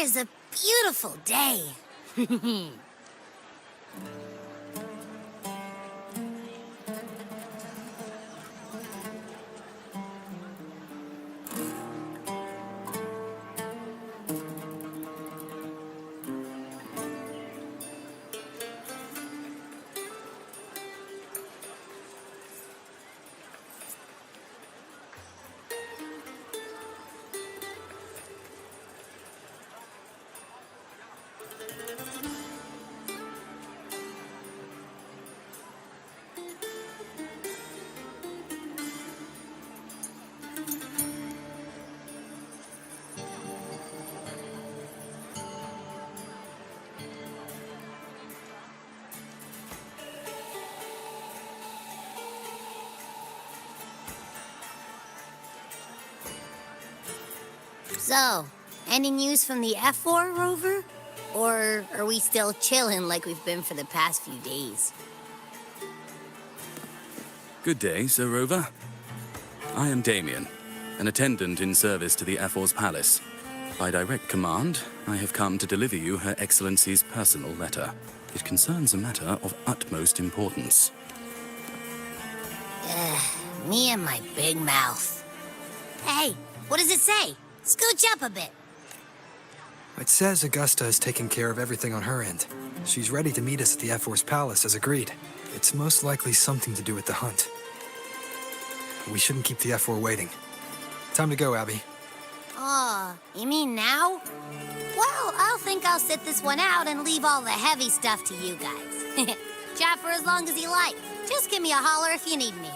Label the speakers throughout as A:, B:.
A: is a beautiful day. So, any news from the F4 rover? Or are we still chilling like we've been for the past few days?
B: Good day, Sir Rover. I am Damien, an attendant in service to the F4's palace. By direct command, I have come to deliver you Her Excellency's personal letter. It concerns a matter of utmost importance.
A: Me and my big mouth. Hey, what does it say? Scooch up a bit.
C: It says Augusta has taken care of everything on her end. She's ready to meet us at the F4's palace as agreed. It's most likely something to do with the hunt. We shouldn't keep the F4 waiting. Time to go, Abby.
A: Oh, you mean now? Well, I'll sit this one out and leave all the heavy stuff to you guys. Chat for as long as you like. Just give me a holler if you need me.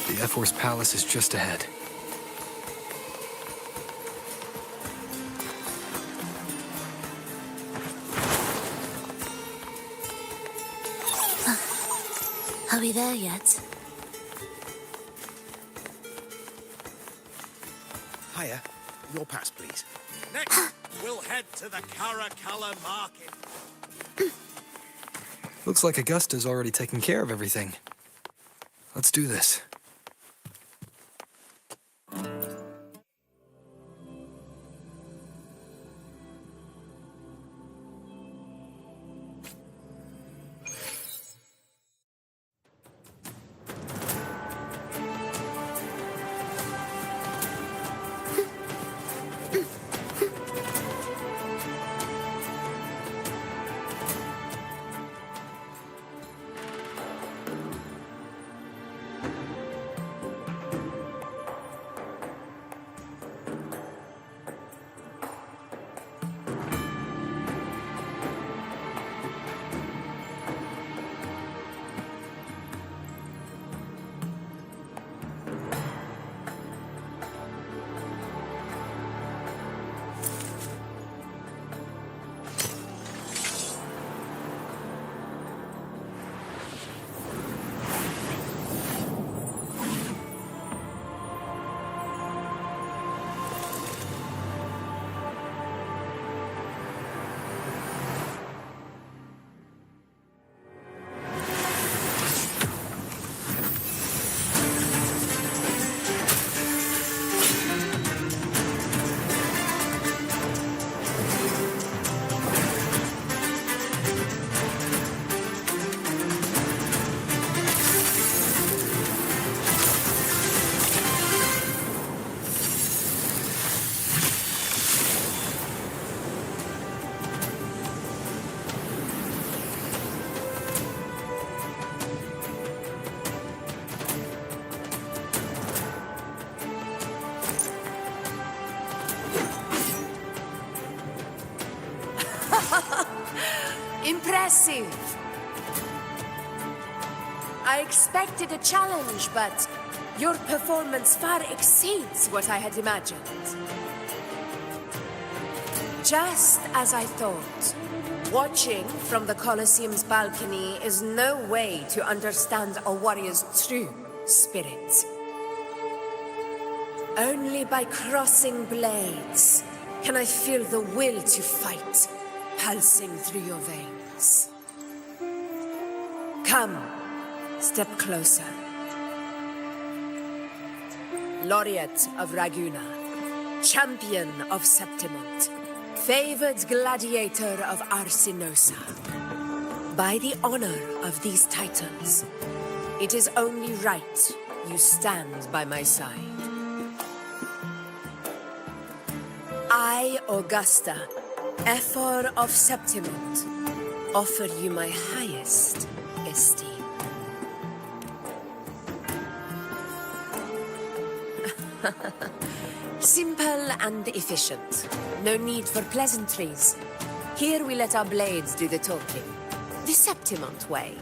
C: The F4's palace is just ahead.
A: Are we there yet?
D: Hiya. Your pass, please. Next, we'll head to the Caracalla market.
C: Looks like Augusta's already taken care of everything. Let's do this.
E: Impressive. I expected a challenge, but your performance far exceeds what I had imagined. Just as I thought, watching from the Colosseum's balcony is no way to understand a warrior's true spirit. Only by crossing blades, Can I feel the will to fight pulsing through your veins? Come, step closer. Laureate of Raguna, champion of Septimont, favored gladiator of Arsinosa. By the honor of these titles, it is only right you stand by my side. I, Augusta, Ephor of Septimont, offer you my highest esteem. Simple and efficient. No need for pleasantries. Here we let our blades do the talking. The Septimont way.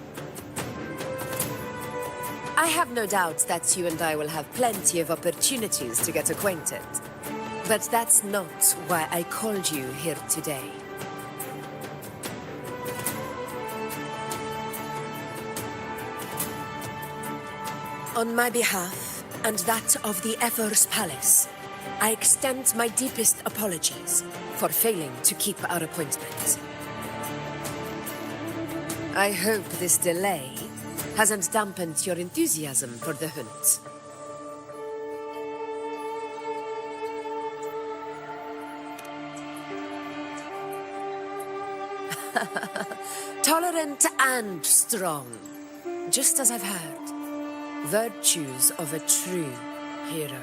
E: I have no doubt that you and I will have plenty of opportunities to get acquainted. But that's not why I called you here today. On my behalf, and that of the Ephor's Palace, I extend my deepest apologies for failing to keep our appointment. I hope this delay hasn't dampened your enthusiasm for the hunt. Tolerant and strong, just as I've heard. Virtues of a true hero.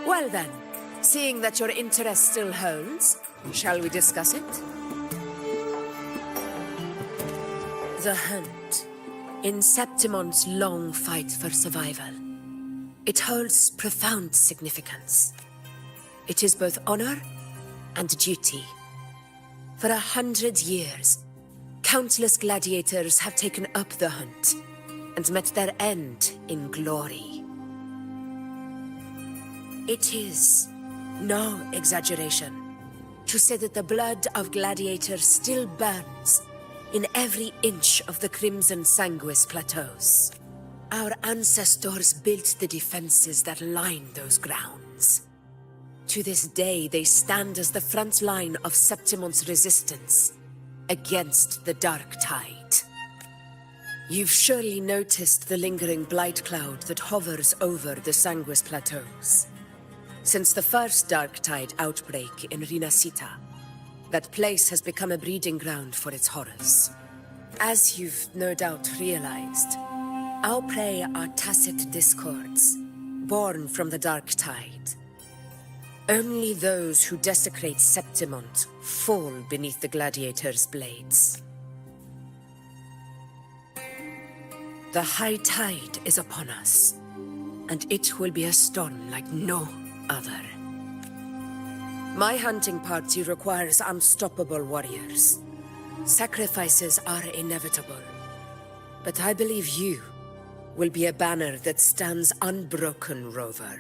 E: Well then, seeing that your interest still holds, shall we discuss it? The hunt. In Septimont's long fight for survival, it holds profound significance. It is both honor and duty. For 100 years, countless gladiators have taken up the hunt and met their end in glory. It is no exaggeration to say that the blood of gladiators still burns in every inch of the Crimson Sanguis plateaus. Our ancestors built the defenses that line those grounds. To this day, they stand as the front line of Septimont's resistance against the Dark Tide. You've surely noticed the lingering blight cloud that hovers over the Sanguis plateaus. Since the first Dark Tide outbreak in Rinasita, that place has become a breeding ground for its horrors. As you've no doubt realized, our prey are tacit discords, born from the Dark Tide. Only those who desecrate Septimont fall beneath the gladiators' blades. The high tide is upon us, and it will be a storm like no other. My hunting party requires unstoppable warriors. Sacrifices are inevitable, but I believe you will be a banner that stands unbroken, Rover.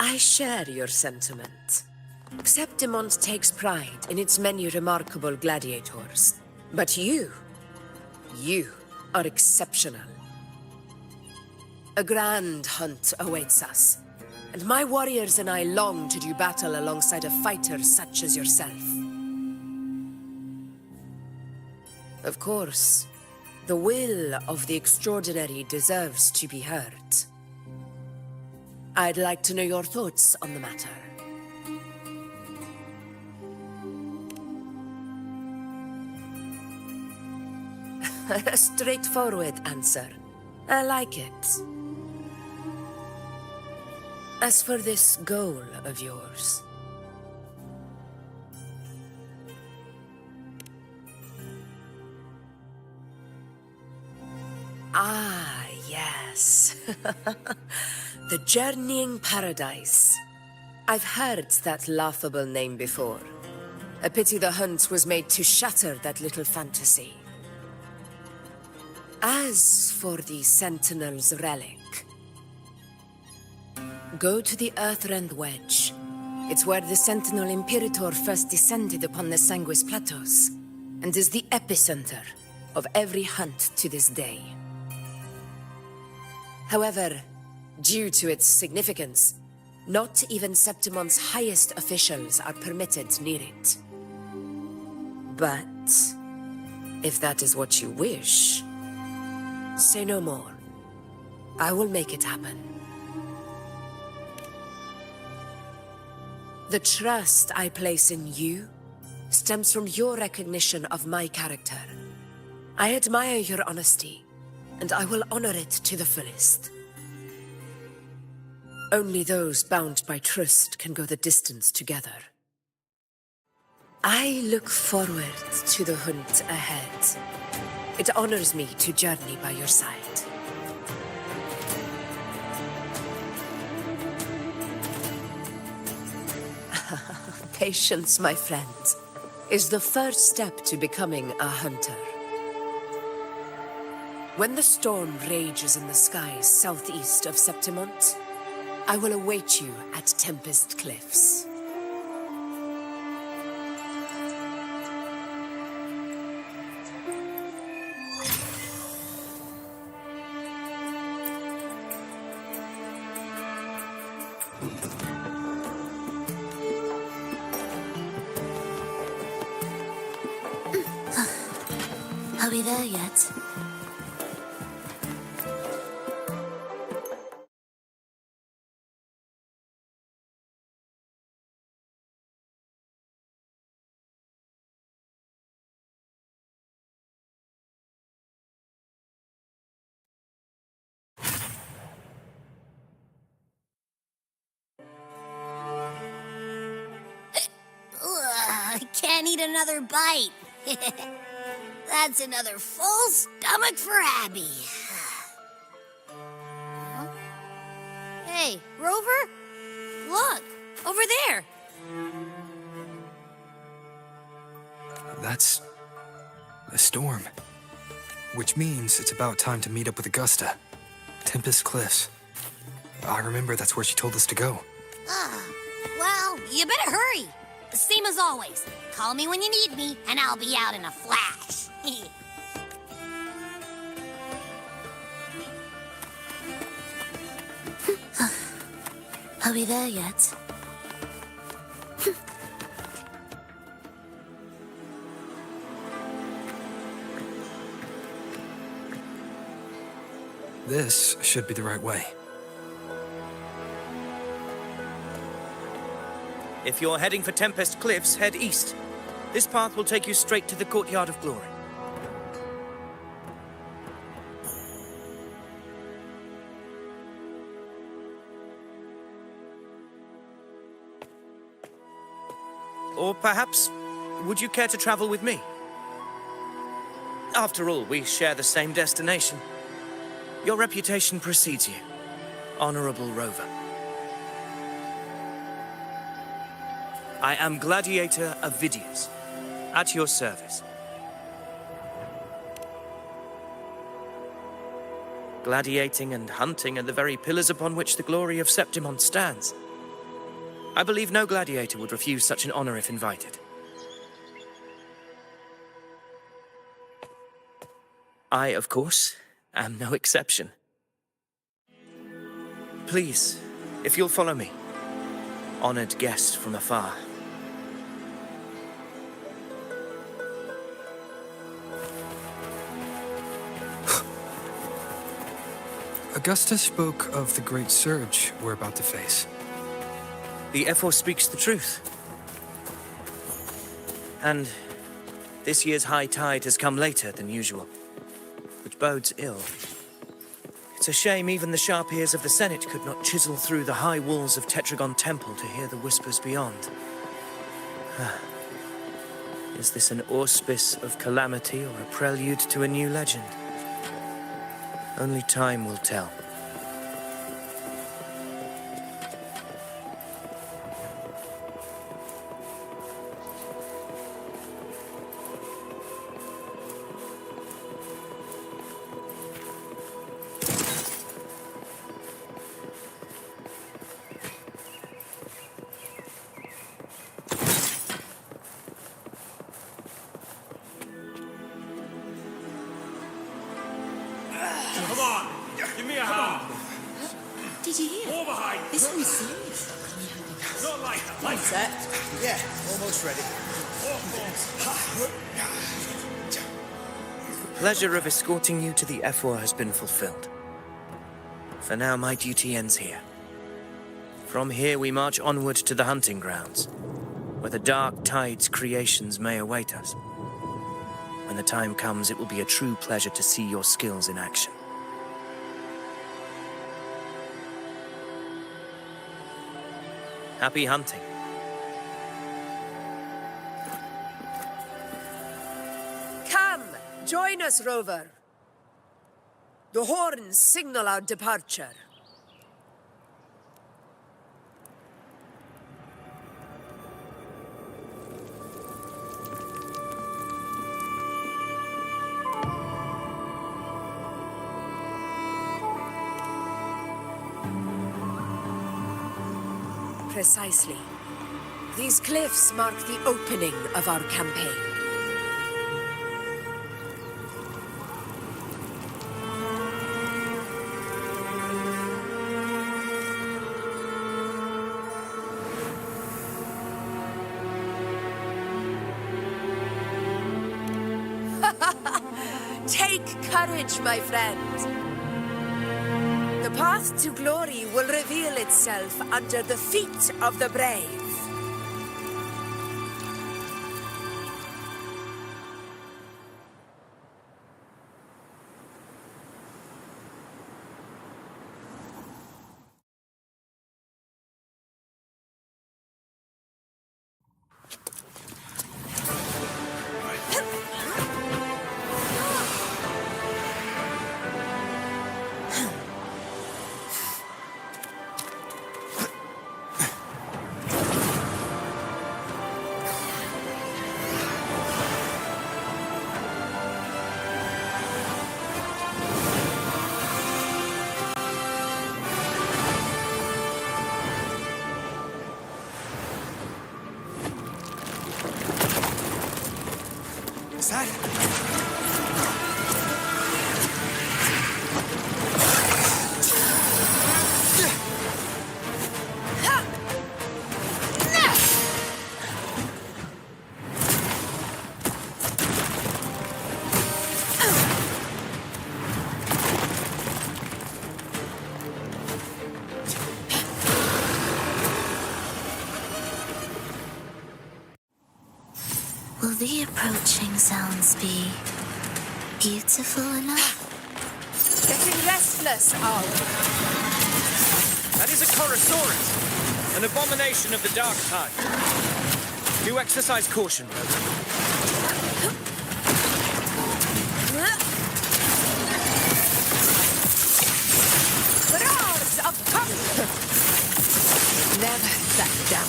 E: I share your sentiment. Septimont takes pride in its many remarkable gladiators. But you are exceptional. A grand hunt awaits us, and my warriors and I long to do battle alongside a fighter such as yourself. Of course, the will of the extraordinary deserves to be heard. I'd like to know your thoughts on the matter. A straightforward answer. I like it. As for this goal of yours... Ah, yes. The Journeying Paradise. I've heard that laughable name before. A pity the hunt was made to shatter that little fantasy. As for the Sentinel's relic, go to the Earthrend Wedge It's where the Sentinel Imperator first descended upon the Sanguis Plateaus, and is the epicenter of every hunt to this day. However, due to its significance, not even Septimon's highest officials are permitted near it. But if that is what you wish, say no more. I will make it happen. The trust I place in you stems from your recognition of my character. I admire your honesty, and I will honor it to the fullest. Only those bound by trust can go the distance together. I look forward to the hunt ahead. It honors me to journey by your side. Patience, my friend, is the first step to becoming a hunter. When the storm rages in the skies southeast of Septimont, I will await you at Tempest Cliffs.
A: Are we there yet? I can't eat another bite. That's another full stomach for Abby. Huh? Hey, Rover? Look, over there.
C: That's a storm. Which means it's about time to meet up with Augusta. Tempest Cliffs. I remember that's where she told us to go.
A: Well, you better hurry. Same as always. Call me when you need me, and I'll be out in a flash. Are we there yet?
C: This should be the right way.
F: If you're heading for Tempest Cliffs, head east. This path will take you straight to the Courtyard of Glory. Or perhaps, would you care to travel with me? After all, we share the same destination. Your reputation precedes you, Honorable Rover. I am Gladiator Avidius, at your service. Gladiating and hunting are the very pillars upon which the glory of Septimont stands. I believe no gladiator would refuse such an honor if invited. I, of course, am no exception. Please, if you'll follow me, honored guest from afar.
C: Augusta spoke of the great surge we're about to face.
F: The Ephor speaks the truth. And this year's high tide has come later than usual, which bodes ill. It's a shame even the sharp ears of the Senate could not chisel through the high walls of Tetragon Temple to hear the whispers beyond. Is this an auspice of calamity or a prelude to a new legend? Only time will tell.
D: on! Give me a hand!
E: Did you hear?
D: More behind!
E: This one's serious.
D: Not like that, like
G: Set? Yeah, almost ready.
F: The pleasure of escorting you to the F4 has been fulfilled. For now, my duty ends here. From here, we march onward to the hunting grounds, where the dark tide's creations may await us. When the time comes, it will be a true pleasure to see your skills in action. Happy hunting.
E: Come, join us, Rover. The horns signal our departure. Precisely. These cliffs mark the opening of our campaign. Take courage, my friend. The path to glory will reveal itself under the feet of the brave.
C: Is that?
H: Will the approaching sounds be beautiful enough?
E: Getting restless, Owl.
F: That is a Chorosaurus, an abomination of the dark tide. Do exercise caution, Rover.
E: Roars of comfort. Never back down.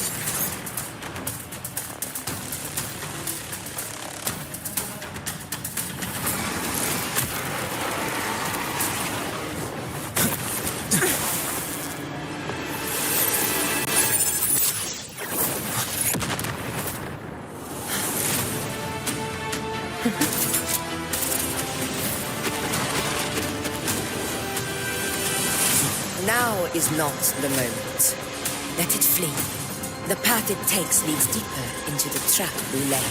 E: Now is not the moment. Let it flee. The path it takes leads deeper into the trap we laid.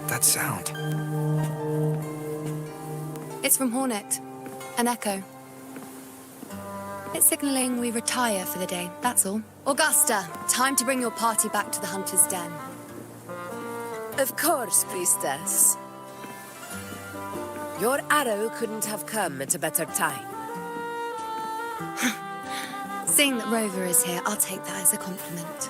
C: That sound.
I: It's from Hornet. An echo. It's signaling we retire for the day, that's all. Augusta, time to bring your party back to the Hunter's Den.
E: Of course, priestess. Your arrow couldn't have come at a better time.
I: Seeing that Rover is here, I'll take that as a compliment.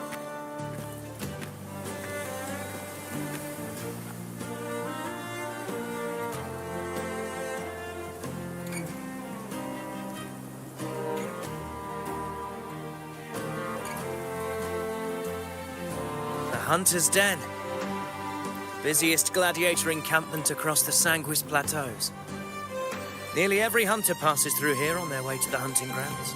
F: The Hunter's Den. Busiest gladiator encampment across the Sanguis Plateaus. Nearly every hunter passes through here on their way to the hunting grounds.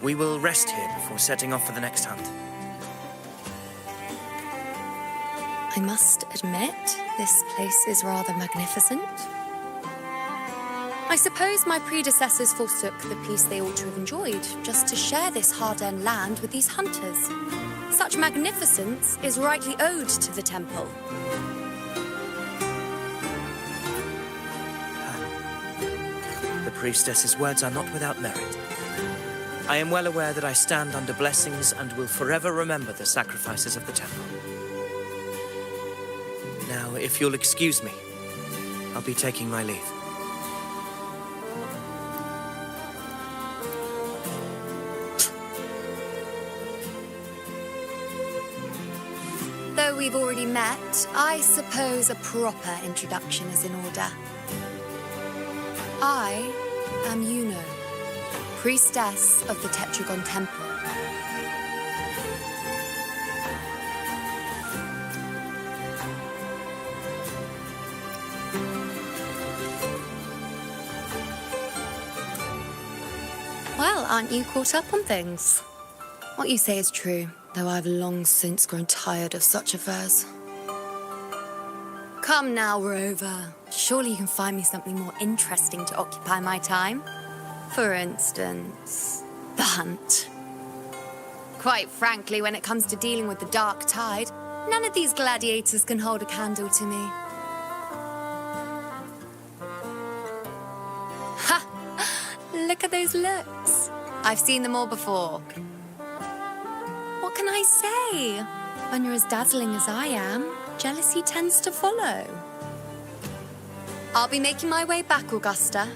F: We will rest here before setting off for the next hunt.
I: I must admit, this place is rather magnificent. I suppose my predecessors forsook the peace they ought to have enjoyed just to share this hard-earned land with these hunters. Such magnificence is rightly owed to the temple.
F: The priestess's words are not without merit. I am well aware that I stand under blessings and will forever remember the sacrifices of the temple. Now, if you'll excuse me, I'll be taking my leave.
I: Though we've already met, I suppose a proper introduction is in order. I am IUNO, priestess of the Tetragon Temple. Well, aren't you caught up on things? What you say is true, though I've long since grown tired of such affairs. Come now, Rover. Surely you can find me something more interesting to occupy my time. For instance, the hunt. Quite frankly, when it comes to dealing with the dark tide, none of these gladiators can hold a candle to me. Ha! Look at those looks. I've seen them all before. What can I say? When you're as dazzling as I am, jealousy tends to follow. I'll be making my way back, Augusta,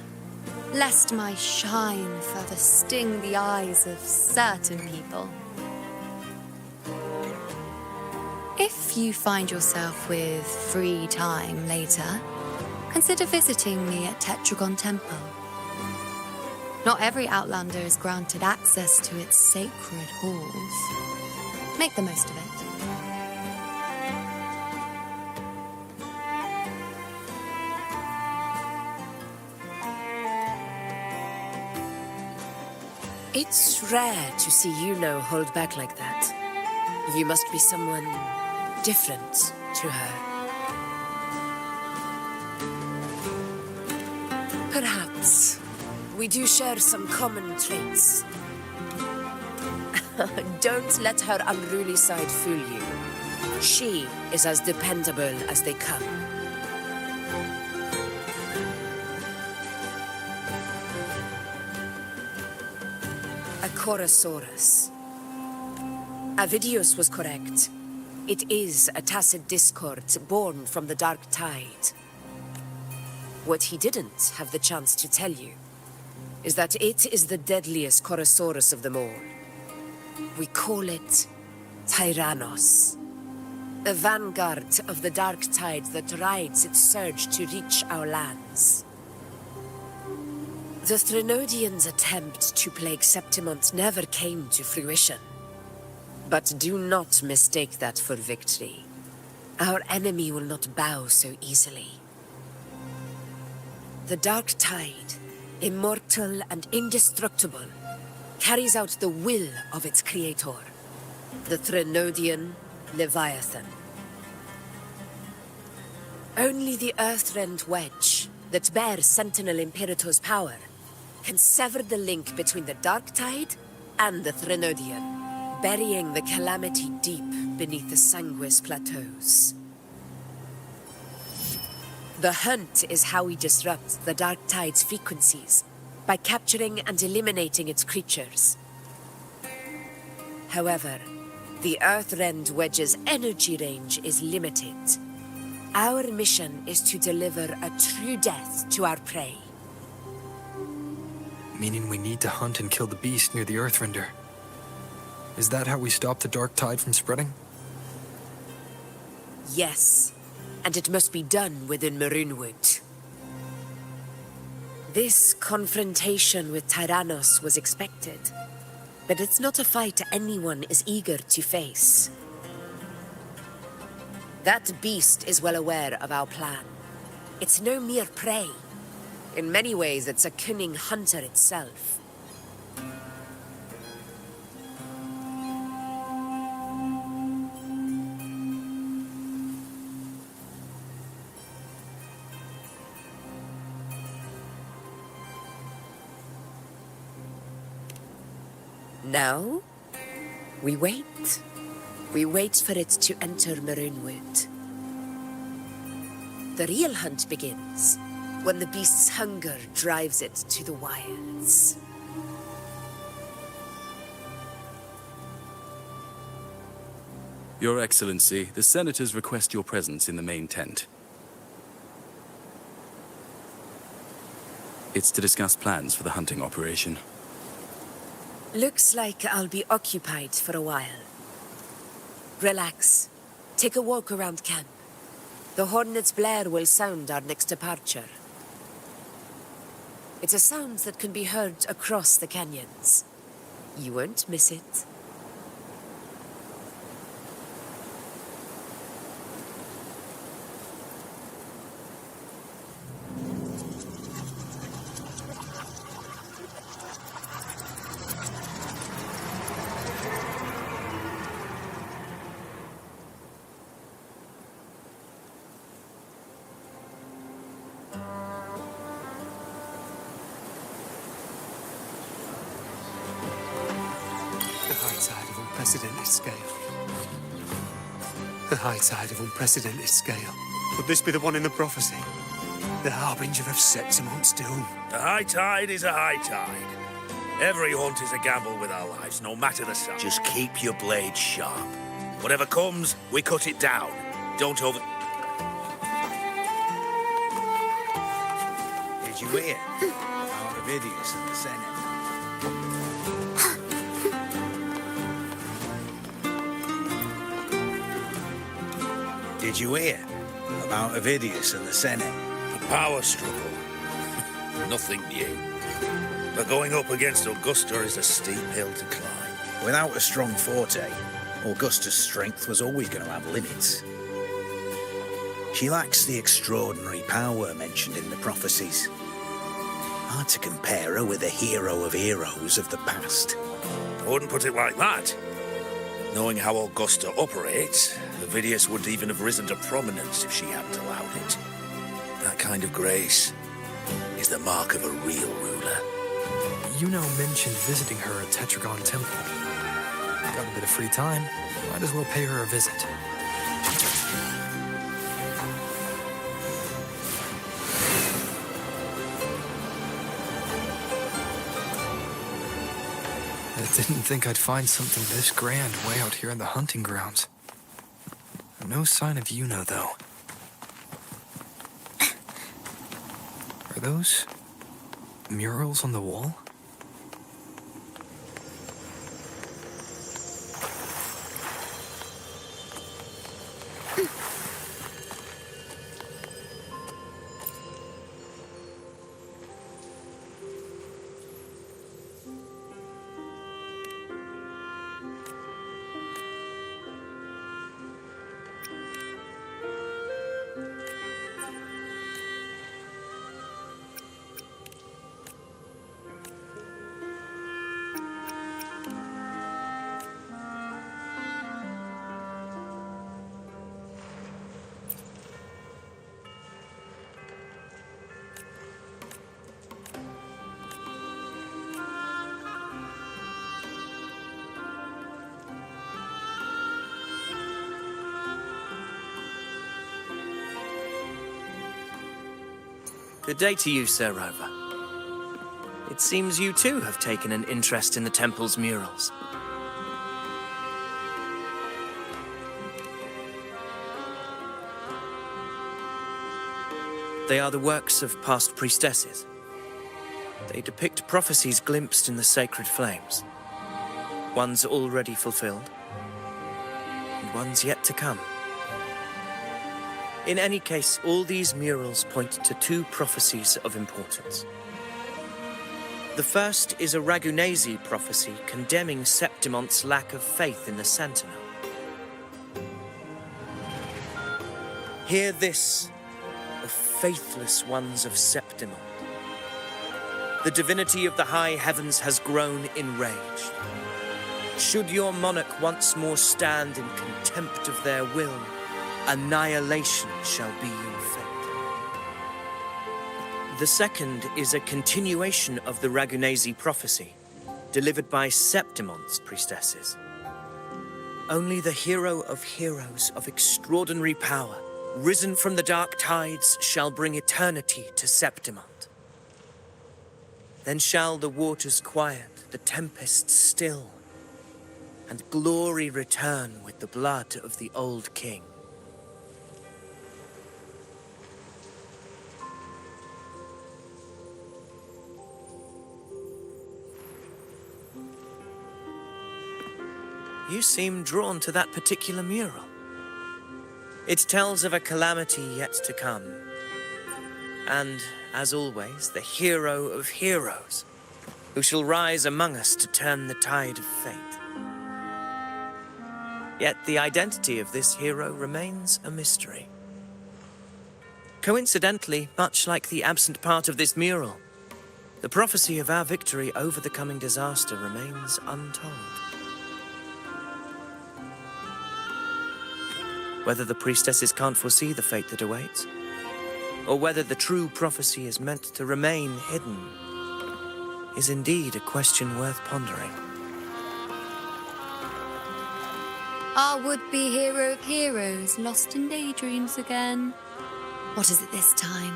I: lest my shine further sting the eyes of certain people. If you find yourself with free time later, consider visiting me at Tetragon Temple. Not every Outlander is granted access to its sacred halls. Make the most of it.
E: It's rare to see IUNO hold back like that. You must be someone different to her. Perhaps we do share some common traits. Don't let her unruly side fool you. She is as dependable as they come. A Chorosaurus. Avidius was correct. It is a tacit discord born from the dark tide. What he didn't have the chance to tell you is that it is the deadliest Chorosaurus of them all. We call it Tyrannos. The vanguard of the dark tide that rides its surge to reach our lands. The Threnodians' attempt to plague Septimont never came to fruition. But do not mistake that for victory. Our enemy will not bow so easily. The dark tide, immortal and indestructible, carries out the will of its creator, the Threnodian Leviathan. Only the earth-rent wedge that bears Sentinel Imperator's power can sever the link between the dark tide and the Threnodian, burying the calamity deep beneath the Sanguis Plateaus. The hunt is how we disrupt the Dark Tide's frequencies, by capturing and eliminating its creatures. However, the Earthrend Wedge's energy range is limited. Our mission is to deliver a true death to our prey.
C: Meaning we need to hunt and kill the beast near the Earthrender. Is that how we stop the Dark Tide from spreading?
E: Yes, and it must be done within Maroonwood. This confrontation with Tyrannos was expected, but it's not a fight anyone is eager to face. That beast is well aware of our plan. It's no mere prey. In many ways, it's a cunning hunter itself. Now, we wait. We wait for it to enter Maroonwood. The real hunt begins when the beast's hunger drives it to the wilds.
B: Your Excellency, the Senators request your presence in the main tent. It's to discuss plans for the hunting operation.
E: Looks like I'll be occupied for a while. Relax. Take a walk around camp. The hornet's blare will sound our next departure. It's a sound that can be heard across the canyons. You won't miss it.
J: The high tide of unprecedented scale. The high tide of unprecedented scale. Could this be the one in the prophecy? The harbinger of Septimon's doom.
D: The high tide is a high tide. Every hunt is a gamble with our lives, no matter the size. Just keep your blade sharp. Whatever comes, we cut it down. Don't over... Did you hear? Out of idiots in the Senate. Did you hear? About Avidius and the Senate. The power struggle. Nothing new. But going up against Augusta is a steep hill to climb. Without a strong forte, Augusta's strength was always going to have limits. She lacks the extraordinary power mentioned in the prophecies. Hard to compare her with a hero of heroes of the past. I wouldn't put it like that. Knowing how Augusta operates, Avidius wouldn't even have risen to prominence if she hadn't allowed it. That kind of grace is the mark of a real ruler.
C: IUNO mentioned visiting her at Tetragon Temple. Got a bit of free time, might as well pay her a visit. I didn't think I'd find something this grand way out here in the hunting grounds. No sign of IUNO, though. Are those murals on the wall?
F: Good day to you, Sir Rover. It seems you too have taken an interest in the temple's murals. They are the works of past priestesses. They depict prophecies glimpsed in the sacred flames. Ones already fulfilled, and ones yet to come. In any case, all these murals point to two prophecies of importance. The first is a Ragunasi prophecy condemning Septimonte's lack of faith in the Sentinel. Hear this, O faithless ones of Septimont. The divinity of the high heavens has grown enraged. Should your monarch once more stand in contempt of their will, annihilation shall be your fate. The second is a continuation of the Ragunasi prophecy, delivered by Septimonte's priestesses. Only the hero of heroes of extraordinary power, risen from the dark tides, shall bring eternity to Septimont. Then shall the waters quiet, the tempest still, and glory return with the blood of the old king. You seem drawn to that particular mural. It tells of a calamity yet to come. And, as always, the hero of heroes, who shall rise among us to turn the tide of fate. Yet the identity of this hero remains a mystery. Coincidentally, much like the absent part of this mural, the prophecy of our victory over the coming disaster remains untold. Whether the priestesses can't foresee the fate that awaits, or whether the true prophecy is meant to remain hidden, is indeed a question worth pondering.
I: Our would-be hero of heroes, lost in daydreams again. What is it this time?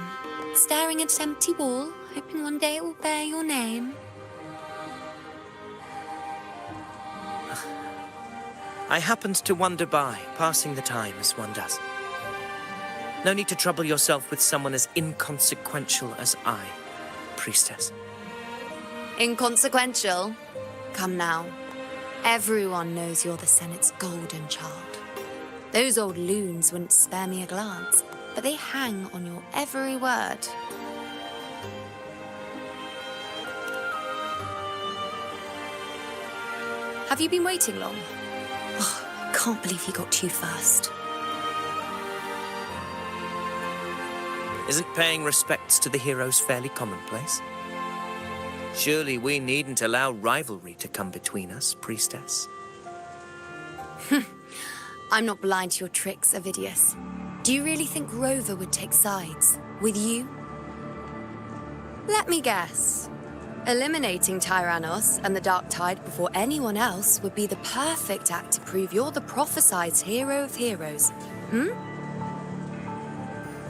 I: Staring at an empty wall, hoping one day it will bear your name?
F: I happened to wander by, passing the time as one does. No need to trouble yourself with someone as inconsequential as I, priestess.
I: Inconsequential? Come now. Everyone knows you're the Senate's golden child. Those old loons wouldn't spare me a glance, but they hang on your every word. Have you been waiting long? Oh, can't believe you got to first.
F: Isn't paying respects to the heroes fairly commonplace? Surely we needn't allow rivalry to come between us, priestess.
I: I'm not blind to your tricks, Avidius. Do you really think Rover would take sides with you? Let me guess. Eliminating Tyrannos and the Dark Tide before anyone else would be the perfect act to prove you're the prophesied hero of heroes.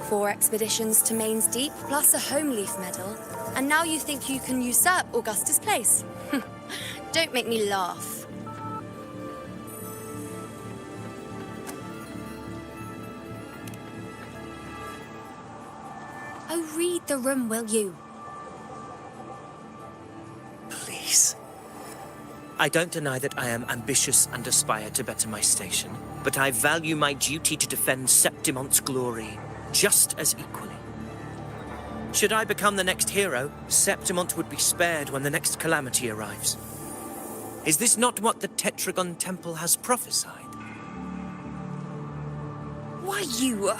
I: 4 expeditions to Main's Deep, plus a Home Leaf medal, and now you think you can usurp Augustus' place. Don't make me laugh. Oh, read the room, will you?
F: Please. I don't deny that I am ambitious and aspire to better my station, but I value my duty to defend Septimonte's glory just as equally. Should I become the next hero, Septimonte would be spared when the next calamity arrives. Is this not what the Tetragon Temple has prophesied?
I: Why, you...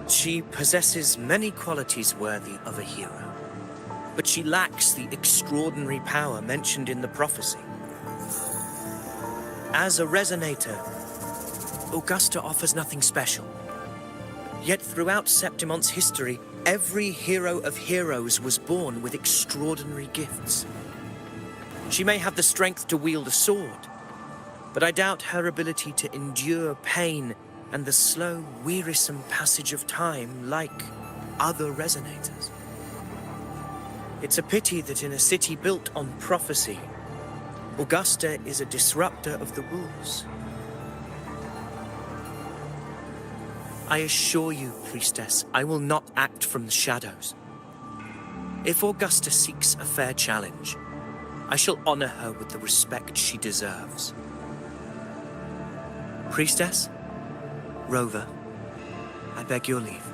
F: She possesses many qualities worthy of a hero, but she lacks the extraordinary power mentioned in the prophecy. As a resonator, Augusta offers nothing special. Yet throughout Septimonte's history, every hero of heroes was born with extraordinary gifts. She may have the strength to wield a sword, but I doubt her ability to endure pain and the slow, wearisome passage of time like other resonators. It's a pity that in a city built on prophecy, Augusta is a disruptor of the rules. I assure you, Priestess, I will not act from the shadows. If Augusta seeks a fair challenge, I shall honor her with the respect she deserves. Priestess, Rover, I beg your leave.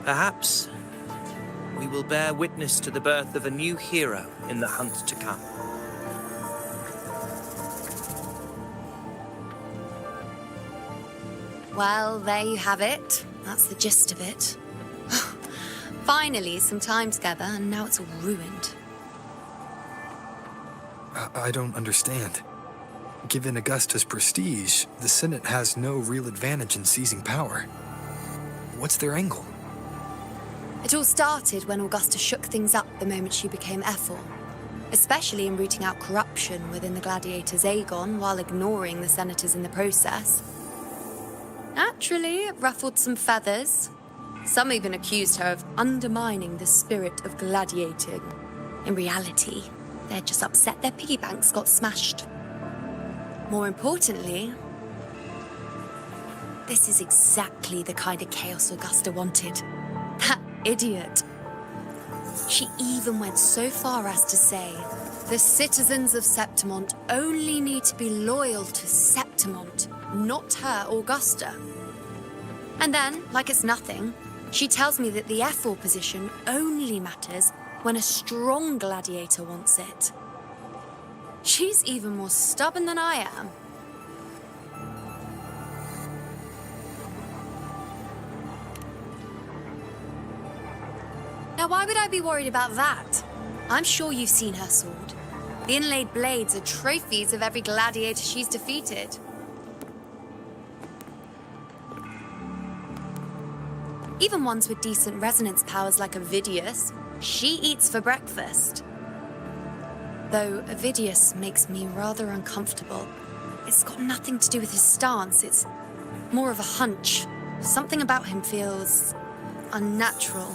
F: Perhaps we will bear witness to the birth of a new hero in the hunt to come.
I: Well, there you have it. That's the gist of it. Finally, some time together, and now it's all ruined.
C: I don't understand. Given Augusta's prestige, the Senate has no real advantage in seizing power. What's their angle?
I: It all started when Augusta shook things up the moment she became Ephor, especially in rooting out corruption within the gladiators' Aegon while ignoring the senators in the process. Naturally, it ruffled some feathers. Some even accused her of undermining the spirit of gladiating. In reality, they're just upset their piggy banks got smashed. More importantly, this is exactly the kind of chaos Augusta wanted. That idiot. She even went so far as to say, the citizens of Septimont only need to be loyal to Septimont, not her, Augusta. And then, like it's nothing, she tells me that the Ephor position only matters when a strong gladiator wants it. She's even more stubborn than I am. Now, why would I be worried about that? I'm sure you've seen her sword. The inlaid blades are trophies of every gladiator she's defeated. Even ones with decent resonance powers like Avidius, she eats for breakfast. Though Avidius makes me rather uncomfortable. It's got nothing to do with his stance, it's more of a hunch. Something about him feels unnatural.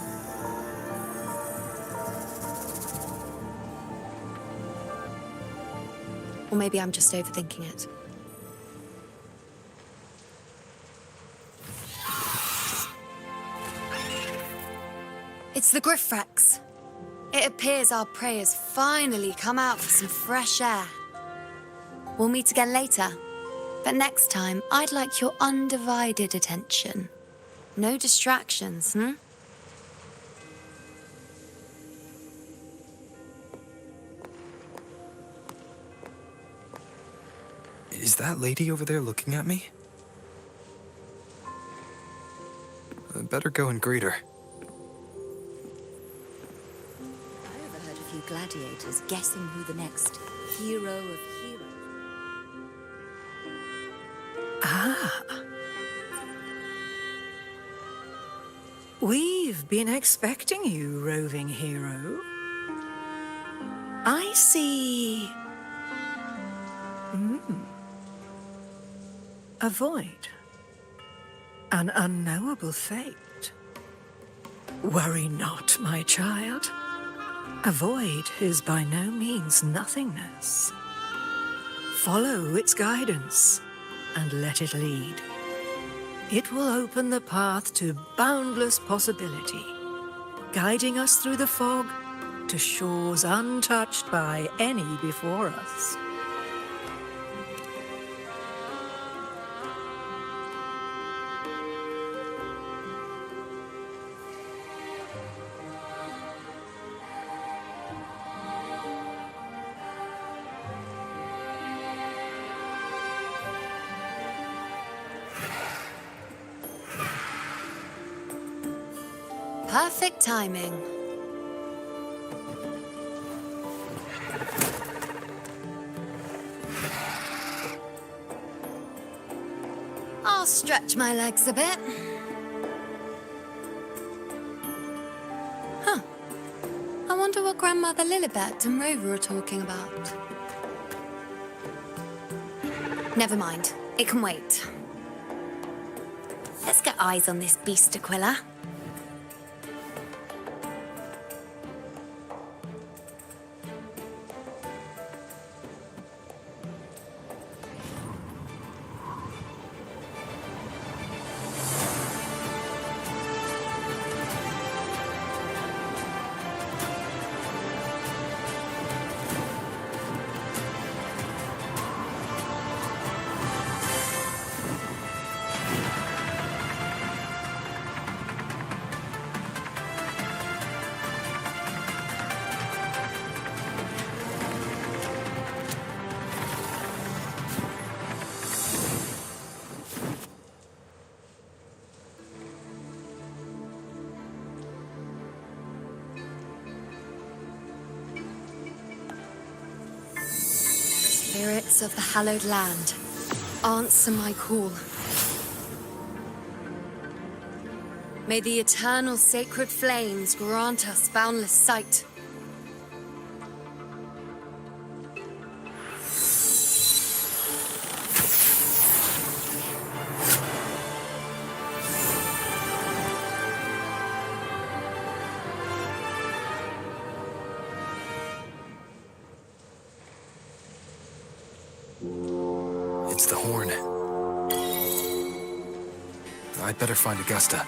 I: Or maybe I'm just overthinking it. It's the Griffrex. It appears our prey has finally come out for some fresh air. We'll meet again later, but next time I'd like your undivided attention. No distractions,
C: Is that lady over there looking at me? I'd better go and greet her.
K: I overheard a few gladiators guessing who the next hero of heroes.
L: Ah. We've been expecting you, roving hero. I see. A void. An unknowable fate. Worry not, my child. A void is by no means nothingness. Follow its guidance and let it lead. It will open the path to boundless possibility, guiding us through the fog to shores untouched by any before us.
I: Perfect timing. I'll stretch my legs a bit. Huh. I wonder what Grandmother Lilibet and Rover are talking about. Never mind. It can wait. Let's get eyes on this beast, Aquila. Spirits of the hallowed land, answer my call. May the eternal sacred flames grant us boundless sight.
C: It's the horn. I'd better find Augusta.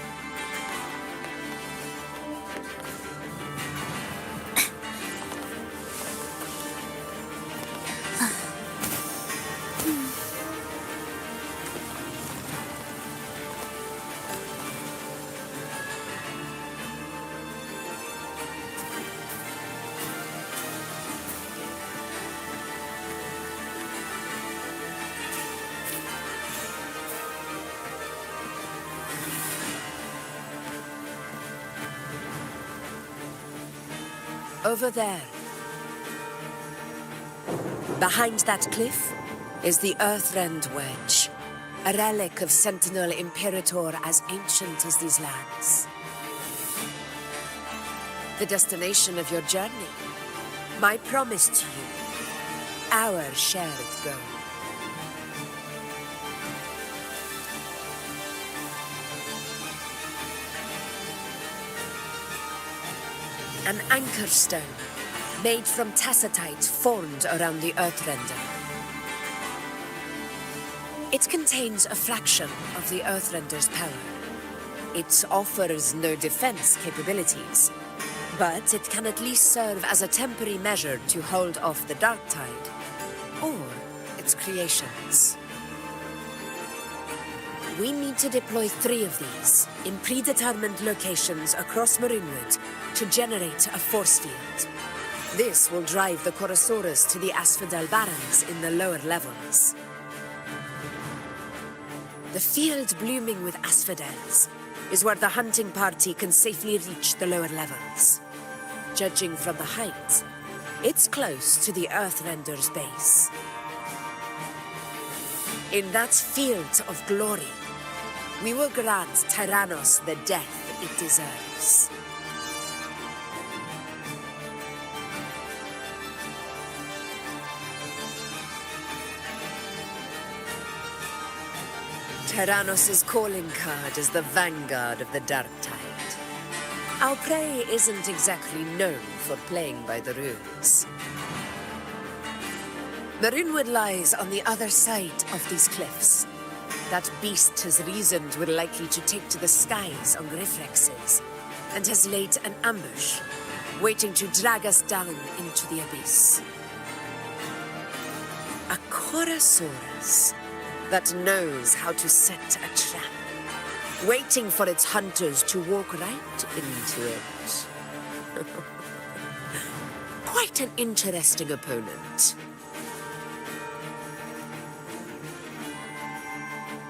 E: Over there. Behind that cliff is the Earthrend Wedge, a relic of Sentinel Imperator as ancient as these lands. The destination of your journey, my promise to you, our shared goal. An anchor stone, made from tacitite formed around the Earthrender. It contains a fraction of the Earthrender's power. It offers no defense capabilities, but it can at least serve as a temporary measure to hold off the dark tide, or its creations. We need to deploy 3 of these in predetermined locations across Marinewood to generate a force field. This will drive the Chorosaurus to the Asphodel Barrens in the lower levels. The field blooming with asphodels is where the hunting party can safely reach the lower levels. Judging from the height, it's close to the Earthrender's base. In that field of glory, we will grant Tyrannos the death it deserves. Tyrannos' calling card is the vanguard of the dark tide. Our prey isn't exactly known for playing by the rules. Marinewood lies on the other side of these cliffs. That beast has reasoned we're likely to take to the skies on reflexes, and has laid an ambush, waiting to drag us down into the abyss. A Chorosaurus that knows how to set a trap, waiting for its hunters to walk right into it. Quite an interesting opponent.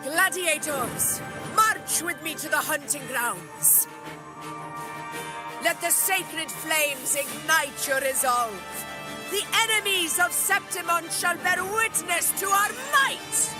E: Gladiators, march with me to the hunting grounds. Let the sacred flames ignite your resolve. The enemies of Septimon shall bear witness to our might!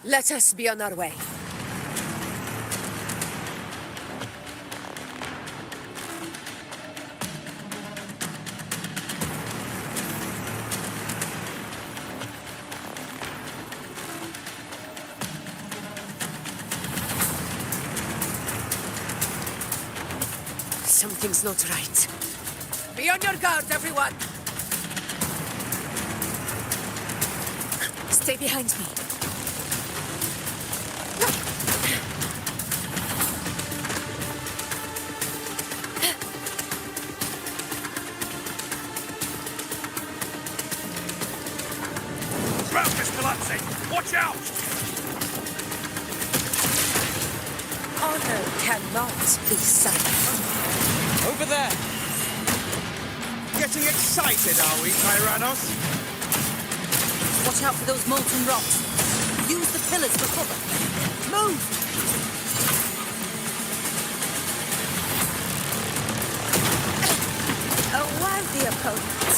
E: Let us be on our way. Something's not right. Be on your guard, everyone! Stay behind me.
D: Watch out!
E: Honor cannot be silent.
G: Over there! Getting excited, are we, Tyrannos?
K: Watch out for those molten rocks. Use the pillars for cover. Move!
E: A worthy opponent.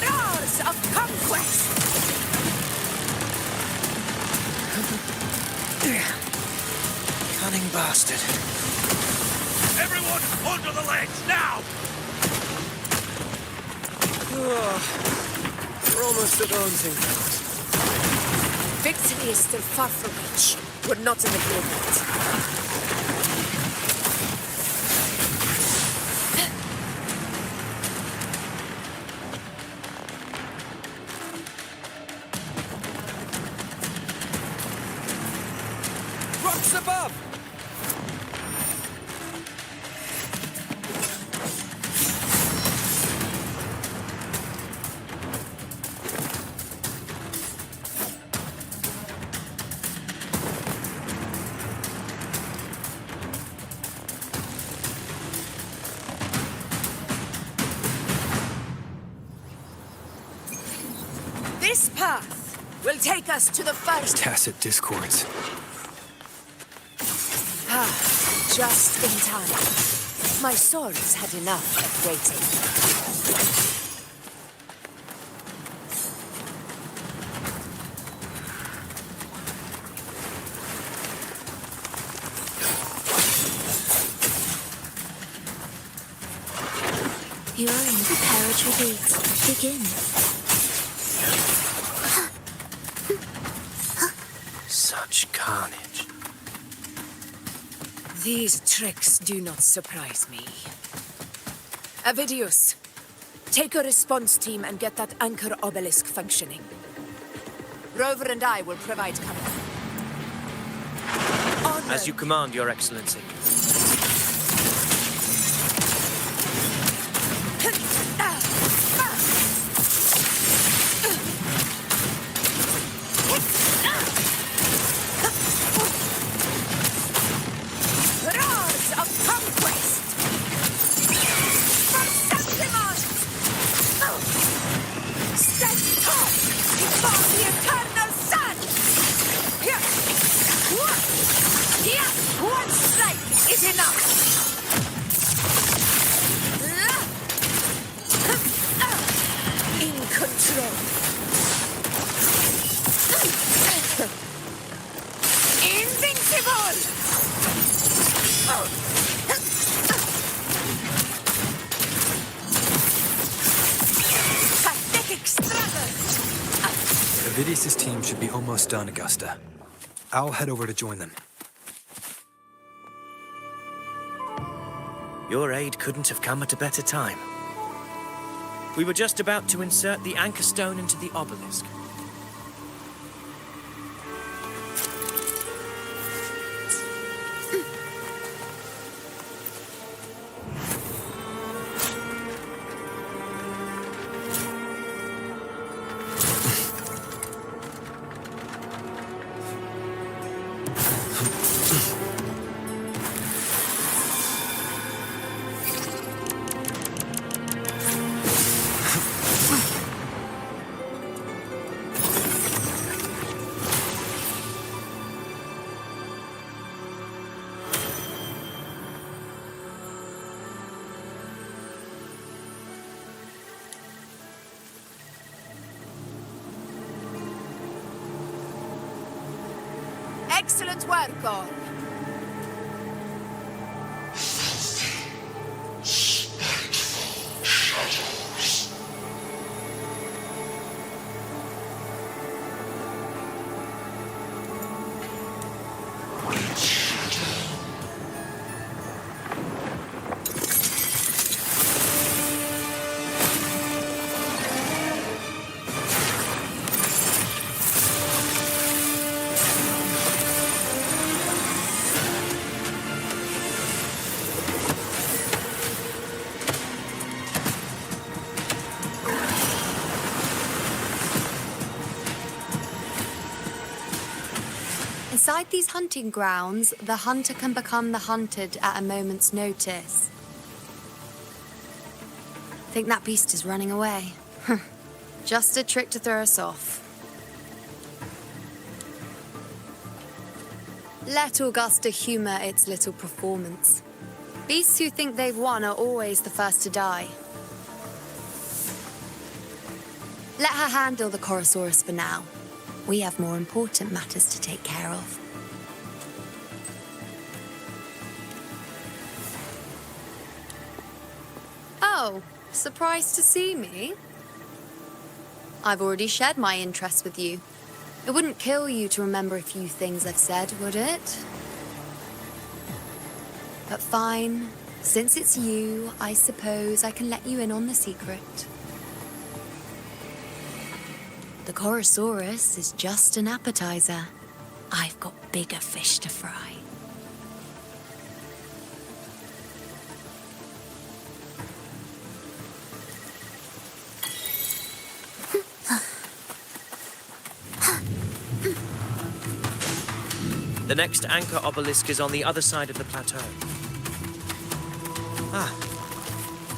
E: Roars of conquest!
F: Cunning bastard.
D: Everyone, onto the ledge, now!
F: We're almost at dancing.
E: Victory is still far from reach. We're not in the movement.
G: Rocks above!
E: This path will take us to the first...
C: Tacit discords.
E: Just in time. My swords had enough of waiting.
H: You are in preparatory gate. Begin.
F: Such carnage.
E: These tricks do not surprise me. Avidius, take a response team and get that anchor obelisk functioning. Rover and I will provide cover. Honor.
F: As you command, Your Excellency.
C: Avidius' team should be almost done, Augusta. I'll head over to join them.
F: Your aid couldn't have come at a better time. We were just about to insert the anchor stone into the obelisk.
E: Excellent work, Gor.
I: Inside these hunting grounds, the hunter can become the hunted at a moment's notice. Think that beast is running away? Just a trick to throw us off. Let Augusta humor its little performance. Beasts who think they've won are always the first to die. Let her handle the Chorosaurus for now. We have more important matters to take care of. Oh, surprised to see me? I've already shared my interest with you. It wouldn't kill you to remember a few things I've said, would it? But fine. Since it's you, I suppose I can let you in on the secret. The Chorosaurus is just an appetizer. I've got bigger fish to fry.
F: The next anchor obelisk is on the other side of the plateau. Ah,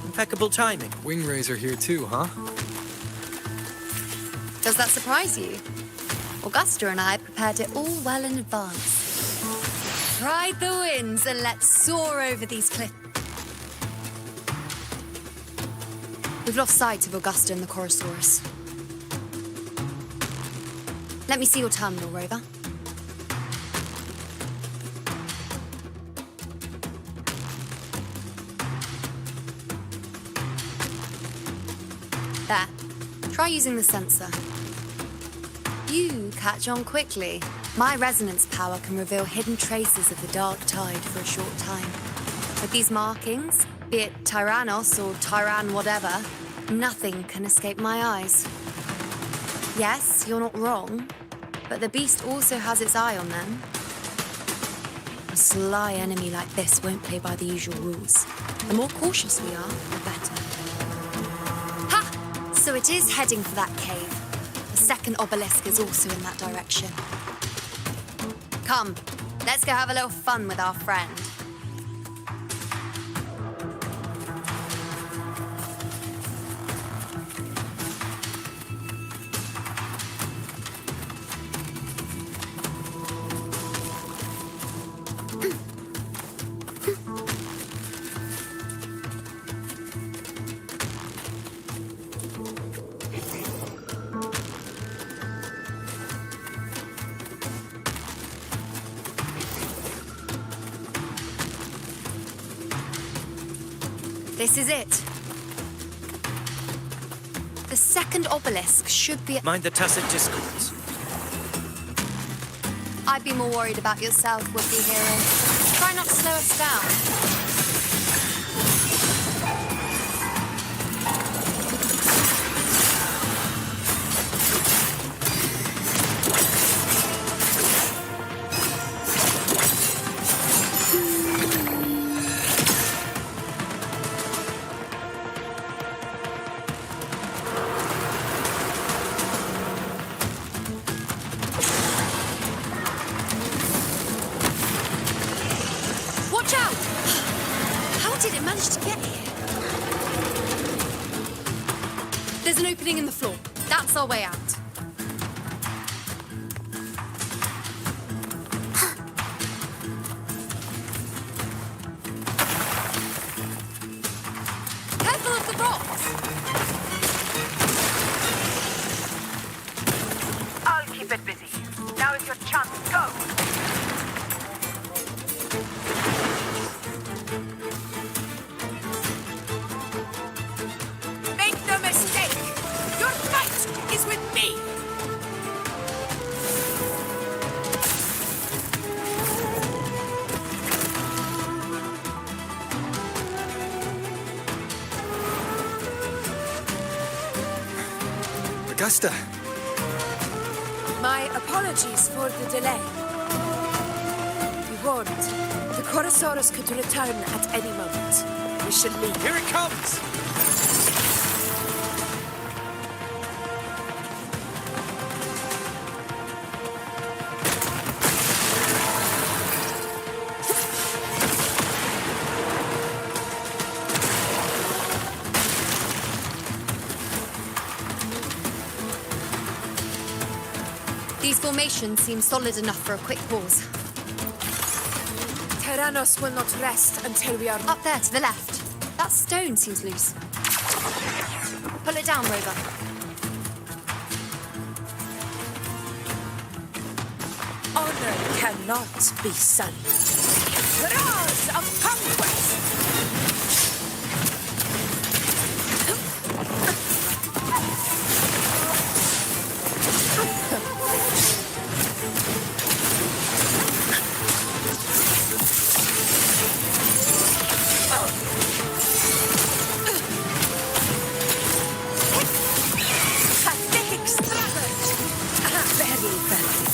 F: impeccable timing.
C: Wing Razor here too, huh?
I: Does that surprise you? Augusta and I prepared it all well in advance. Ride the winds and let's soar over these cliffs. We've lost sight of Augusta and the Chorosaurus. Let me see your terminal, Rover. There. Try using the sensor. You catch on quickly. My resonance power can reveal hidden traces of the dark tide for a short time. With these markings, be it Tyrannos or Tyran whatever, nothing can escape my eyes. Yes, you're not wrong, but the beast also has its eye on them. A sly enemy like this won't play by the usual rules. The more cautious we are, the better. So it is heading for that cave. The second obelisk is also in that direction. Come, let's go have a little fun with our friend. This is it. The second obelisk should be...
F: Mind the tacit discords.
I: I'd be more worried about yourself, would-be hero. Try not to slow us down. There's an opening in the floor. That's our way out. Careful of the rocks!
L: I'll keep it busy. Now is your chance. Go!
C: Augusta!
E: My apologies for the delay. Be warned, the Chorosaurus could return at any moment. We should leave.
G: Here it comes!
I: These formations seem solid enough for a quick pause.
E: Tyrannos will not rest until we are...
I: Up there to the left. That stone seems loose. Pull it down, Rover.
E: Honor cannot be sullied. Roars of conquest! Pathetic struggles! Very valid.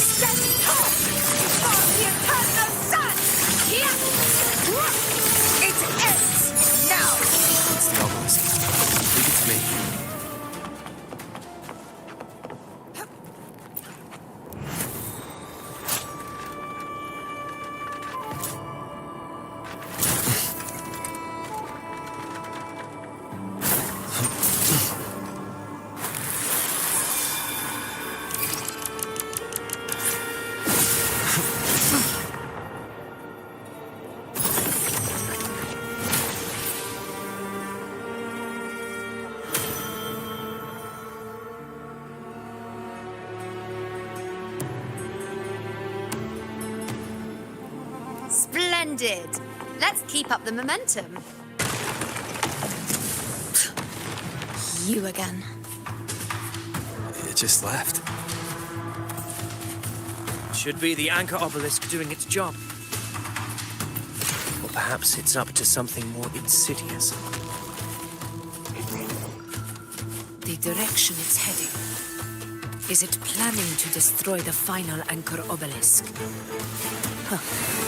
E: Stand tall for the eternal sun! It ends now!
C: It's the obelisk. Leave it to me.
I: Splendid. Let's keep up the momentum. You again.
C: It just left.
F: Should be the anchor obelisk doing its job. Or perhaps it's up to something more insidious.
E: The direction it's heading. Is it planning to destroy the final anchor obelisk?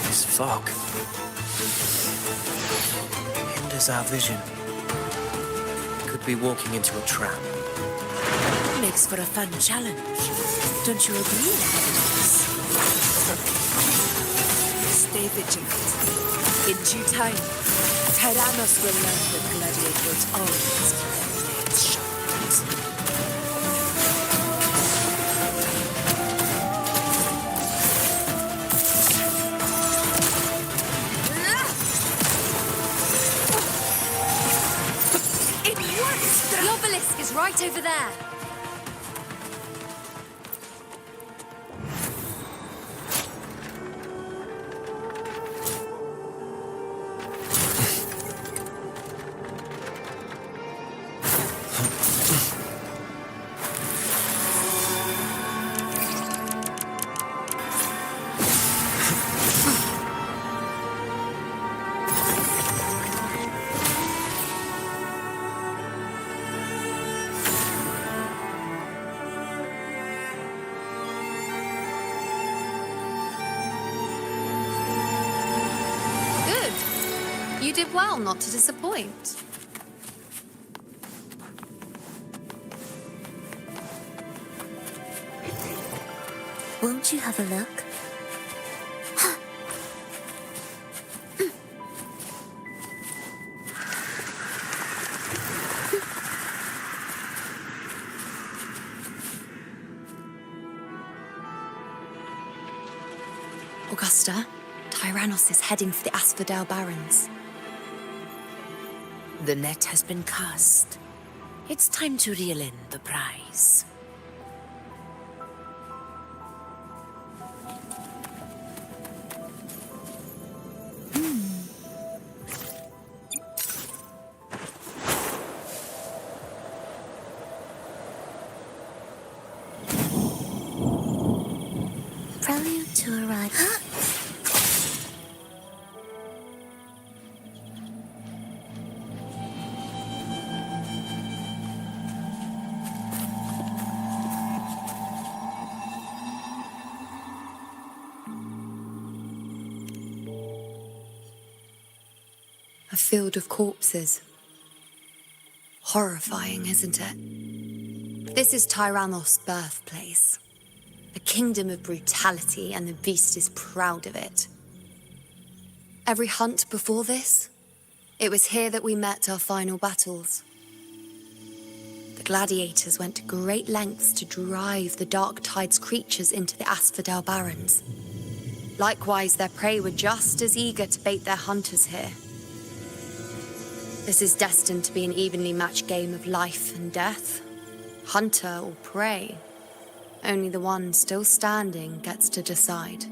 F: This fog hinders our vision. Could be walking into a trap.
E: Makes for a fun challenge. Don't you agree, Agnes? Stay vigilant. In due time, Tyrannos will learn that gladiators always keep their blades sharp.
I: The obelisk is right over there. You did well not to disappoint.
H: Won't you have a look?
I: Augusta, Tyrannos is heading for the Asphodel Barrens.
E: The net has been cast. It's time to reel in the prize.
H: Prelude to arrive.
I: A field of corpses. Horrifying, isn't it? This is Tyrannos' birthplace. A kingdom of brutality, and the beast is proud of it. Every hunt before this, it was here that we met our final battles. The gladiators went to great lengths to drive the Dark Tide's creatures into the Asphodel Barrens. Likewise, their prey were just as eager to bait their hunters here. This is destined to be an evenly matched game of life and death. Hunter or prey. Only the one still standing gets to decide.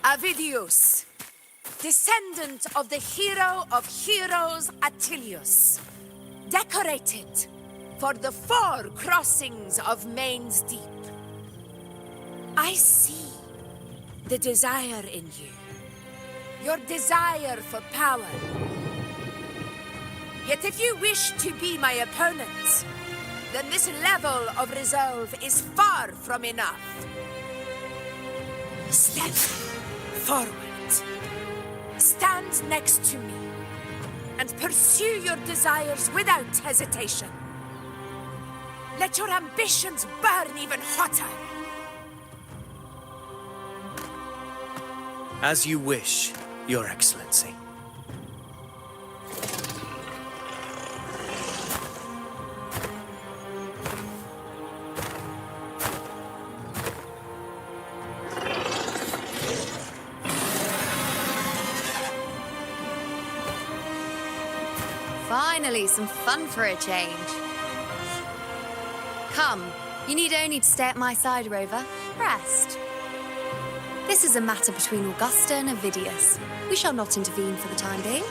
E: Avidius, descendant of the hero of heroes Attilius, decorated for the 4 crossings of Main's Deep. I see the desire in you, your desire for power. Yet if you wish to be my opponent, then this level of resolve is far from enough. Step forward. Stand next to me and pursue your desires without hesitation. Let your ambitions burn even hotter.
F: As you wish, Your Excellency.
I: Finally, some fun for a change. Come, you need only to stay at my side, Rover. Rest. This is a matter between Augusta and Avidius. We shall not intervene for the time being.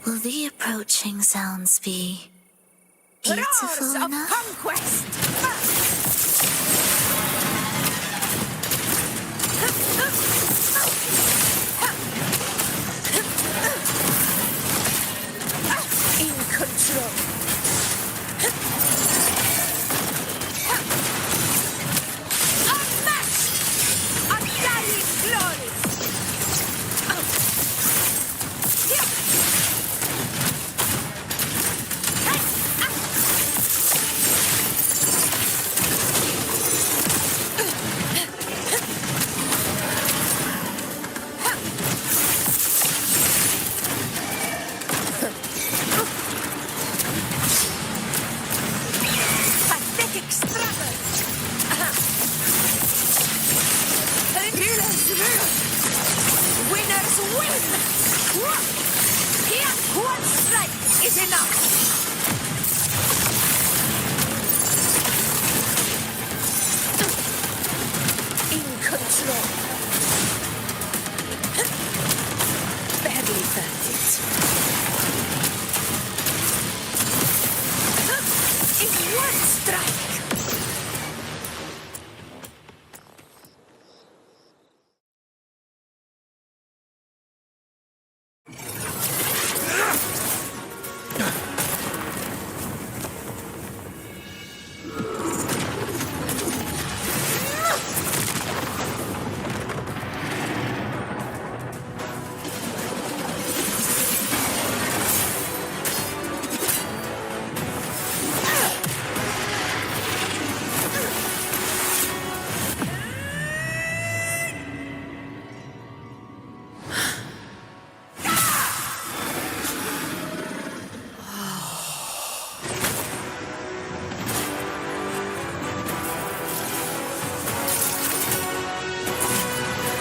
H: Will the approaching sounds be beautiful
E: Roars of
H: enough?
E: conquest! In control. Unmatched! Undying glory! Pathetic struggle! Winners win! Here, one strike is enough! In control. Badly verdict. In one strike!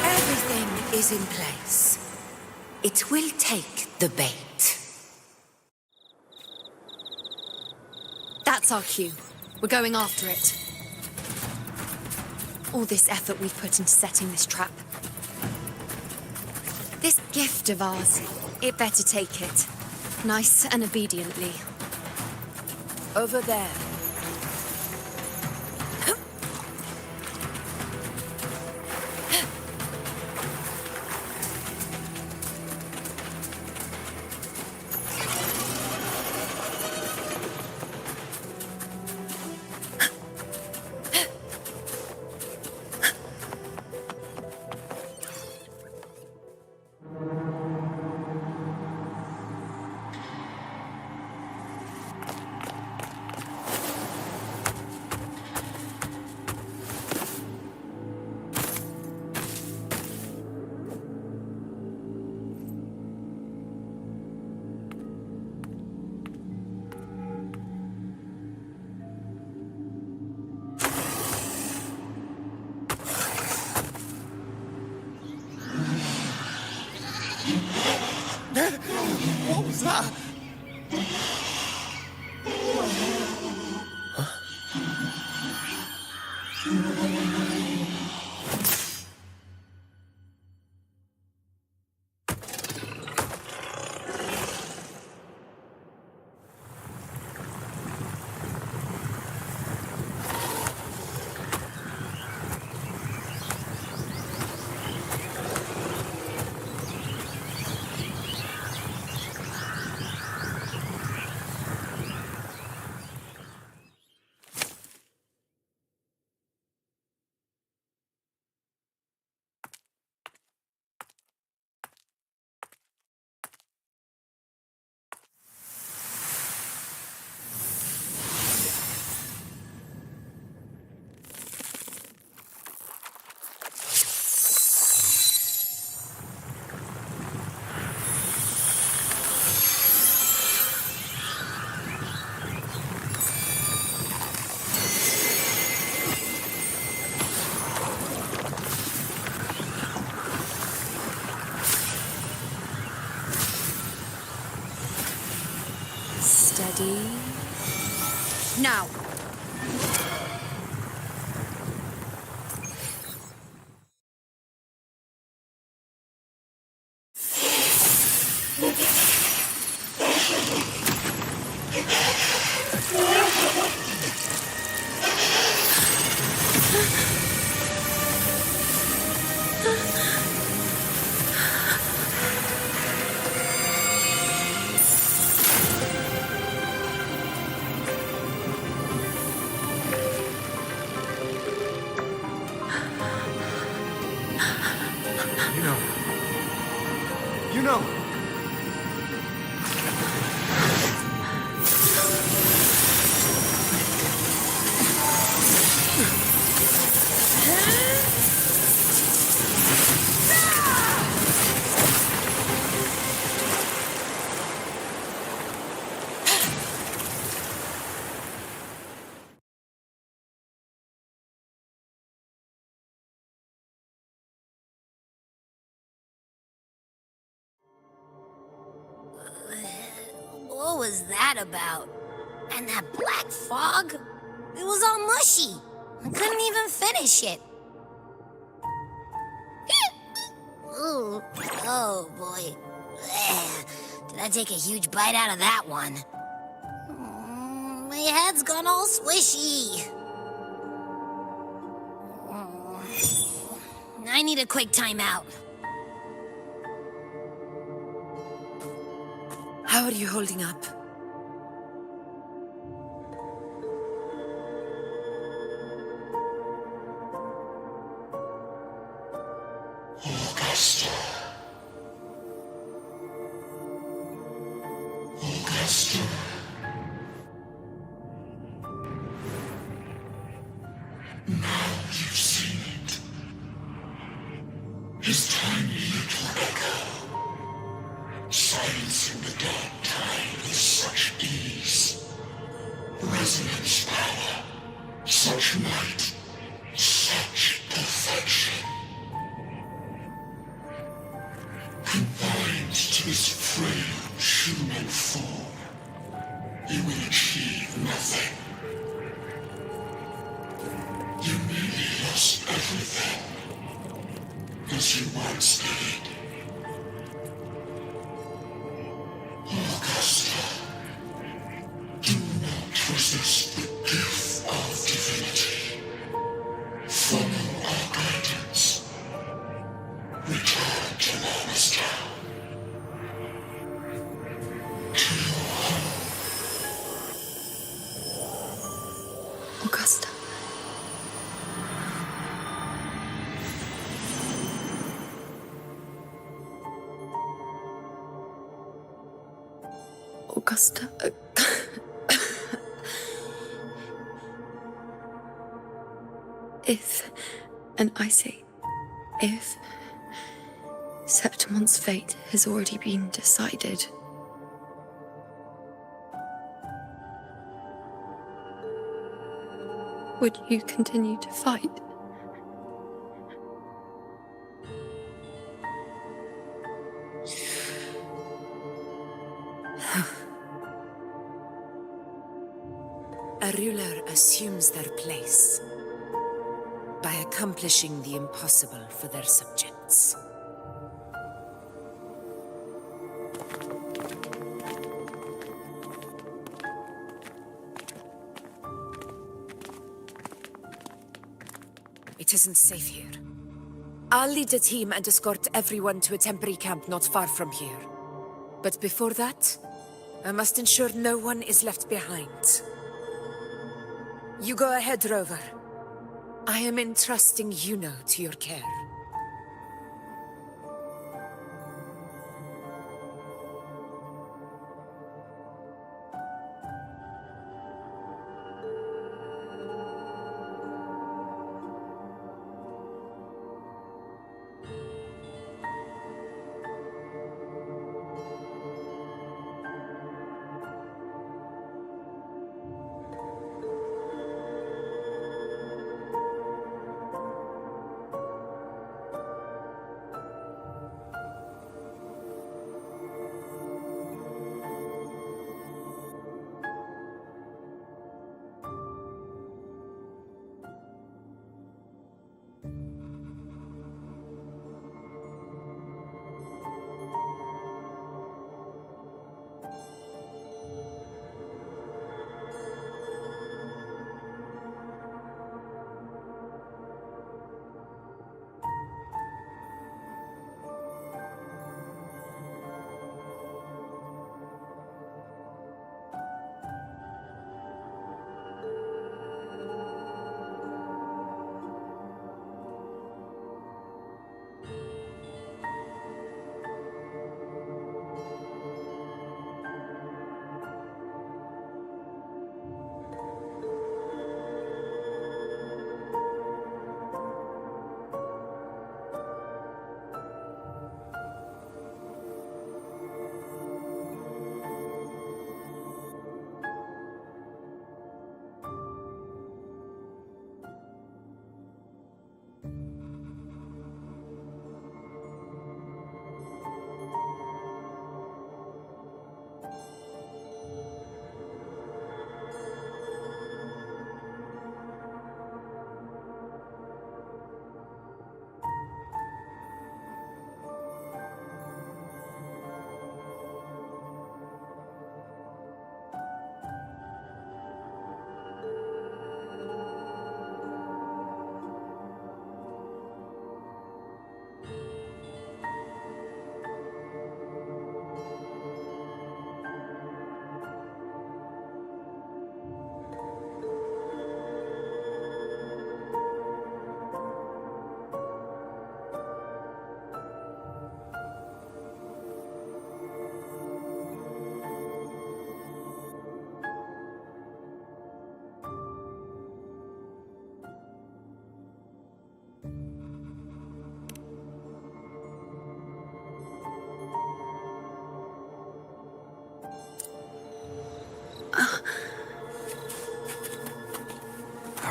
E: Everything is in place. It will take the bait.
I: That's our cue. We're going after it. All this effort we've put into setting this trap. This gift of ours, it better take it. Nice and obediently.
E: Over there.
G: What was that?
I: Steady. Now.
C: IUNO!
A: What was that about? And that black fog? It was all mushy. I couldn't even finish it. Ooh. Oh, boy. Did I take a huge bite out of that one? My head's gone all swishy. I need a quick timeout.
E: How are you holding up?
M: Augusta. Augusta. Now you've seen it. His tiny little echo, silencing the dark tide with such ease. Resonance power, such might, such perfection. Confined to this frail human form, you will achieve nothing. You nearly lost everything, as you once did. Augusta, do not resist the gift of divinity. Follow our guidance. Return to Lannister. To your home.
I: Augusta. Augusta. If, and I say, if Septimon's fate has already been decided, would you continue to fight?
E: a ruler assumes their place by accomplishing the impossible for their subjects. It isn't safe here. I'll lead a team and escort everyone to a temporary camp not far from here. But before that, I must ensure no one is left behind. You go ahead, Rover. I am entrusting IUNO to your care.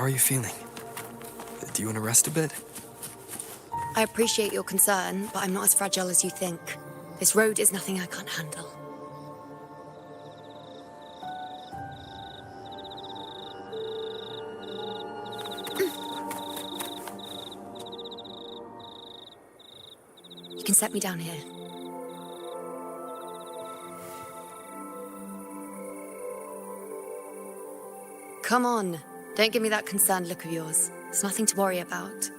C: How are you feeling? Do you want to rest a bit?
I: I appreciate your concern, but I'm not as fragile as you think. This road is nothing I can't handle. You can set me down here. Come on. Don't give me that concerned look of yours. It's nothing to worry about.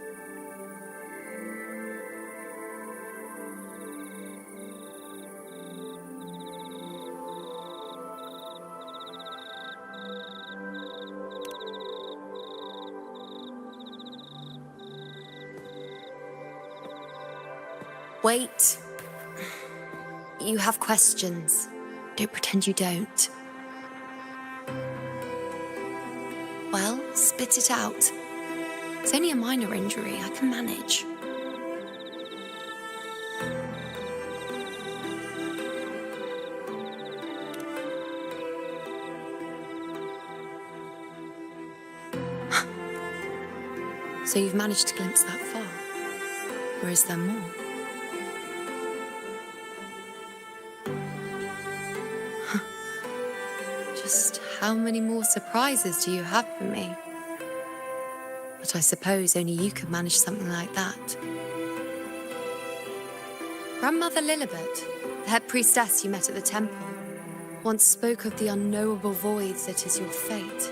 I: Wait. You have questions. Don't pretend you don't. Well, spit it out. It's only a minor injury. I can manage. So you've managed to glimpse that far? Or is there more? Just How many more surprises do you have for me? But I suppose only you could manage something like that. Grandmother Lilibet, the head priestess you met at the temple, once spoke of the unknowable void that is your fate.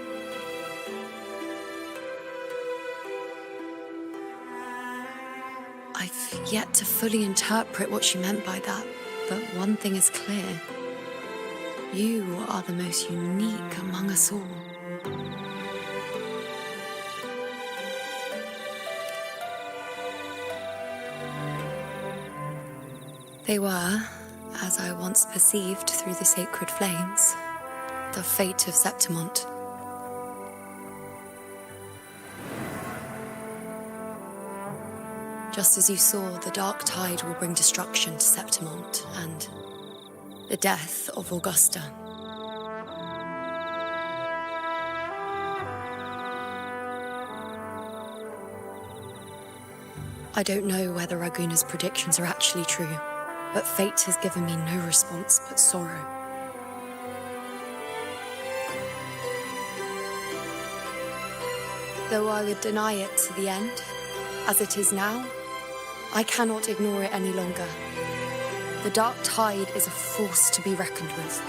I: I've yet to fully interpret what she meant by that, but one thing is clear. You are the most unique among us all. They were, as I once perceived through the sacred flames, the fate of Septimont. Just as you saw, the dark tide will bring destruction to Septimont and the death of Augusta. I don't know whether Raguna's predictions are actually true, but fate has given me no response but sorrow. Though I would deny it to the end, as it is now, I cannot ignore it any longer. The dark tide is a force to be reckoned with.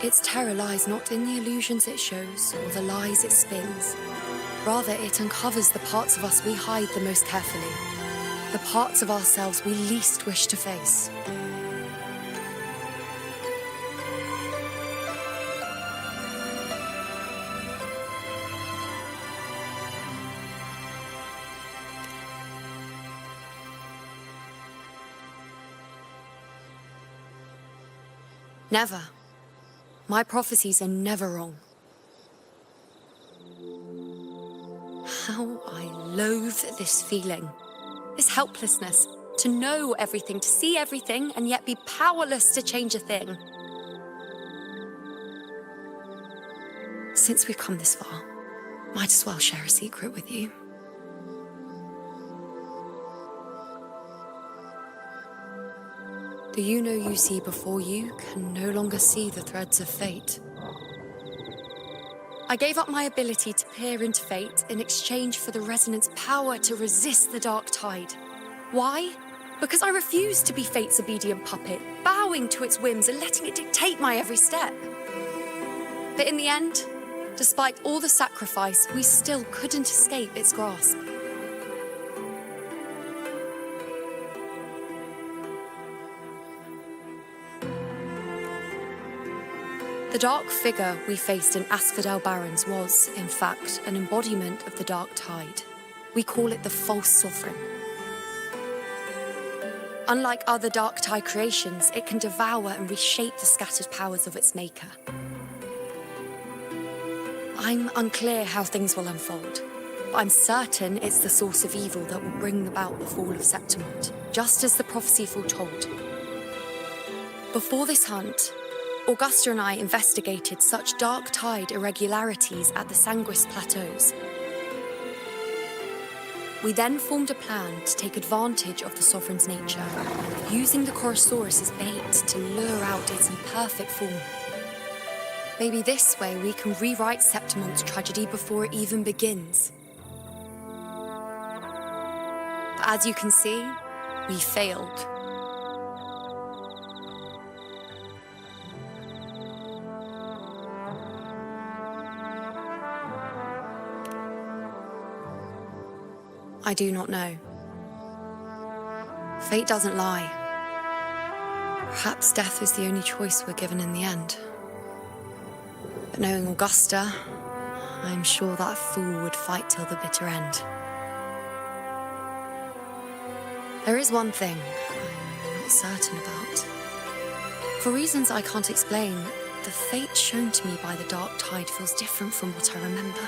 I: Its terror lies not in the illusions it shows or the lies it spins. Rather, it uncovers the parts of us we hide the most carefully, the parts of ourselves we least wish to face. Never. My prophecies are never wrong. How I loathe this feeling, this helplessness, to know everything, to see everything, and yet be powerless to change a thing. Since we've come this far, might as well share a secret with you. The IUNO you see before you can no longer see the threads of fate. I gave up my ability to peer into fate in exchange for the resonance power to resist the dark tide. Why? Because I refused to be fate's obedient puppet, bowing to its whims and letting it dictate my every step. But in the end, despite all the sacrifice, we still couldn't escape its grasp. The dark figure we faced in Asphodel Barrens was, in fact, an embodiment of the dark tide. We call it the false sovereign. Unlike other dark tide creations, it can devour and reshape the scattered powers of its maker. I'm unclear how things will unfold, but I'm certain it's the source of evil that will bring about the fall of Septimont, just as the prophecy foretold. Before this hunt, Augusta and I investigated such dark tide irregularities at the Sanguis Plateaus. We then formed a plan to take advantage of the Sovereign's nature, using the Chorosaurus as bait to lure out its imperfect form. Maybe this way we can rewrite Septimont's tragedy before it even begins. But as you can see, we failed. I do not know. Fate doesn't lie. Perhaps death is the only choice we're given in the end. But knowing Augusta, I'm sure that fool would fight till the bitter end. There is one thing I'm not certain about. For reasons I can't explain, the fate shown to me by the dark tide feels different from what I remember.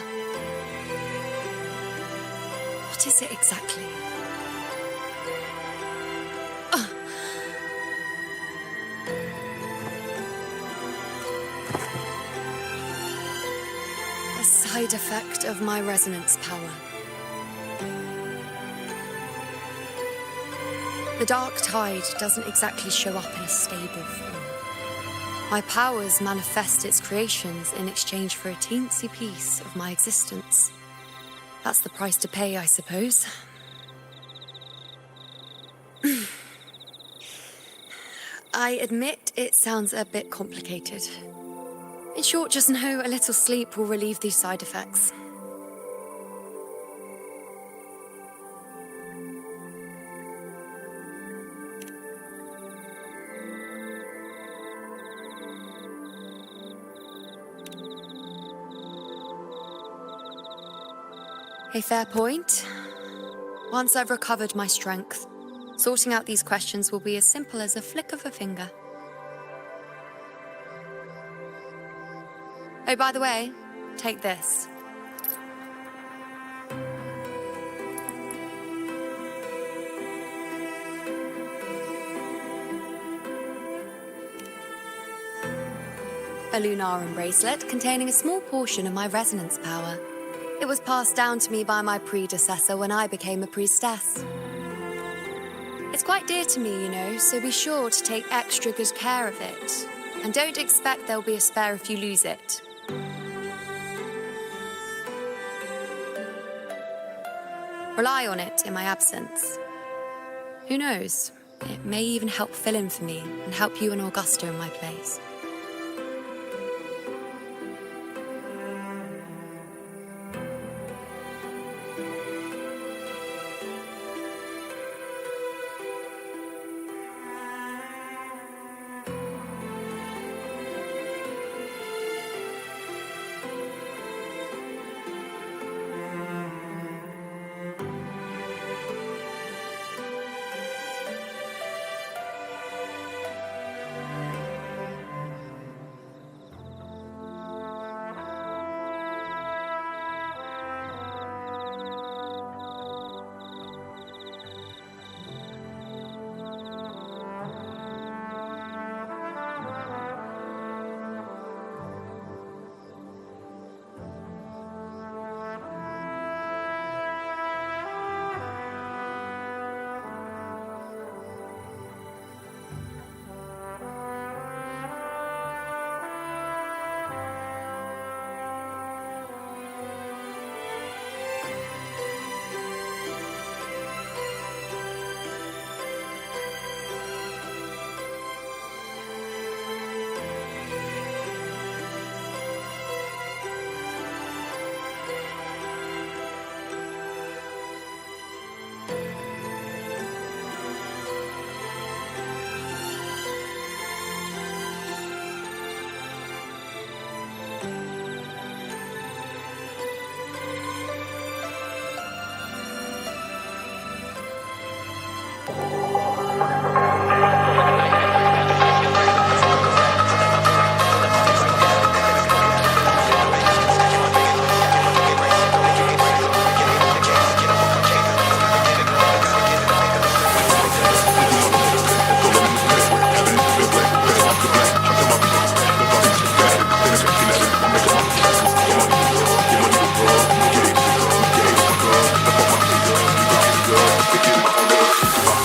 I: What is it exactly? A side effect of my resonance power. The dark tide doesn't exactly show up in a stable form. My powers manifest its creations in exchange for a teensy piece of my existence. That's the price to pay, I suppose. I admit it sounds a bit complicated. In short, just know a little sleep will relieve these side effects. A fair point. Once I've recovered my strength, sorting out these questions will be as simple as a flick of a finger. Oh, by the way, take this. A Lunarum bracelet containing a small portion of my resonance power. It was passed down to me by my predecessor when I became a priestess. It's quite dear to me, you know, so be sure to take extra good care of it. And don't expect there'll be a spare if you lose it. Rely on it in my absence. Who knows? It may even help fill in for me and help you and Augusta in my place.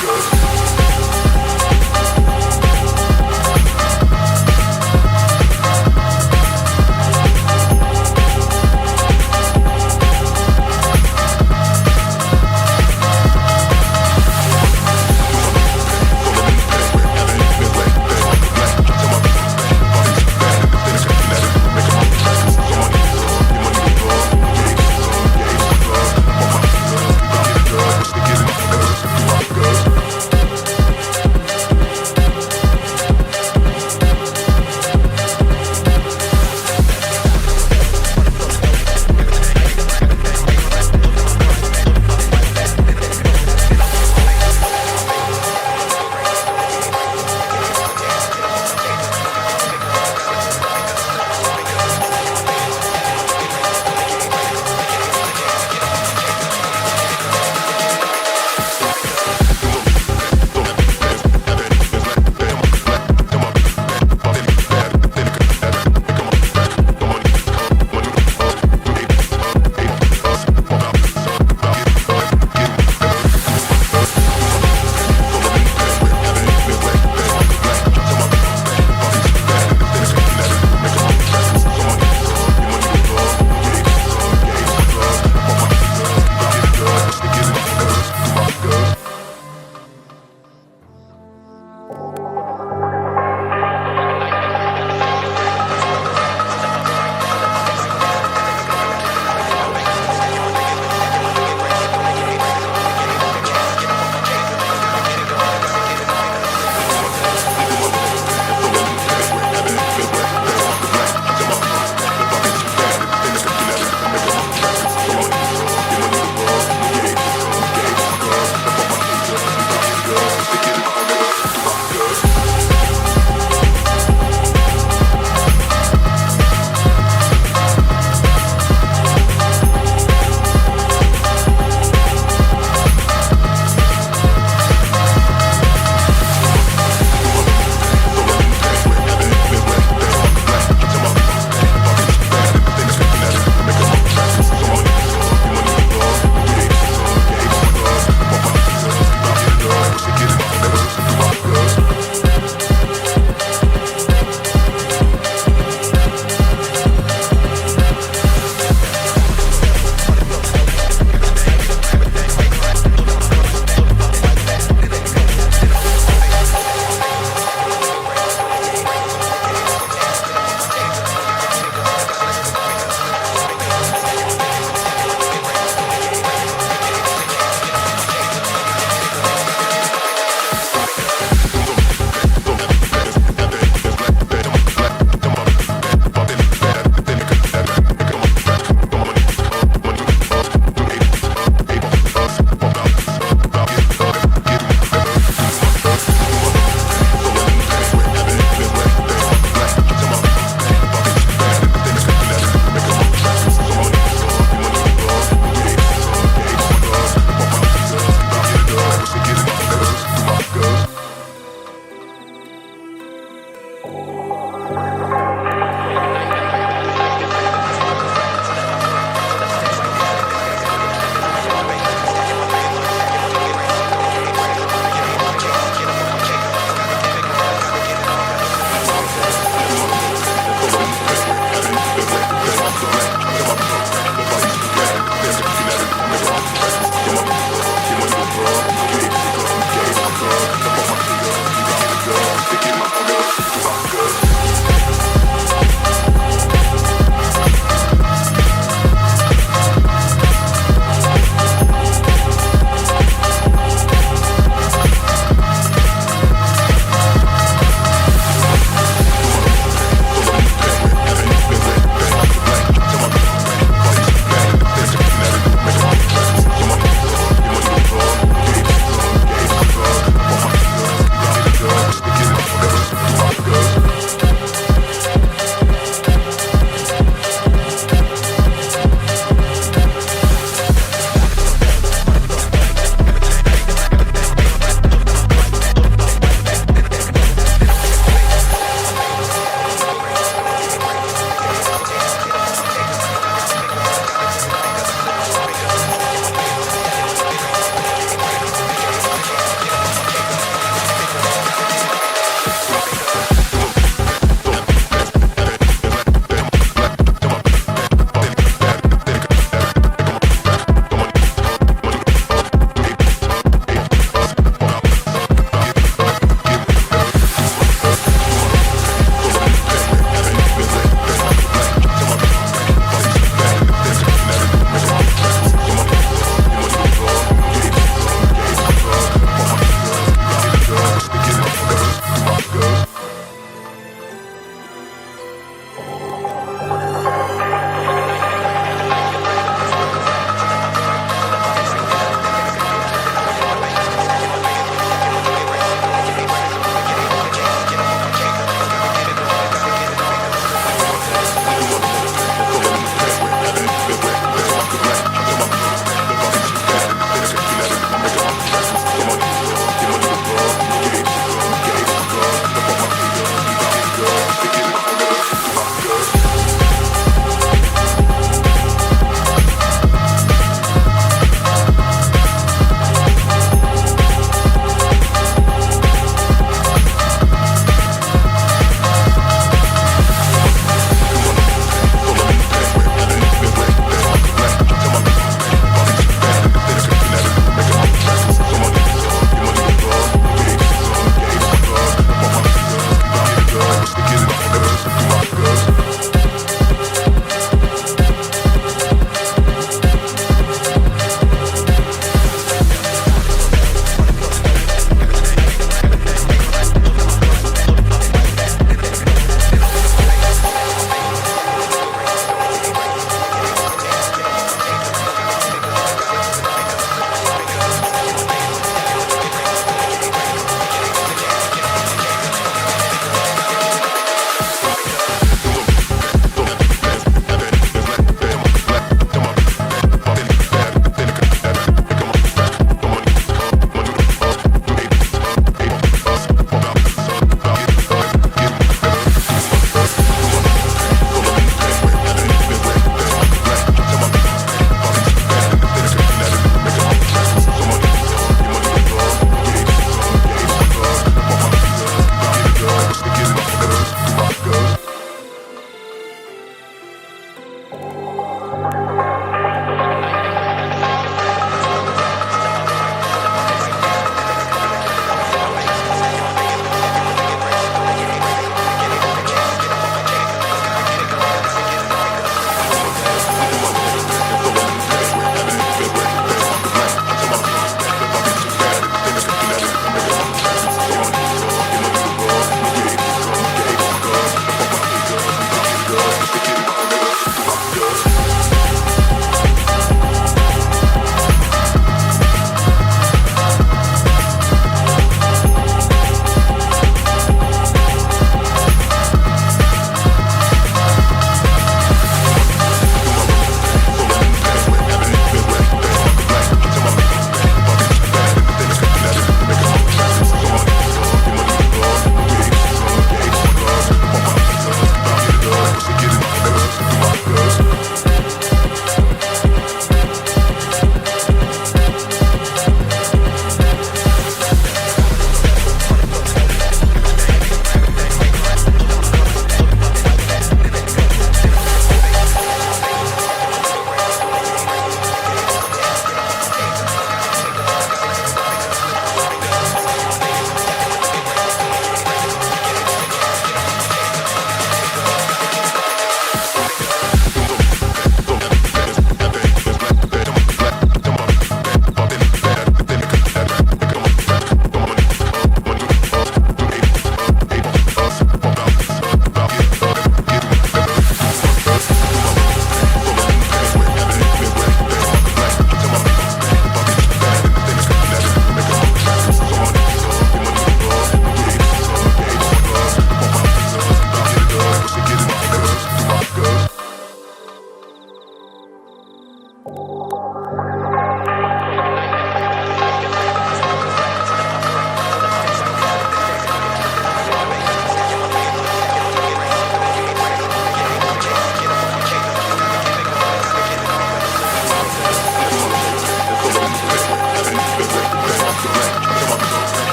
M: Good.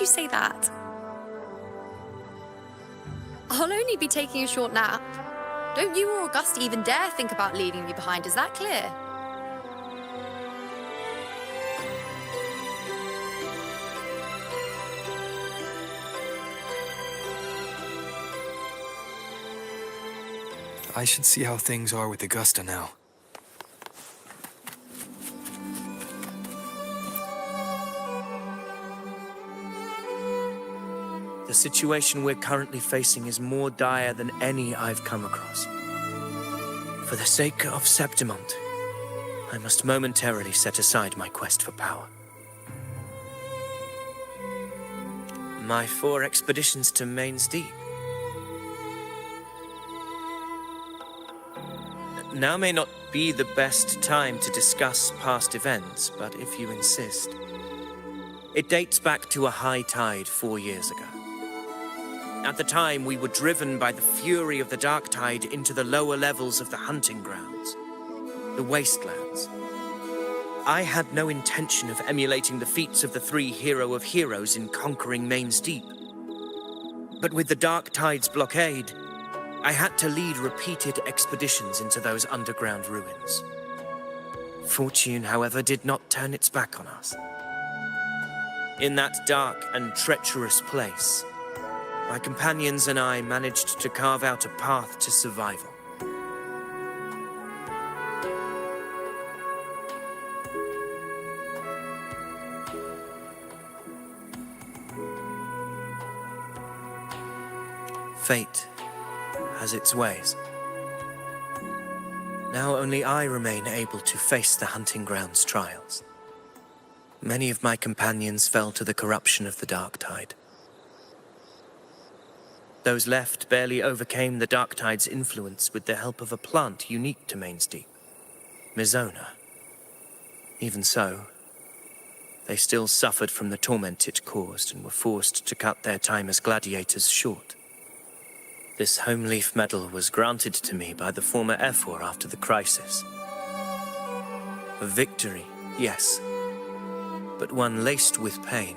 I: you say that? I'll only be taking a short nap. Don't you or Augusta even dare think about leaving me behind, is that clear?
C: I should see how things are with Augusta now.
F: The situation we're currently facing is more dire than any I've come across. For the sake of Septimont, I must momentarily set aside my quest for power. My 4 expeditions to Main's Deep. Now may not be the best time to discuss past events, but if you insist. It dates back to a high tide 4 years ago. At the time, we were driven by the fury of the dark tide into the lower levels of the hunting grounds, the wastelands. I had no intention of emulating the feats of the 3 hero of heroes in conquering Main's Deep. But with the dark tide's blockade, I had to lead repeated expeditions into those underground ruins. Fortune, however, did not turn its back on us. In that dark and treacherous place, my companions and I managed to carve out a path to survival. Fate has its ways. Now only I remain able to face the hunting grounds trials. Many of my companions fell to the corruption of the dark tide. Those left barely overcame the dark tide's influence with the help of a plant unique to Main's Deep, Mizona. Even so, they still suffered from the torment it caused and were forced to cut their time as gladiators short. This home leaf medal was granted to me by the former Ephor after the crisis. A victory, yes, but one laced with pain.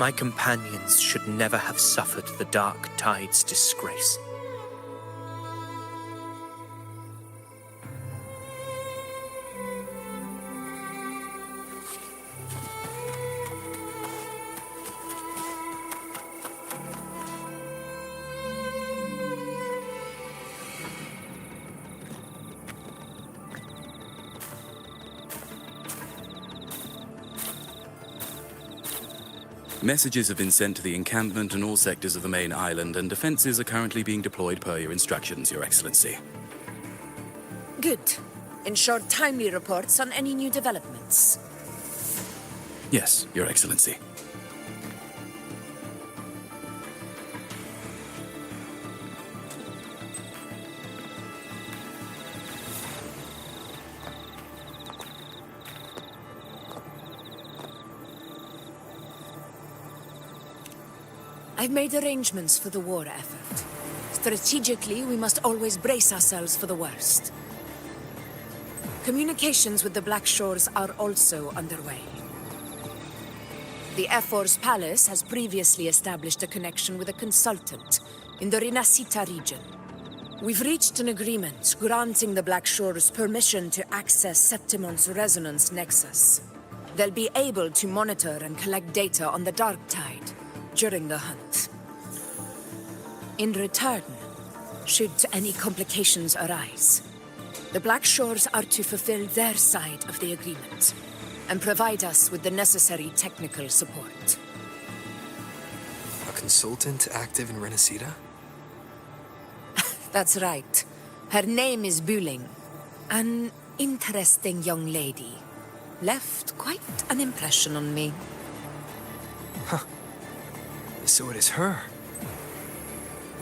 F: My companions should never have suffered the dark tide's disgrace.
B: Messages have been sent to the encampment and all sectors of the main island, and defenses are currently being deployed per your instructions, Your Excellency.
E: Good. Ensure timely reports on any new developments.
B: Yes, Your Excellency.
E: I've made arrangements for the war effort. Strategically, we must always brace ourselves for the worst. Communications with the Black Shores are also underway. The Ephor's palace has previously established a connection with a consultant in the Rinascita region. We've reached an agreement granting the Black Shores permission to access Septimont's resonance nexus. They'll be able to monitor and collect data on the Dark Tide during the hunt. In return, should any complications arise, the Black Shores are to fulfill their side of the agreement and provide us with the necessary technical support.
C: A consultant active in Rinascita?
E: That's right. Her name is Buling. An interesting young lady. Left quite an impression on me.
C: Huh. So it is her.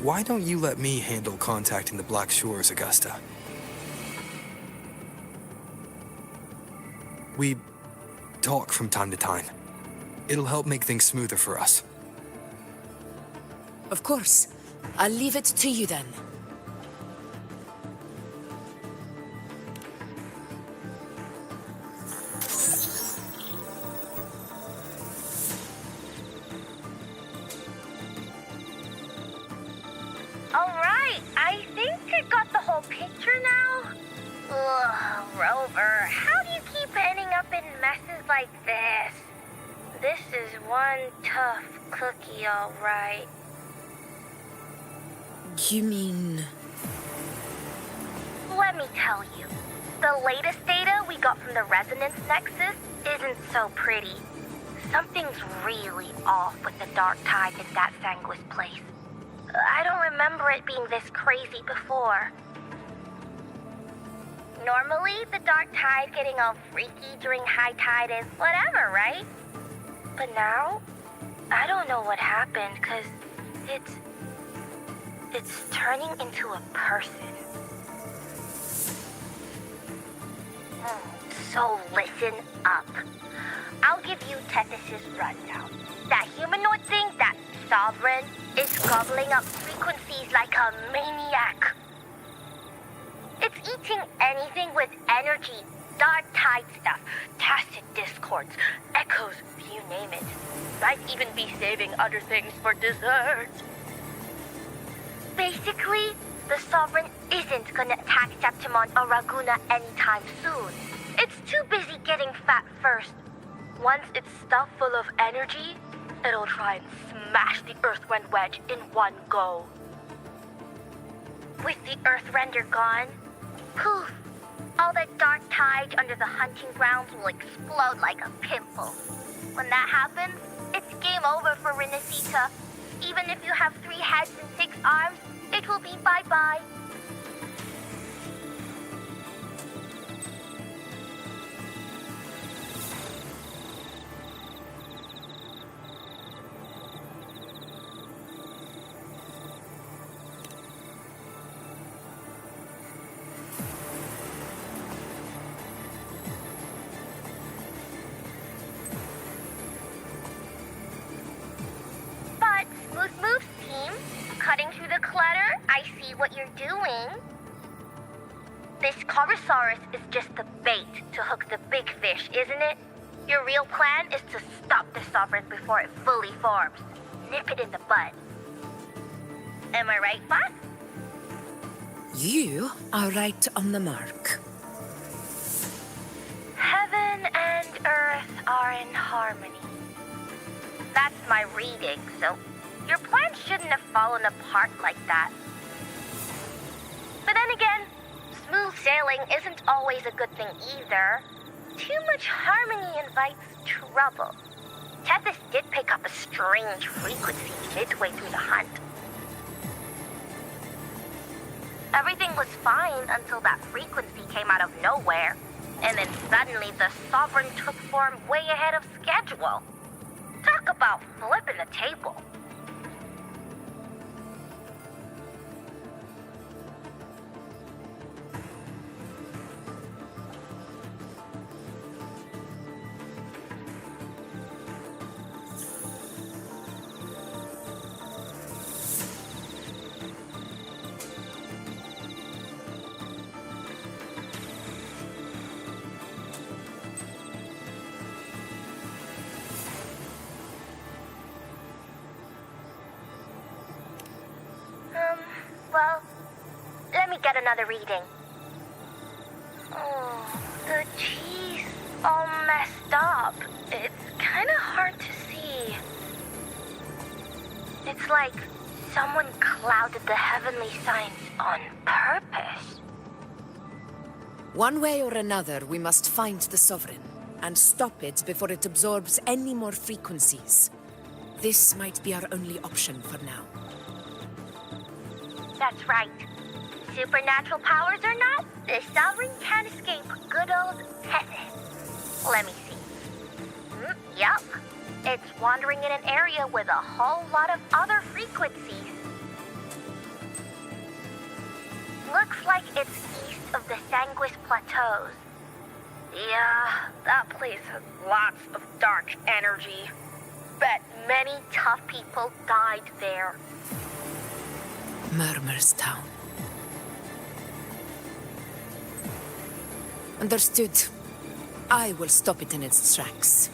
C: Why don't you let me handle contacting the Black Shores, Augusta? We talk from time to time. It'll help make things smoother for us.
E: Of course. I'll leave it to you then.
N: Rover, how do you keep ending up in messes like this? This is one tough cookie, all right.
E: You mean...
N: Let me tell you. The latest data we got from the Resonance Nexus isn't so pretty. Something's really off with the dark tide in that Sanguis place. I don't remember it being this crazy before. Normally, the dark tide getting all freaky during high tide is whatever, right? But now, I don't know what happened, because it's turning into a person. So listen up. I'll give you Tethys' rundown. That humanoid thing, that Sovereign, is gobbling up frequencies like a maniac. It's eating anything with energy, dark tide stuff, tacit discords, echoes, you name it. Might even be saving other things for dessert. Basically, the Sovereign isn't gonna attack Septimon or Raguna anytime soon. It's too busy getting fat first. Once it's stuffed full of energy, it'll try and smash the Earthrend wedge in one go. With the Earthrender gone, poof, all that dark tide under the hunting grounds will explode like a pimple. When that happens, it's game over for Renacita. Even if you have 3 heads and 6 arms, it will be bye-bye. What you're doing. This Corosaurus is just the bait to hook the big fish, isn't it? Your real plan is to stop the Sovereign before it fully forms. Nip it in the bud. Am I right, boss?
E: You are right on the mark.
N: Heaven and Earth are in harmony. That's my reading, so your plan shouldn't have fallen apart like that. But then again, smooth sailing isn't always a good thing either. Too much harmony invites trouble. Tethys did pick up a strange frequency midway through the hunt. Everything was fine until that frequency came out of nowhere. And then suddenly the Sovereign took form way ahead of schedule. Talk about flipping the table. Well, let me get another reading. Oh, the cheese all messed up. It's kind of hard to see. It's like someone clouded the heavenly signs on purpose.
E: One way or another, we must find the Sovereign and stop it before it absorbs any more frequencies. This might be our only option for now.
N: That's right. Supernatural powers or not, the Sovereign can't escape good old Tethys. Let me see. Yup. It's wandering in an area with a whole lot of other frequencies. Looks like it's east of the Sanguis Plateaus. Yeah, that place has lots of dark energy. Bet many tough people died there.
E: Murmur's Town. Understood. I will stop it in its tracks.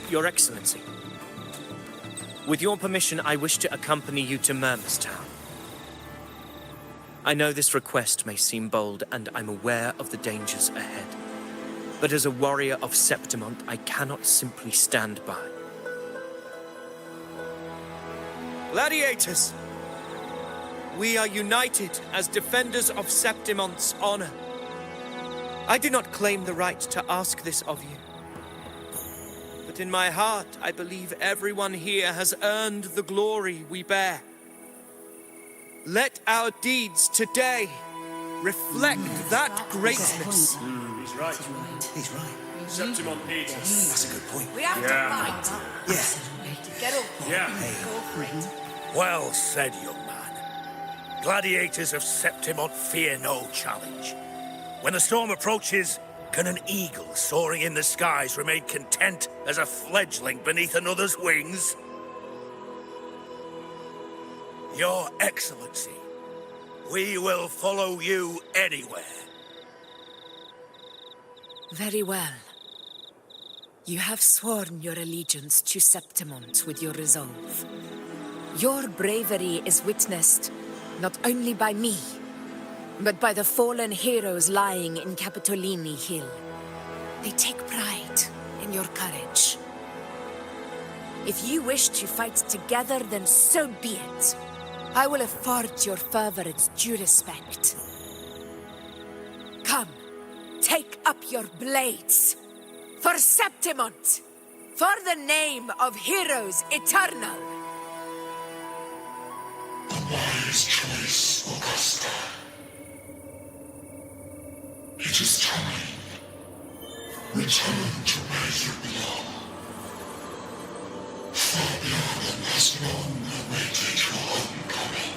F: Your Excellency. With your permission, I wish to accompany you to Murmurstown. I know this request may seem bold, and I'm aware of the dangers ahead. But as a warrior of Septimont, I cannot simply stand by. Gladiators! We are united as defenders of Septimont's honor. I do not claim the right to ask this of you. But in my heart, I believe everyone here has earned the glory we bear. Let our deeds today reflect that greatness.
D: He's right. He's right.
O: Septimont needs us.
D: That's a good point.
K: We have to fight.
D: Yeah.
K: Get up.
O: Yeah.
K: Go for it.
D: Well said, young man. Gladiators of Septimont fear no challenge. When the storm approaches, can an eagle soaring in the skies remain content as a fledgling beneath another's wings? Your Excellency, we will follow you anywhere.
E: Very well. You have sworn your allegiance to Septimont with your resolve. Your bravery is witnessed not only by me, but by the fallen heroes lying in Capitolini Hill. They take pride in your courage. If you wish to fight together, then so be it. I will afford your fervor its due respect. Come, take up your blades. For Septimont! For the name of heroes eternal!
M: A wise choice, Augusta. It is time. Return to where you belong. Fabian has long awaited your homecoming.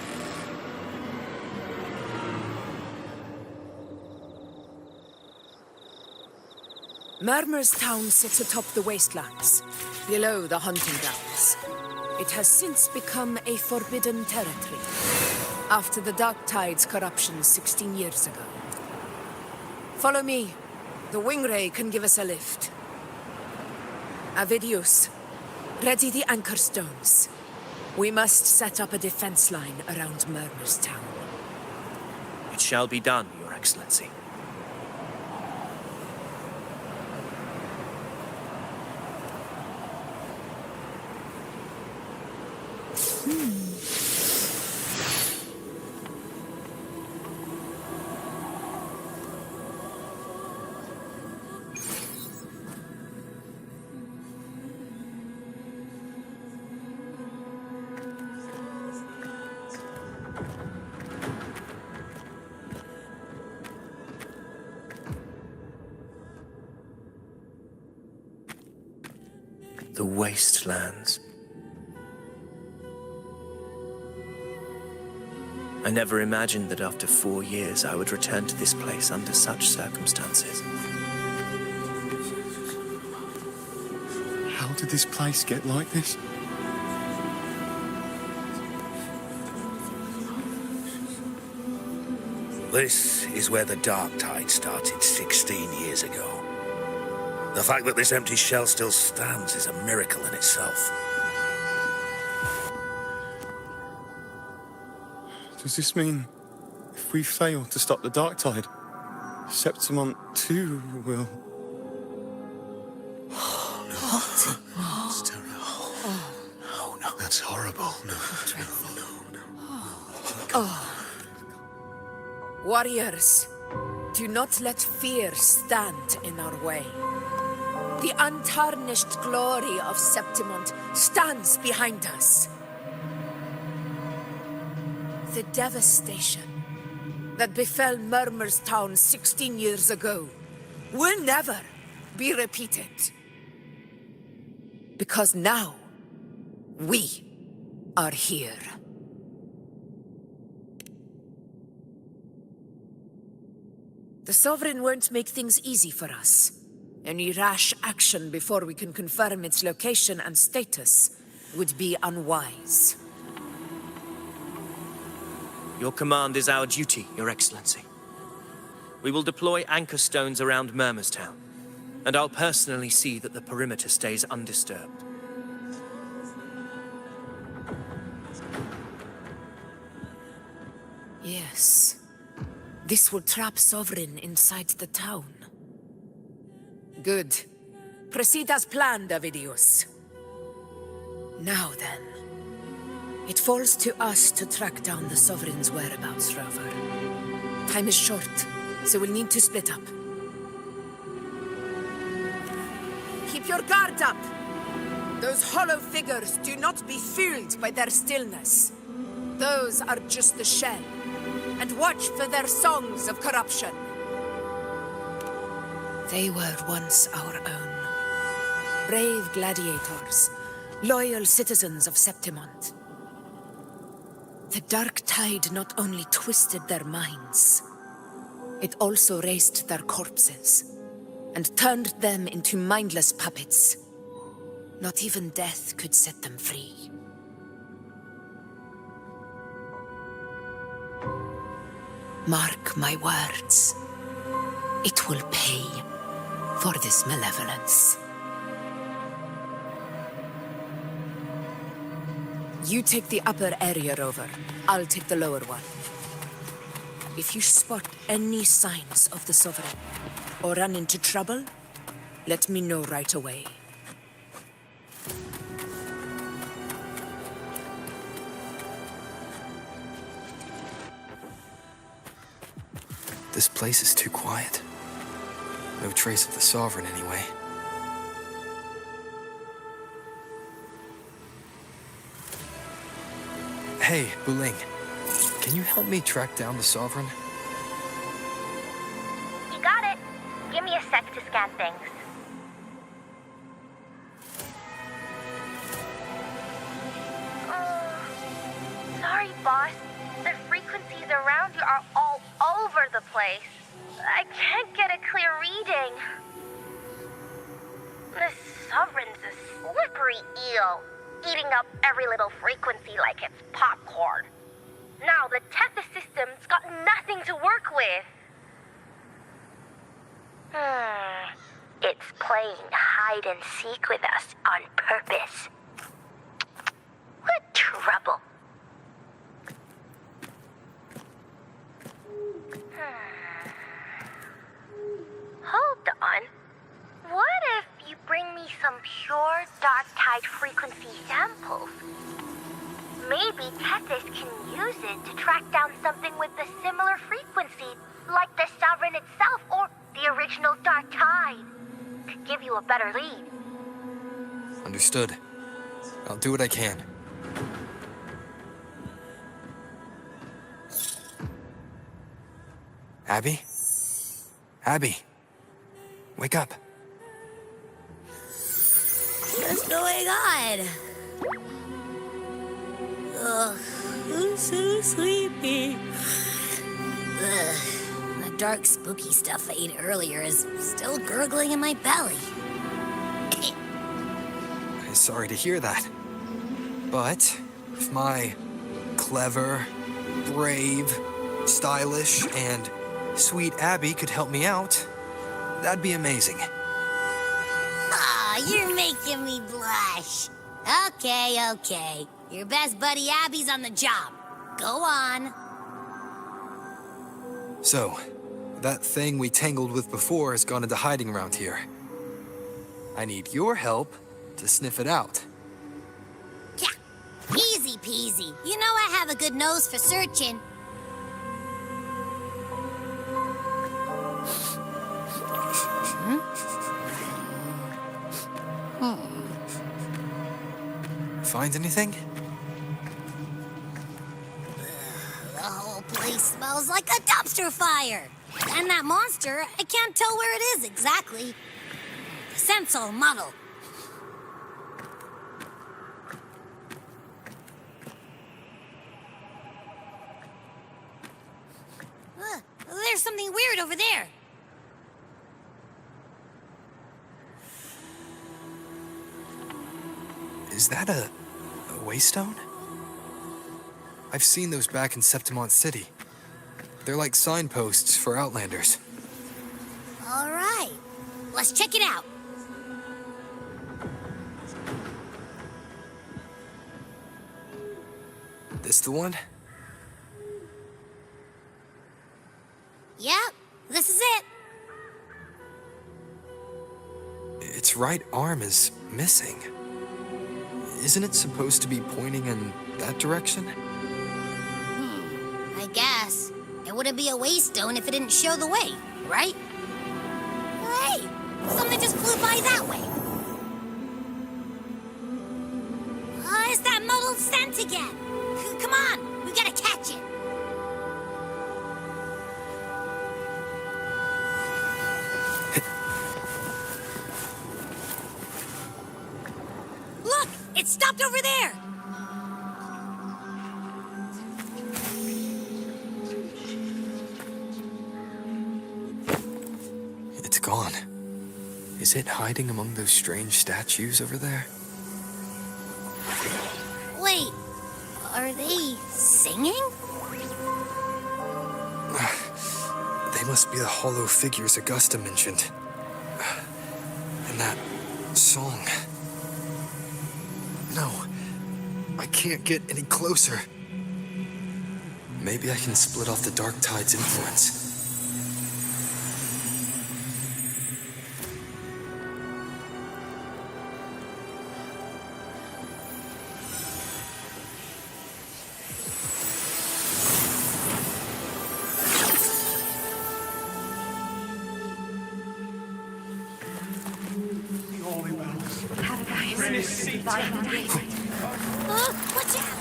E: Murmurstown sits atop the wastelands, below the hunting grounds. It has since become a forbidden territory, after the Dark Tide's corruption 16 years ago. Follow me. The Wingray can give us a lift. Avidius, ready the anchor stones. We must set up a defense line around Murmurstown.
F: It shall be done, Your Excellency. The wastelands. I never imagined that after 4 years I would return to this place under such circumstances.
J: How did this place get like this?
D: This is where the Dark Tide started 16 years ago. The fact that this empty shell still stands is a miracle in itself.
J: Does this mean if we fail to stop the Dark Tide, Septimont too will...
M: Oh, no. What? That's terrible. Oh, no. That's horrible. No.
E: Warriors, do not let fear stand in our way. The untarnished glory of Septimont stands behind us. The devastation that befell Murmurstown 16 years ago will never be repeated. Because now, we are here. The Sovereign won't make things easy for us. Any rash action before we can confirm its location and status would be unwise.
F: Your command is our duty, Your Excellency. We will deploy anchor stones around Murmurstown. And I'll personally see that the perimeter stays undisturbed.
E: Yes. This will trap Sovereign inside the town. Good. Proceed as planned, Avidius. Now then. It falls to us to track down the Sovereign's whereabouts, Rover. Time is short, so we'll need to split up. Keep your guard up! Those hollow figures do not be fooled by their stillness. Those are just the shell. And watch for their songs of corruption. They were once our own. Brave gladiators, loyal citizens of Septimont. The dark tide not only twisted their minds, it also raised their corpses and turned them into mindless puppets. Not even death could set them free. Mark my words. It will pay for this malevolence. You take the upper area, Rover. I'll take the lower one. If you spot any signs of the Sovereign, or run into trouble, let me know right away.
C: This place is too quiet. No trace of the Sovereign, anyway. Hey, Buling. Can you help me track down the Sovereign?
N: You got it. Give me a sec to scan things. Sorry, boss. The frequencies around you are all over the place. I can't get a clear reading. The Sovereign's a slippery eel, eating up every little frequency like it's popcorn. Now the Tethys system's got nothing to work with. It's playing hide and seek with us on purpose. What trouble. Hold on. What if you bring me some pure dark tide frequency samples? Maybe Tethys can use it to track down something with a similar frequency, like the Sovereign itself or the original dark tide. Could give you a better lead.
C: Understood. I'll do what I can. Abby? Abby? Wake up.
A: What's going on? Ugh, I'm so sleepy. Ugh, the dark, spooky stuff I ate earlier is still gurgling in my belly.
C: I'm sorry to hear that. But if my clever, brave, stylish, and sweet Abby could help me out, that'd be amazing.
A: Aw, you're making me blush. Okay. Your best buddy Abby's on the job. Go on.
C: So, that thing we tangled with before has gone into hiding around here. I need your help to sniff it out.
A: Yeah, easy peasy. You know I have a good nose for searching.
C: Find anything?
A: The whole place smells like a dumpster fire. And that monster, I can't tell where it is exactly. The scent's all muddled. There's something weird over there.
C: Is that a waystone? I've seen those back in Septimont City. They're like signposts for Outlanders.
A: All right. let's check it out.
C: This the one?
A: Yep, this is it.
C: Its right arm is missing. Isn't it supposed to be pointing in that direction?
A: I guess. It wouldn't be a waystone if it didn't show the way, right? Hey, something just flew by that way. It's that muddled scent again. Come on, we gotta catch it. Look, it stopped over there.
C: It's gone. Is it hiding among those strange statues over there?
A: Wait, are they singing?
C: They must be the hollow figures Augusta mentioned. And that song. No, I can't get any closer. Maybe I can split off the Dark Tide's influence.
A: Watch out!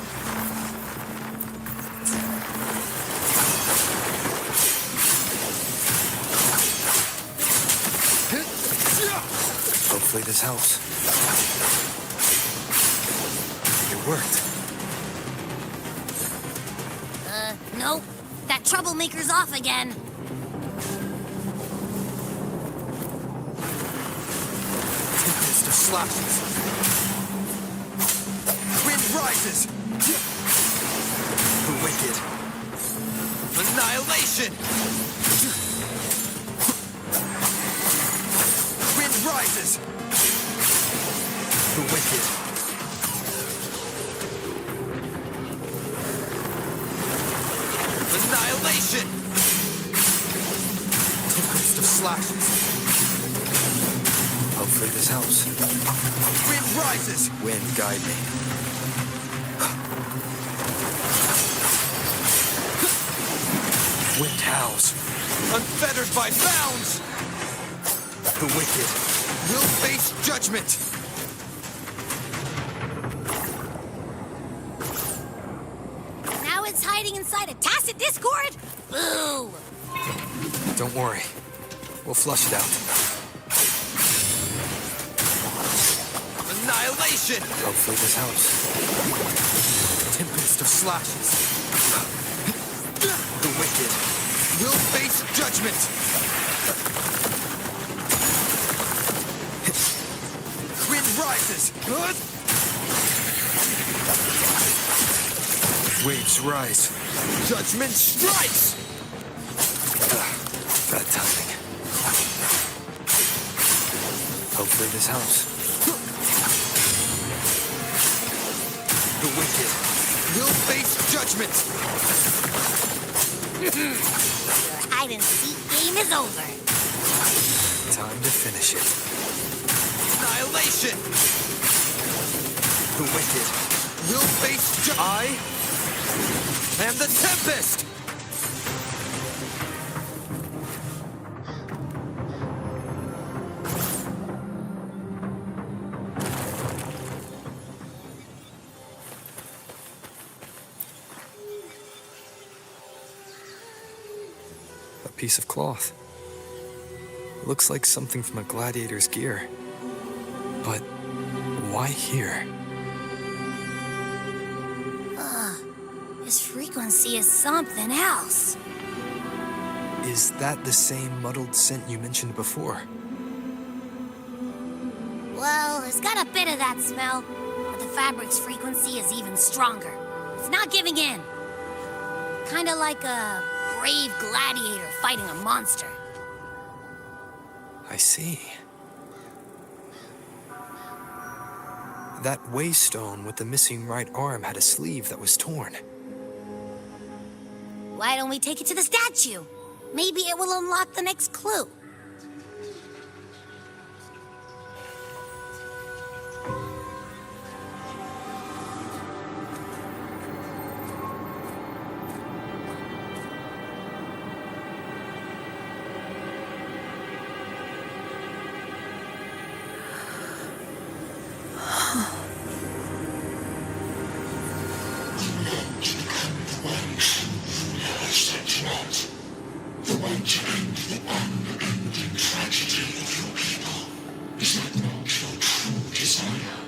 C: Hopefully this helps. It worked.
A: Nope. That troublemaker's off again.
C: Tempest of slashes. Wind rises. The wicked. Annihilation. Wind rises. The wicked. Annihilation. Tempest of slashes. Hopefully this helps. Wind rises. Wind, guide me. Wind howls. Unfettered by bounds. The wicked will face judgment.
A: Now it's hiding inside a tacit discord? Boo!
C: Don't worry. We'll flush it out. Annihilation! Hopefully this helps. Tempest of slashes. The wicked will face judgment. Wind rises. Waves rise. Judgment strikes. Bad timing. Hopefully this helps. The wicked will face judgment.
A: Your hide-and-seek game is over.
C: Time to finish it. Annihilation! The wicked will face I am the Tempest! A piece of cloth. Looks like something from a gladiator's gear. But why here?
A: This frequency is something else.
C: Is that the same muddled scent you mentioned before?
A: Well, it's got a bit of that smell, but the fabric's frequency is even stronger. It's not giving in. Kinda like a brave gladiator fighting a monster.
C: I see. That waystone with the missing right arm had a sleeve that was torn.
A: Why don't we take it to the statue? Maybe it will unlock the next clue.
M: The one to end the unending tragedy of your people. Is that not your true desire?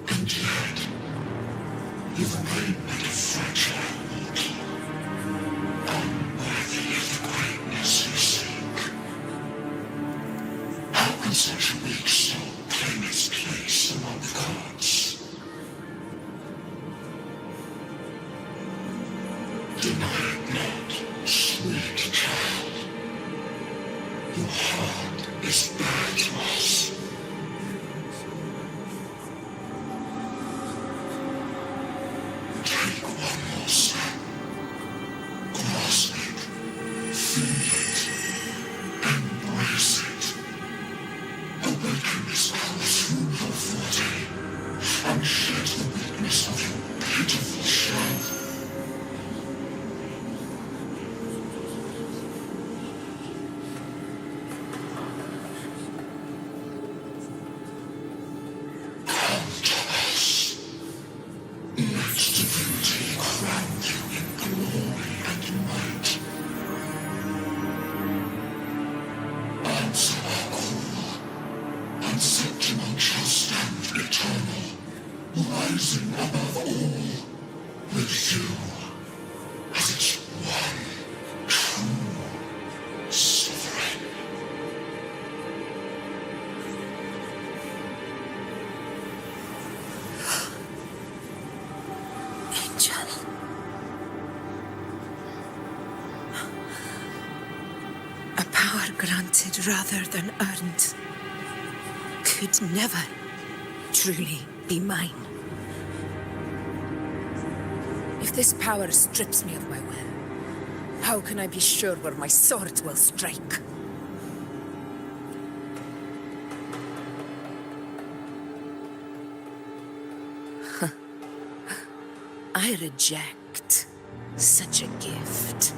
M: And yet, you remain but a fragile mortal, unworthy of the greatness you seek. How can such a weak soul claim its place among the gods? Deny it not, sweet child. Your heart is bare to us. Take one more step. Grasp it. Feel it. Embrace it. Awaken this power through your body and shed the weakness of your pitiful shell. Rising above all, with you as its one true sovereign.
L: Angel. A power granted rather than earned could never truly be mine.
E: If this power strips me of my will, how can I be sure where my sword will strike? I reject such a gift.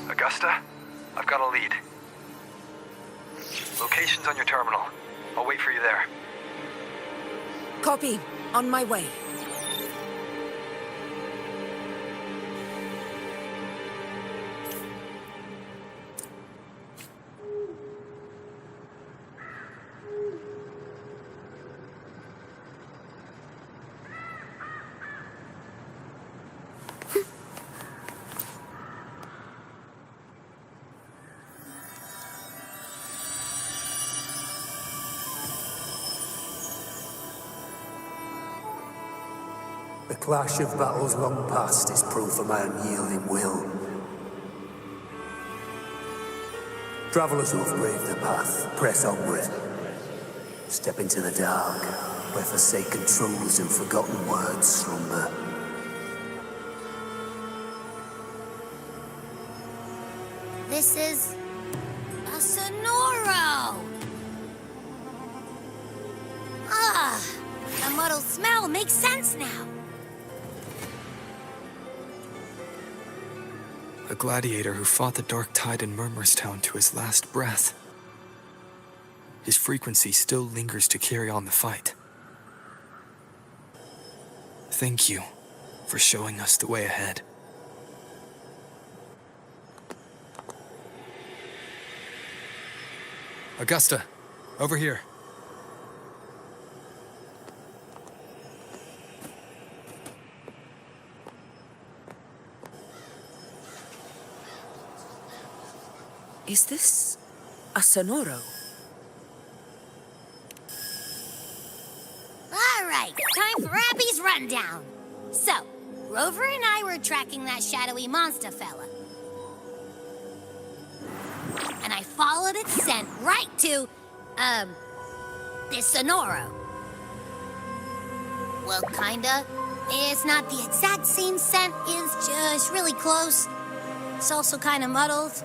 C: Augusta, I've got a lead. Location's on your terminal. I'll wait for you there.
E: Copy. On my way.
J: The clash of battles long past is proof of my unyielding will. Travellers who have braved the path, press onward. Step into the dark, where forsaken truths and forgotten words slumber.
A: This is a Sonoro! Ah, the muddled smell makes sense now.
C: A gladiator who fought the dark tide in Murmurstown to his last breath. His frequency still lingers to carry on the fight. Thank you for showing us the way ahead. Augusta, over here.
E: Is this a Sonoro?
A: All right, time for Abby's rundown. So, Rover and I were tracking that shadowy monster fella. And I followed its scent right to, this Sonoro. Well, kinda. It's not the exact same scent, it's just really close. It's also kinda muddled.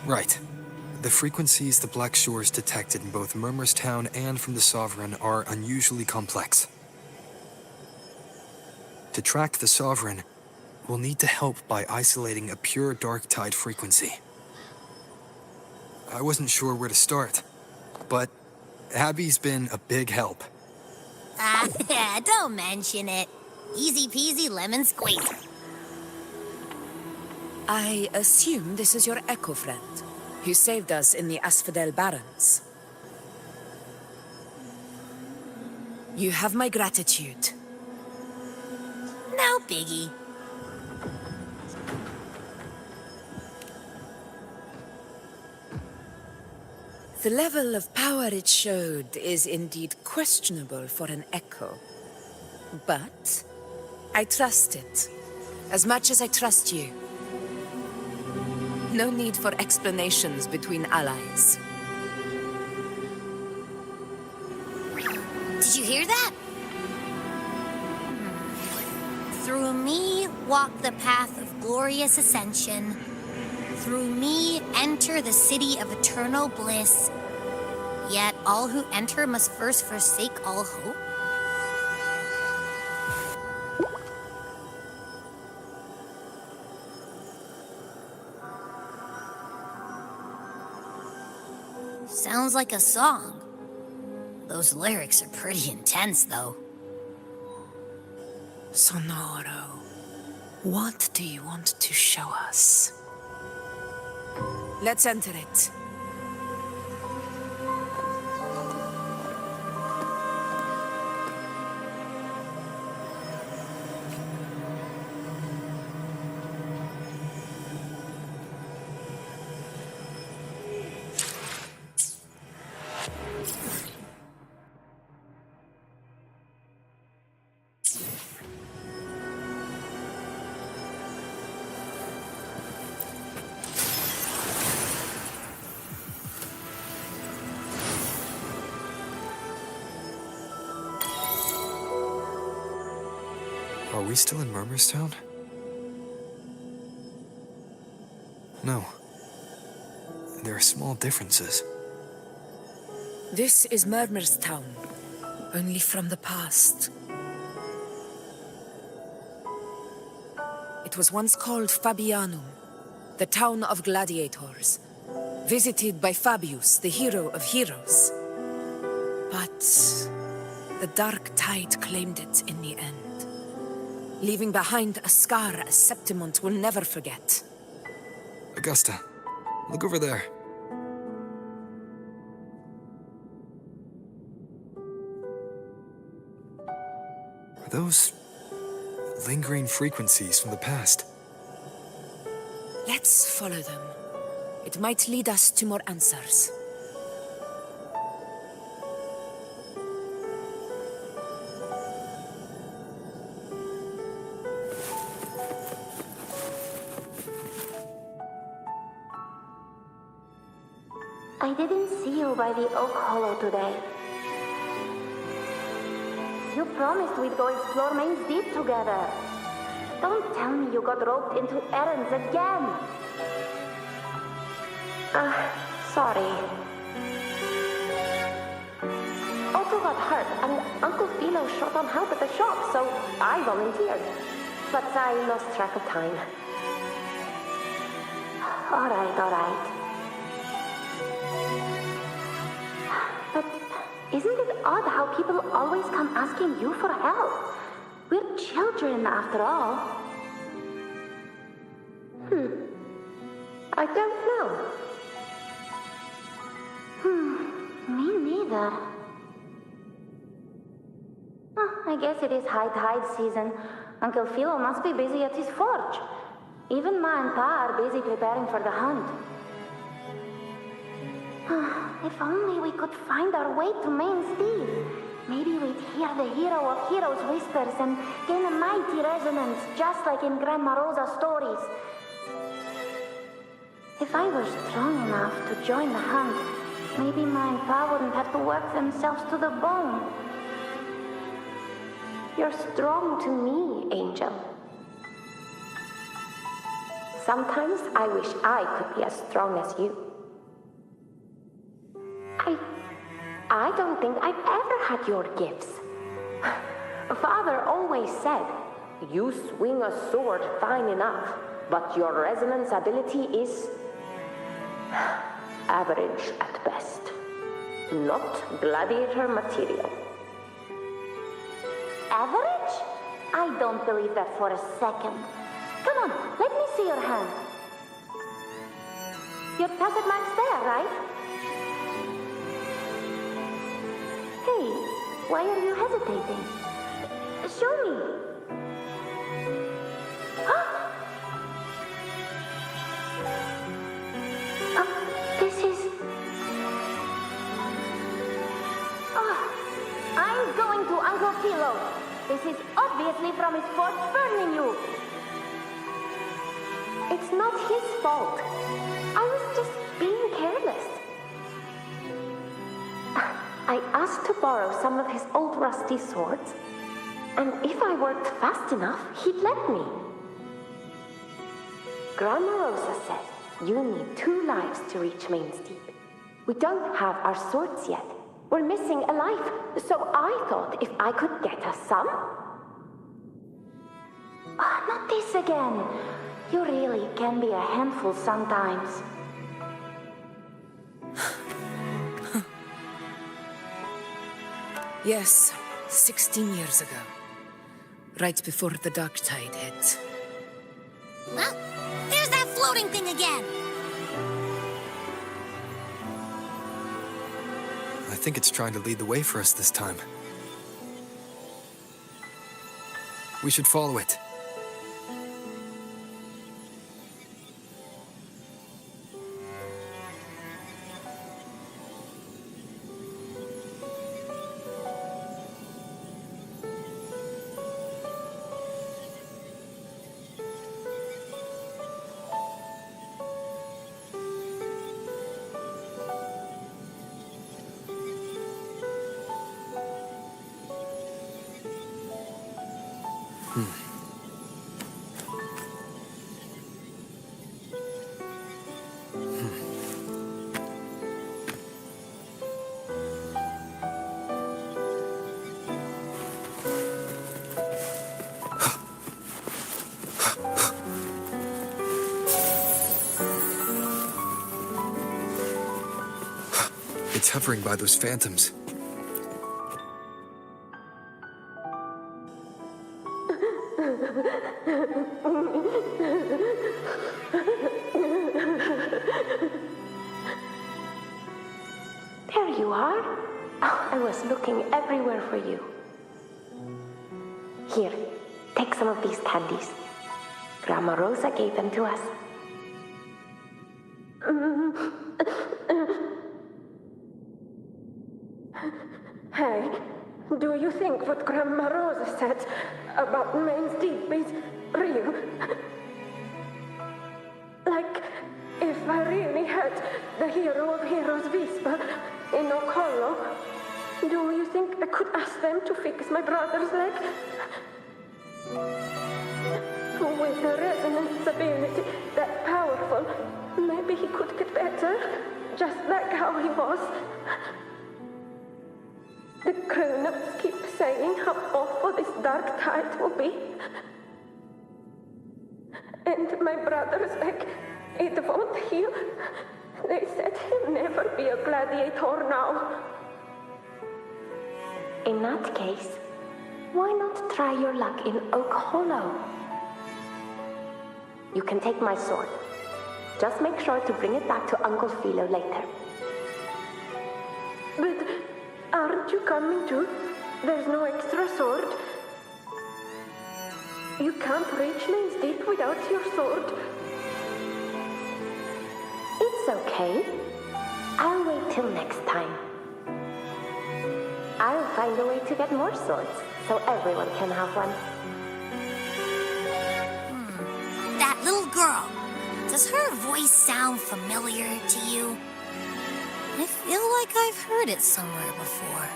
C: Right. The frequencies the Black Shores detected in both Murmurstown and from the Sovereign are unusually complex. To track the Sovereign, we'll need to help by isolating a pure dark tide frequency. I wasn't sure where to start, but Abby's been a big help.
A: Don't mention it. Easy peasy lemon squeezy.
E: I assume this is your Echo friend, who saved us in the Asphodel Barrens. You have my gratitude.
A: No biggie.
E: The level of power it showed is indeed questionable for an Echo. But I trust it, as much as I trust you. No need for explanations between allies.
A: Did you hear that? Through me walk the path of glorious ascension. Through me enter the city of eternal bliss. Yet all who enter must first forsake all hope. Sounds like a song. Those lyrics are pretty intense, though.
E: Sonoro, what do you want to show us? Let's enter it.
C: Are we still in Murmurstown? No. There are small differences.
E: This is Murmurstown, only from the past. It was once called Fabianum, the town of gladiators, visited by Fabius, the hero of heroes. But the dark tide claimed it in the end, leaving behind a scar Septimont will never forget.
C: Augusta, look over there. Are those lingering frequencies from the past?
E: Let's follow them. It might lead us to more answers.
N: I didn't see you by the Oak Hollow today. You promised we'd go explore Main's Deep together. Don't tell me you got roped into errands again. Sorry. Otto got hurt, and Uncle Philo short on help at the shop, so I volunteered. But I lost track of time. All right. But isn't it odd how people always come asking you for help? We're children, after all. I don't know. Me neither. I guess it is high tide season. Uncle Philo must be busy at his forge. Even Ma and Pa are busy preparing for the hunt. If only we could find our way to Main's Deep. Maybe we'd hear the hero of heroes whispers and gain a mighty resonance, just like in Grandma Rosa's stories. If I were strong enough to join the hunt, maybe my power wouldn't have to work themselves to the bone.
P: You're strong to me, Angel. Sometimes I wish I could be as strong as you. I don't think I've ever had your gifts. Father always said, you swing a sword fine enough, but your resonance ability is average at best. Not gladiator material.
N: Average? I don't believe that for a second. Come on, let me see your hand. Your tacit mark's there, right? Hey, why are you hesitating? Show me. This is... I'm going to Uncle Philo. This is obviously from his forge burning you.
P: It's not his fault. I was just being careless. I asked to borrow some of his old rusty swords, and if I worked fast enough, he'd let me. Grandma Rosa says you need 2 lives to reach Main's Deep. We don't have our swords yet. We're missing a life, so I thought if I could get us some...
N: Not this again. You really can be a handful sometimes.
E: Yes, 16 years ago. Right before the dark tide hit.
A: Well, there's that floating thing again.
C: I think it's trying to lead the way for us this time. We should follow it. It's hovering by those phantoms.
P: There you are. I was looking everywhere for you. Here, take some of these candies. Grandma Rosa gave them to us.
Q: Hey, do you think what Grandma Rosa said about Main's Deep is real? Like, if I really had the hero of heroes whisper in Oak Hollow, do you think I could ask them to fix my brother's leg? With a resonance ability that powerful, maybe he could get better, just like how he was. The grown-ups keep saying how awful this dark tide will be. And my brother's leg, it won't heal. They said he'll never be a gladiator now.
P: In that case, why not try your luck in Oak Hollow? You can take my sword. Just make sure to bring it back to Uncle Philo later.
Q: But aren't you coming too? There's no extra sword. You can't reach Main's Deep without your sword.
P: It's okay. I'll wait till next time. I'll find a way to get more swords, so everyone can have one.
A: That little girl. Does her voice sound familiar to you? I feel like I've heard it somewhere before.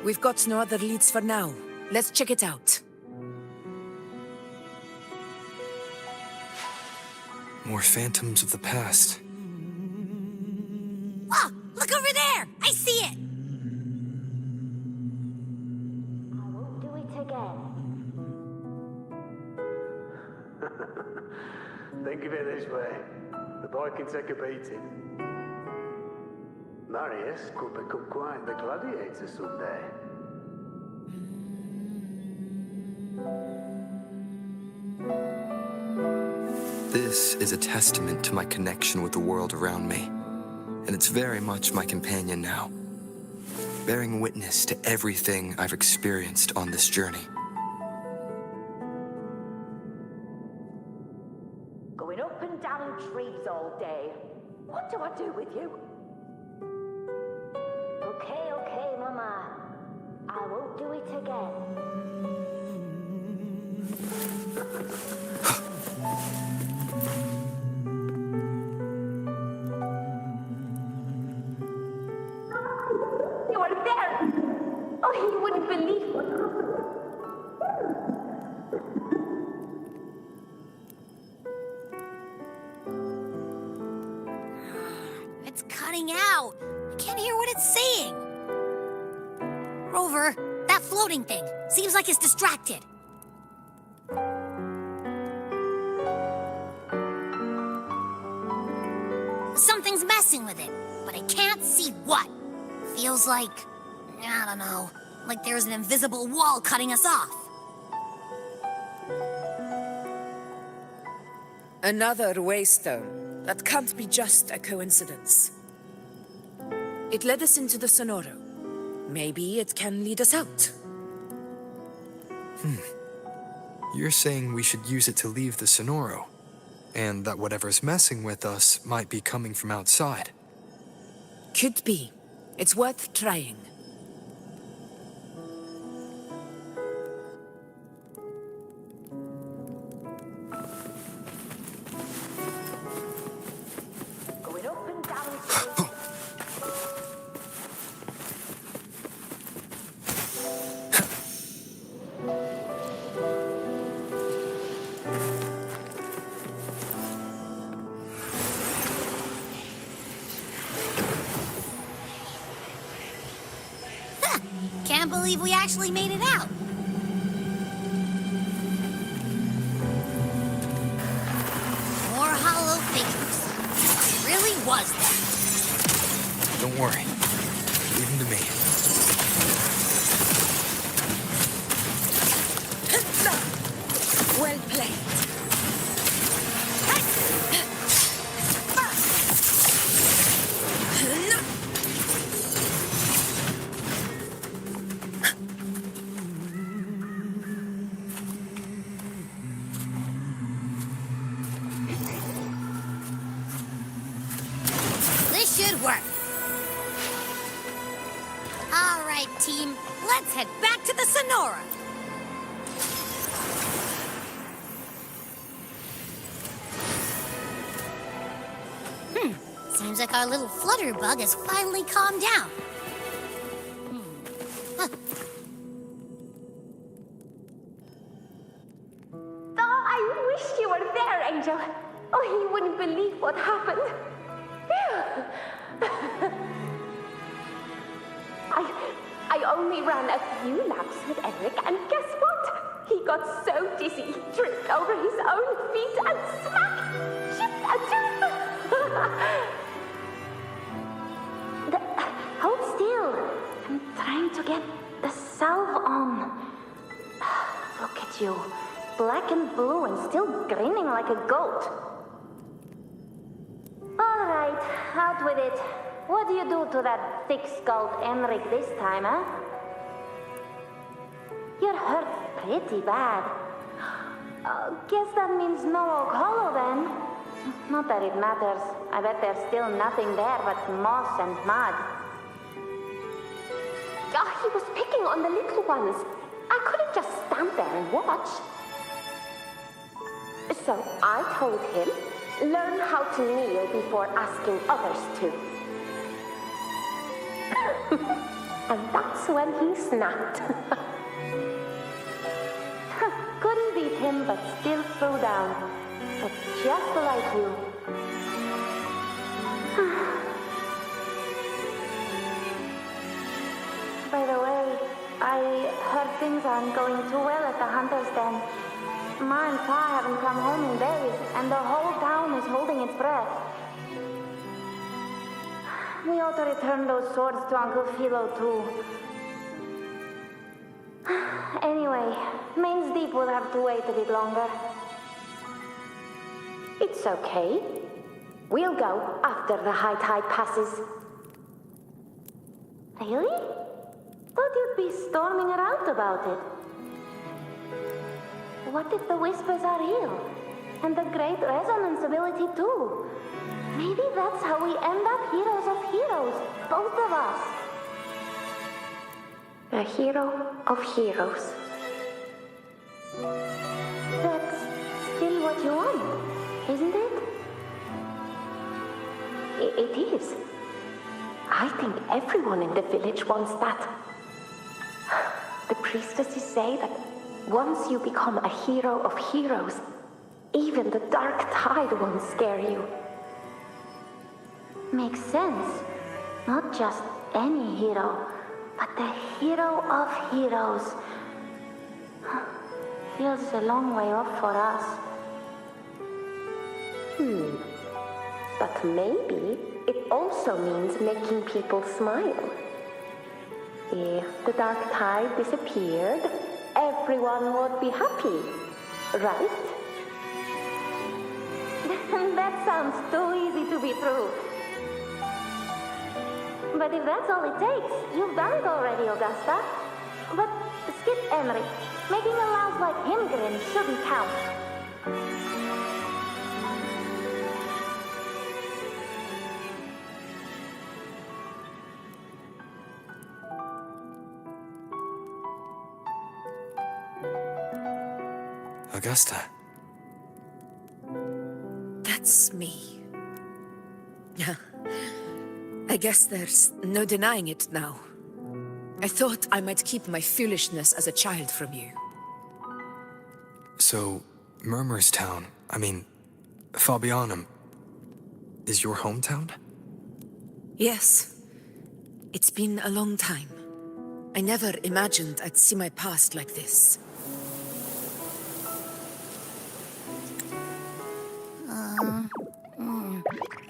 E: We've got no other leads for now. Let's check it out.
C: More phantoms of the past.
A: Oh, look over there! I see it!
P: I won't do it again.
J: Think of it this way. The boy can take a beating. Marius could become quite the gladiator someday.
C: This is a testament to my connection with the world around me, and it's very much my companion now, bearing witness to everything I've experienced on this journey.
P: Going up and down trees all day. What do I do with you? Okay, Mama. I won't do it again.
Q: You were there! Oh, you wouldn't believe what
A: It's cutting out. I can't hear what it's saying. Rover, that floating thing. Seems like it's distracted. Something's messing with it, but I can't see what. Feels like, I don't know, like there's an invisible wall cutting us off.
E: Another waystone. That can't be just a coincidence. It led us into the Sonoro. Maybe it can lead us out.
C: You're saying we should use it to leave the Sonoro, and that whatever's messing with us might be coming from outside.
E: Could be. It's worth trying.
P: Going up and down.
A: Can't believe we actually made it out. More hollow figures. It really was that.
C: Don't worry. Leave them to me.
E: Well played.
A: This should work. All right, team. Let's head back to the Sonora. Seems like our little flutterbug has finally calmed down.
Q: Oh, I wish you were there, Angel. Oh, you wouldn't believe what happened. I only ran a few laps with Eric, and guess what? He got so dizzy he tripped over his own feet and smack! Chipped a tooth!
P: Hold still. I'm trying to get the salve on. Look at you. Black and blue and still grinning like a goat. All right, out with it. What do you do to that thick-skulled Enric this time, huh? You're hurt pretty bad.
Q: Guess that means no Oak Hollow then. Not that it matters. I bet there's still nothing there but moss and mud.
P: He was picking on the little ones. I couldn't just stand there and watch. So I told him, learn how to kneel before asking others to. And that's when he snapped.
Q: Couldn't beat him, but still threw down. But just like you. By the way, I heard things aren't going too well at the Hunter's Den. Ma and Pa haven't come home in days, and the whole town is holding its breath. We ought to return those swords to Uncle Philo, too. Anyway, Main's Deep will have to wait a bit longer.
P: It's okay. We'll go after the high tide passes.
Q: Really? Thought you'd be storming around about it. What if the whispers are real? And the great resonance ability too? Maybe that's how we end up heroes of heroes, both of us.
P: A hero of heroes.
Q: That's still what you want, isn't it?
P: It is. I think everyone in the village wants that. The priestesses say that once you become a hero of heroes, even the dark tide won't scare you.
Q: Makes sense. Not just any hero, but the hero of heroes. Feels a long way off for us.
P: But maybe it also means making people smile. If the dark tide disappeared, everyone would be happy, right?
Q: That sounds too easy to be true. But if that's all it takes, you've done it already, Augusta. But skip Emery. Making a louse like him grin shouldn't count.
C: Augusta.
E: That's me. I guess there's no denying it now. I thought I might keep my foolishness as a child from you.
C: So, Murmurstown, Fabianum, is your hometown?
E: Yes. It's been a long time. I never imagined I'd see my past like this.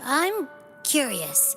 A: I'm curious.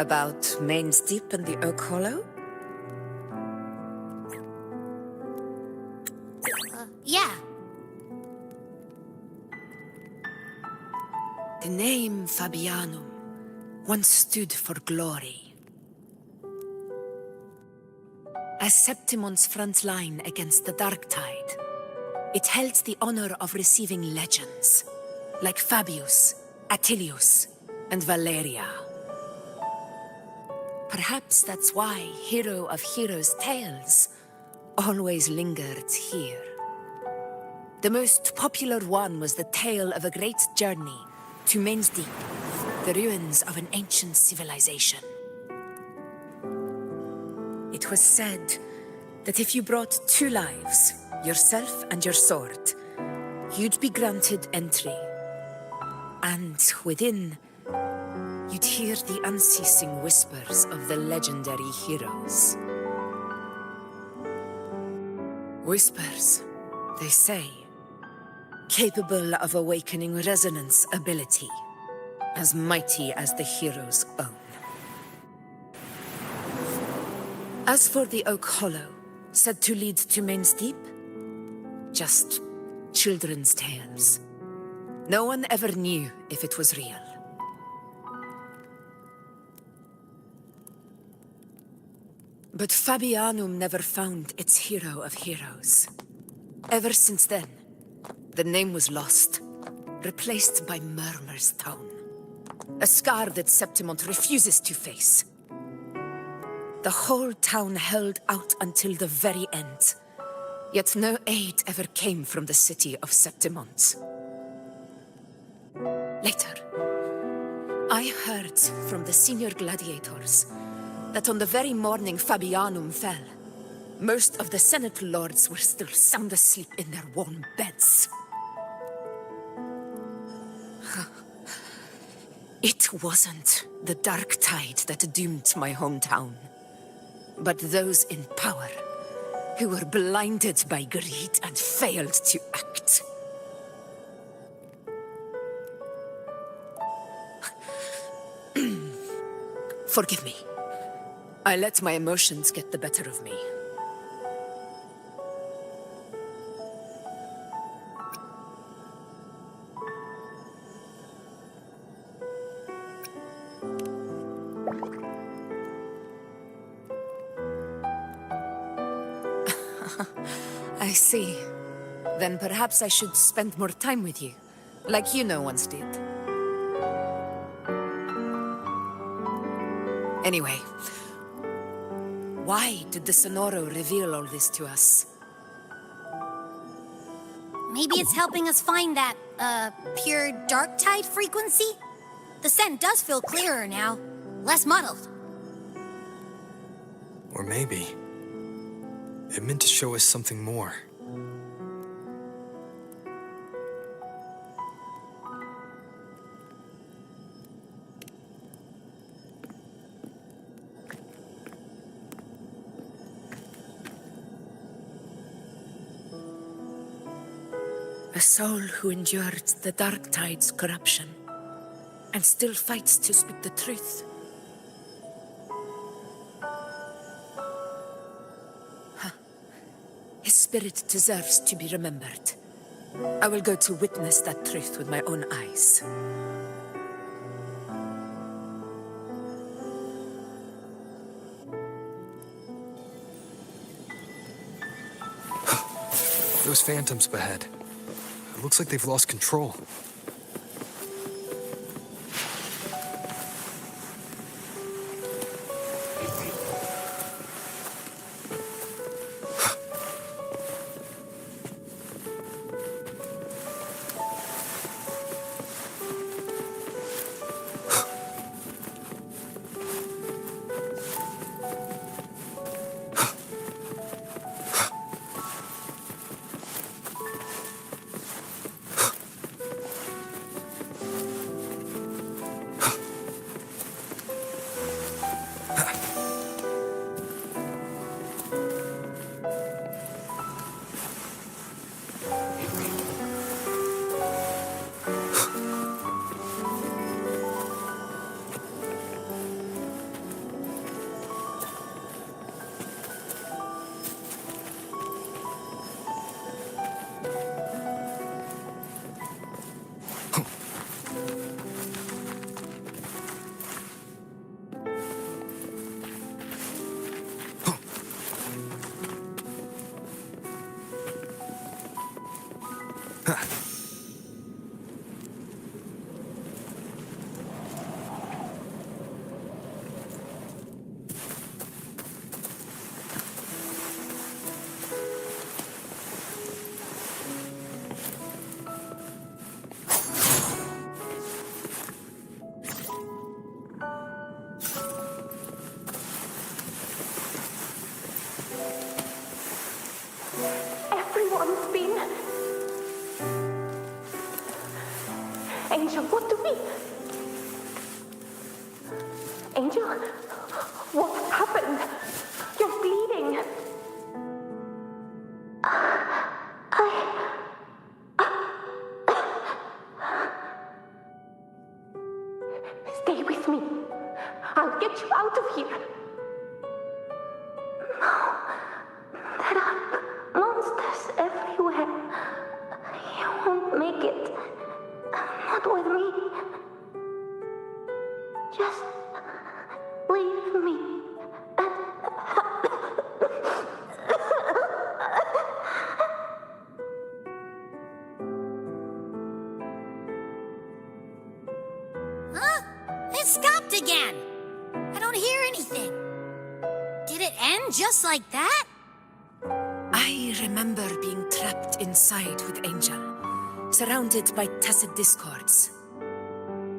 E: About Main's Deep and the Oak Hollow?
A: Yeah.
E: The name Fabianum once stood for glory. As Septimon's front line against the Dark Tide, it held the honor of receiving legends, like Fabius, Attilius, and Valeria. Perhaps that's why Hero of Heroes' tales always lingered here. The most popular one was the tale of a great journey to Main's Deep, the ruins of an ancient civilization. It was said that if you brought 2 lives, yourself and your sword, you'd be granted entry. And within, you'd hear the unceasing whispers of the legendary heroes. Whispers, they say, capable of awakening resonance ability, as mighty as the hero's own. As for the Oak Hollow, said to lead to Main's Deep, just children's tales. No one ever knew if it was real. But Fabianum never found its hero of heroes. Ever since then, the name was lost, replaced by Murmur's tone. A scar that Septimont refuses to face. The whole town held out until the very end, yet no aid ever came from the city of Septimont. Later, I heard from the senior gladiators that on the very morning Fabianum fell, most of the Senate lords were still sound asleep in their warm beds. It wasn't the Dark Tide that doomed my hometown, but those in power who were blinded by greed and failed to act. Forgive me. I let my emotions get the better of me. I see. Then perhaps I should spend more time with you, like IUNO once did. Anyway, why did the Sonoro reveal all this to us?
A: Maybe it's helping us find that, pure dark tide frequency? The scent does feel clearer now, less muddled.
C: Or maybe it meant to show us something more.
E: A soul who endured the Dark Tide's corruption and still fights to speak the truth. His spirit deserves to be remembered. I will go to witness that truth with my own eyes.
C: Those phantoms ahead. It looks like they've lost control.
Q: Everyone's been... Angel, what do we... Angel, what happened? You're bleeding. Stay with me. I'll get you out of here. No. There are monsters everywhere. You won't make it. Not with me. Just leave me.
A: Huh? It stopped again. I don't hear anything. Did it end just like that?
E: I remember being trapped inside with Angel, surrounded by tacit discords.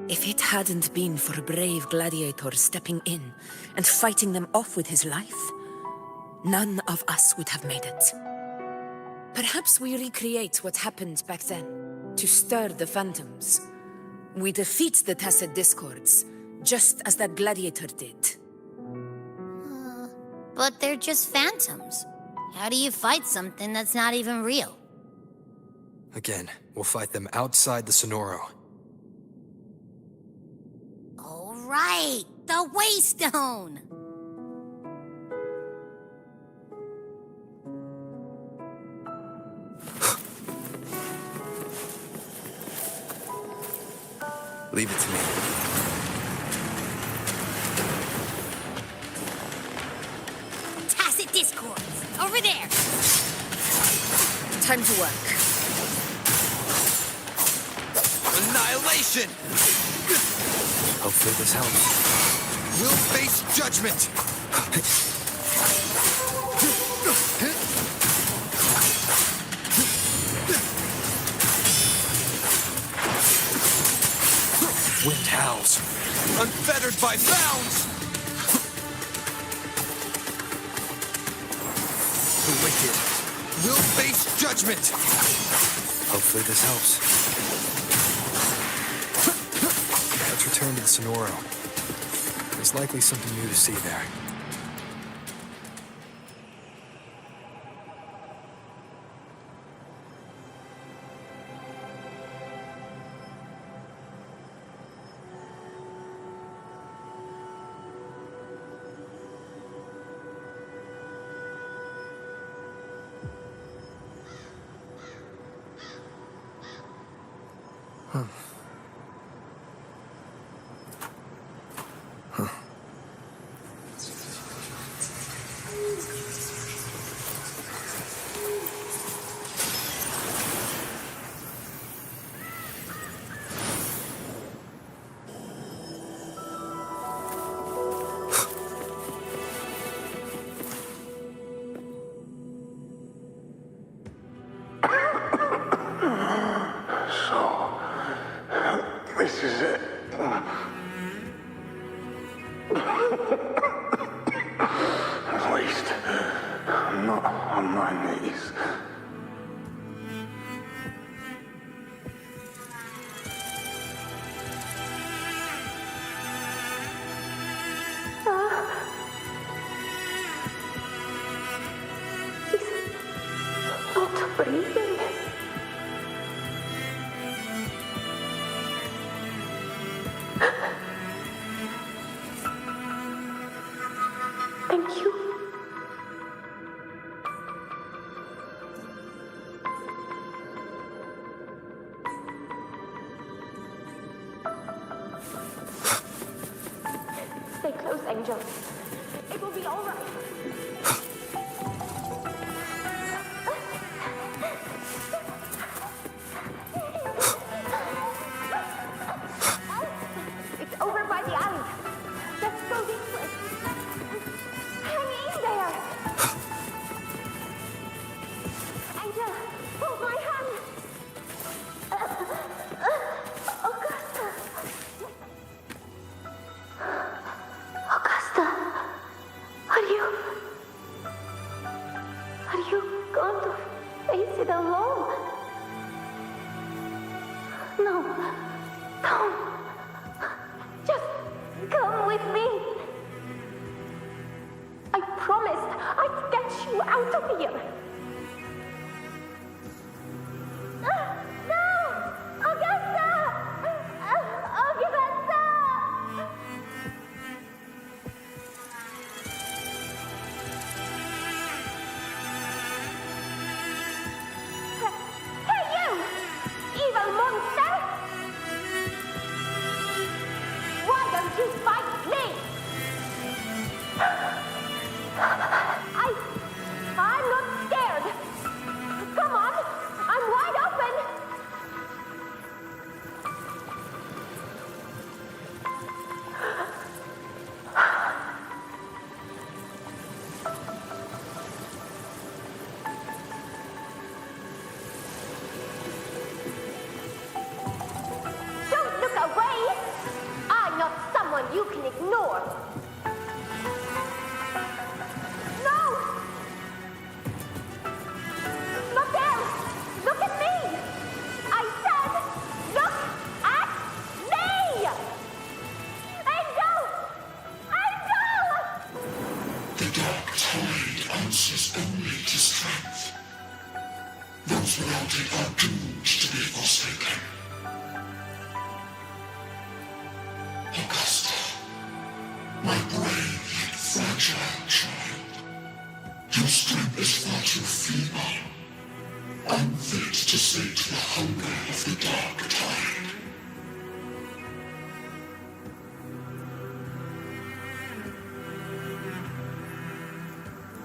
E: If it hadn't been for a brave gladiator stepping in and fighting them off with his life, none of us would have made it. Perhaps we recreate what happened back then, to stir the phantoms. We defeat the tacit discords, just as that gladiator did.
A: But they're just phantoms. How do you fight something that's not even real?
C: Again, we'll fight them outside the Sonoro.
A: All right, the Waystone!
C: Leave it to me.
A: Tacit discords! Over there!
E: Time to work.
G: Annihilation!
C: Hopefully this helps.
G: We'll face judgment!
C: Wind howls.
G: Unfettered by bounds!
C: The wicked.
G: We'll face judgment!
C: Hopefully this helps. Let's return to the Sonoro. There's likely something new to see there.
M: This is it. At least, I'm not on my knees.
Q: He's not breathing. Thank you. Stay close, Angel. It will be all right.
P: home. No, don't. Just come with me. I promised I'd get you out of here. No! Augusta! Augusta! Hey, you! Evil monster! Why don't you fight me? I'm not scared. Come on, I'm wide open. Don't look away. I'm not someone you can ignore. No! Not there! Look at me! I said, look at me! Angel! Angel!
M: The dark tide answers only to strength. Those without it are doomed to be forsaken. Augusta, my brave yet fragile child, your strength is far too feeble, unfit to sate the hunger of the dark tide.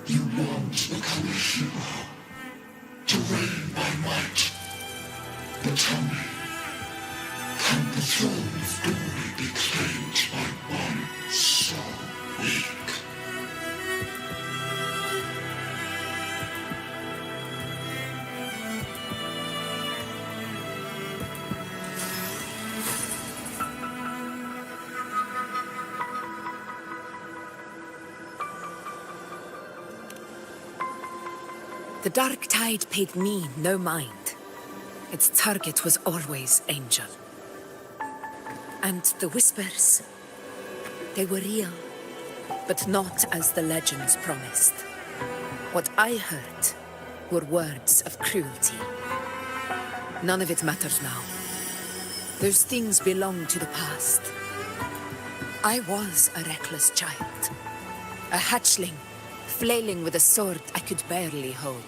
M: You long to become a hero, to reign by might. But tell me, can the throne of glory be claimed by one so weak?
E: The dark tide paid me no mind. Its target was always Angel. And the whispers, they were real, but not as the legends promised. What I heard were words of cruelty. None of it matters now. Those things belong to the past. I was a reckless child, a hatchling, flailing with a sword I could barely hold.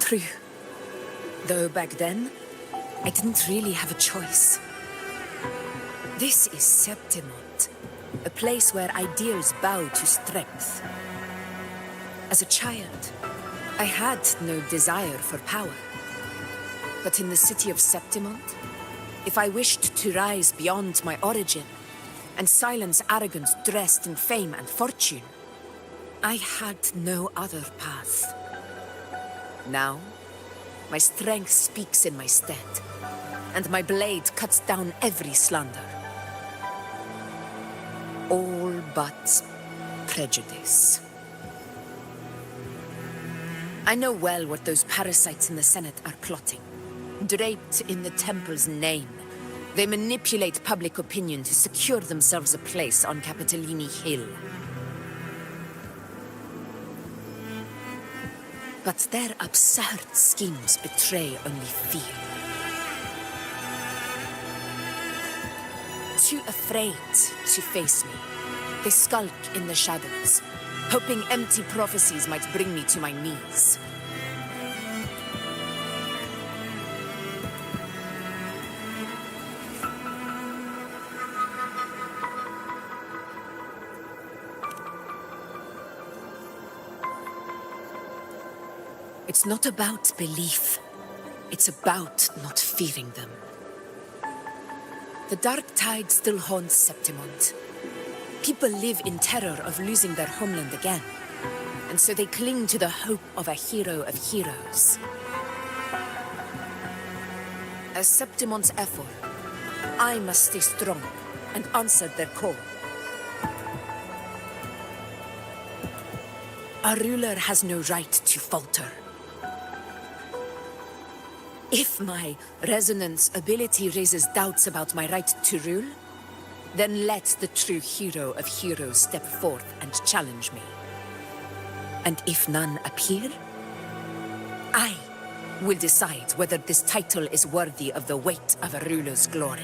E: True. Though back then, I didn't really have a choice. This is Septimont, a place where ideals bow to strength. As a child, I had no desire for power. But in the city of Septimont, if I wished to rise beyond my origin and silence arrogance dressed in fame and fortune, I had no other path. Now, my strength speaks in my stead, and my blade cuts down every slander. All but prejudice. I know well what those parasites in the Senate are plotting. Draped in the temple's name, they manipulate public opinion to secure themselves a place on Capitolini Hill. But their absurd schemes betray only fear. Too afraid to face me, they skulk in the shadows, hoping empty prophecies might bring me to my knees. It's not about belief. It's about not fearing them. The dark tide still haunts Septimont. People live in terror of losing their homeland again, and so they cling to the hope of a hero of heroes. As Septimont's Ephor, I must stay strong and answer their call. Our ruler has no right to falter. If my resonance ability raises doubts about my right to rule, then let the true hero of heroes step forth and challenge me. And if none appear, I will decide whether this title is worthy of the weight of a ruler's glory.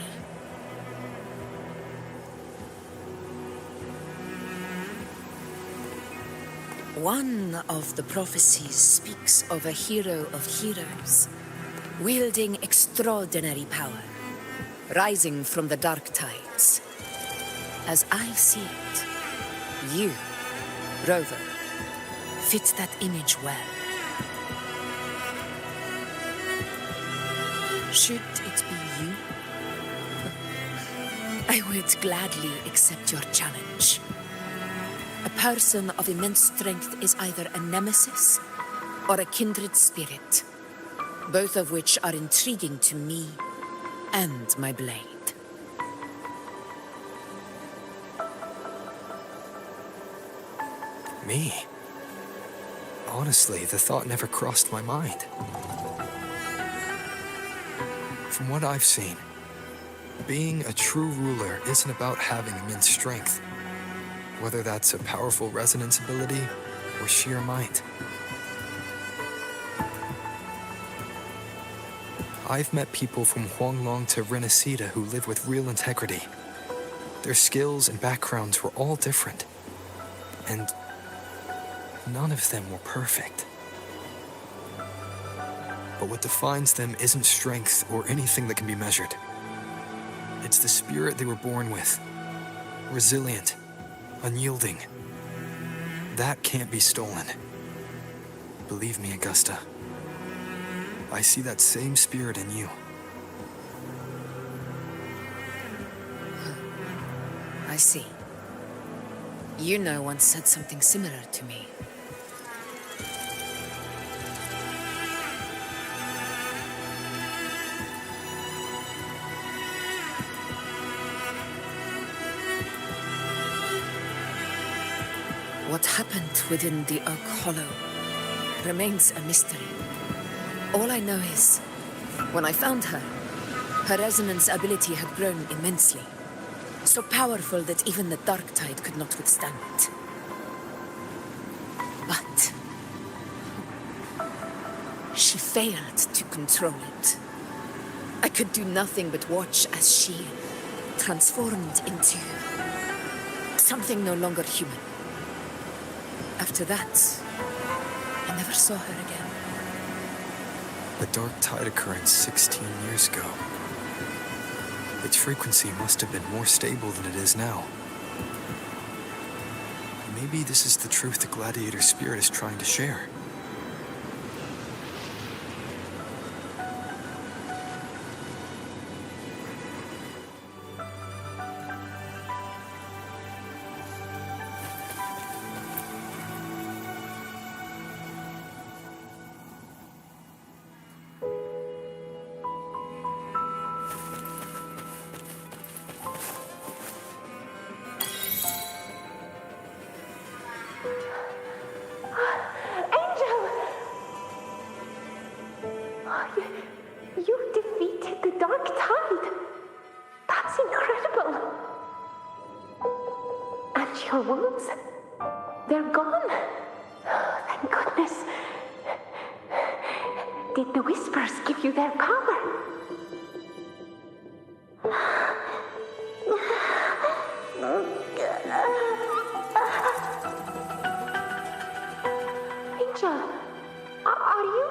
E: One of the prophecies speaks of a hero of heroes, wielding extraordinary power, rising from the dark tides. As I see it, you, Rover, fit that image well. Should it be you, I would gladly accept your challenge. A person of immense strength is either a nemesis or a kindred spirit, both of which are intriguing to me and my blade.
C: Me? Honestly, the thought never crossed my mind. From what I've seen, being a true ruler isn't about having immense strength, whether that's a powerful resonance ability or sheer might. I've met people from Huanglong to Renacida who live with real integrity. Their skills and backgrounds were all different, and none of them were perfect. But what defines them isn't strength or anything that can be measured. It's the spirit they were born with. Resilient, unyielding. That can't be stolen. Believe me, Augusta. I see that same spirit in you.
E: I see. IUNO once said something similar to me. What happened within the Oak Hollow remains a mystery. All I know is, when I found her, her resonance ability had grown immensely. So powerful that even the dark tide could not withstand it. But she failed to control it. I could do nothing but watch as she transformed into something no longer human. After that, I never saw her again.
C: The dark tide occurrence 16 years ago. Its frequency must have been more stable than it is now. Maybe this is the truth the gladiator spirit is trying to share.
P: your wounds? They're gone. Thank goodness. Did the whispers give you their power? Angel, are you?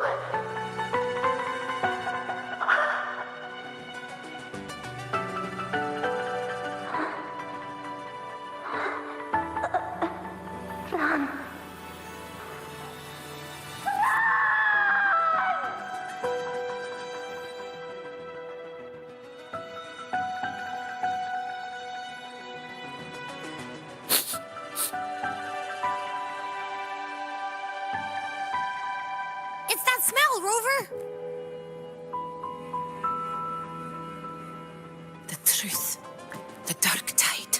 P: Run.
A: It's that smell, Rover!
E: The truth, the dark tide,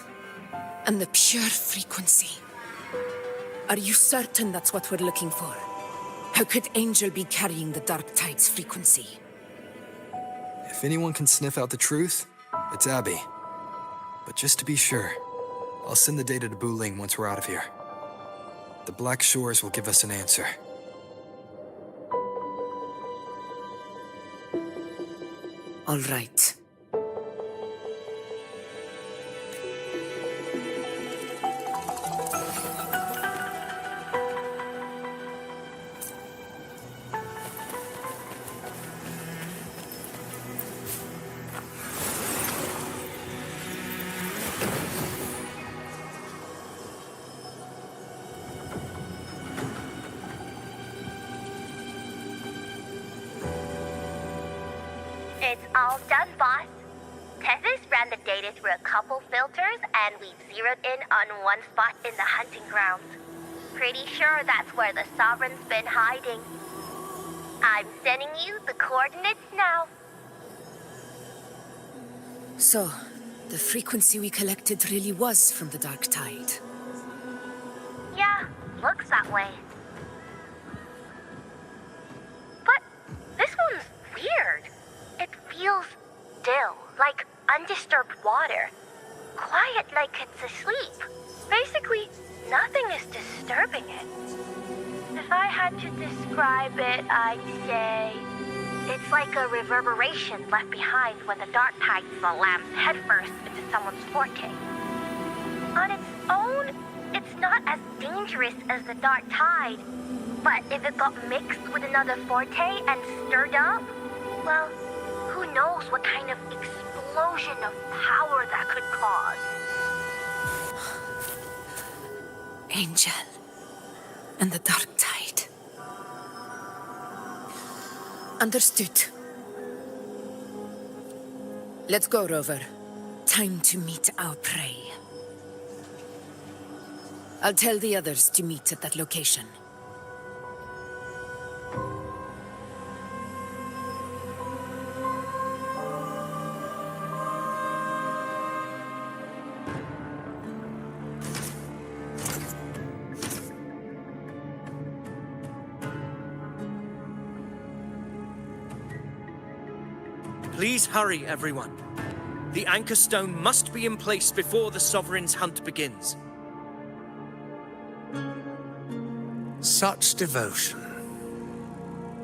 E: and the pure frequency. Are you certain that's what we're looking for? How could Angel be carrying the dark tide's frequency?
C: If anyone can sniff out the truth, it's Abby. But just to be sure, I'll send the data to Buling once we're out of here. The Black Shores will give us an answer.
E: All right.
N: It's all done, boss. Tethys ran the data through a couple filters, and we've zeroed in on one spot in the hunting grounds. Pretty sure that's where the Sovereign's been hiding. I'm sending you the coordinates now.
E: So, the frequency we collected really was from the dark tide.
N: Yeah, looks that way. But this one's weird. It feels still, like undisturbed water. Quiet like it's asleep. Basically, nothing is disturbing it. If I had to describe it, I'd say it's like a reverberation left behind when the dark tide slams headfirst into someone's forte. On its own, it's not as dangerous as the dark tide, but if it got mixed with another forte and stirred up, well, who knows what kind of explosion of power that could cause.
E: Angel and the dark tide. Understood. Let's go, Rover. Time to meet our prey. I'll tell the others to meet at that location.
F: Please hurry, everyone. The anchor stone must be in place before the Sovereign's hunt begins.
J: Such devotion.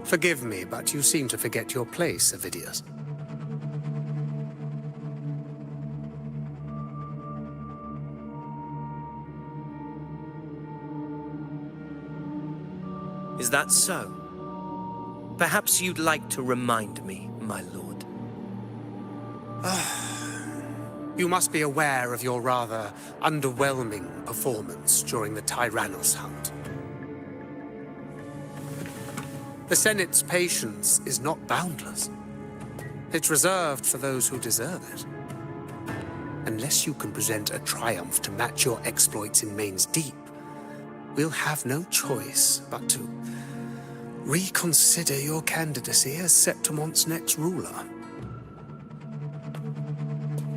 J: Forgive me, but you seem to forget your place, Avidius.
F: Is that so? Perhaps you'd like to remind me, my lord.
J: You must be aware of your rather underwhelming performance during the Tyrannos hunt. The Senate's patience is not boundless. It's reserved for those who deserve it. Unless you can present a triumph to match your exploits in Main's Deep, we'll have no choice but to reconsider your candidacy as Septimon's next ruler.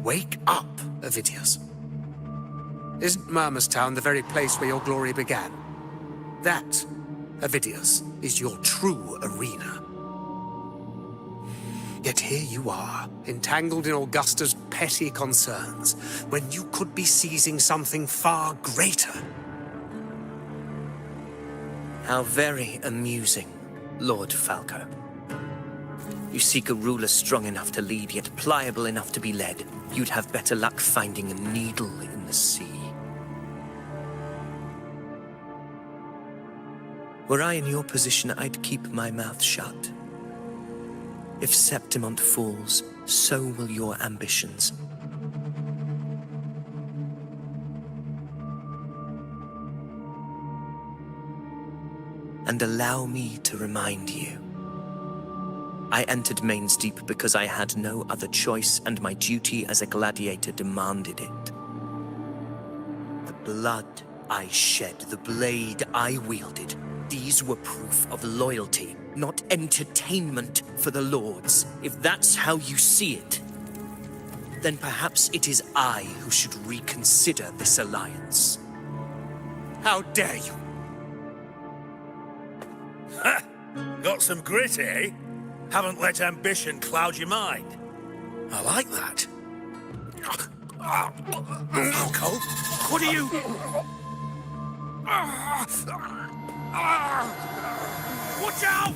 J: Wake up, Avidius. Isn't Murmustown the very place where your glory began? That, Avidius, is your true arena. Yet here you are, entangled in Augusta's petty concerns, when you could be seizing something far greater.
F: How very amusing, Lord Falco. You seek a ruler strong enough to lead, yet pliable enough to be led. You'd have better luck finding a needle in the sea. Were I in your position, I'd keep my mouth shut. If Septimont falls, so will your ambitions. And allow me to remind you. I entered Main's Deep because I had no other choice, and my duty as a gladiator demanded it. The blood I shed, the blade I wielded, these were proof of loyalty, not entertainment for the Lords. If that's how you see it, then perhaps it is I who should reconsider this alliance.
J: How dare you?
D: Ha! Got some grit, eh? Haven't let ambition cloud your mind. I like that. Falco, what are you... Watch out!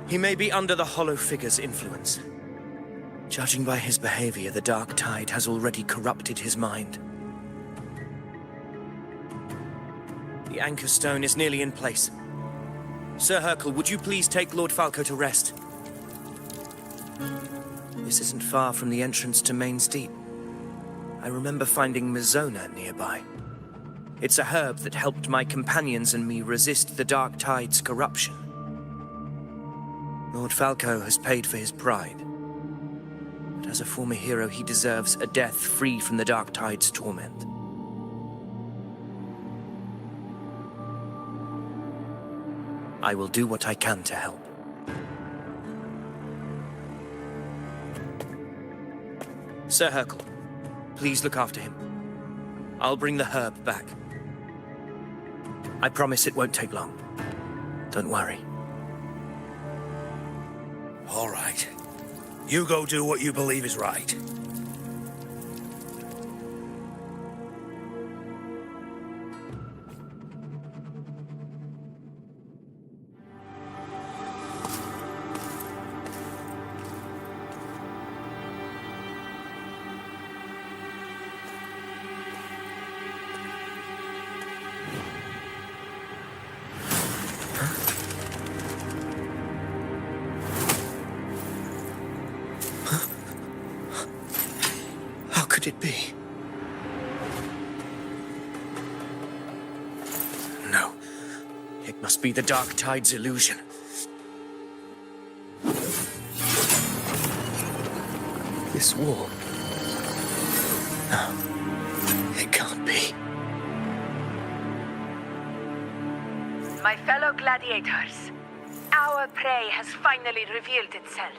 F: He may be under the Hollow Figure's influence. Judging by his behavior, the Dark Tide has already corrupted his mind. The Anchor Stone is nearly in place. Sir Hercule, would you please take Lord Falco to rest? This isn't far from the entrance to Main's Deep. I remember finding Mizona nearby. It's a herb that helped my companions and me resist the Dark Tide's corruption. Lord Falco has paid for his pride. But as a former hero, he deserves a death free from the Dark Tide's torment. I will do what I can to help. Sir Hercule, please look after him. I'll bring the herb back. I promise it won't take long. Don't worry.
D: All right. You go do what you believe is right.
F: It be? No. It must be the Dark Tide's illusion. This wall. No. It can't be.
R: My fellow gladiators, our prey has finally revealed itself.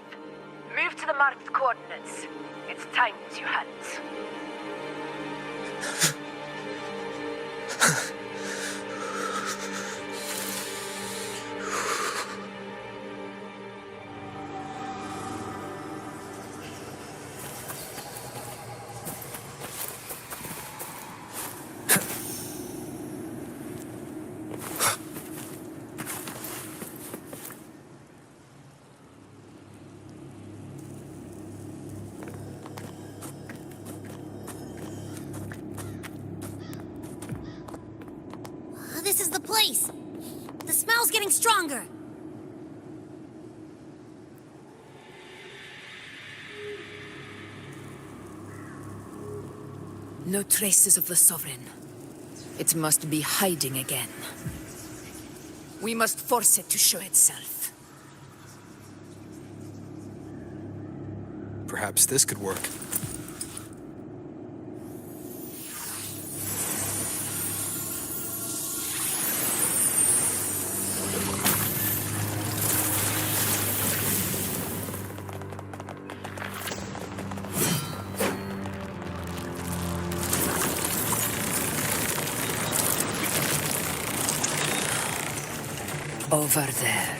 R: Move to the marked coordinates. It's time to hunt.
A: This is the place. The smell's getting stronger.
E: No traces of the Sovereign. It must be hiding again. We must force it to show itself.
C: Perhaps this could work.
E: over there.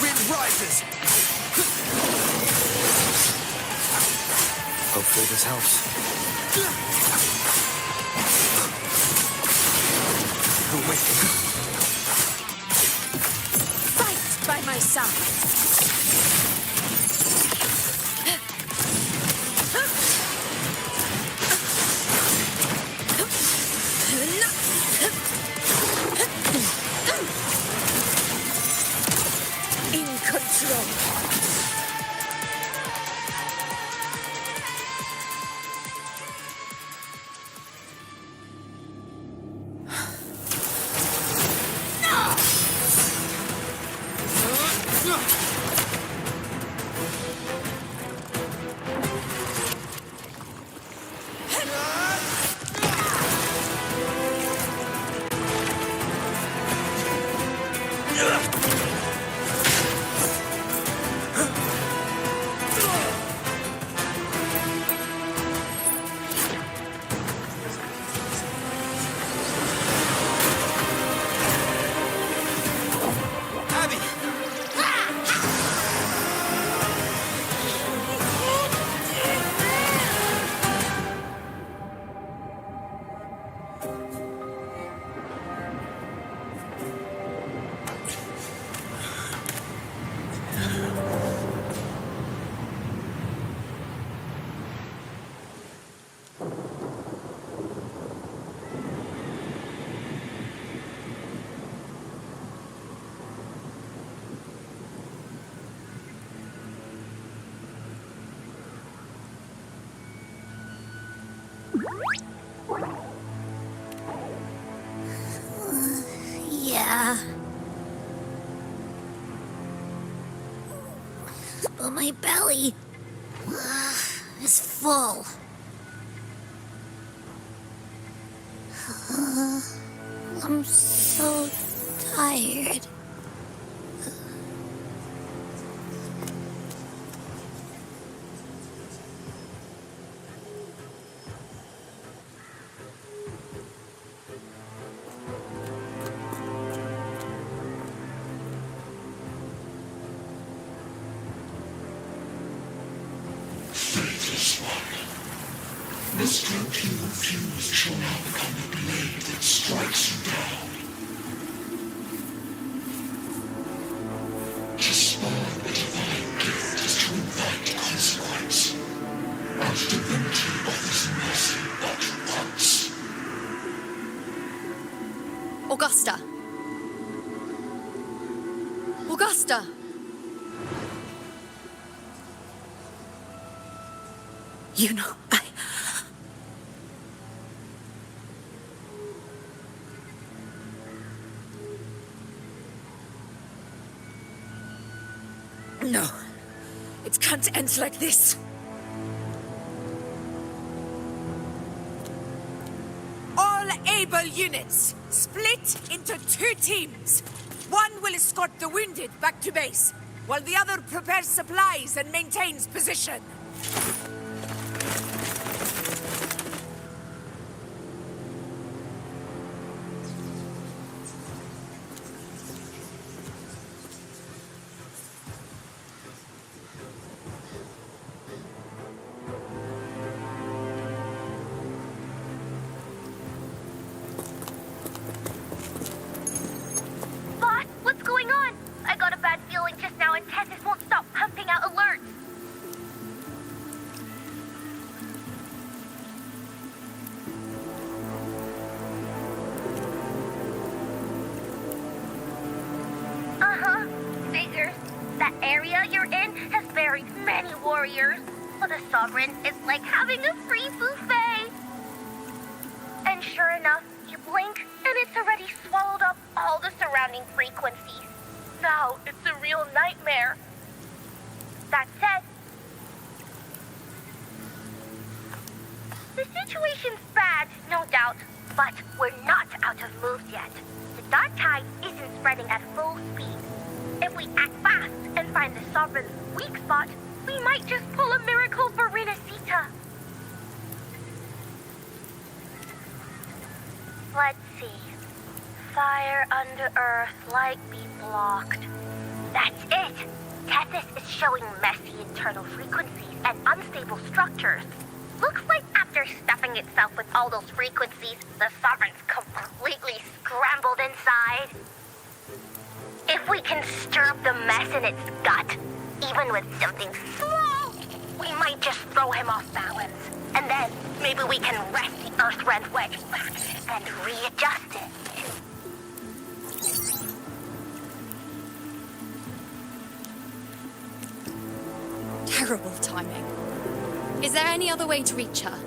G: Wind rises!
C: Hopefully this helps.
G: Oh, wait.
E: Fight by my side. In control.
A: Yeah. But my belly is full. I'm so tired.
M: Faithless one. The stroke you refuse shall now become the blade that strikes you down. To spawn a divine gift is to invite consequence. And divinity offers mercy but once.
I: Augusta! Augusta!
L: You know,
E: No. It can't end like this. All able units, split into 2 teams. One will escort the wounded back to base, while the other prepares supplies and maintains position.
N: Boss, what's going on? I got a bad feeling just now and Tessus won't stop pumping out alerts. Uh-huh. Figures. That area you're in has buried many warriors. But the Sovereign is like having a free buffet. And sure enough, you blink and it's already swallowed up all the surrounding frequencies. Now it's a real nightmare. That said, the situation's bad, no doubt, but we're not out of moves yet. The dark tide isn't spreading at full speed. If we act fast and find the Sovereign's weak spot, we might just pull a miracle for Rinasita. Let's see. Fire under earth, light be blocked. That's it! Tethys is showing messy internal frequencies and unstable structures. Looks like after stuffing itself with all those frequencies, the Sovereign's completely scrambled inside. If we can stir up the mess in its gut, even with something small, we might just throw him off balance. And then maybe we can wrest the Earth-rent wedge back and readjust it.
I: Terrible timing. Is there any other way to reach her?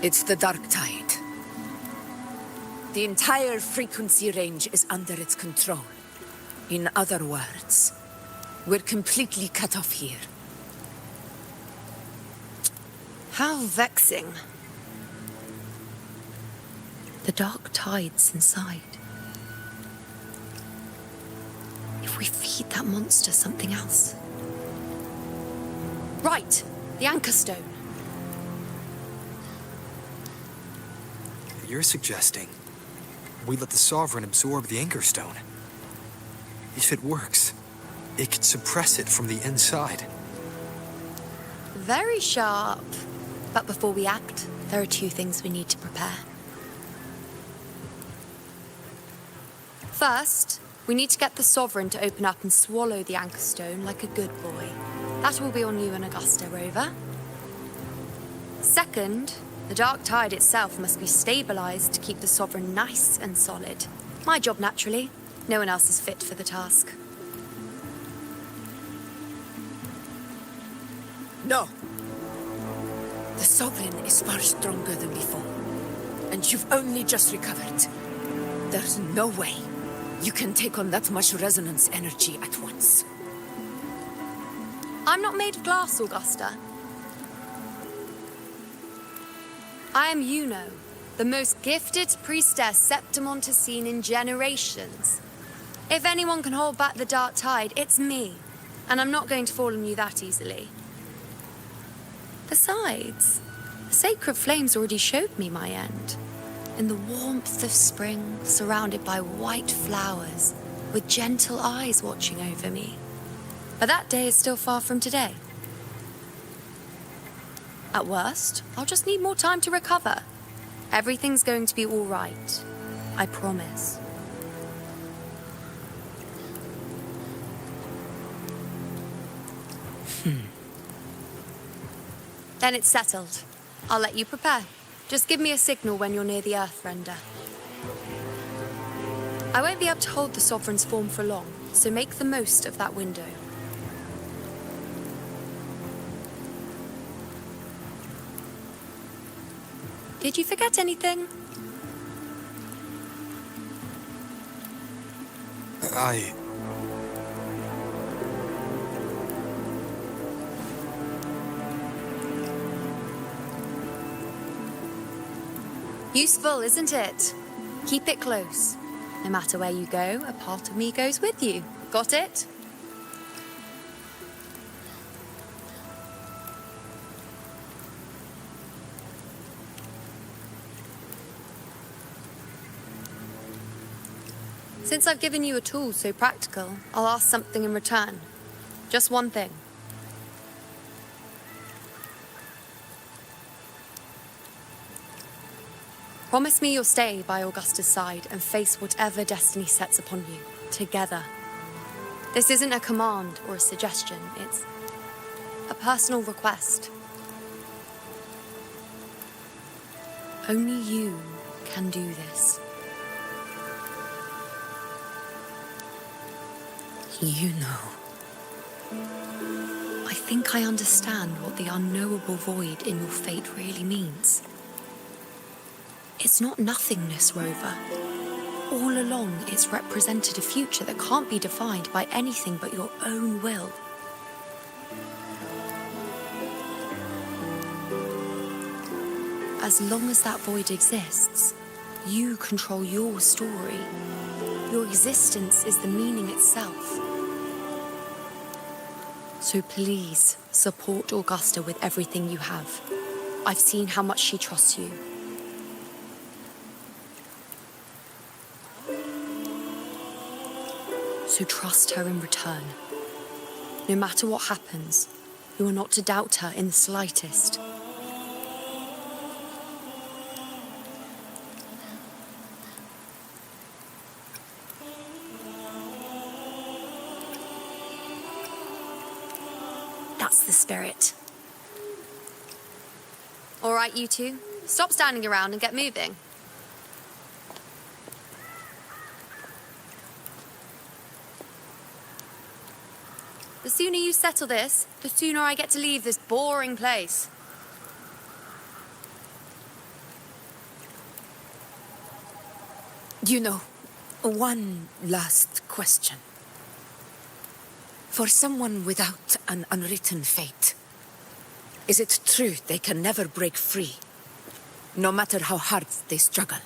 E: It's the Dark Tide. The entire frequency range is under its control. In other words, we're completely cut off here.
I: How vexing. The Dark Tide's inside. If we feed that monster something else. Right, the Anchor Stone.
C: You're suggesting we let the Sovereign absorb the Anchor Stone. If it works, it could suppress it from the inside.
I: Very sharp. But before we act, there are two things we need to prepare. First, we need to get the Sovereign to open up and swallow the Anchor Stone like a good boy. That will be on you and Augusta, Rover. Second, the Dark Tide itself must be stabilized to keep the Sovereign nice and solid. My job, naturally. No one else is fit for the task.
E: No. The Sovereign is far stronger than before. And you've only just recovered. There's no way you can take on that much resonance energy at once.
I: I'm not made of glass, Augusta. I am IUNO, the most gifted priestess Septimont has seen in generations. If anyone can hold back the Dark Tide, it's me. And I'm not going to fall on you that easily. Besides, the sacred flames already showed me my end. In the warmth of spring, surrounded by white flowers, with gentle eyes watching over me. But that day is still far from today. At worst, I'll just need more time to recover. Everything's going to be all right. I promise. Then it's settled. I'll let you prepare. Just give me a signal when you're near the Earthrender. I won't be able to hold the Sovereign's form for long, so make the most of that window. Did you forget anything? Useful, isn't it? Keep it close. No matter where you go, a part of me goes with you. Got it? Since I've given you a tool so practical, I'll ask something in return. Just one thing. Promise me you'll stay by Augusta's side and face whatever destiny sets upon you, together. This isn't a command or a suggestion, it's a personal request. Only you can do this. You know. I think I understand what the unknowable void in your fate really means. It's not nothingness, Rover. All along, it's represented a future that can't be defined by anything but your own will. as long as that void exists, you control your story. Your existence is the meaning itself. So please, support Augusta with everything you have. I've seen how much she trusts you. So trust her in return. No matter what happens, you are not to doubt her in the slightest. That's the spirit. All right, you two. Stop standing around and get moving. The sooner you settle this, the sooner I get to leave this boring place.
E: You know, one last question. For someone without an unwritten fate, is it true they can never break free, no matter how hard they struggle?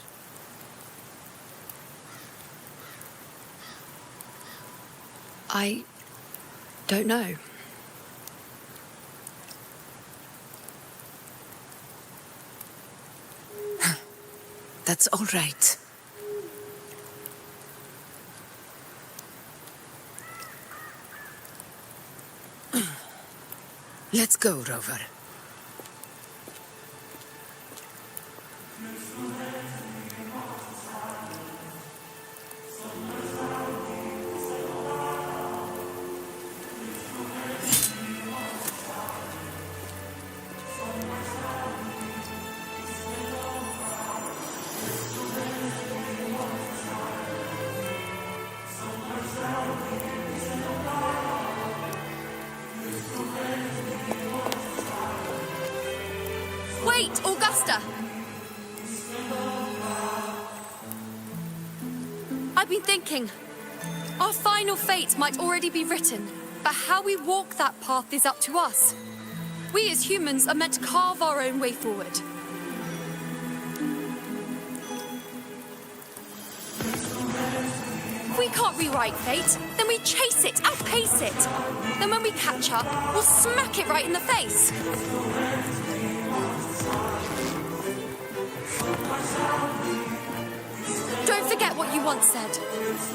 I: I don't know.
E: That's all right. Let's go, Rover.
I: Wait, Augusta! I've been thinking. Our final fate might already be written, but how we walk that path is up to us. We as humans are meant to carve our own way forward. If we can't rewrite fate, then we chase it, outpace it. Then when we catch up, we'll smack it right in the face. Don't forget what you once said.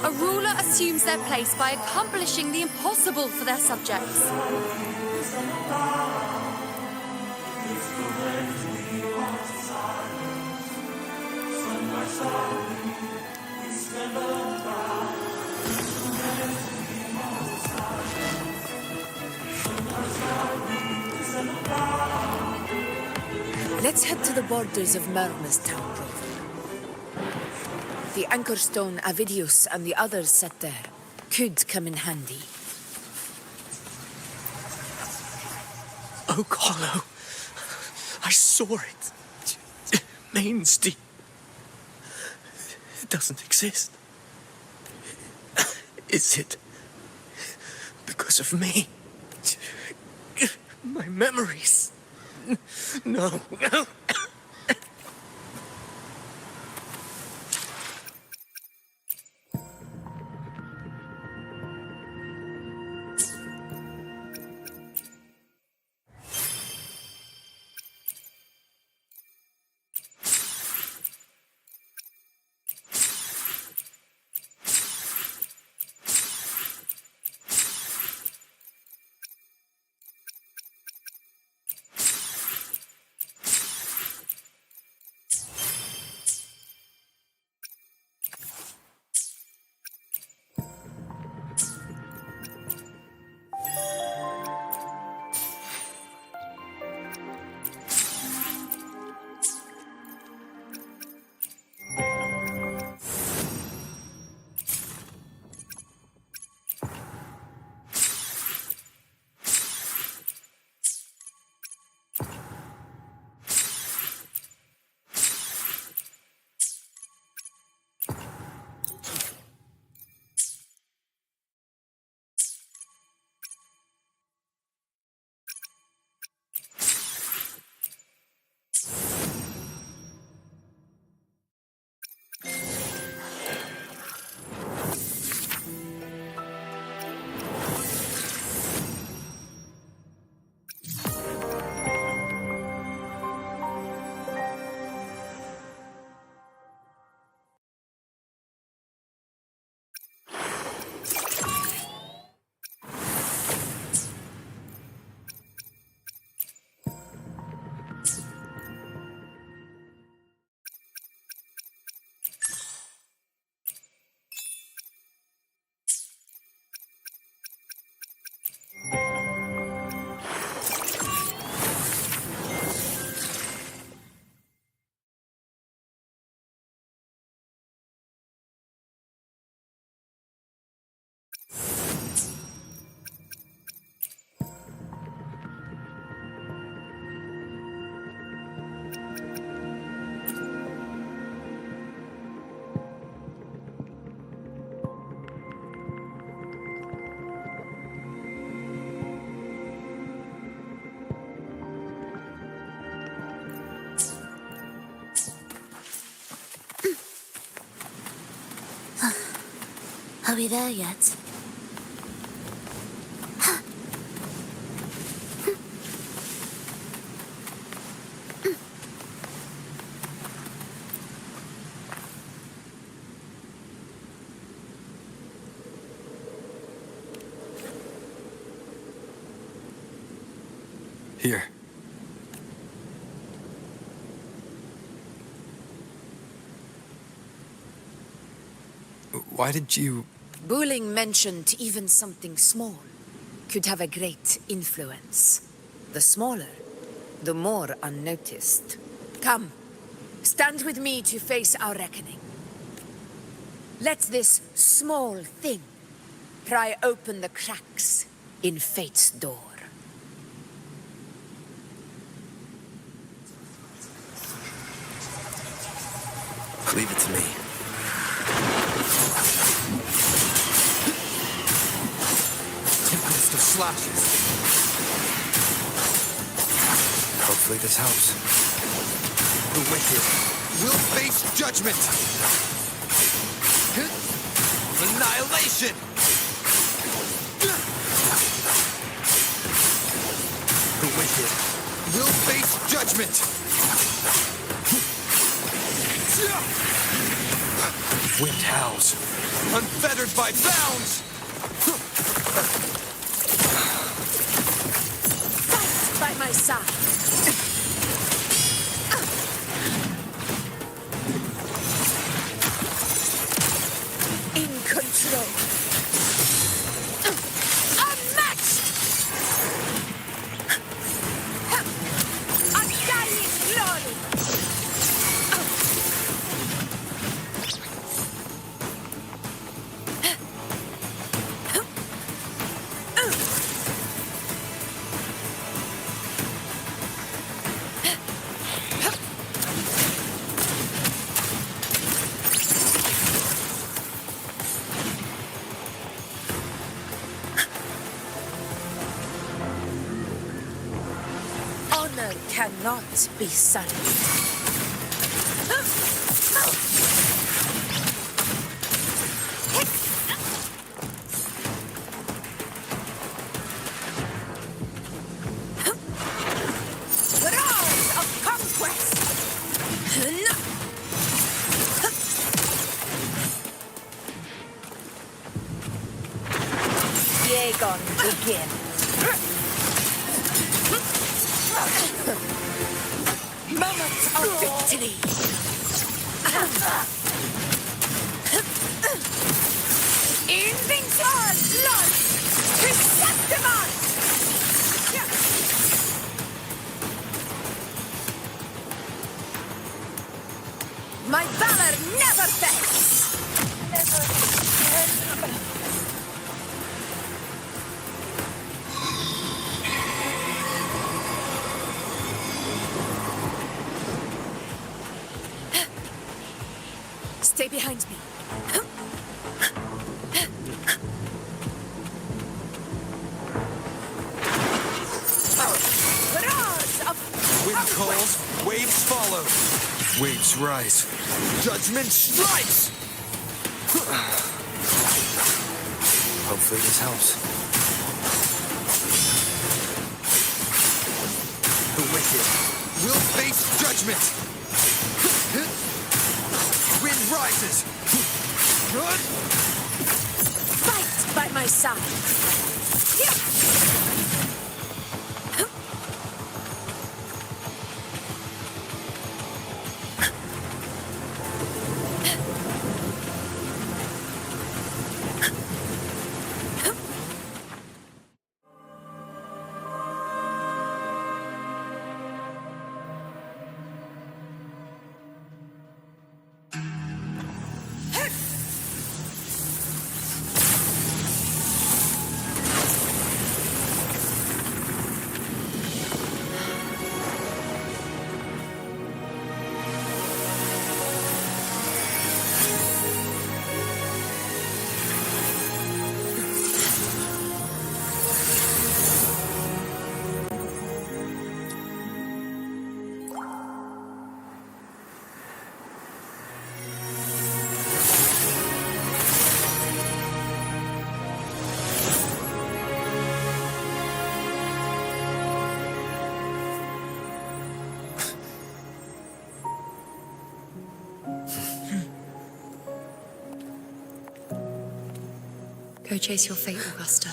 I: A ruler assumes their place by accomplishing the impossible for their subjects.
E: Let's head to the borders of Myrna's town, Rover. The anchor stone Avidius and the others set there could come in handy.
J: Oak Hollow. I saw it. Mains Deep. It doesn't exist. Is it because of me? My memories. No.
H: Are we there yet?
C: Here. Why did you...
E: Buling mentioned even something small could have a great influence. The smaller, the more unnoticed. Come, stand with me to face our reckoning. Let this small thing pry open the cracks in fate's door.
C: Leave it to me. Tempest of slashes. Hopefully this helps. The wicked will face judgment. Annihilation. The wicked will face judgment. Wind howls, unfettered by bounds!
E: Fight by my side! In control! Unmatched! Undying glory! Honor cannot be sullied. Rouse of conquest! Yegon begin. Moment of victory! Invincible blood! Chrysanthemum! My valor never fails! Stay behind me.
C: Wind calls, waves follow. Waves rise. Judgment strikes! Hopefully this helps. The wicked will face judgment! Wind rises!
E: Fight by my side!
I: Go chase your fate, Augusta.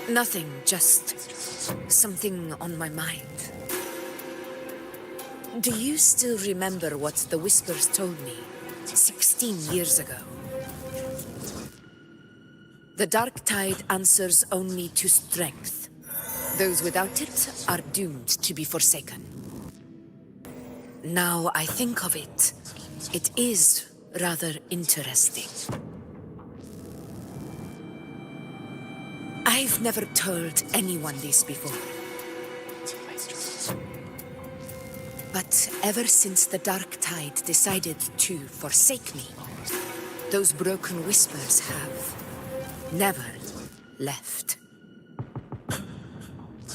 E: Nothing, just something on my mind. Do you still remember what the Whispers told me 16 years ago? The Dark Tide answers only to strength. Those without it are doomed to be forsaken. Now I think of it, it is rather interesting. I've never told anyone this before. But ever since the Dark Tide decided to forsake me, those broken whispers have never left.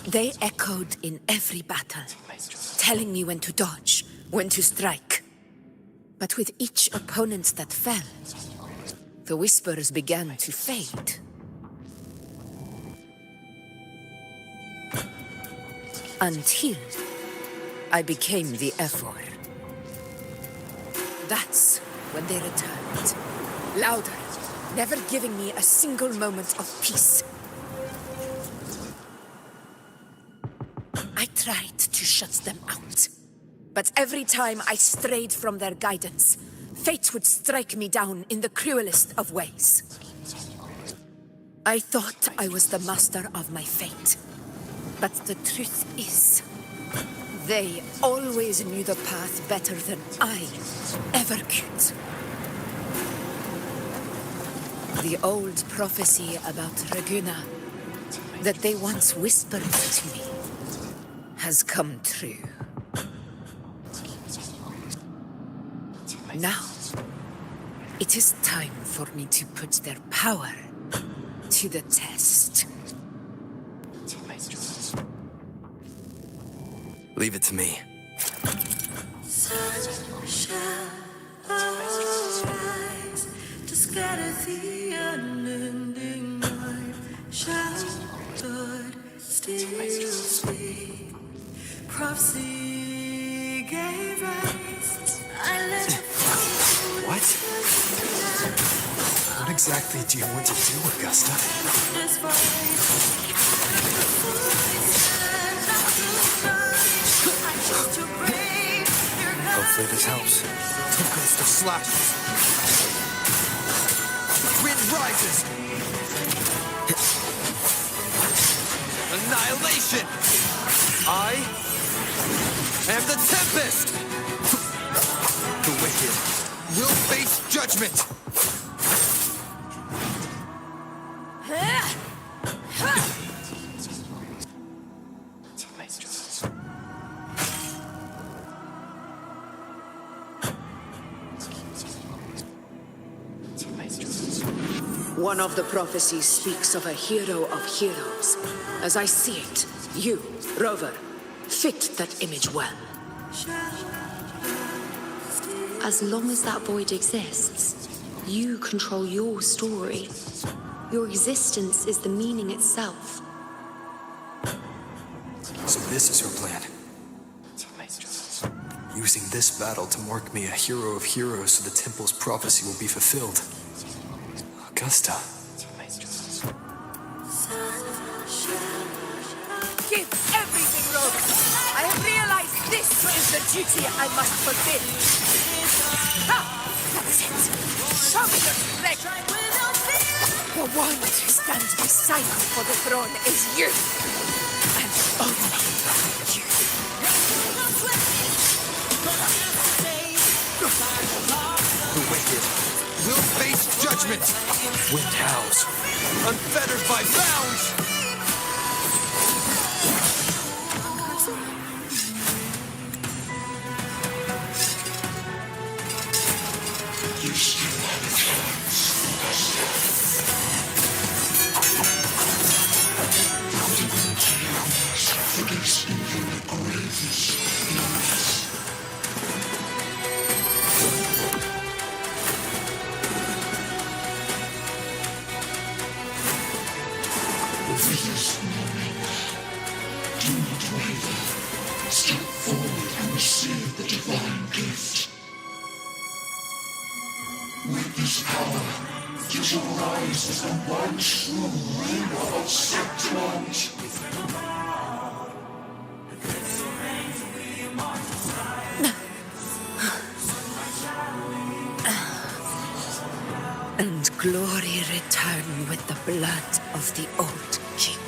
E: They echoed in every battle, telling me when to dodge, when to strike. But with each opponent that fell, the whispers began to fade. Until I became the Ephor. That's when they returned. Louder, never giving me a single moment of peace. I tried to shut them out. But every time I strayed from their guidance, fate would strike me down in the cruelest of ways. I thought I was the master of my fate. But the truth is, they always knew the path better than I ever could. The old prophecy about Raguna, that they once whispered to me, has come true. Now, it is time for me to put their power to the test.
C: Leave it to me.
S: Sun shall arise to scatter the unending night. Shall God still speak? Prophecy gave rise. I let
C: What? What exactly do you want to do, Augusta?
G: Hopefully this helps. Tempest of slashes. Wind rises. Annihilation. I am the Tempest. The wicked will face judgment.
E: One of the prophecies speaks of a hero of heroes. As I see it, you, Rover, fit that image well.
H: As long as that void exists, you control your story. Your existence is the meaning itself.
C: So this is her plan. Using this battle to mark me a hero of heroes so the temple's prophecy will be fulfilled. Augusta.
E: Give everything, Rover. I have realized this is the duty I must fulfill. Ha! That's it. Show me your strength. The one who stands beside me for the throne is you. And only you.
G: The wicked will face judgment!
C: Wind howls.
G: Unfettered by bounds!
M: You still have a chance, Augusta. For this even the greatest loss. This moment, do not waver. Step forward and receive the divine gift. With this power, you shall rise as the one true ruler of Septimont.
E: And glory return with the blood of the old king.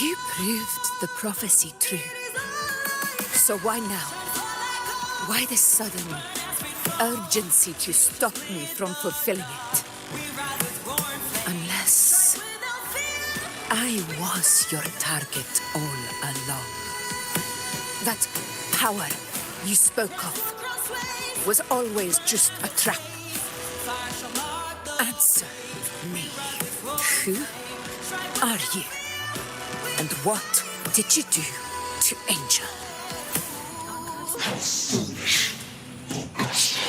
E: You proved the prophecy true. So why now? Why this sudden urgency to stop me from fulfilling it? Unless I was your target all along. That power you spoke of was always just a trap. Answer me. Who are you? And what did you do to Angel?
M: How foolish, Augusta.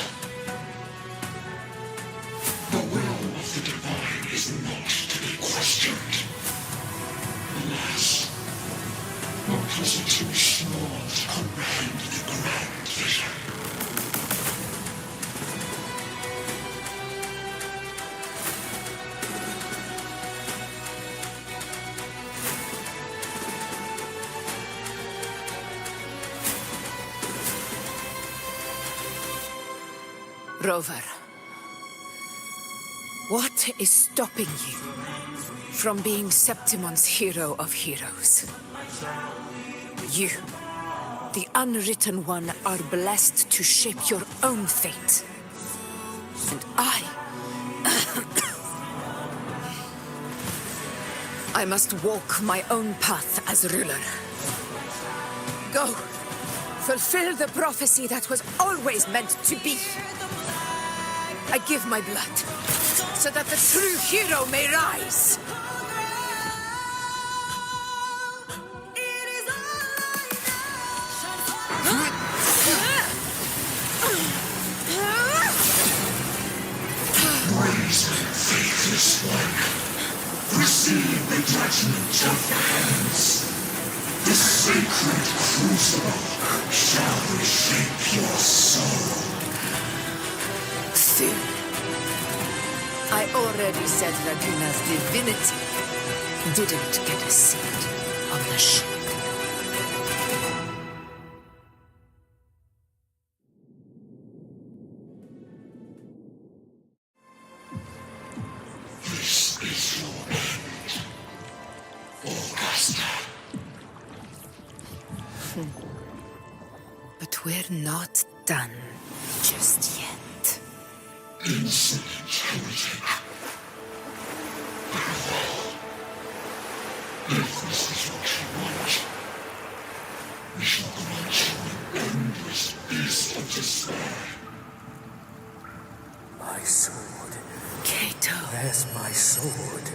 M: The will of the divine is not to be questioned. Alas, one has it too small to comprehend the grand vision.
E: Rover, what is stopping you from being Septimon's hero of heroes? You, the unwritten one, are blessed to shape your own fate. And I must walk my own path as ruler. Go, fulfill the prophecy that was always meant to be. I give my blood, so that the true hero may rise.
M: Brazen, faithless one, receive the judgment of the hands. The sacred crucible shall reshape your soul.
E: Soon. I already said Raguna's divinity didn't get a seat on the ship.
M: This is your end, Augusta.
E: But we're not done just yet.
M: Insolent heretic. If this is what you want, we shall grant you an endless beast of despair.
T: My sword.
E: Cato.
T: Where's my sword?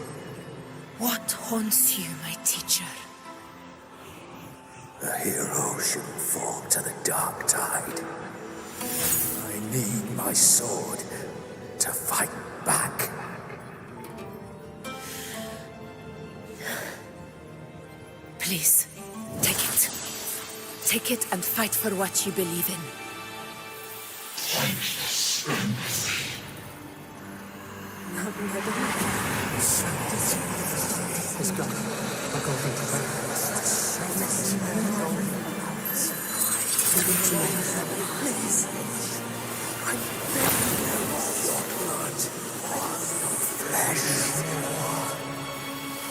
E: What haunts you, my teacher?
T: A hero shouldn't fall to the dark tide. I need my sword to fight back.
E: Please, take it. Take it and fight for what you believe in.
M: Thankless empathy.
C: Let's go. I'll go
T: Please. I beg you, your blood, your flesh.
M: This is your end, Augusta. If this is what you want, we shall grant you an endless beast of despair. My sword.
T: Please. I beg you, your blood, your flesh.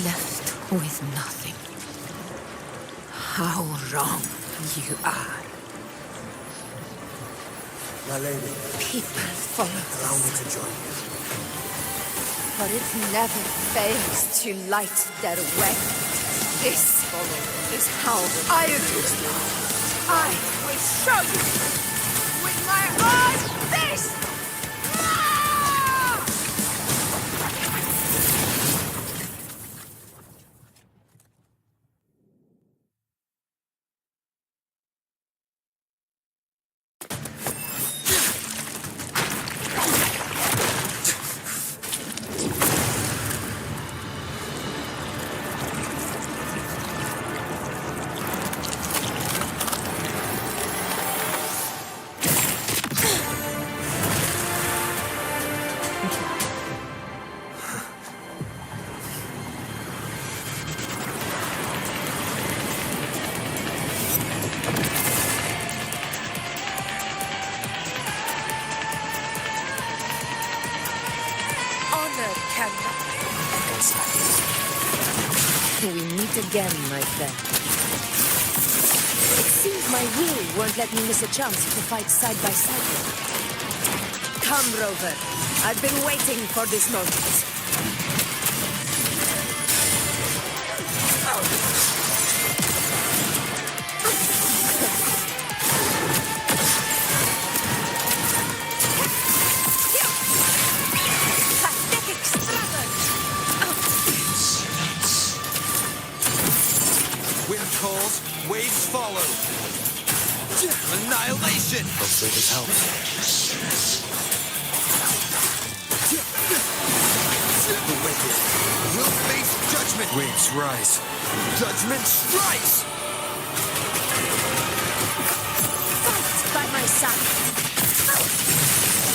L: Left with nothing. How wrong you are.
T: My lady.
L: People follow
T: Allow me to join you.
R: For it never fails to light their way. This is how I do it. I will show you with my own fist!
E: We meet again, my friend. It seems my will won't let me miss a chance to fight side by side with you. Come, Rover. I've been waiting for this moment.
G: Calls, waves follow. Annihilation!
C: Hopefully this helps.
G: The wicked will face judgment.
C: Waves rise.
G: Judgment strikes!
E: Fight by my side.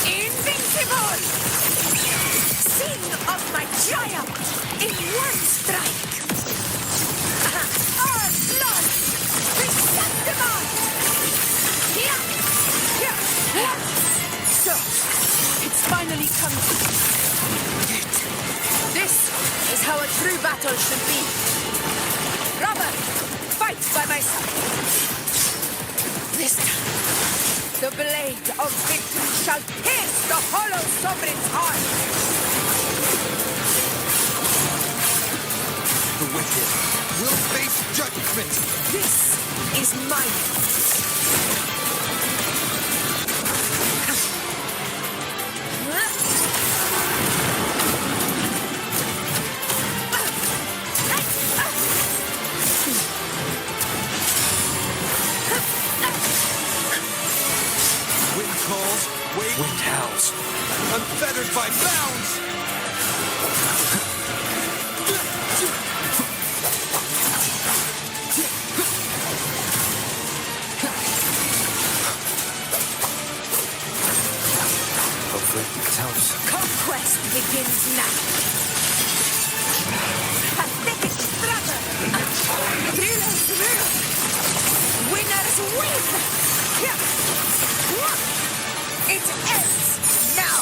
E: Invincible! Sing of my triumph in one strike. So, it's finally come to it. This is how a true battle should be. Robert, fight by my side. This time, the blade of victory shall pierce the hollow sovereign's heart.
G: The wicked will face judgment.
E: This is mine.
G: Wind howls. Unfettered by bounds!
C: Hopefully this helps.
E: Conquest begins now. Pathetic struggle. Thrillers will. Winners win. It ends now!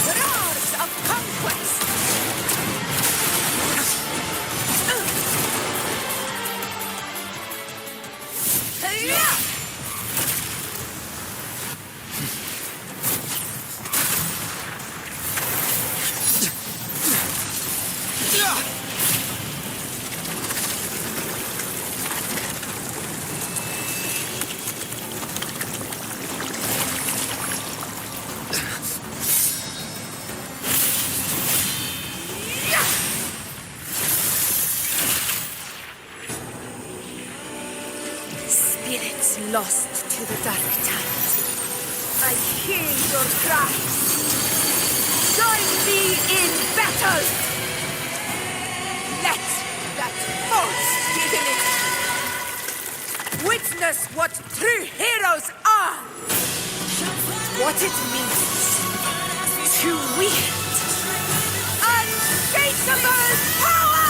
E: Roars of conquest! Spirits lost to the dark tide. I hear your cries. Join me in battle! Let that false divinity witness what true heroes are! What it means to wield unshakable power!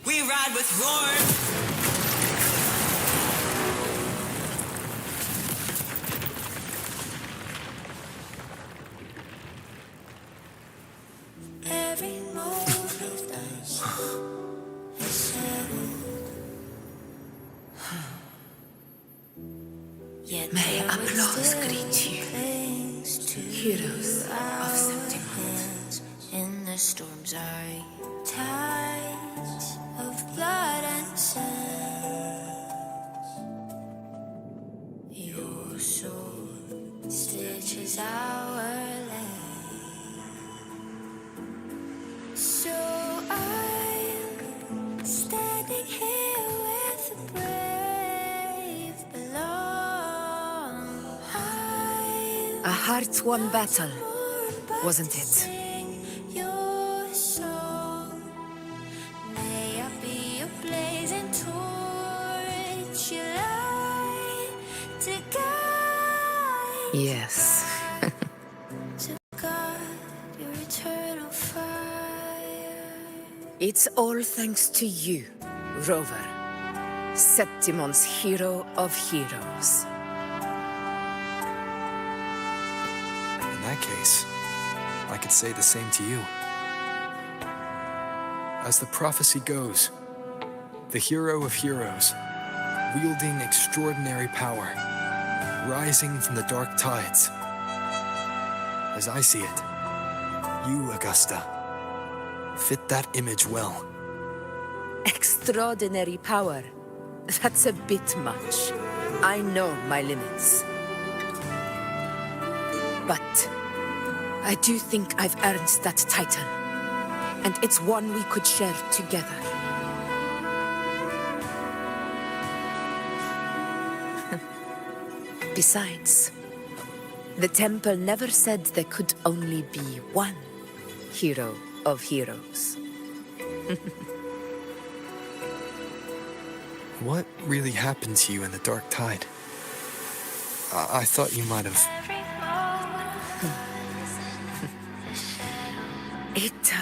S: We ride with roar. Every move does is settled.
E: May applause greet you, heroes of Septimont.
S: In the storms are tides of blood and sand. Your soul stitches our land. So I'm standing here with the brave belong.
E: A heart-won battle, wasn't it?
S: Your song, may I be a blazing torch, you light to guide,
E: Yes.
S: to guard your eternal fire.
E: It's all thanks to you, Rover, Septimon's hero of heroes.
C: In that case, I could say the same to you. As the prophecy goes, the hero of heroes, wielding extraordinary power, rising from the dark tides. As I see it, you, Augusta, fit that image well.
E: Extraordinary power. That's a bit much. I know my limits. But I do think I've earned that title. And it's one we could share together. Besides, the temple never said there could only be one hero of heroes.
C: What really happened to you in the dark tide? I thought you might have...
E: It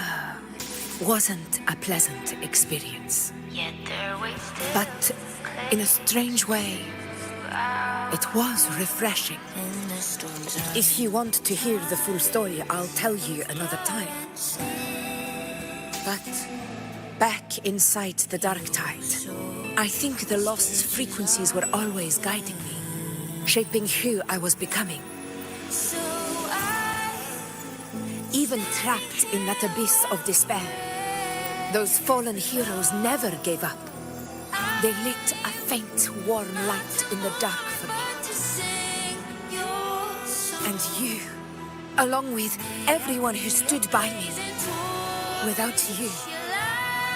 E: wasn't a pleasant experience. But in a strange way, it was refreshing. If you want to hear the full story, I'll tell you another time. But back inside the dark tide, I think the lost frequencies were always guiding me, shaping who I was becoming. Even trapped in that abyss of despair, those fallen heroes never gave up. They lit a faint, warm light in the dark for me. And you, along with everyone who stood by me. Without you,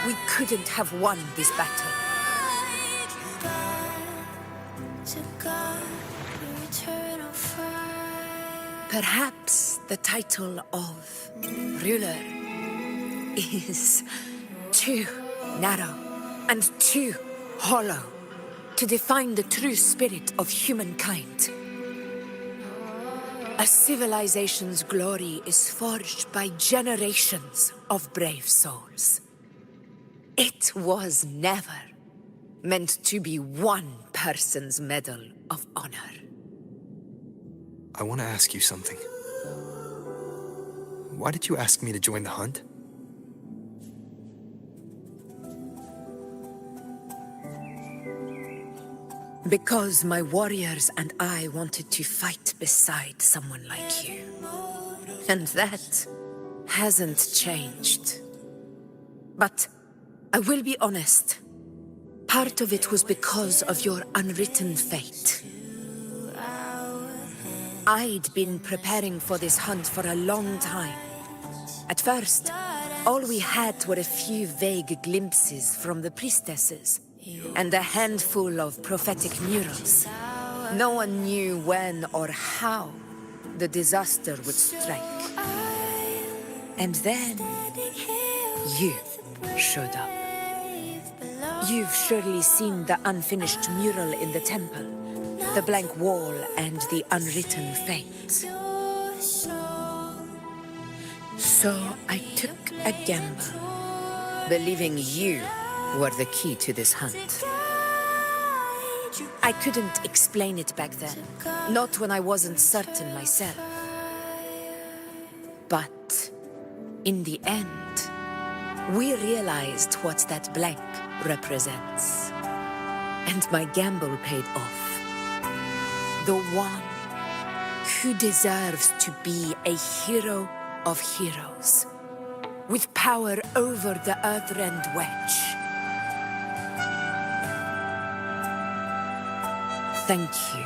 E: we couldn't have won this battle. Perhaps the title of ruler is too narrow and too hollow to define the true spirit of humankind. A civilization's glory is forged by generations of brave souls. It was never meant to be one person's medal of honor.
C: I want to ask you something. Why did you ask me to join the hunt?
E: Because my warriors and I wanted to fight beside someone like you. And that hasn't changed. But I will be honest. Part of it was because of your unwritten fate. I'd been preparing for this hunt for a long time. At first, all we had were a few vague glimpses from the priestesses, and a handful of prophetic murals. No one knew when or how the disaster would strike. And then, you showed up. You've surely seen the unfinished mural in the temple, the blank wall and the unwritten fate. So I took a gamble, believing you were the key to this hunt. I couldn't explain it back then, not when I wasn't certain myself. But in the end, we realized what that blank represents. And my gamble paid off. The one who deserves to be a hero of heroes, with power over the Earthrend Wedge. Thank you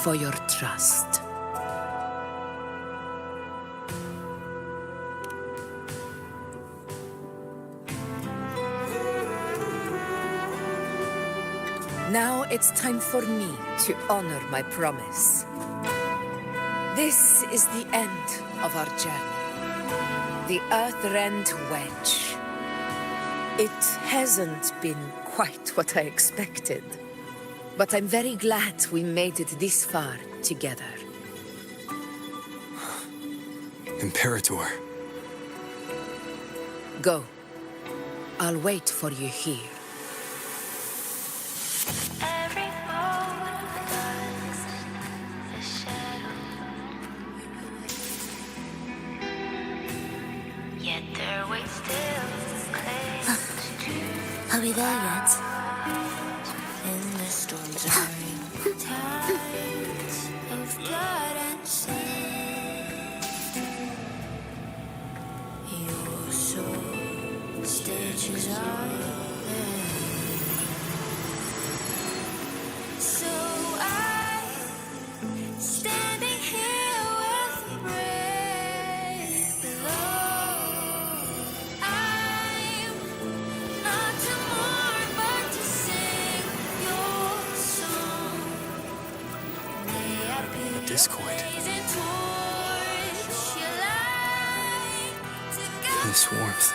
E: for your trust. Now it's time for me to honor my promise. This is the end of our journey. The Earthrend Wedge. It hasn't been quite what I expected, but I'm very glad we made it this far together.
C: Imperator.
E: Go. I'll wait for you here.
A: Are we there yet?
S: In the storms of tides of blood and sin, your soul stitches out there. So I'm standing here with breath below. I'm not to mourn, but to sing your song. May I be
C: A discord.
S: blazing torch, your light to guide
C: This warmth.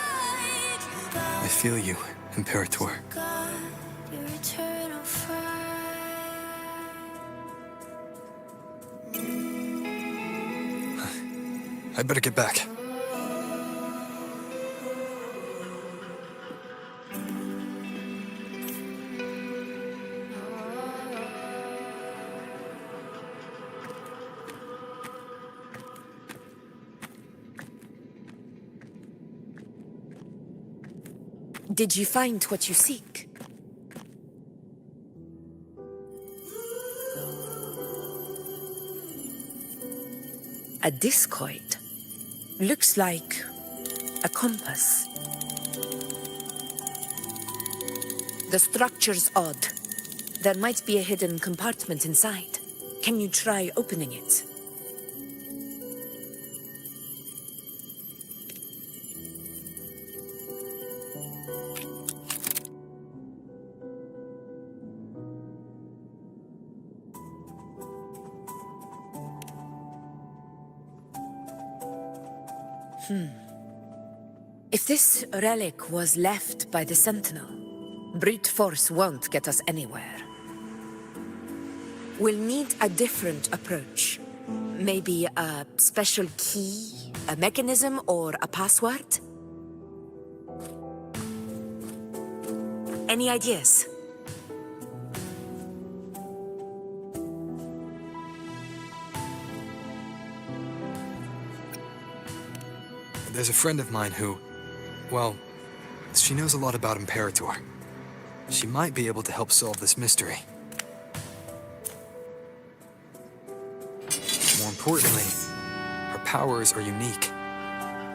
C: I feel you, Imperator.
S: God, your eternal fire.
C: I better get back.
E: Did you find what you seek? A discoid. Looks like a compass. The structure's odd. There might be a hidden compartment inside. Can you try opening it? If this relic was left by the Sentinel, brute force won't get us anywhere. We'll need a different approach. Maybe a special key, a mechanism, or a password? Any ideas?
C: There's a friend of mine who, well, she knows a lot about Imperator. She might be able to help solve this mystery. More importantly, her powers are unique.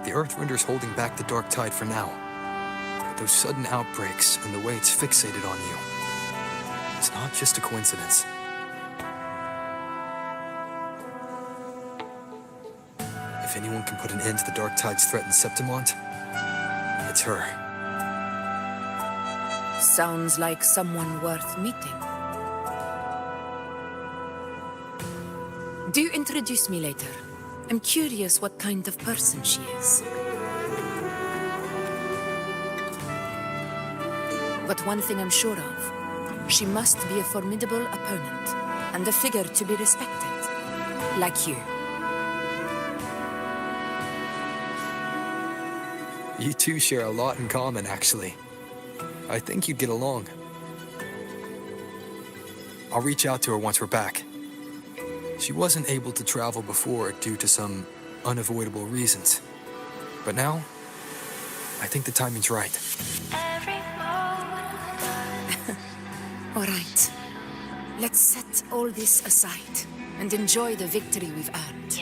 C: The Earthrender's holding back the dark tide for now. But those sudden outbreaks and the way it's fixated on you, it's not just a coincidence. If anyone can put an end to the dark tide's threat in Septimont, it's her.
E: Sounds like someone worth meeting. Do introduce me later. I'm curious what kind of person she is. But one thing I'm sure of, she must be a formidable opponent, and a figure to be respected, like you.
C: You two share a lot in common, actually. I think you'd get along. I'll reach out to her once we're back. She wasn't able to travel before due to some unavoidable reasons. But now, I think the timing's right.
E: All right. Let's set all this aside and enjoy the victory we've earned.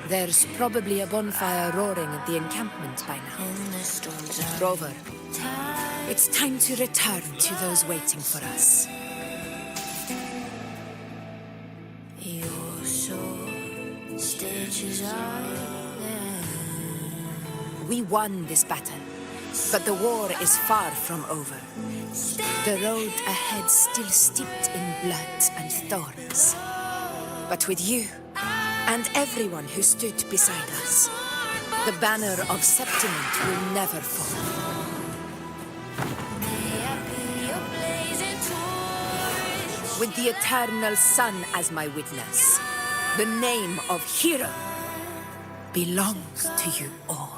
E: There's probably a bonfire roaring at the encampment by now. Rover, it's time to return to those waiting for us.
S: Your sword stitches
E: We won this battle, but the war is far from over. The road ahead still steeped in blood and thorns. But with you, and everyone who stood beside us, the banner of Septiment will never fall. With the eternal sun as my witness, the name of hero belongs to you all.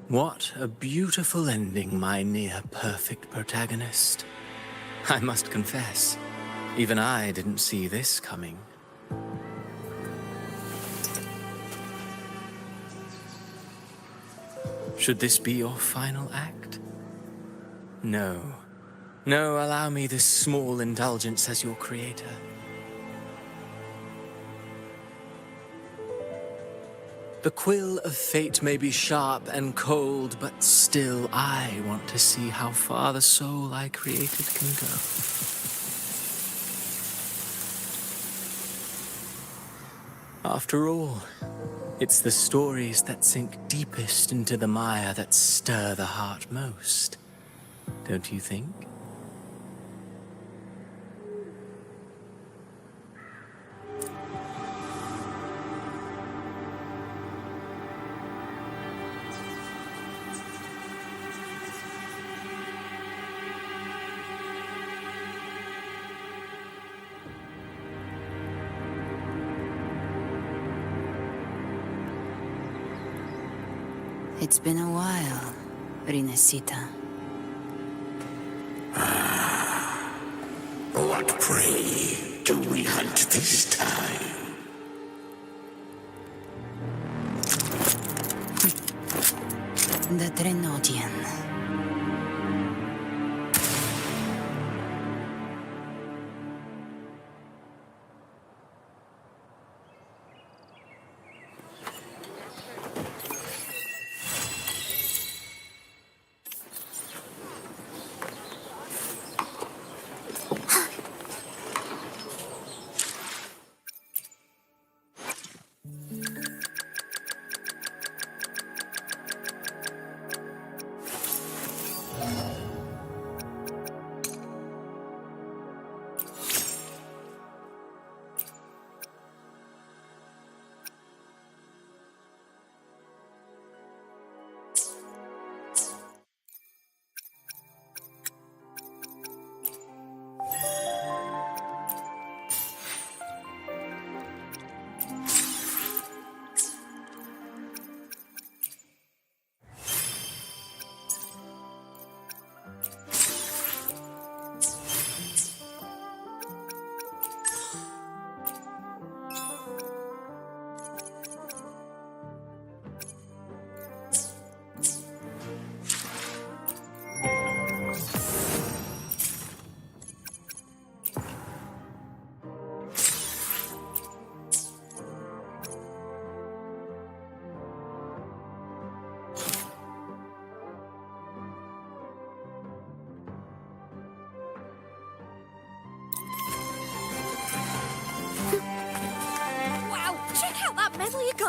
F: What a beautiful ending, my near-perfect protagonist. I must confess, even I didn't see this coming. Should this be your final act? No. No, allow me this small indulgence as your creator. The quill of fate may be sharp and cold, but still I want to see how far the soul I created can go. After all, it's the stories that sink deepest into the mire that stir the heart most, don't you think?
K: It's been a while, Rinesita.
M: What prey do we hunt this time?
K: The Drenodian.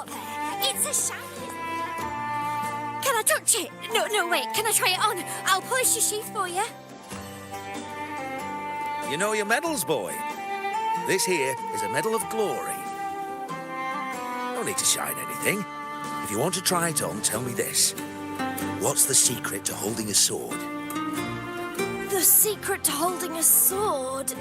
A: got there? It's a shiny. Can I touch it? No, wait. Can I try it on? I'll polish your sheath for you.
D: You know your medals, boy. This here is a medal of glory. No need to shine anything. If you want to try it on, tell me this. What's the secret to holding a sword?
A: The secret to holding a sword?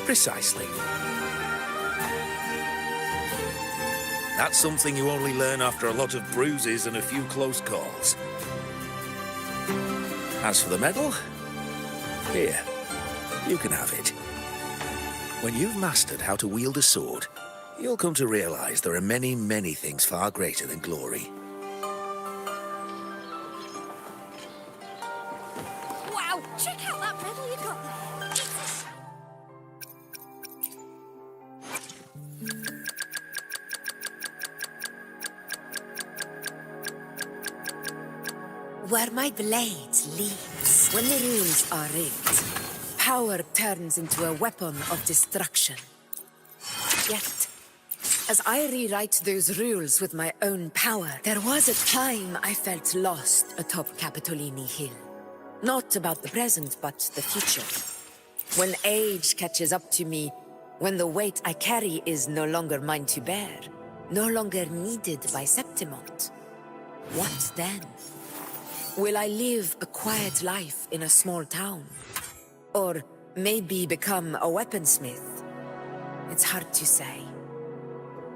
D: Precisely. That's something you only learn after a lot of bruises and a few close calls. As for the medal, here, you can have it. When you've mastered how to wield a sword, you'll come to realize there are many, many things far greater than glory.
A: Wow, check out that medal you got there.
E: Where my blade leads. When the rules are rigged, power turns into a weapon of destruction. Yet, as I rewrite those rules with my own power, there was a time I felt lost atop Capitolini Hill. Not about the present, but the future. When age catches up to me, when the weight I carry is no longer mine to bear, no longer needed by Septimont. What then? Will I live a quiet life in a small town? Or maybe become a weaponsmith? It's hard to say.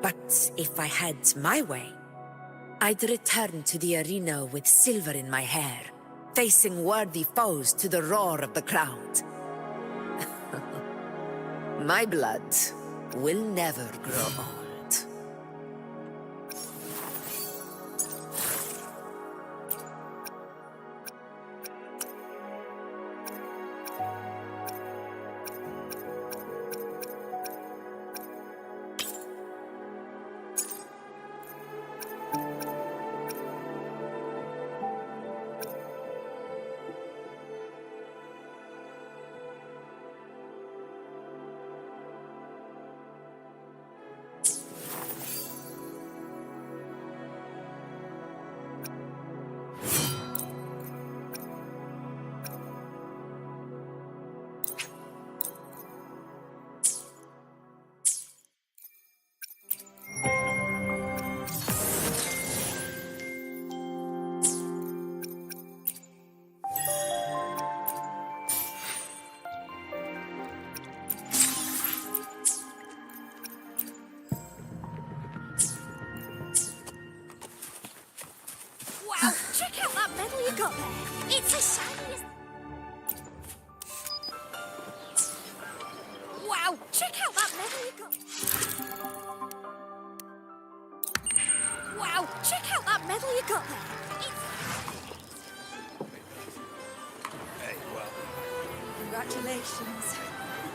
E: But if I had my way, I'd return to the arena with silver in my hair, facing worthy foes to the roar of the crowd. My blood will never grow old.
A: Check out that medal you got there. It's the shiniest. Wow, check out that medal you got. Wow, check out that medal you got there.
D: Hey, well,
K: Congratulations.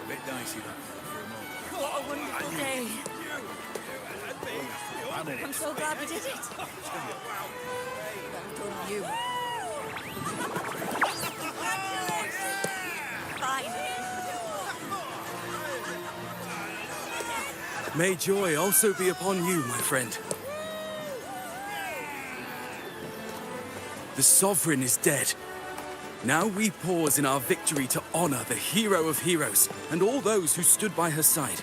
D: a bit dicey that for a moment.
K: What a wonderful day. I'm so glad we did it. Well done, you. Fine.
B: May joy also be upon you, my friend. The Sovereign is dead. Now we pause in our victory to honor the hero of heroes and all those who stood by her side.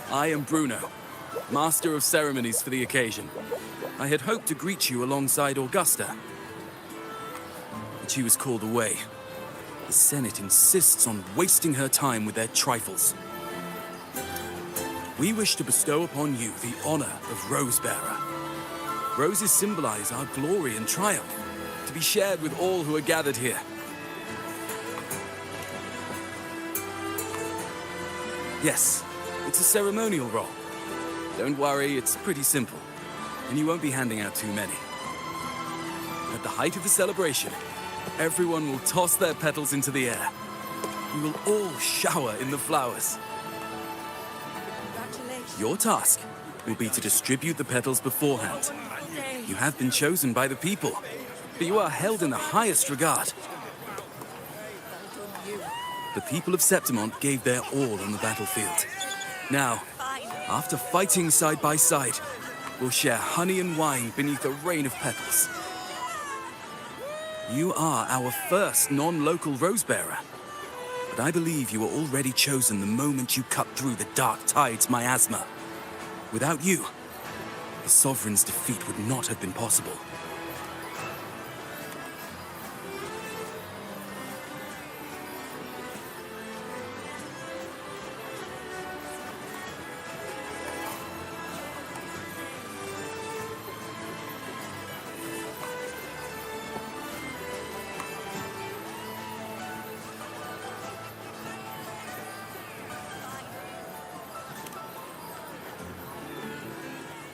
B: I am Bruno, Master of Ceremonies for the occasion. I had hoped to greet you alongside Augusta, but she was called away. The Senate insists on wasting her time with their trifles. We wish to bestow upon you the honor of Rosebearer. Roses symbolize our glory and triumph, to be shared with all who are gathered here. Yes, it's a ceremonial roll. Don't worry, it's pretty simple, and you won't be handing out too many. At the height of the celebration, everyone will toss their petals into the air. We will all shower in the flowers. Your task will be to distribute the petals beforehand. You have been chosen by the people, but you are held in the highest regard. The people of Septimont gave their all on the battlefield. Now, after fighting side by side, we'll share honey and wine beneath a rain of petals. You are our first non-local rose-bearer, but I believe you were already chosen the moment you cut through the dark tide's miasma. Without you, the Sovereign's defeat would not have been possible.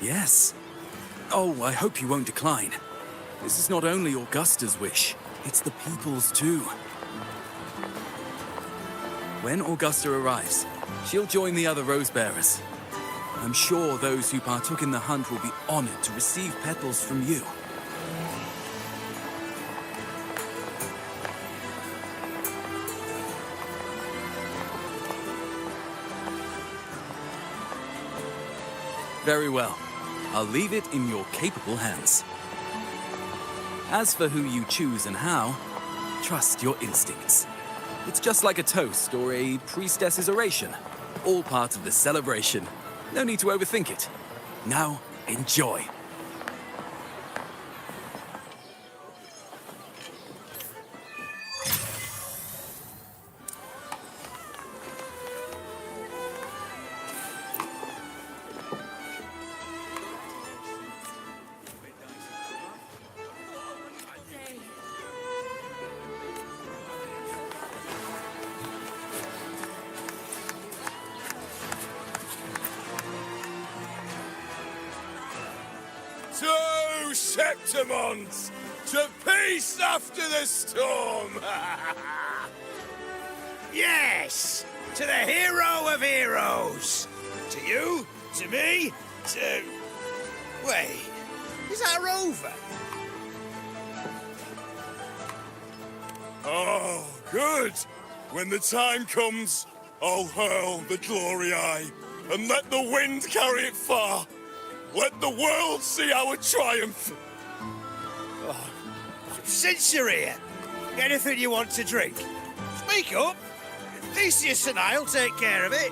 B: Yes. Oh, I hope you won't decline. This is not only Augusta's wish, it's the people's too. When Augusta arrives, she'll join the other rose bearers. I'm sure those who partook in the hunt will be honored to receive petals from you. Very well. I'll leave it in your capable hands. As for who you choose and how, trust your instincts. It's just like a toast or a priestess's oration. All part of the celebration. No need to overthink it. Now, enjoy.
U: To Septimont! To peace after the storm!
D: Yes! To the hero of heroes! To you, to me, to... Wait, is that Rover?
U: Oh, good! When the time comes, I'll hurl the glory eye and let the wind carry it far. Let the world see our triumph!
D: Oh, since you're here, anything you want to drink? Speak up! Theseus and I'll take care of it.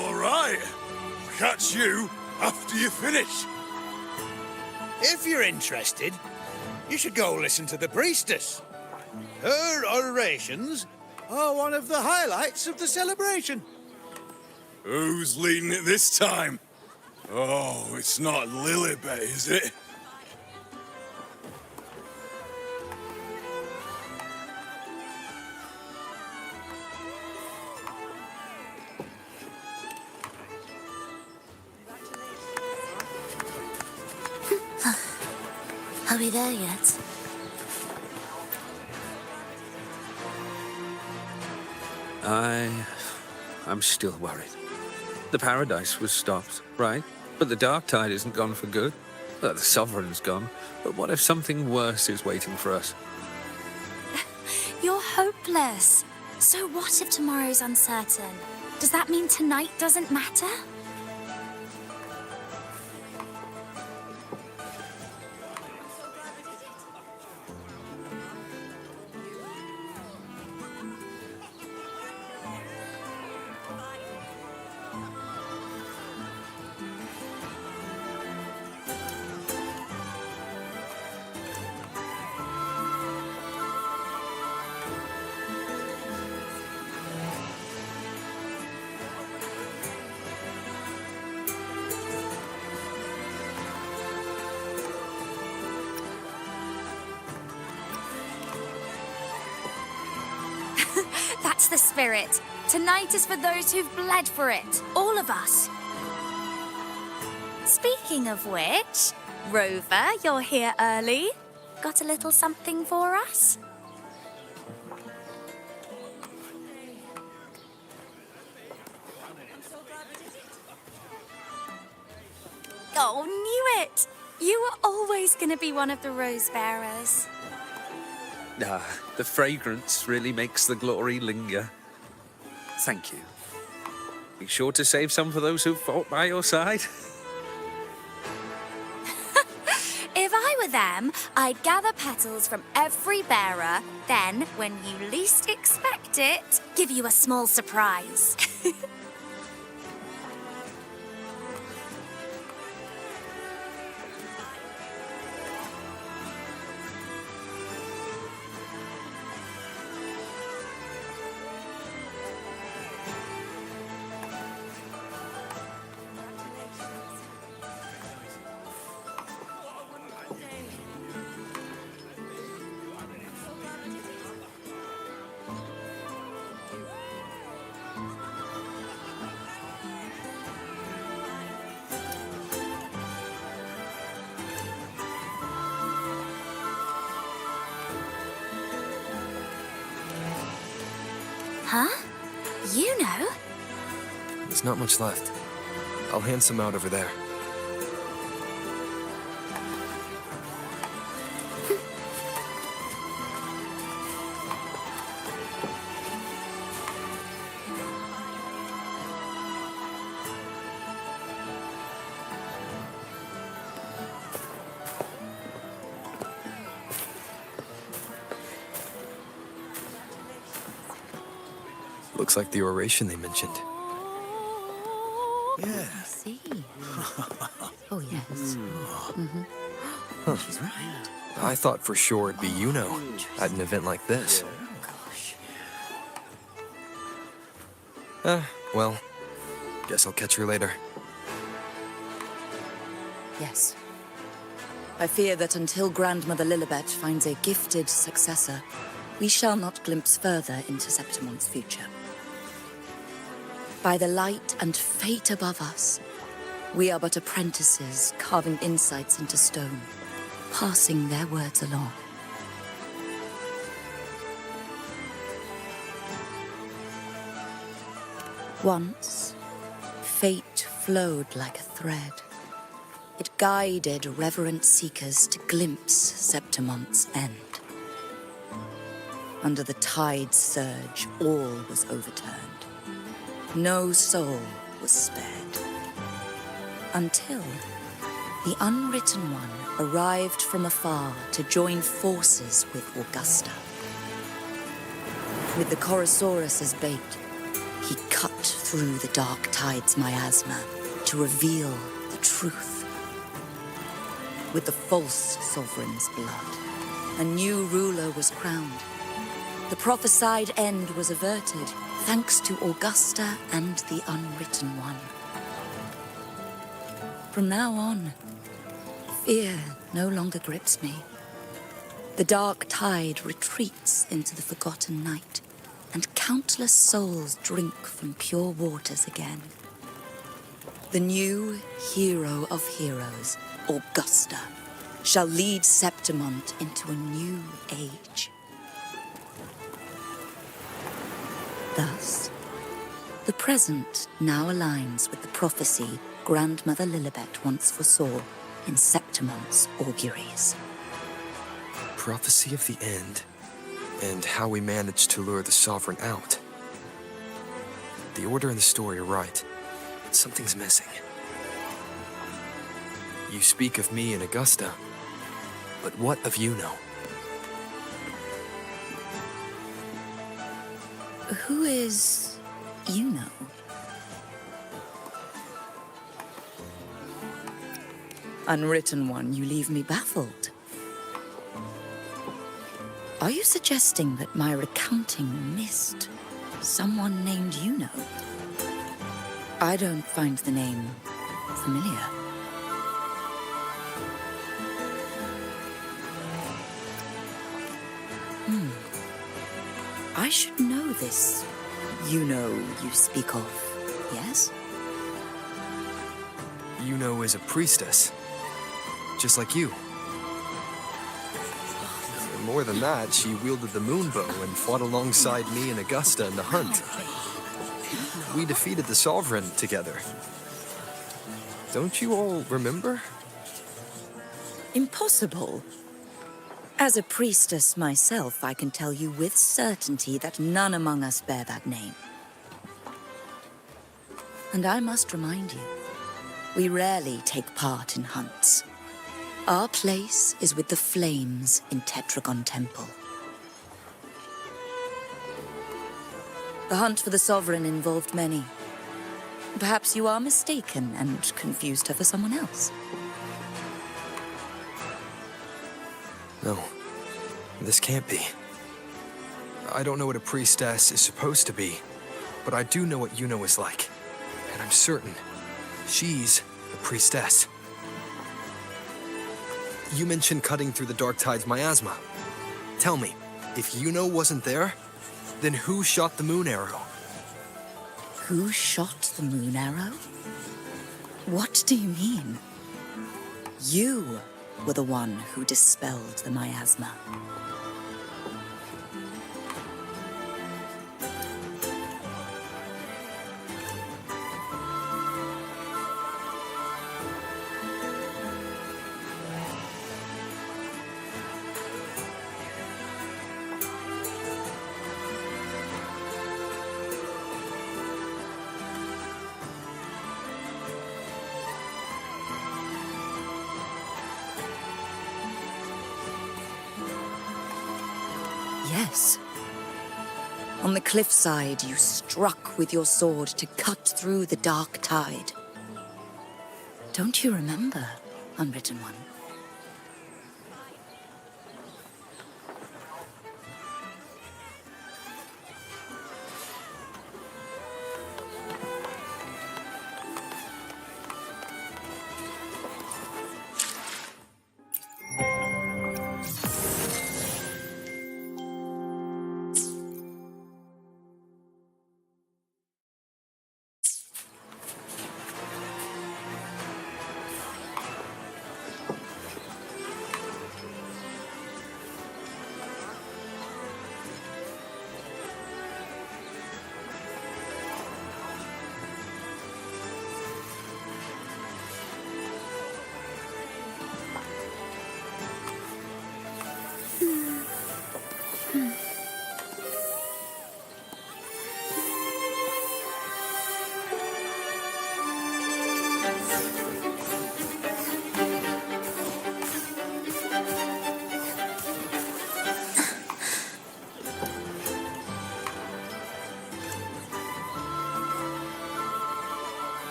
U: All right. Catch you after you finish.
D: If you're interested, you should go listen to the priestess. Her orations are one of the highlights of the celebration.
U: Who's leading it this time? Oh, it's not Lilibet, is it?
A: Are we there yet?
J: I'm still worried. The paradise was stopped, right? But the dark tide isn't gone for good. The Sovereign's gone. But what if something worse is waiting for us?
V: You're hopeless. So what if tomorrow's uncertain? Does that mean tonight doesn't matter? That's the spirit. Tonight is for those who've bled for it. All of us. Speaking of which, Rover, you're here early. Got a little something for us? Oh, knew it! You were always going to be one of the rose bearers.
O: Ah, the fragrance really makes the glory linger. Thank you. Be sure to save some for those who fought by your side.
V: If I were them, I'd gather petals from every bearer, then, when you least expect it, give you a small surprise. Huh? IUNO?
C: There's not much left. I'll hand some out over there. Looks like the oration they mentioned.
K: Yeah. I see. Oh, yes.
C: Huh.
K: She's right.
C: I thought for sure it'd be IUNO at an event like this. Well, guess I'll catch her later.
K: Yes. I fear that until Grandmother Lilibet finds a gifted successor, we shall not glimpse further into Septimon's future. By the light and fate above us, we are but apprentices carving insights into stone, passing their words along. Once, fate flowed like a thread. It guided reverent seekers to glimpse Septimon's end. Under the tide's surge, all was overturned. No soul was spared. Until the Unwritten One arrived from afar to join forces with Augusta. With the Chorosaurus as bait, he cut through the dark tide's miasma to reveal the truth. With the false sovereign's blood, a new ruler was crowned. The prophesied end was averted, thanks to Augusta and the Unwritten One. From now on, fear no longer grips me. The dark tide retreats into the forgotten night, and countless souls drink from pure waters again. The new hero of heroes, Augusta, shall lead Septimont into a new age. Thus, the present now aligns with the prophecy Grandmother Lilibet once foresaw in Septimont's auguries.
C: Prophecy of the end, and how we managed to lure the Sovereign out. The order and the story are right, but something's missing. You speak of me and Augusta, but what of IUNO?
K: Who is IUNO? Unwritten One, you leave me baffled. Are you suggesting that my recounting missed someone named IUNO? I don't find the name familiar. I should know this IUNO you speak of, yes?
C: IUNO is a priestess. Just like you. And more than that, she wielded the moonbow and fought alongside me and Augusta in the hunt. We defeated the Sovereign together. Don't you all remember?
K: Impossible. As a priestess myself, I can tell you with certainty that none among us bear that name. And I must remind you, we rarely take part in hunts. Our place is with the flames in Tetragon Temple. The hunt for the Sovereign involved many. Perhaps you are mistaken and confused her for someone else.
C: No, this can't be. I don't know what a priestess is supposed to be, but I do know what IUNO is like. And I'm certain she's a priestess. You mentioned cutting through the Dark Tide's miasma. Tell me, if IUNO wasn't there, then who shot the moon arrow?
K: Who shot the moon arrow? What do you mean? You were the one who dispelled the miasma. Yes. On the cliffside, you struck with your sword to cut through the Dark Tide. Don't you remember, Unwritten One?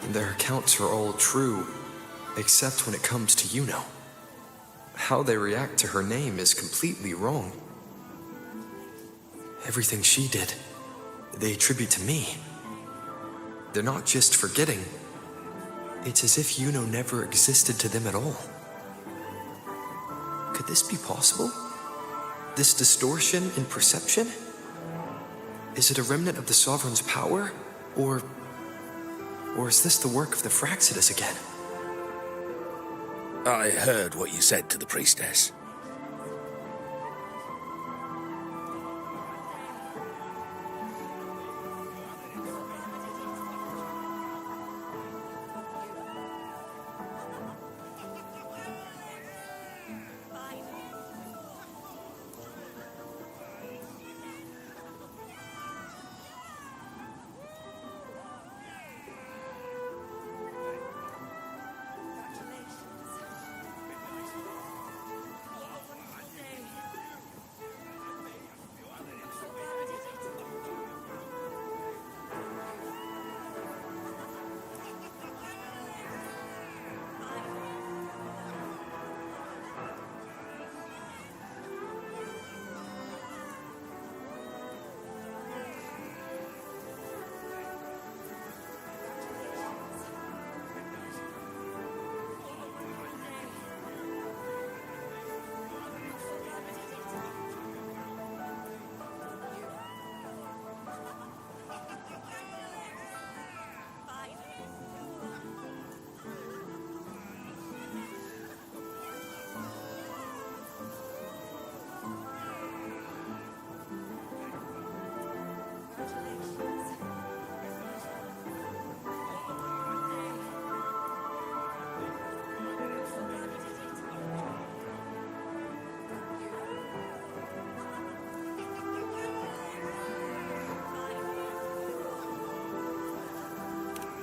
P: Their accounts are all true, except when it comes to IUNO. How they react to her name is completely wrong. Everything she did, they attribute to me. They're not just forgetting. It's as if IUNO never existed to them at all. Could this be possible? This distortion in perception? Is it a remnant of the Sovereign's power? Or is this the work of the Fraxidus again?
D: I heard what you said to the priestess.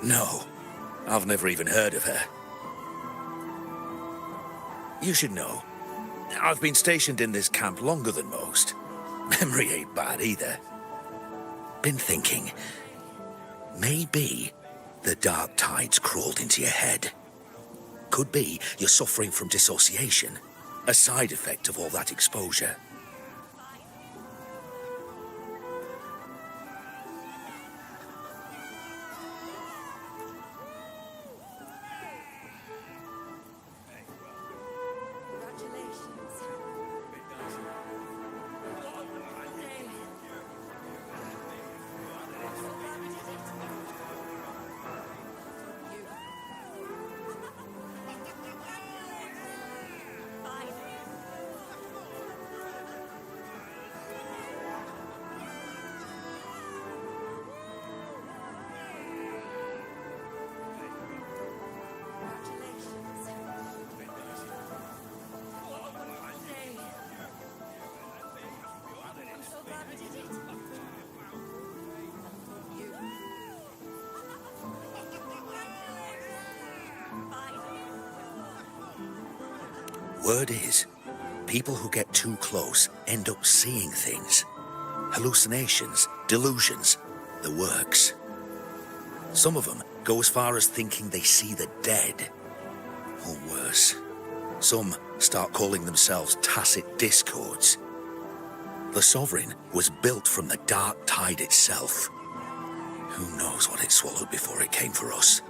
D: No, I've never even heard of her. You should know, I've been stationed in this camp longer than most. Memory ain't bad either. Been thinking, maybe the dark tides crawled into your head. Could be you're suffering from dissociation, a side effect of all that exposure. Word is, people who get too close end up seeing things. Hallucinations, delusions, the works. Some of them go as far as thinking they see the dead. Or worse, some start calling themselves tacit discords. The Sovereign was built from the dark tide itself. Who knows what it swallowed before it came for us?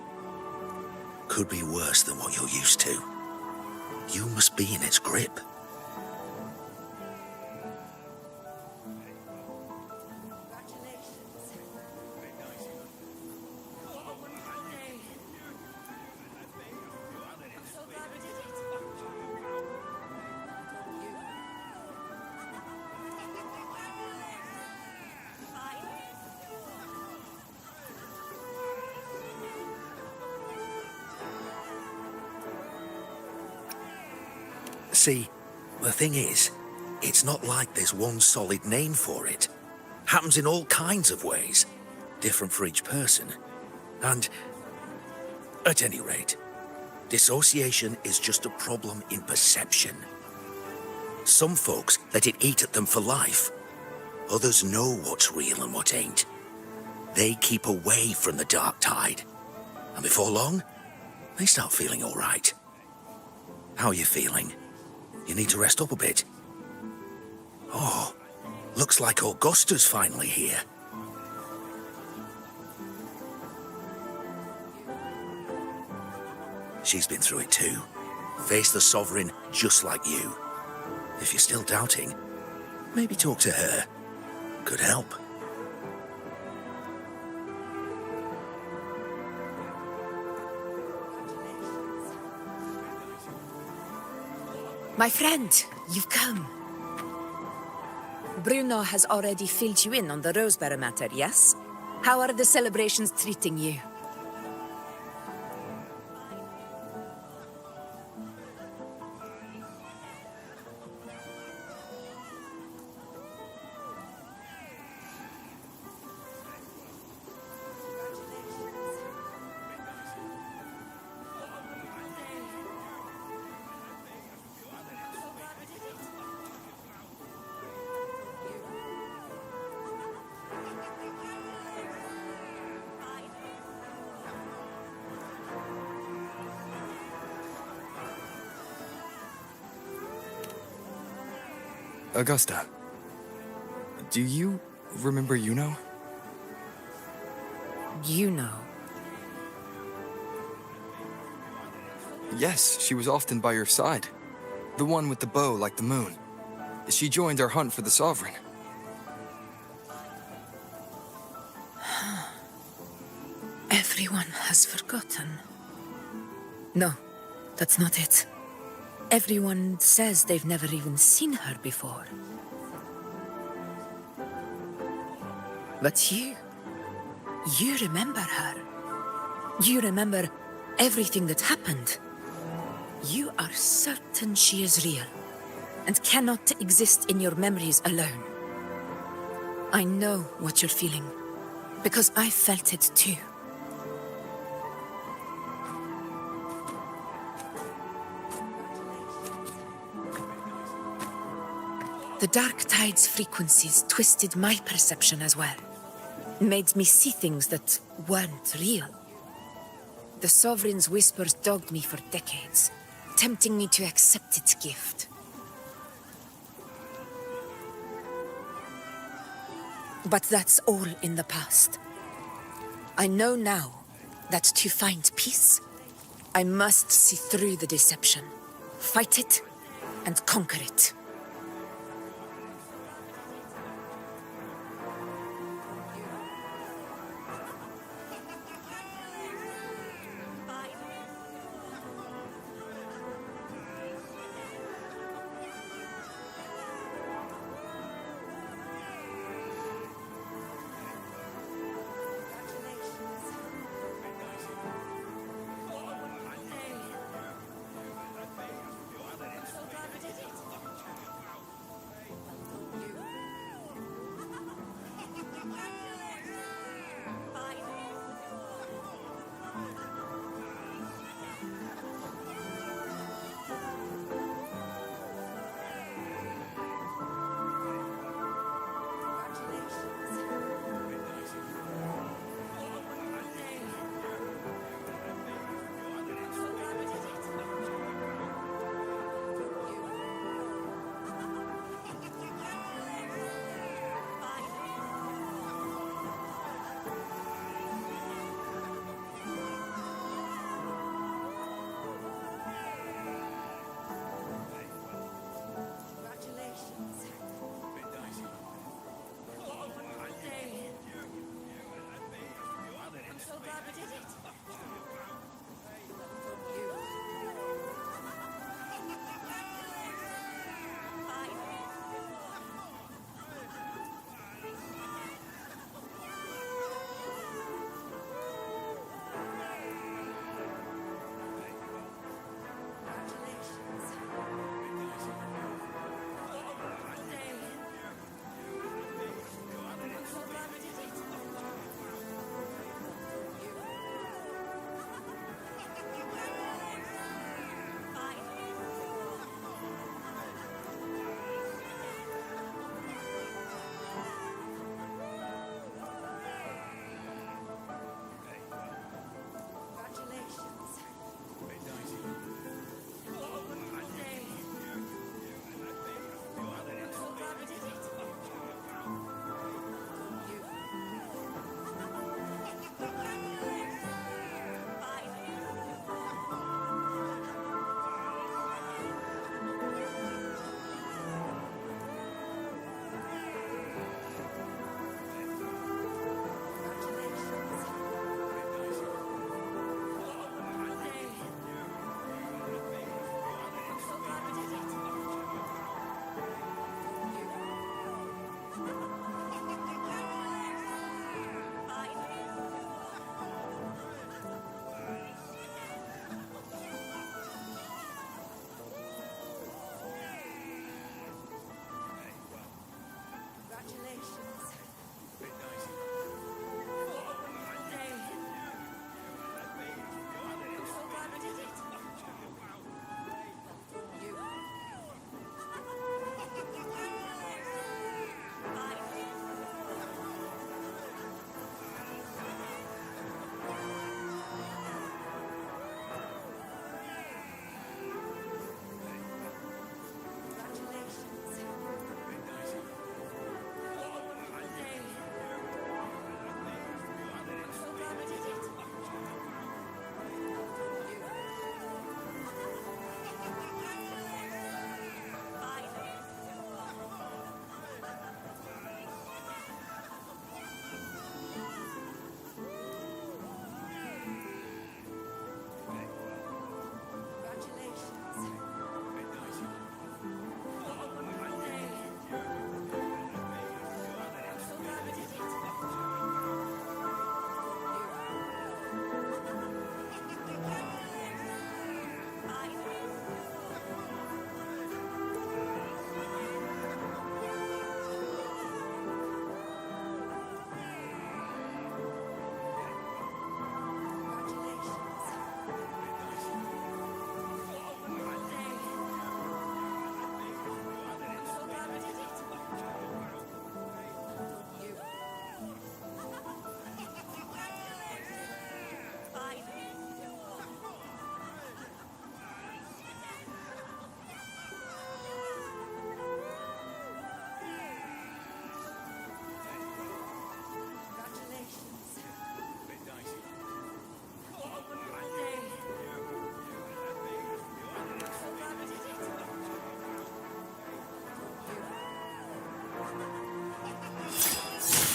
D: Could be worse than what you're used to. You must be in its grip. See, the thing is, it's not like there's one solid name for it. Happens in all kinds of ways, different for each person. And, at any rate, dissociation is just a problem in perception. Some folks let it eat at them for life. Others know what's real and what ain't. They keep away from the dark tide. And before long, they start feeling all right. How are you feeling? You need to rest up a bit. Oh, looks like Augusta's finally here. She's been through it too. Faced the Sovereign just like you. If you're still doubting, maybe talk to her. Could help.
E: My friend, you've come. Bruno has already filled you in on the Rosebearer matter, yes? How are the celebrations treating you?
C: Augusta, do you remember IUNO?
E: IUNO?
C: Yes, she was often by your side. The one with the bow like the moon. She joined our hunt for the Sovereign.
E: Everyone has forgotten. No, that's not it. Everyone says they've never even seen her before. But you remember her. You remember everything that happened. You are certain she is real and cannot exist in your memories alone. I know what you're feeling, because I felt it too. The Dark Tide's frequencies twisted my perception as well. Made me see things that weren't real. The Sovereign's whispers dogged me for decades, tempting me to accept its gift. But that's all in the past. I know now that to find peace, I must see through the deception, fight it, and conquer it.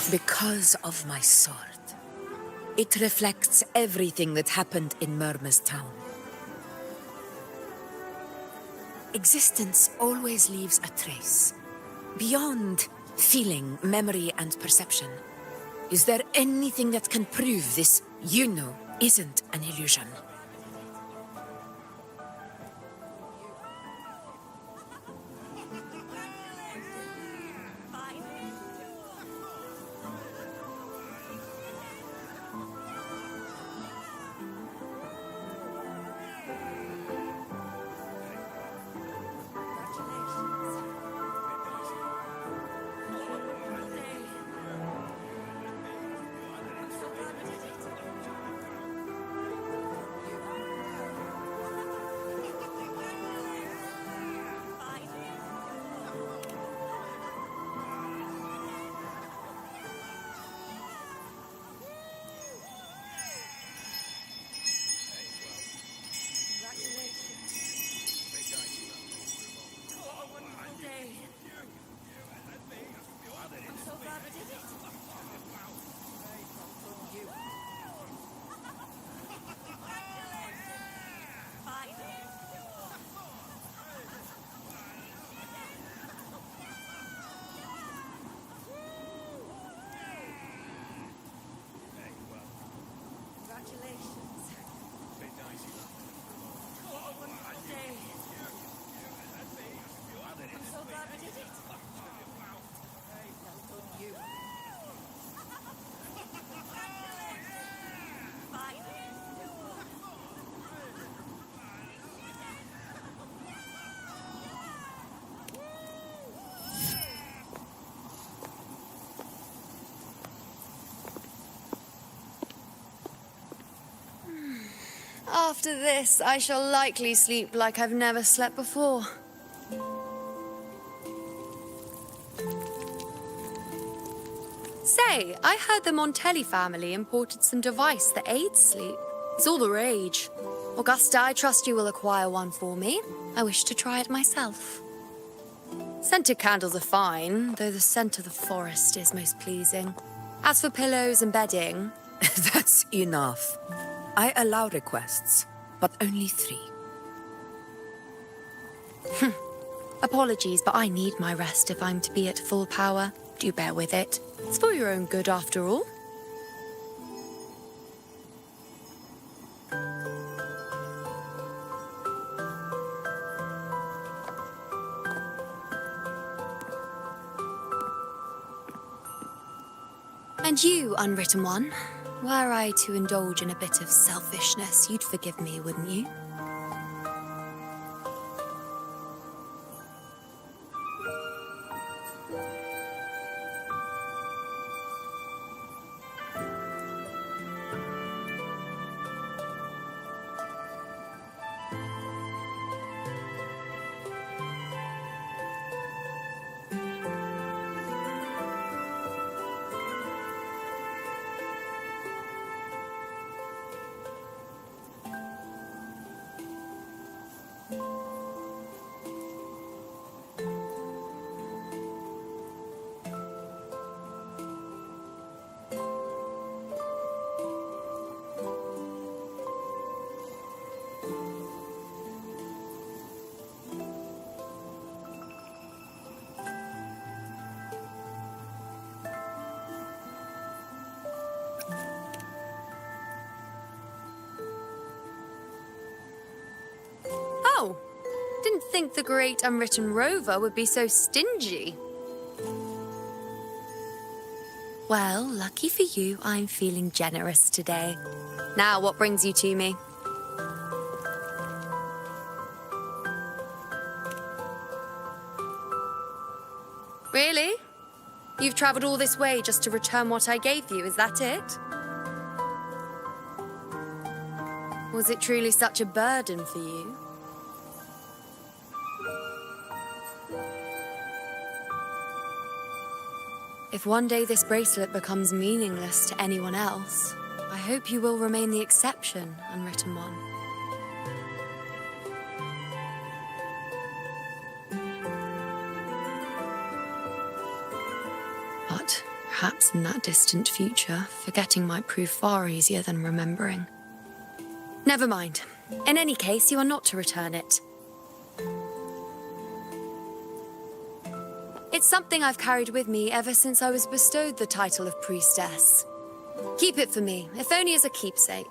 E: Because of my sword. It reflects everything that happened in Murma's town. Existence always leaves a trace. Beyond feeling, memory, and perception. Is there anything that can prove this IUNO isn't an illusion?
I: After this, I shall likely sleep like I've never slept before. Say, I heard the Montelli family imported some device that aids sleep. It's all the rage. Augusta, I trust you will acquire one for me. I wish to try it myself. Scented candles are fine, though the scent of the forest is most pleasing. As for pillows and bedding...
E: That's enough. I allow requests, but only 3.
I: Apologies, but I need my rest if I'm to be at full power. Do bear with it. It's for your own good, after all. And you, Unwritten One, were I to indulge in a bit of selfishness, you'd forgive me, wouldn't you? Oh, didn't think the great Unwritten Rover would be so stingy. Well, lucky for you, I'm feeling generous today. Now, what brings you to me? Really? You've travelled all this way just to return what I gave you, is that it? Was it truly such a burden for you? If one day this bracelet becomes meaningless to anyone else, I hope you will remain the exception, Unwritten One. But perhaps in that distant future, forgetting might prove far easier than remembering. Never mind. In any case, you are not to return it. It's something I've carried with me ever since I was bestowed the title of priestess. Keep it for me, if only as a keepsake.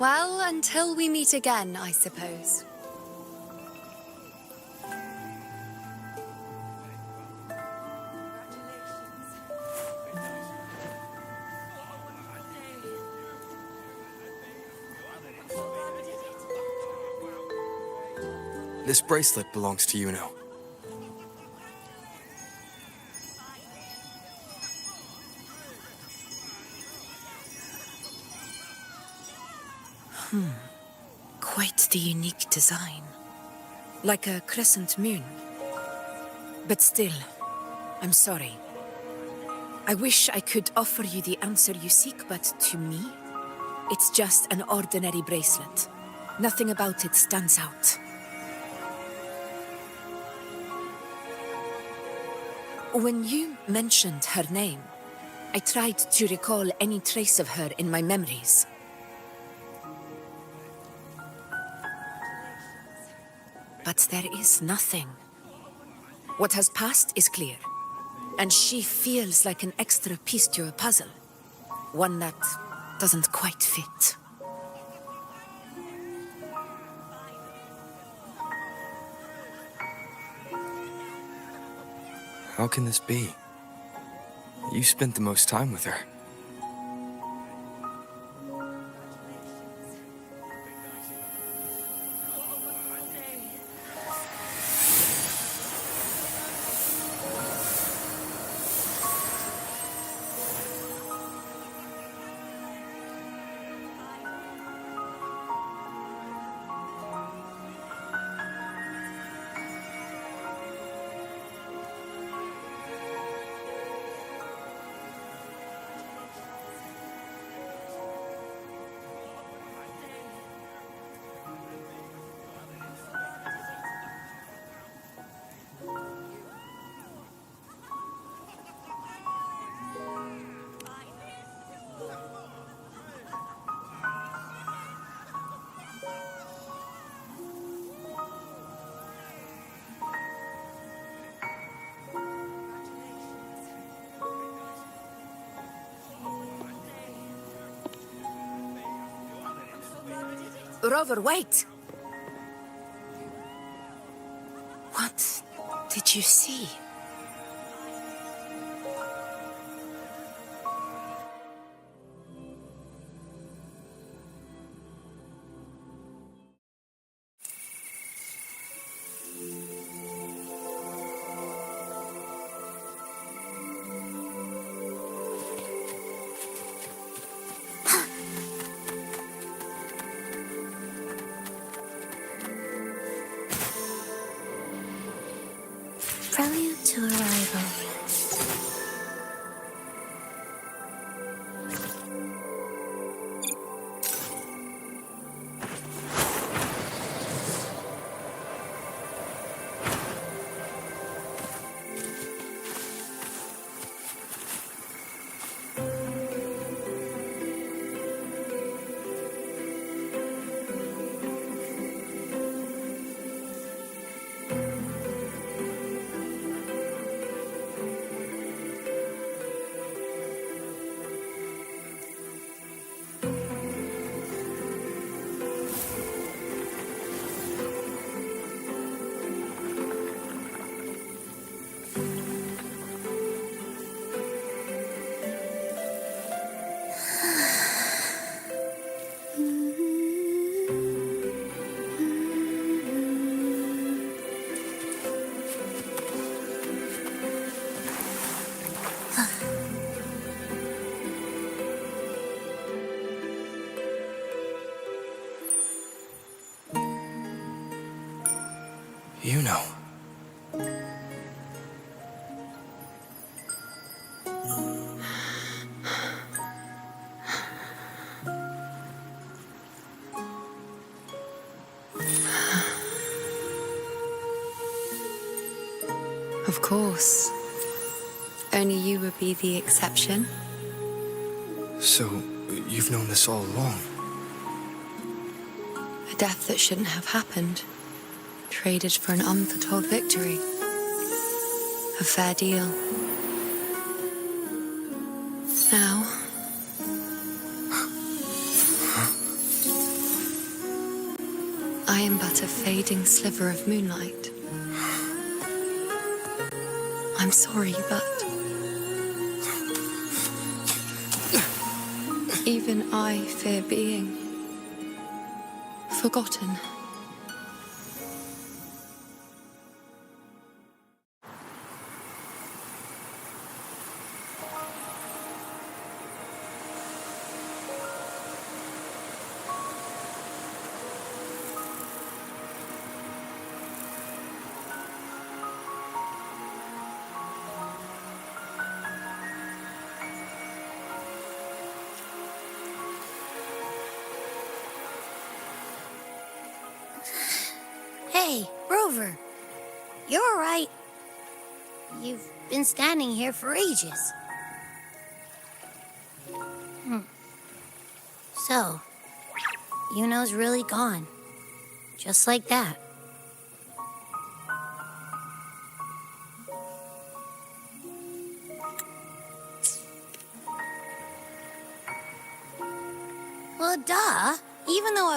I: Well, until we meet again, I suppose.
P: This bracelet belongs to IUNO.
E: Quite the unique design. Like a crescent moon. But still, I'm sorry. I wish I could offer you the answer you seek, but to me, it's just an ordinary bracelet. Nothing about it stands out. When you mentioned her name, I tried to recall any trace of her in my memories. But there is nothing. What has passed is clear, and she feels like an extra piece to a puzzle. One that doesn't quite fit.
P: How can this be? You spent the most time with her.
E: Rover, wait! What did you see?
S: Prelude to arrival.
P: IUNO.
I: Of course. Only you would be the exception.
P: So, you've known this all along?
I: A death that shouldn't have happened. Traded for an unforetold victory. A fair deal. Now... I am but a fading sliver of moonlight. I'm sorry, but... even I fear being... forgotten.
A: Hey, Rover. You're all right. You've been standing here for ages. So, IUNO's really gone. Just like that.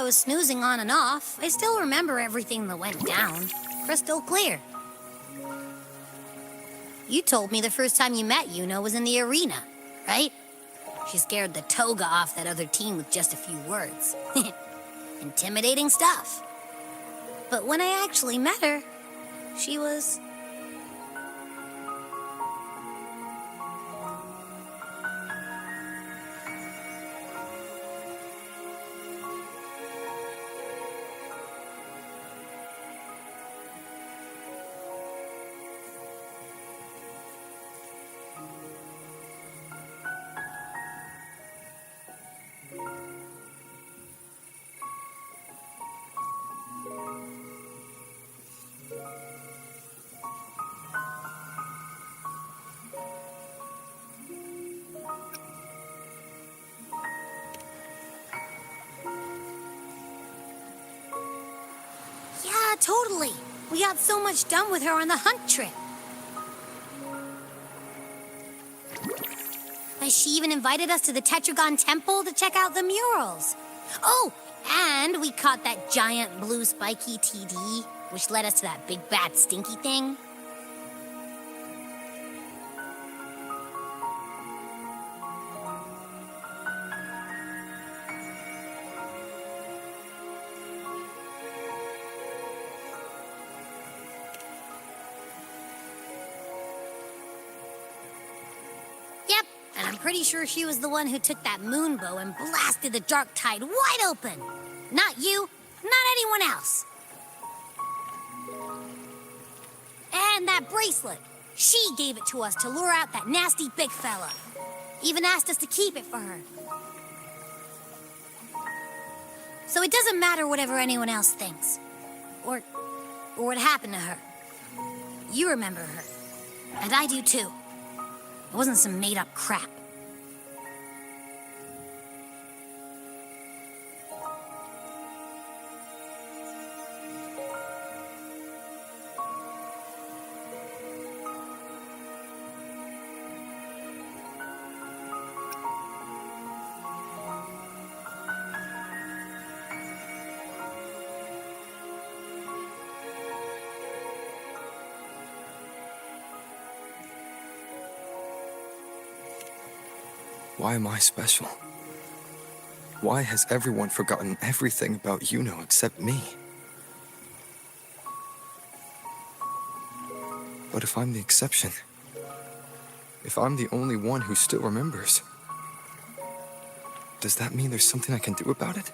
A: was snoozing on and off, I still remember everything that went down. Crystal clear. You told me the first time you met IUNO was in the arena, right? She scared the toga off that other team with just a few words. Intimidating stuff. But when I actually met her, she was... Yeah, totally. We got so much done with her on the hunt trip. She even invited us to the Tetragon Temple to check out the murals. Oh, and we caught that giant blue spiky TD, which led us to that big bad stinky thing. Yep, and I'm pretty sure she was the one who took that moon bow and blasted the dark tide wide open. Not you, not anyone else. And that bracelet. She gave it to us to lure out that nasty big fella. Even asked us to keep it for her. So it doesn't matter whatever anyone else thinks. Or what happened to her. You remember her. And I do too. It wasn't some made-up crap.
P: Why am I special? Why has everyone forgotten everything about IUNO except me? But if I'm the exception, if I'm the only one who still remembers, does that mean there's something I can do about it?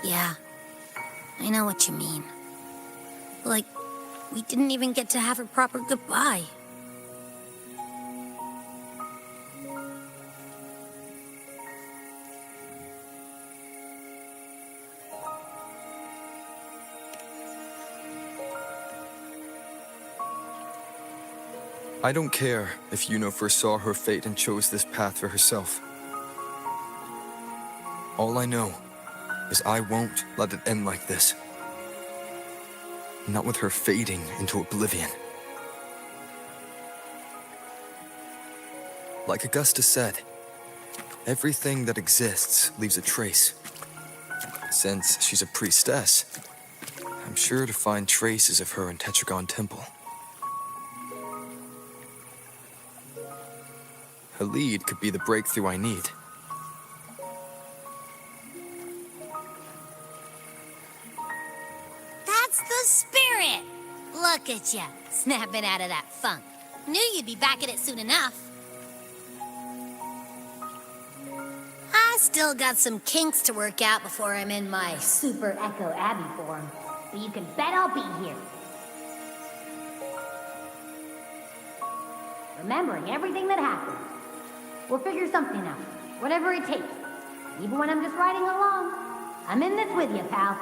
A: Yeah, I know what you mean. Like, we didn't even get to have a proper goodbye.
P: I don't care if IUNO foresaw her fate and chose this path for herself. All I know is I won't let it end like this. Not with her fading into oblivion. Like Augusta said, everything that exists leaves a trace. Since she's a priestess, I'm sure to find traces of her in Tetragon Temple. Her lead could be the breakthrough I need.
A: That's the spirit! Look at ya, snapping out of that funk. Knew you'd be back at it soon enough. I still got some kinks to work out before I'm in my Super Echo Abbey form, but you can bet I'll be here. Remembering everything that happened. We'll figure something out, whatever it takes. Even when I'm just riding along. I'm in this with you, pal.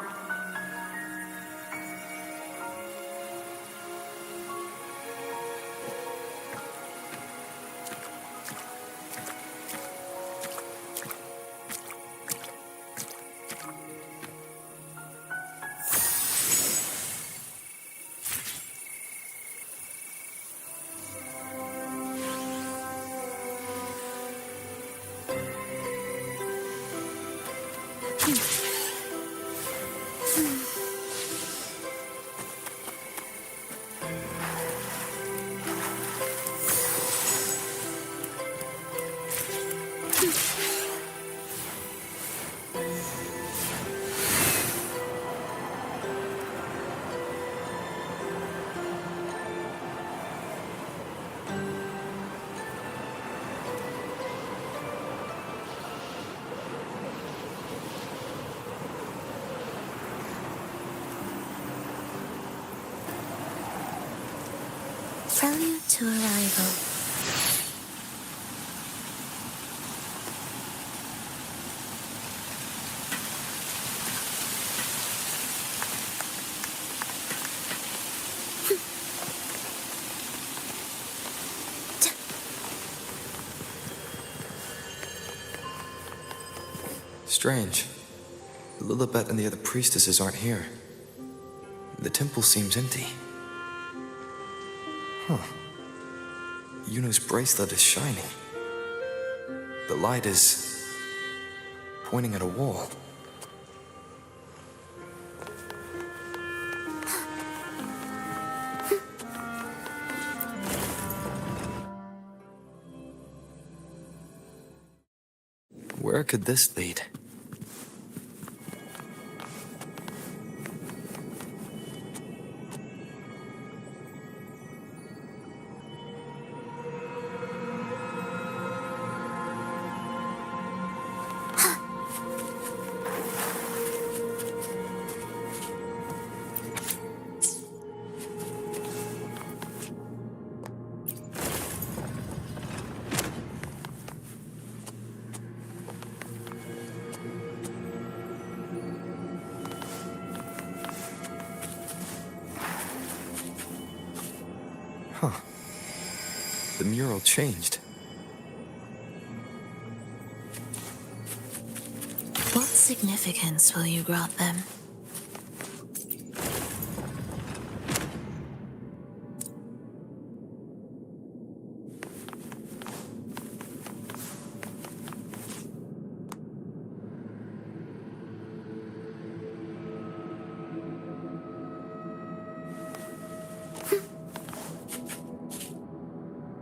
S: Prelude to arrival.
P: Strange. Lilibet and the other priestesses aren't here. The temple seems empty. Huh. IUNO's bracelet is shining. The light is pointing at a wall. Where could this lead? Huh. The mural changed.
S: What significance will you grant them?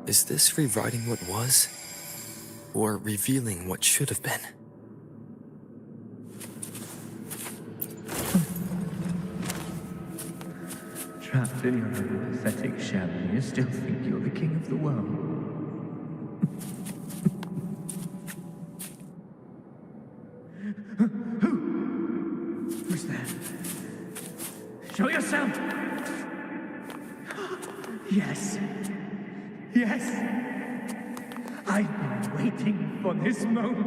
P: Is this rewriting what was? Or revealing what should have been?
N: Trapped in your own pathetic shell, and you still think you're the king of the world. Who's there? Show yourself! Yes. Yes! I've been waiting for this moment.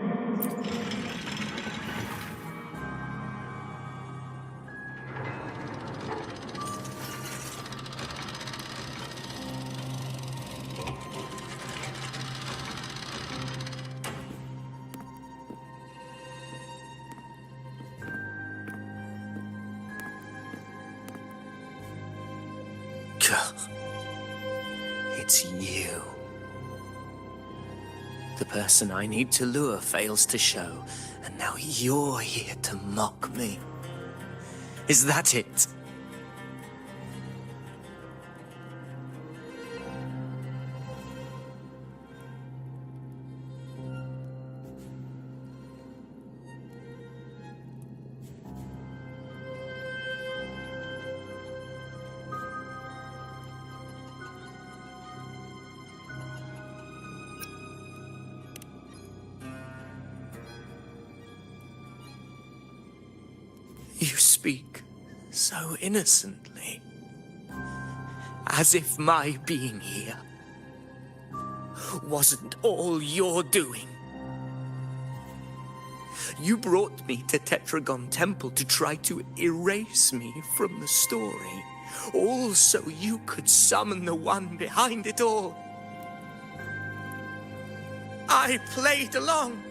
F: It's you. The person I need to lure fails to show, and now you're here to mock me. Is that it? You speak so innocently, as if my being here wasn't all you're doing. You brought me to Tetragon Temple to try to erase me from the story, all so you could summon the one behind it all. I played along.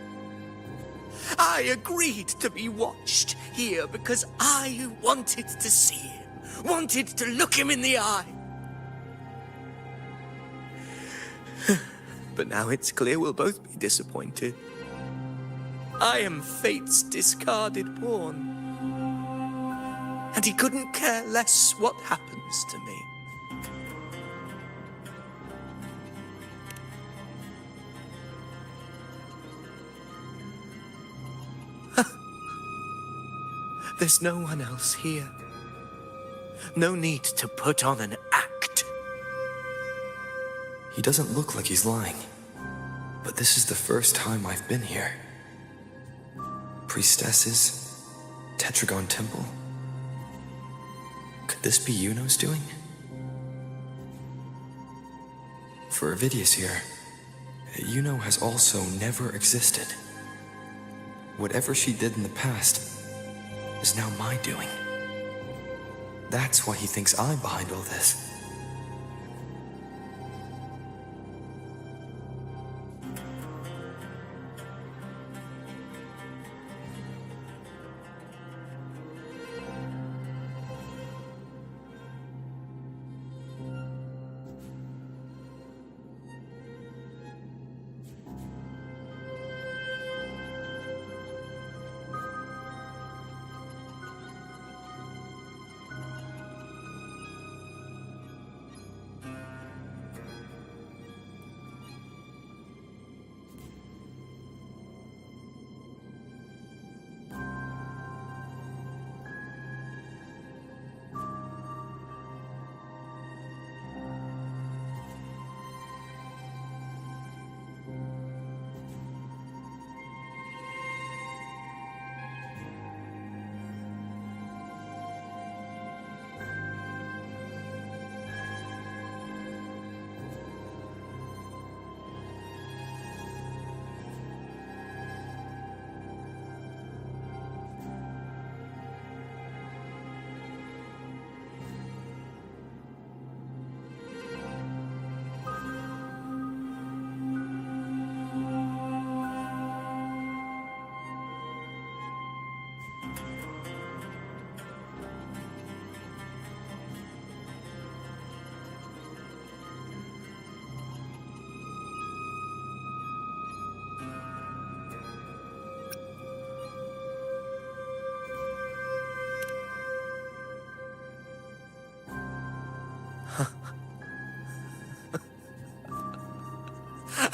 F: I agreed to be watched here because I wanted to see him, wanted to look him in the eye. But now it's clear we'll both be disappointed. I am fate's discarded pawn. And he couldn't care less what happens to me. There's no one else here. No need to put on an act.
P: He doesn't look like he's lying. But this is the first time I've been here. Priestesses, Tetragon Temple. Could this be IUNO's doing? For Avidius here, IUNO has also never existed. Whatever she did in the past is now my doing. That's why he thinks I'm behind all this.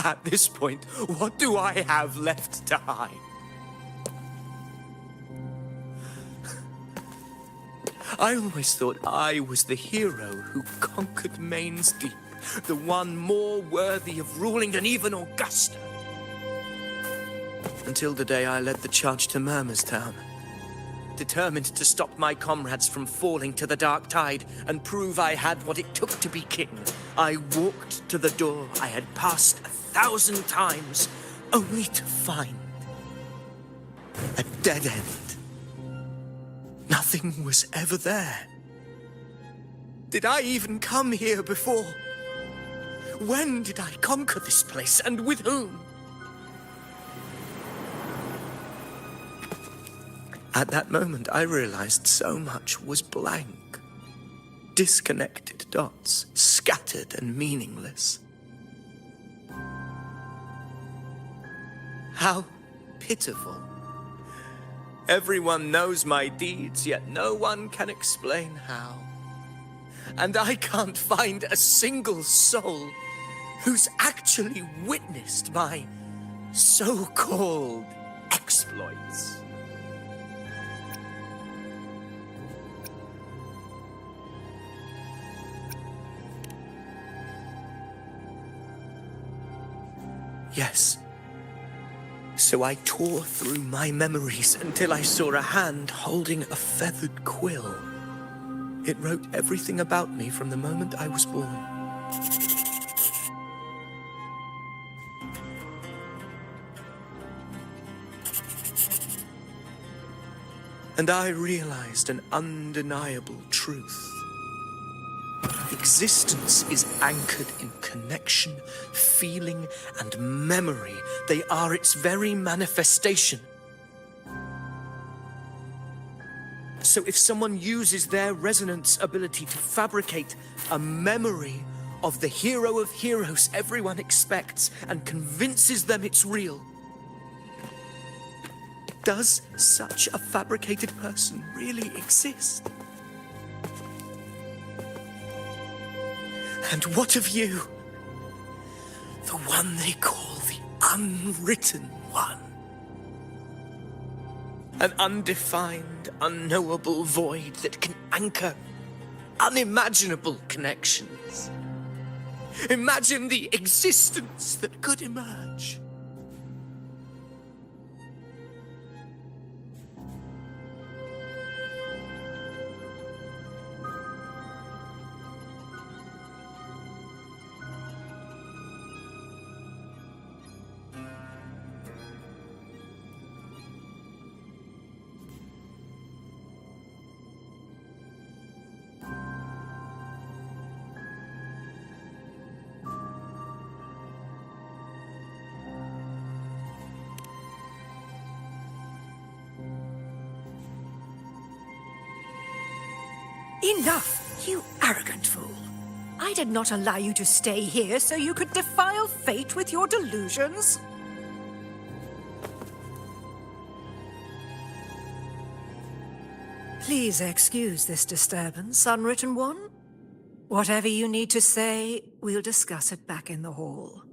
F: At this point, what do I have left to hide? I always thought I was the hero who conquered Main's Deep, the one more worthy of ruling than even Augusta. Until the day I led the charge to Murmur's Town, determined to stop my comrades from falling to the dark tide and prove I had what it took to be king. I walked to the door I had passed 1,000 times, only to find a dead end. Nothing was ever there. Did I even come here before? When did I conquer this place, and with whom? At that moment, I realized so much was blank. Disconnected dots, scattered and meaningless. How pitiful. Everyone knows my deeds, yet no one can explain how. And I can't find a single soul who's actually witnessed my so-called exploits. Yes. So I tore through my memories until I saw a hand holding a feathered quill. It wrote everything about me from the moment I was born. And I realized an undeniable truth. Existence is anchored in connection, feeling, and memory. They are its very manifestation. So if someone uses their resonance ability to fabricate a memory of the hero of heroes everyone expects and convinces them it's real, does such a fabricated person really exist?
H: And what of you? The one they call the Unwritten One. An undefined, unknowable void that can anchor unimaginable connections. Imagine the existence that could emerge.
L: Enough, you arrogant fool. I did not allow you to stay here so you could defile fate with your delusions. Please excuse this disturbance, Unwritten One. Whatever you need to say, we'll discuss it back in the hall.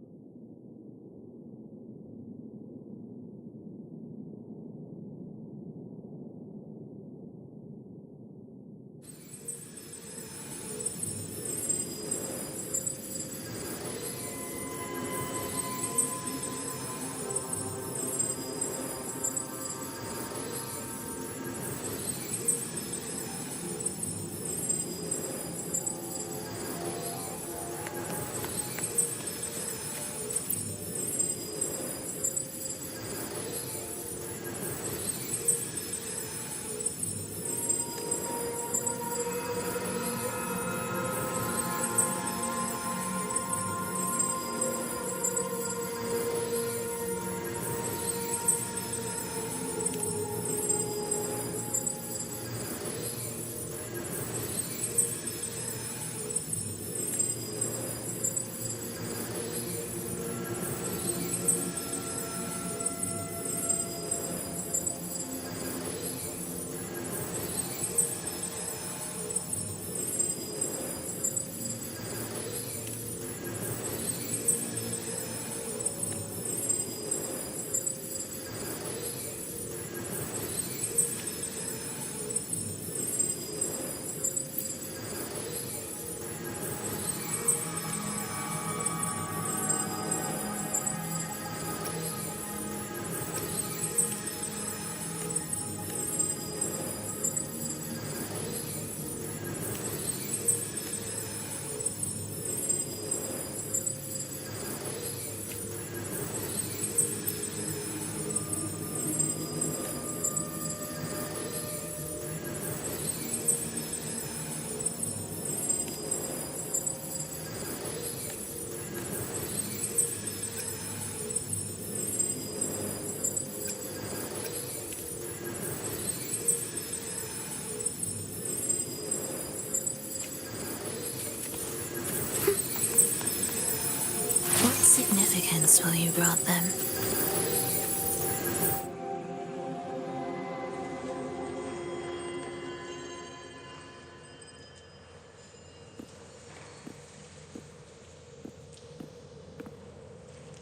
S: Significance will you brought them?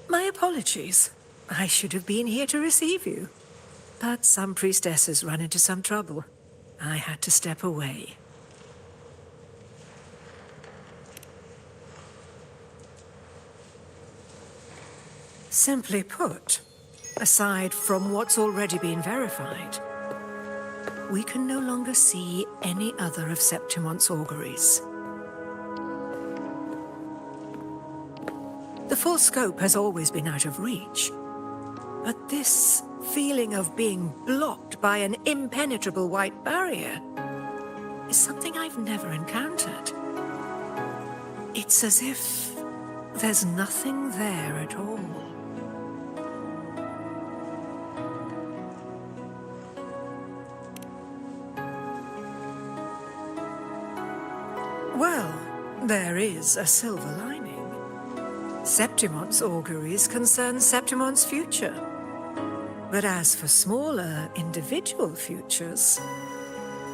L: My apologies. I should have been here to receive you. But some priestesses ran into some trouble. I had to step away. Simply put, aside from what's already been verified, we can no longer see any other of Septimont's auguries. The full scope has always been out of reach, but this feeling of being blocked by an impenetrable white barrier is something I've never encountered. It's as if there's nothing there at all. Well, there is a silver lining. Septimont's auguries concern Septimont's future. But as for smaller, individual futures,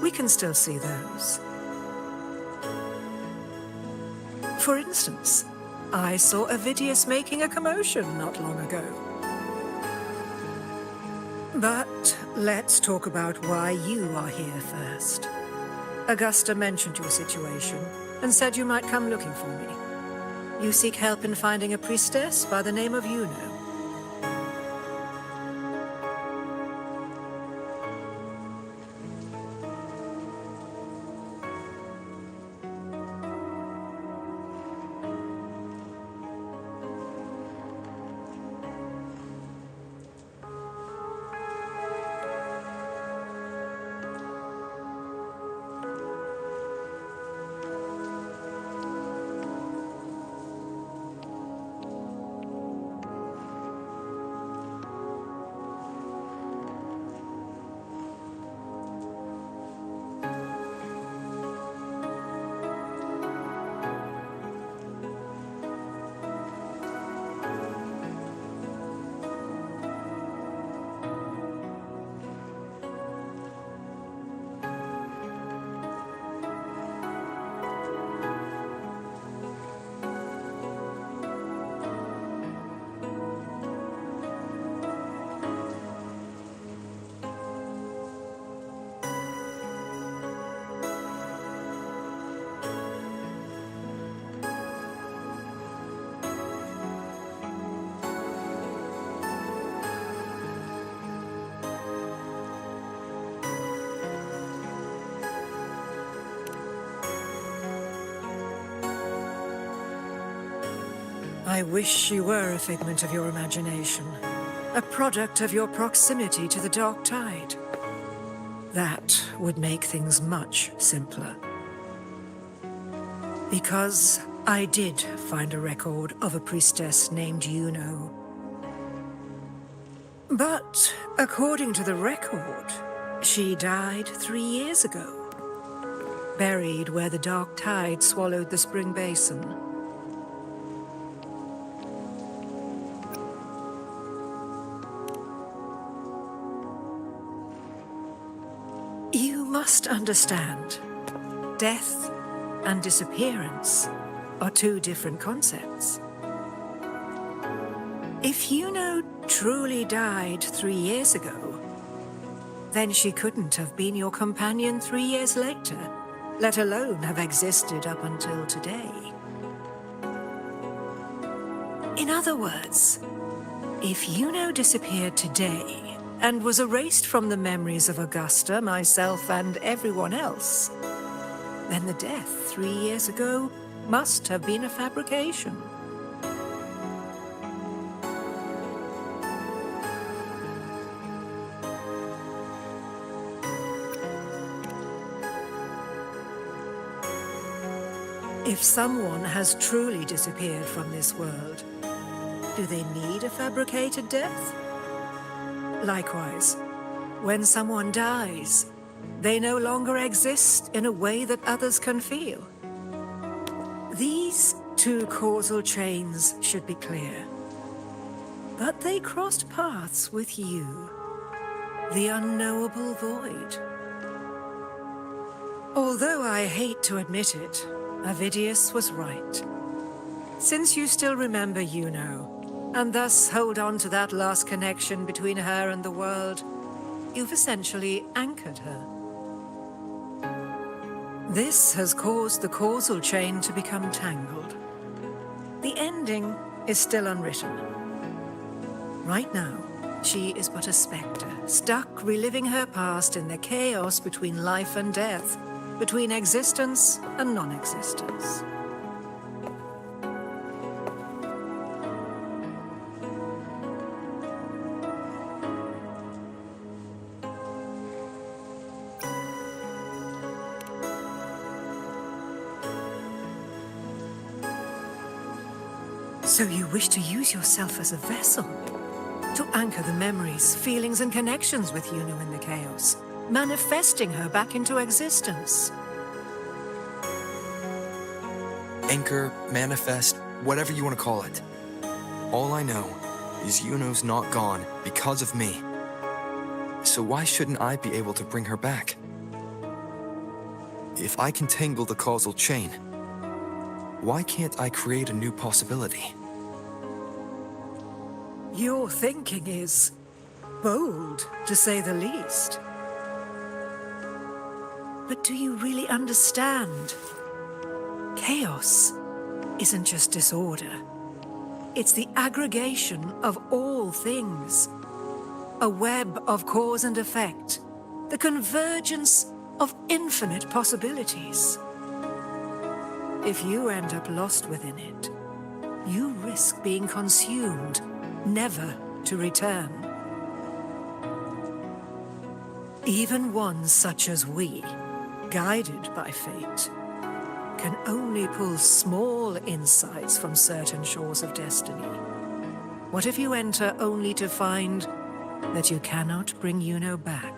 L: we can still see those. For instance, I saw Avidius making a commotion not long ago. But let's talk about why you are here first. Augusta mentioned your situation and said you might come looking for me. You seek help in finding a priestess by the name of IUNO. I wish you were a figment of your imagination, a product of your proximity to the Dark Tide. That would make things much simpler. Because I did find a record of a priestess named IUNO. But according to the record, she died 3 years ago, buried where the Dark Tide swallowed the Spring Basin. You must understand, death and disappearance are two different concepts. If IUNO truly died 3 years ago, then she couldn't have been your companion 3 years later, let alone have existed up until today. In other words, if IUNO disappeared today, and was erased from the memories of Augusta, myself, and everyone else, then the death 3 years ago must have been a fabrication. If someone has truly disappeared from this world, do they need a fabricated death? Likewise, when someone dies, they no longer exist in a way that others can feel. These two causal chains should be clear. But they crossed paths with you, the unknowable void. Although I hate to admit it, Avidius was right. Since you still remember IUNO, and thus hold on to that last connection between her and the world, you've essentially anchored her. This has caused the causal chain to become tangled. The ending is still unwritten. Right now, she is but a spectre, stuck reliving her past in the chaos between life and death, between existence and non-existence. So you wish to use yourself as a vessel, to anchor the memories, feelings, and connections with IUNO in the chaos, manifesting her back into existence.
P: Anchor, manifest, whatever you want to call it. All I know is IUNO's not gone because of me. So why shouldn't I be able to bring her back? If I can tangle the causal chain, Why can't I create a new possibility?
L: Your thinking is bold, to say the least. But do you really understand? Chaos isn't just disorder. It's the aggregation of all things. A web of cause and effect. The convergence of infinite possibilities. If you end up lost within it, you risk being consumed, never to return. Even ones such as we, guided by fate, can only pull small insights from certain shores of destiny. What if you enter only to find that you cannot bring IUNO back?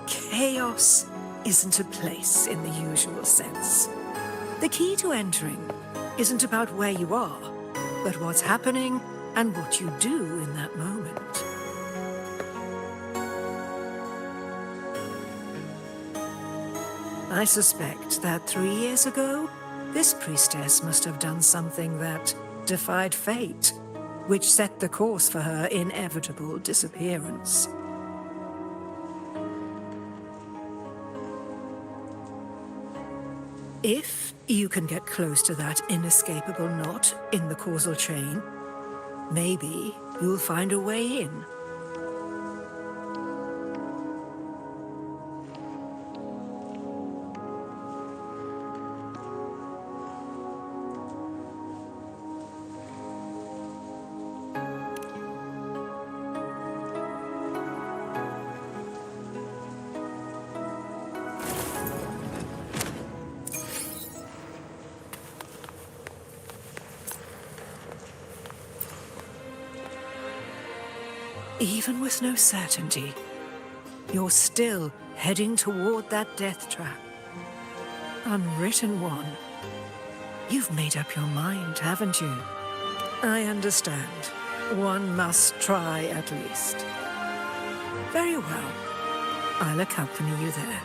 L: Chaos isn't a place in the usual sense. The key to entering isn't about where you are, but what's happening and what you do in that moment. I suspect that 3 years ago, this priestess must have done something that defied fate, which set the course for her inevitable disappearance. If you can get close to that inescapable knot in the causal chain, maybe you'll find a way in. Even with no certainty, you're still heading toward that death trap. Unwritten one. You've made up your mind, haven't you? I understand. One must try at least. Very well. I'll accompany you there.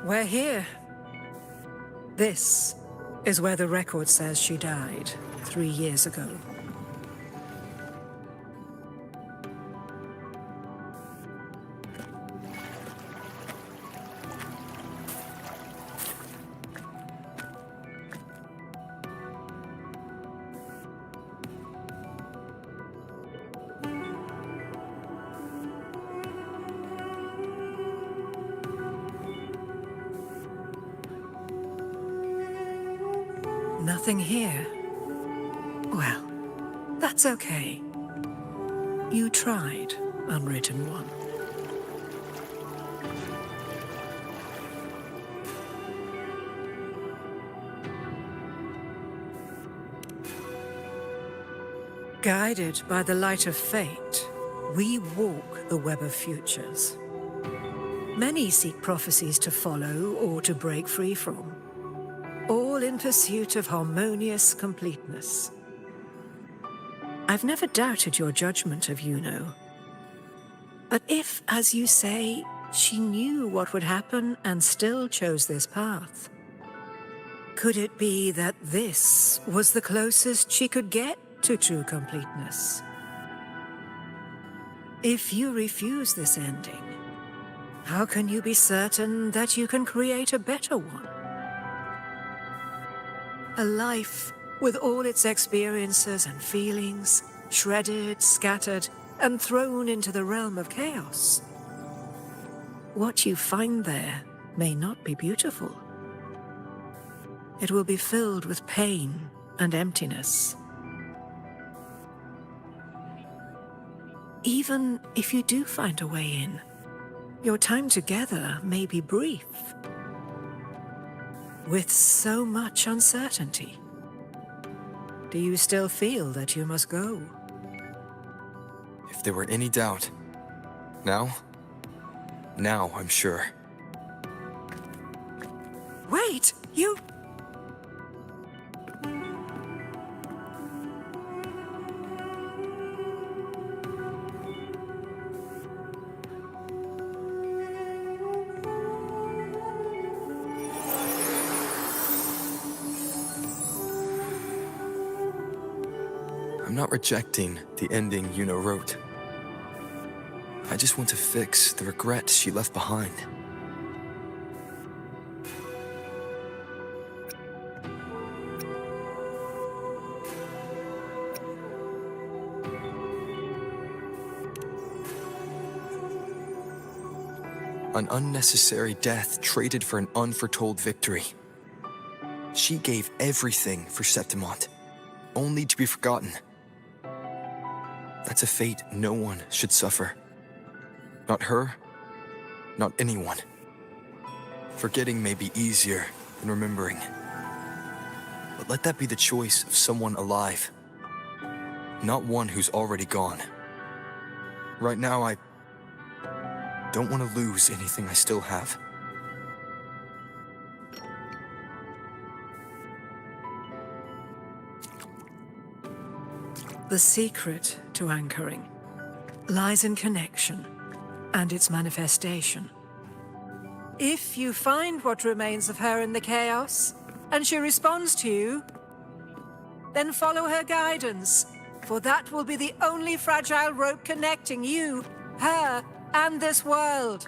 L: We're here. This is where the record says she died 3 years ago. Nothing here. Well, that's okay. You tried, Unwritten One. Guided by the light of fate, we walk the web of futures. Many seek prophecies to follow or to break free from. All in pursuit of harmonious completeness. I've never doubted your judgment of IUNO. But if, as you say, she knew what would happen and still chose this path, could it be that this was the closest she could get to true completeness? If you refuse this ending, how can you be certain that you can create a better one? A life with all its experiences and feelings, shredded, scattered, and thrown into the realm of chaos. What you find there may not be beautiful. It will be filled with pain and emptiness. Even if you do find a way in, your time together may be brief. With so much uncertainty. Do you still feel that you must go?
P: If there were any doubt, now I'm sure.
L: Wait! You...
P: I'm not rejecting the ending IUNO wrote. I just want to fix the regret she left behind. An unnecessary death traded for an unforetold victory. She gave everything for Septimont, only to be forgotten. That's a fate no one should suffer. Not her, not anyone. Forgetting may be easier than remembering. But let that be the choice of someone alive, not one who's already gone. Right now, I don't want to lose anything I still have.
L: The secret to anchoring lies in connection and its manifestation. If you find what remains of her in the chaos, and she responds to you, then follow her guidance, for that will be the only fragile rope connecting you, her, and this world.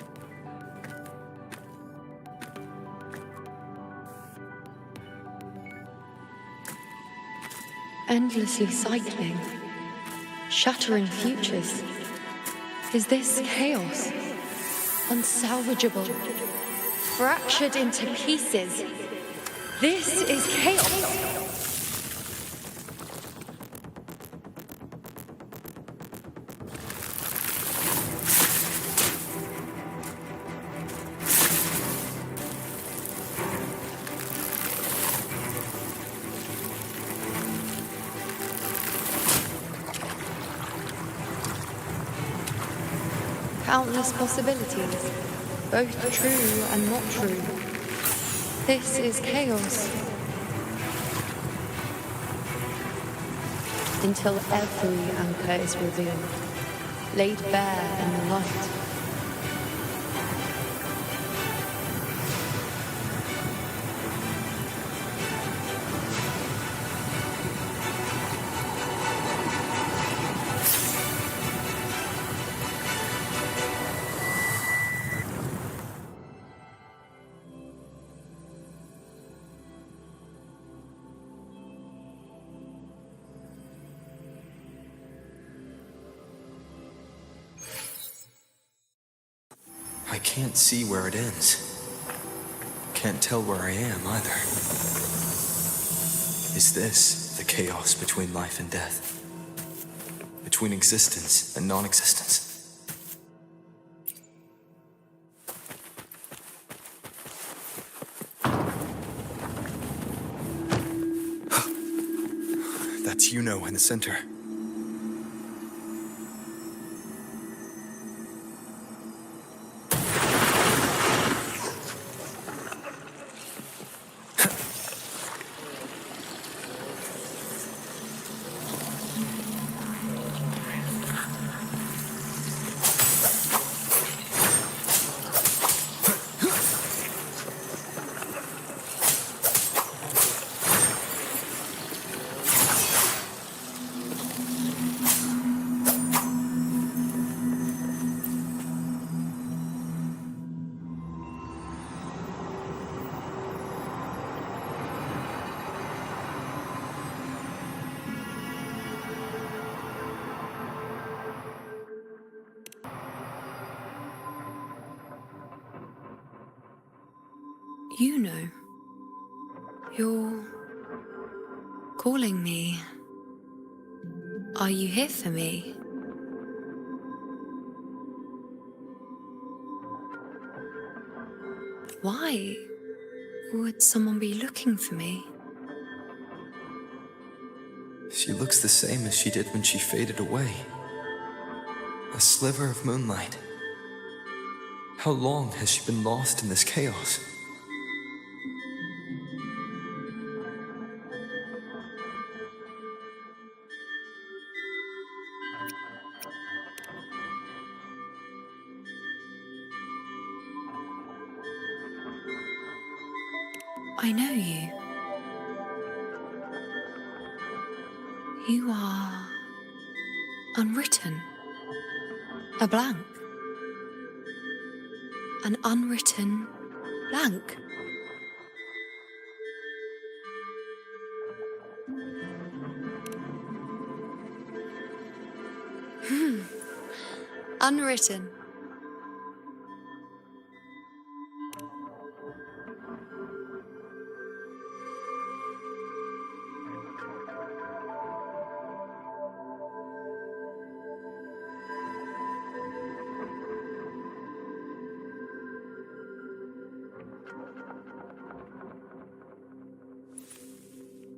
I: Endlessly cycling, shattering futures. Is this chaos? Unsalvageable, fractured into pieces. This is chaos. Countless possibilities, both true and not true. This is chaos. Until every anchor is revealed, laid bare in the light.
P: I can't see where it ends. Can't tell where I am either. Is this the chaos between life and death? Between existence and non-existence? That's IUNO in the center.
I: You know, you're calling me. Are you here for me? Why would someone be looking for me?
P: She looks the same as she did when she faded away. A sliver of moonlight. How long has she been lost in this chaos?
I: I know you. You are unwritten. A blank. An unwritten blank. Unwritten.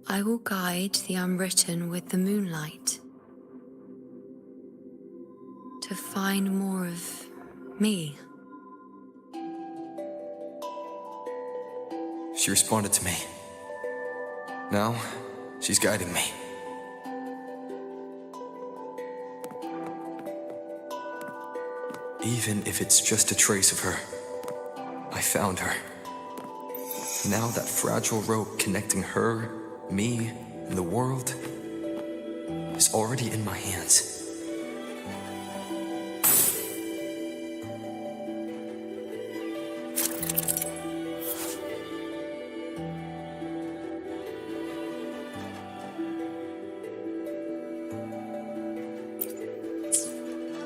I: I will guide the unwritten with the moonlight to find more of me.
P: She responded to me. Now, she's guiding me. Even if it's just a trace of her, I found her. Now that fragile rope connecting her, me, and the world is already in my hands.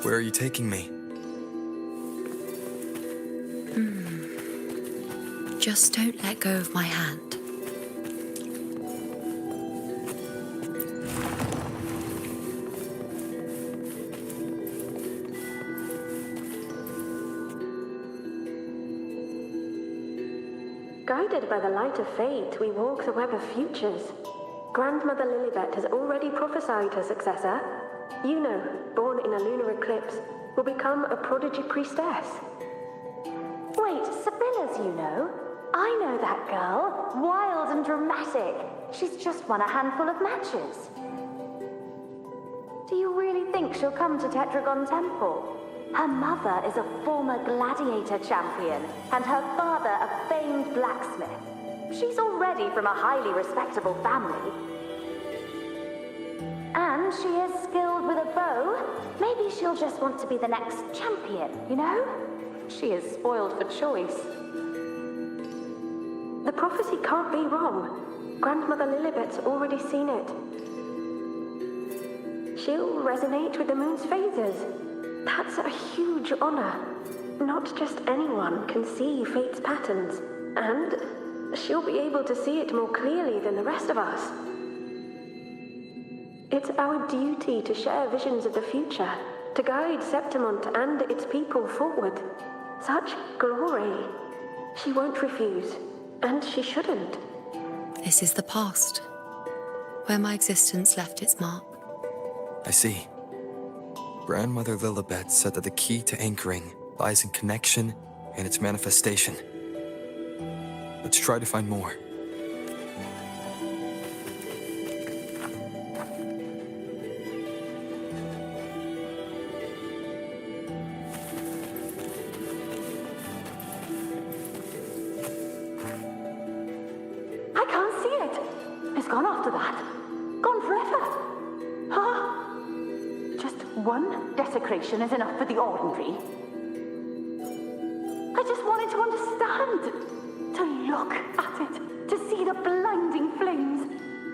P: Where are you taking me?
I: Just don't let go of my hand.
Q: Guided by the light of fate, we walk the web of futures. Grandmother Lilibet has already prophesied her successor. IUNO, born in a lunar eclipse, will become a prodigy priestess.
T: Wait, Sibylla's IUNO? I know that girl. Wild and dramatic. She's just won a handful of matches. Do you really think she'll come to Tetragon Temple? Her mother is a former gladiator champion, and her father a famed blacksmith. She's already from a highly respectable family. And she is skilled with a bow. Maybe she'll just want to be the next champion, you know? She is spoiled for choice.
Q: The prophecy can't be wrong. Grandmother Lilibet's already seen it. She'll resonate with the moon's phases. That's a huge honor. Not just anyone can see fate's patterns, and she'll be able to see it more clearly than the rest of us. It's our duty to share visions of the future, to guide Septimont and its people forward. Such glory. She won't refuse, and she shouldn't.
I: This is the past, where my existence left its mark.
P: I see. Grandmother Lilibet said that the key to anchoring lies in connection and its manifestation. Let's try to find more.
T: I can't see it. It's gone after that. Gone forever. Huh? Just one desecration is enough for the ordinary. I just wanted to understand. To look at it. To see the blinding flames.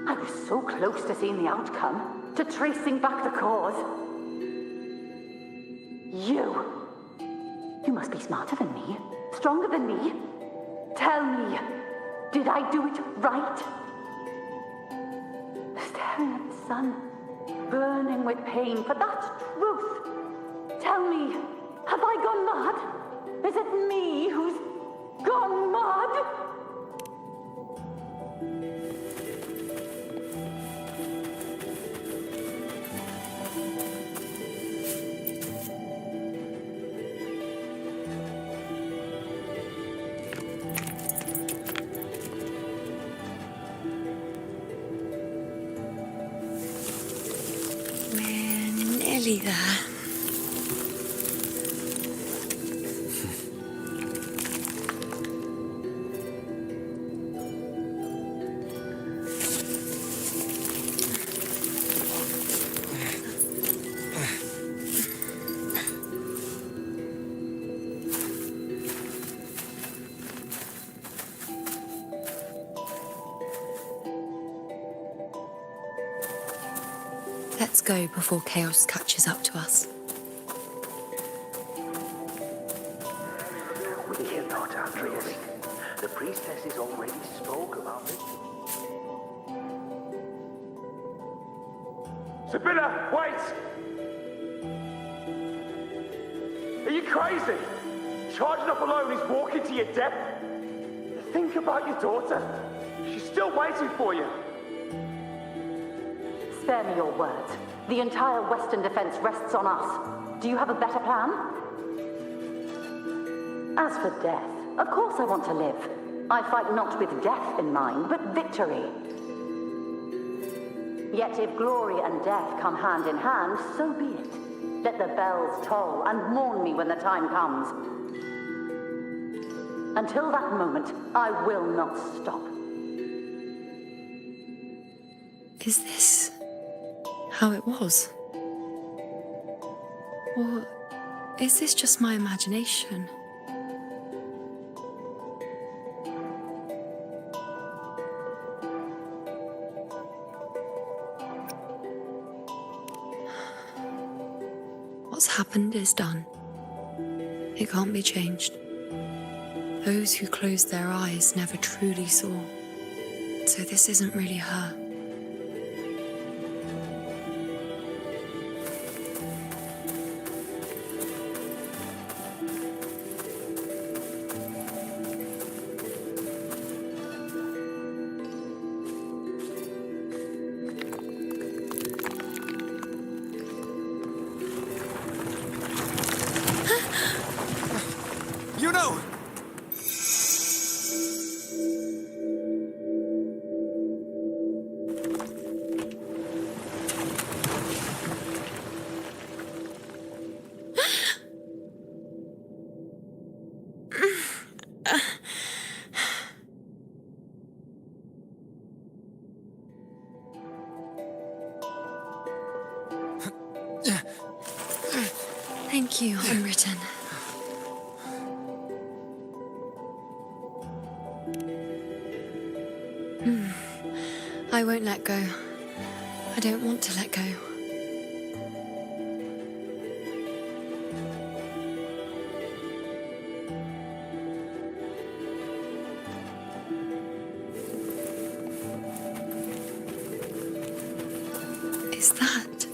T: I was so close to seeing the outcome. To tracing back the cause. You must be smarter than me. Stronger than me. Tell me. Did I do it right? Staring at the sun, burning with pain for that truth. Tell me, have I gone mad? Is it me who's gone mad?
I: really there. Let's go before chaos catches up to us.
G: We cannot, Andreas. The priestesses already spoke about it.
R: Sibylla, wait! Are you crazy? Charging up alone is walking to your death. Think about your daughter. She's still waiting for you.
T: Spare me your words. The entire Western defense rests on us. Do you have a better plan? As for death, of course I want to live. I fight not with death in mind, but victory. Yet if glory and death come hand in hand, so be it. Let the bells toll and mourn me when the time comes. Until that moment, I will not stop.
I: Is this how it was? Or is this just my imagination? What's happened is done. It can't be changed. Those who closed their eyes never truly saw. So this isn't really her.
C: IUNO!
I: Thank you, Unwritten. I won't let go. I don't want to let go. Is that?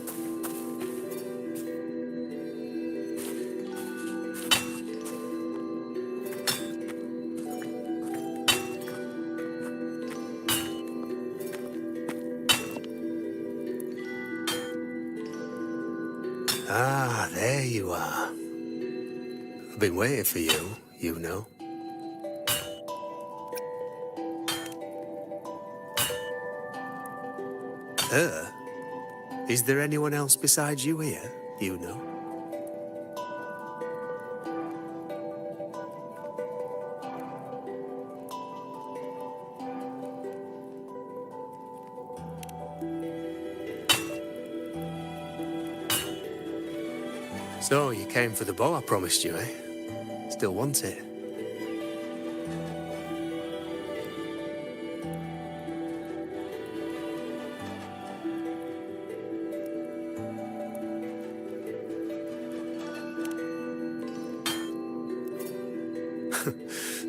J: Ah, there you are. I've been waiting for you, IUNO. Is there anyone else besides you here, IUNO? So, you came for the bow I promised you, eh? Still want it?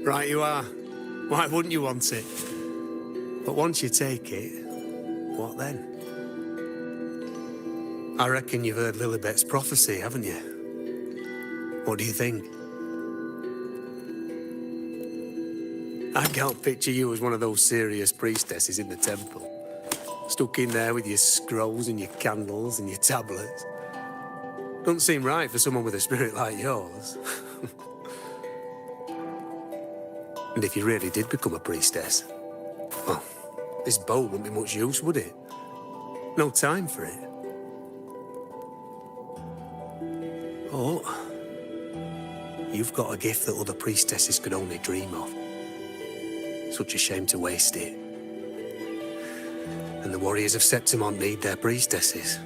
J: Right you are. Why wouldn't you want it? But once you take it, what then? I reckon you've heard Lilibet's prophecy, haven't you? What do you think? I can't picture you as one of those serious priestesses in the temple. Stuck in there with your scrolls and your candles and your tablets. Doesn't seem right for someone with a spirit like yours. And if you really did become a priestess, well, this bow wouldn't be much use, would it? No time for it. But you've got a gift that other priestesses could only dream of. Such a shame to waste it. And the warriors of Septimont need their priestesses.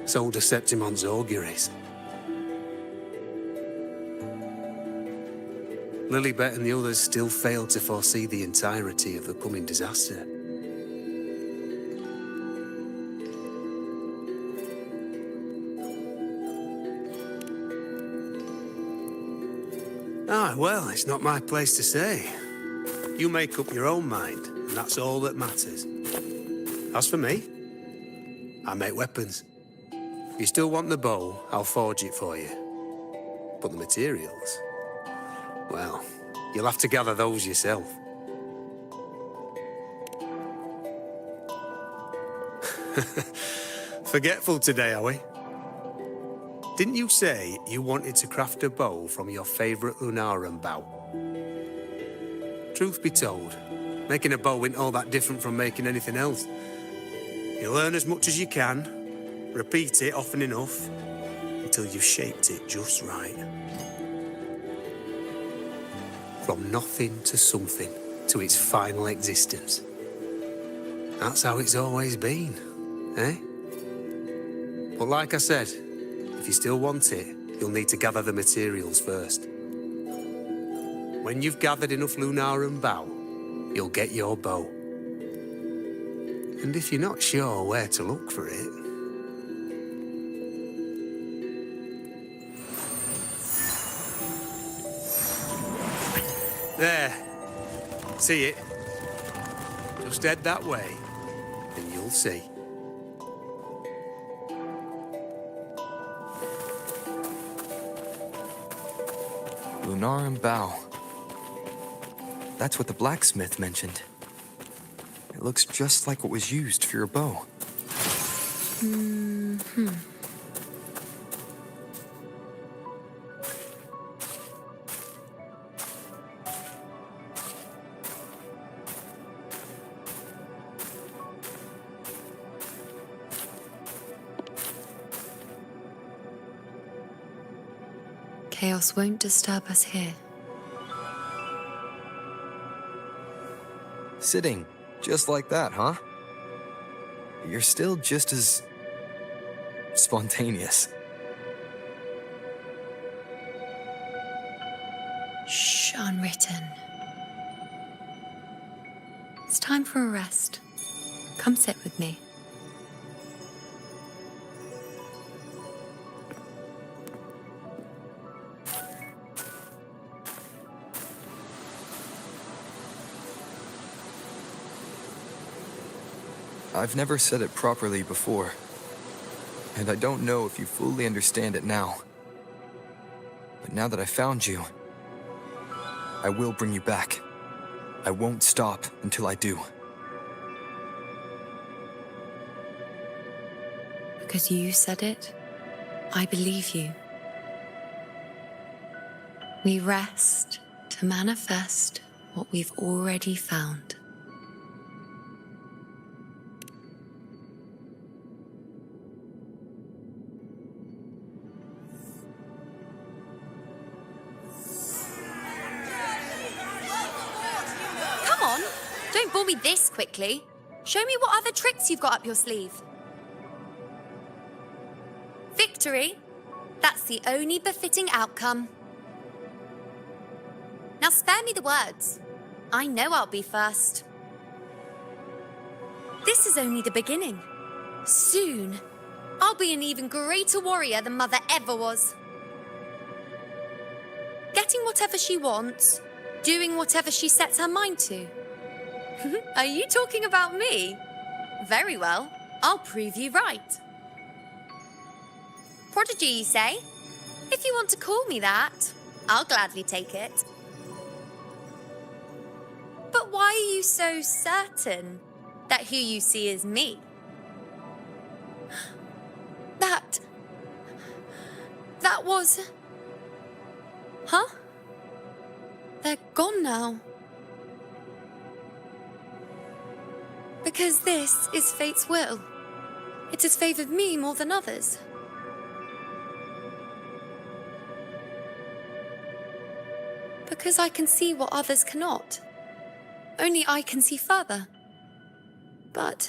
J: So do Septimont's auguries. Lilibet and the others still failed to foresee the entirety of the coming disaster. Well, it's not my place to say. You make up your own mind, and that's all that matters. As for me, I make weapons. If you still want the bow, I'll forge it for you. But the materials, well, you'll have to gather those yourself. Forgetful today, are we? Didn't you say you wanted to craft a bow from your favourite Lunarum bow? Truth be told, making a bow isn't all that different from making anything else. You learn as much as you can, repeat it often enough, until you've shaped it just right. From nothing to something, to its final existence. That's how it's always been, eh? But like I said, if you still want it, you'll need to gather the materials first. When you've gathered enough Lunarum bow, you'll get your bow. And if you're not sure where to look for it... There. See it? Just head that way, and you'll see.
C: Lunarum bow. That's what the blacksmith mentioned. It looks just like what was used for your bow.
I: Mm-hmm. Chaos won't disturb us here.
C: Sitting, just like that, huh? You're still just as... spontaneous.
I: Shh, unwritten. It's time for a rest. Come sit with me.
C: I've never said it properly before, and I don't know if you fully understand it now. But now that I found you, I will bring you back. I won't stop until I do.
I: Because you said it, I believe you. We rest to manifest what we've already found.
V: Don't bore me this quickly. Show me what other tricks you've got up your sleeve. Victory? That's the only befitting outcome. Now spare me the words. I know I'll be first. This is only the beginning. Soon, I'll be an even greater warrior than Mother ever was. Getting whatever she wants, doing whatever she sets her mind to. Are you talking about me? Very well, I'll prove you right. Prodigy, you say? If you want to call me that, I'll gladly take it. But why are you so certain that who you see is me? That was... Huh? They're gone now. Because this is fate's will. It has favored me more than others.
I: Because I can see what others cannot. Only I can see further. But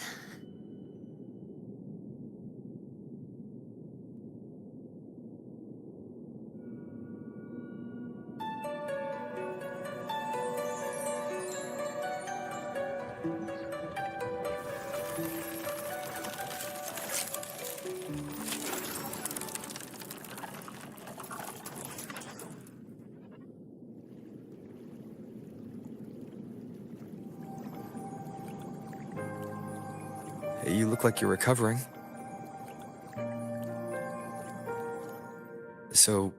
P: You look like you're recovering. So,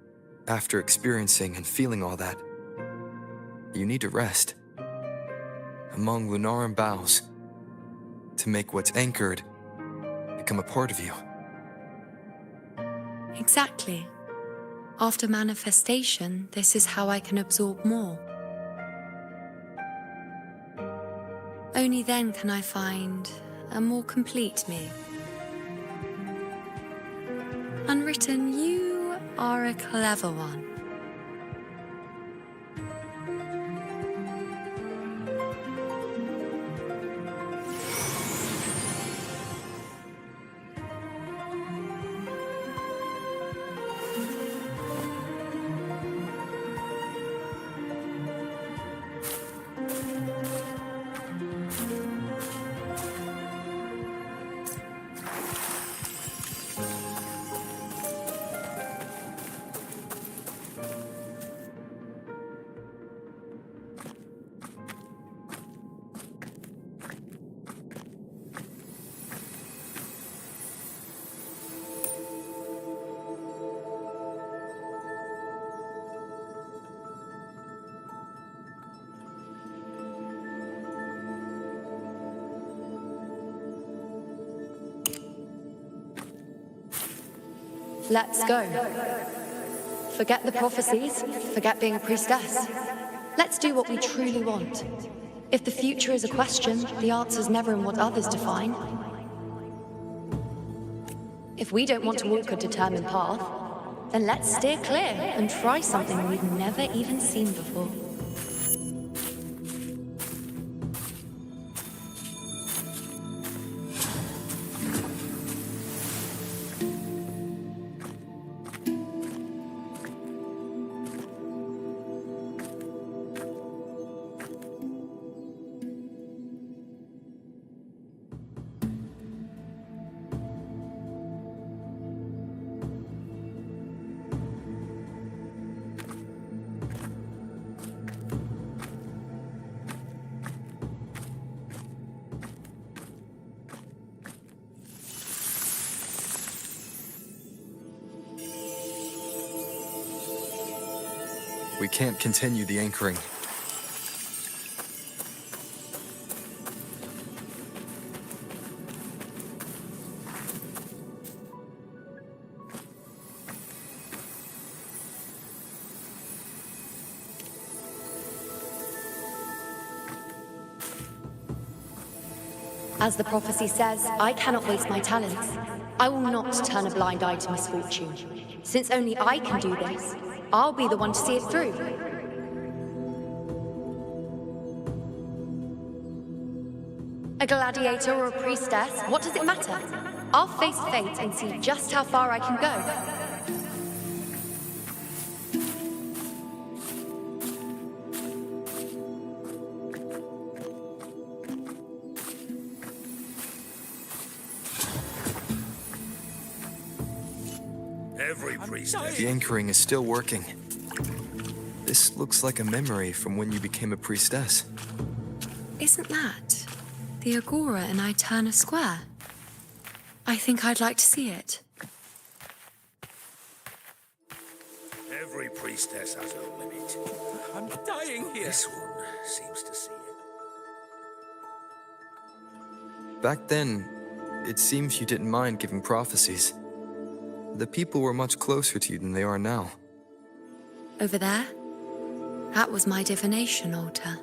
P: after experiencing and feeling all that, you need to rest among Lunaran boughs to make what's anchored become a part of you.
I: exactly. After manifestation, this is how I can absorb more. Only then can I find a more complete me. Unwritten, you are a clever one. Let's go. Forget the prophecies, forget being a priestess. Let's do what we truly want. If the future is a question, the answer's never in what others define. If we don't want to walk a determined path, then let's steer clear and try something we've never even seen before.
P: We can't continue the anchoring.
I: As the prophecy says, I cannot waste my talents. I will not turn a blind eye to misfortune. Since only I can do this, I'll be the one to see it through. A gladiator or a priestess, what does it matter? I'll face fate and see just how far I can go.
P: The anchoring is still working. This looks like a memory from when you became a priestess.
I: Isn't that the Agora in Eterna Square? I think I'd like to see it.
D: Every priestess has a limit.
H: I'm dying here.
D: This one seems to see it.
P: Back then, it seems you didn't mind giving prophecies. The people were much closer to you than they are now.
I: Over there? That was my divination altar.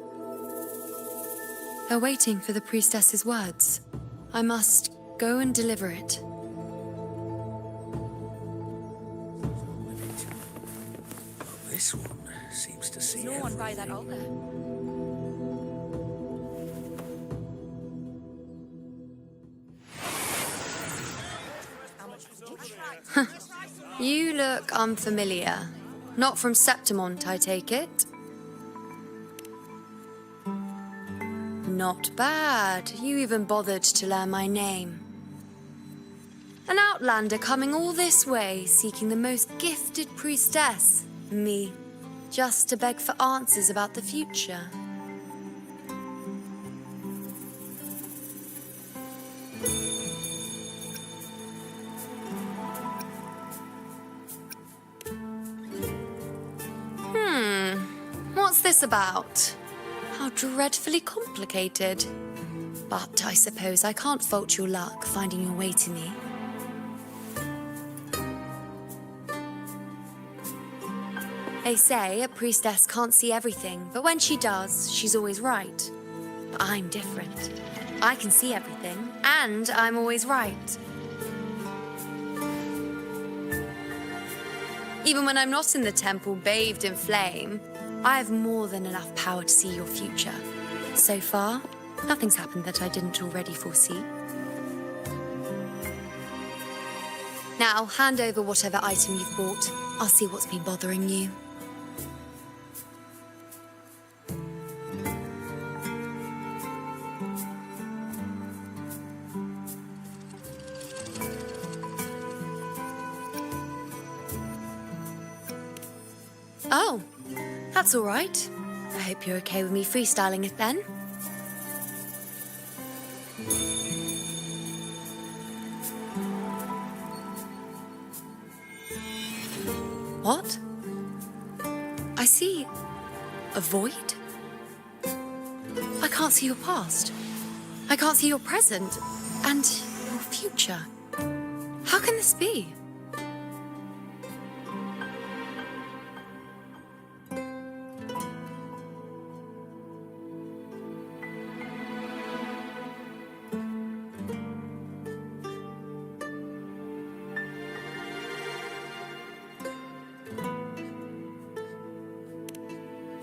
I: They're waiting for the priestess's words. I must go and deliver it.
D: This one seems to see
I: No one by that
D: everything.
I: altar. You look unfamiliar. Not from Septimont, I take it. Not bad. You even bothered to learn my name. An outlander coming all this way, seeking the most gifted priestess, me, just to beg for answers about the future. What's this about? How dreadfully complicated. But I suppose I can't fault your luck finding your way to me. They say a priestess can't see everything, but when she does, she's always right. But I'm different. I can see everything, and I'm always right. Even when I'm not in the temple bathed in flame, I have more than enough power to see your future. So far, nothing's happened that I didn't already foresee. Now, hand over whatever item you've bought. I'll see what's been bothering you. Oh, that's all right. I hope you're okay with me freestyling it then. What? I see a void? I can't see your past. I can't see your present and your future. How can this be?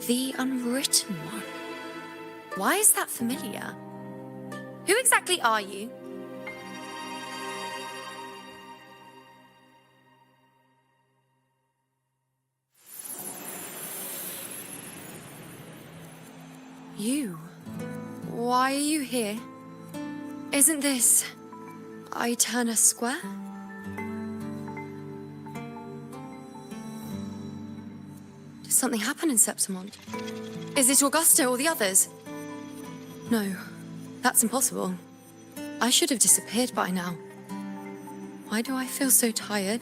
I: The Unwritten One. Why is that familiar? Who exactly are you? You? Why are you here? Isn't this Eterna Square? Did something happen in Septimont? Is it Augusta or the others? No, that's impossible. I should have disappeared by now. Why do I feel so tired?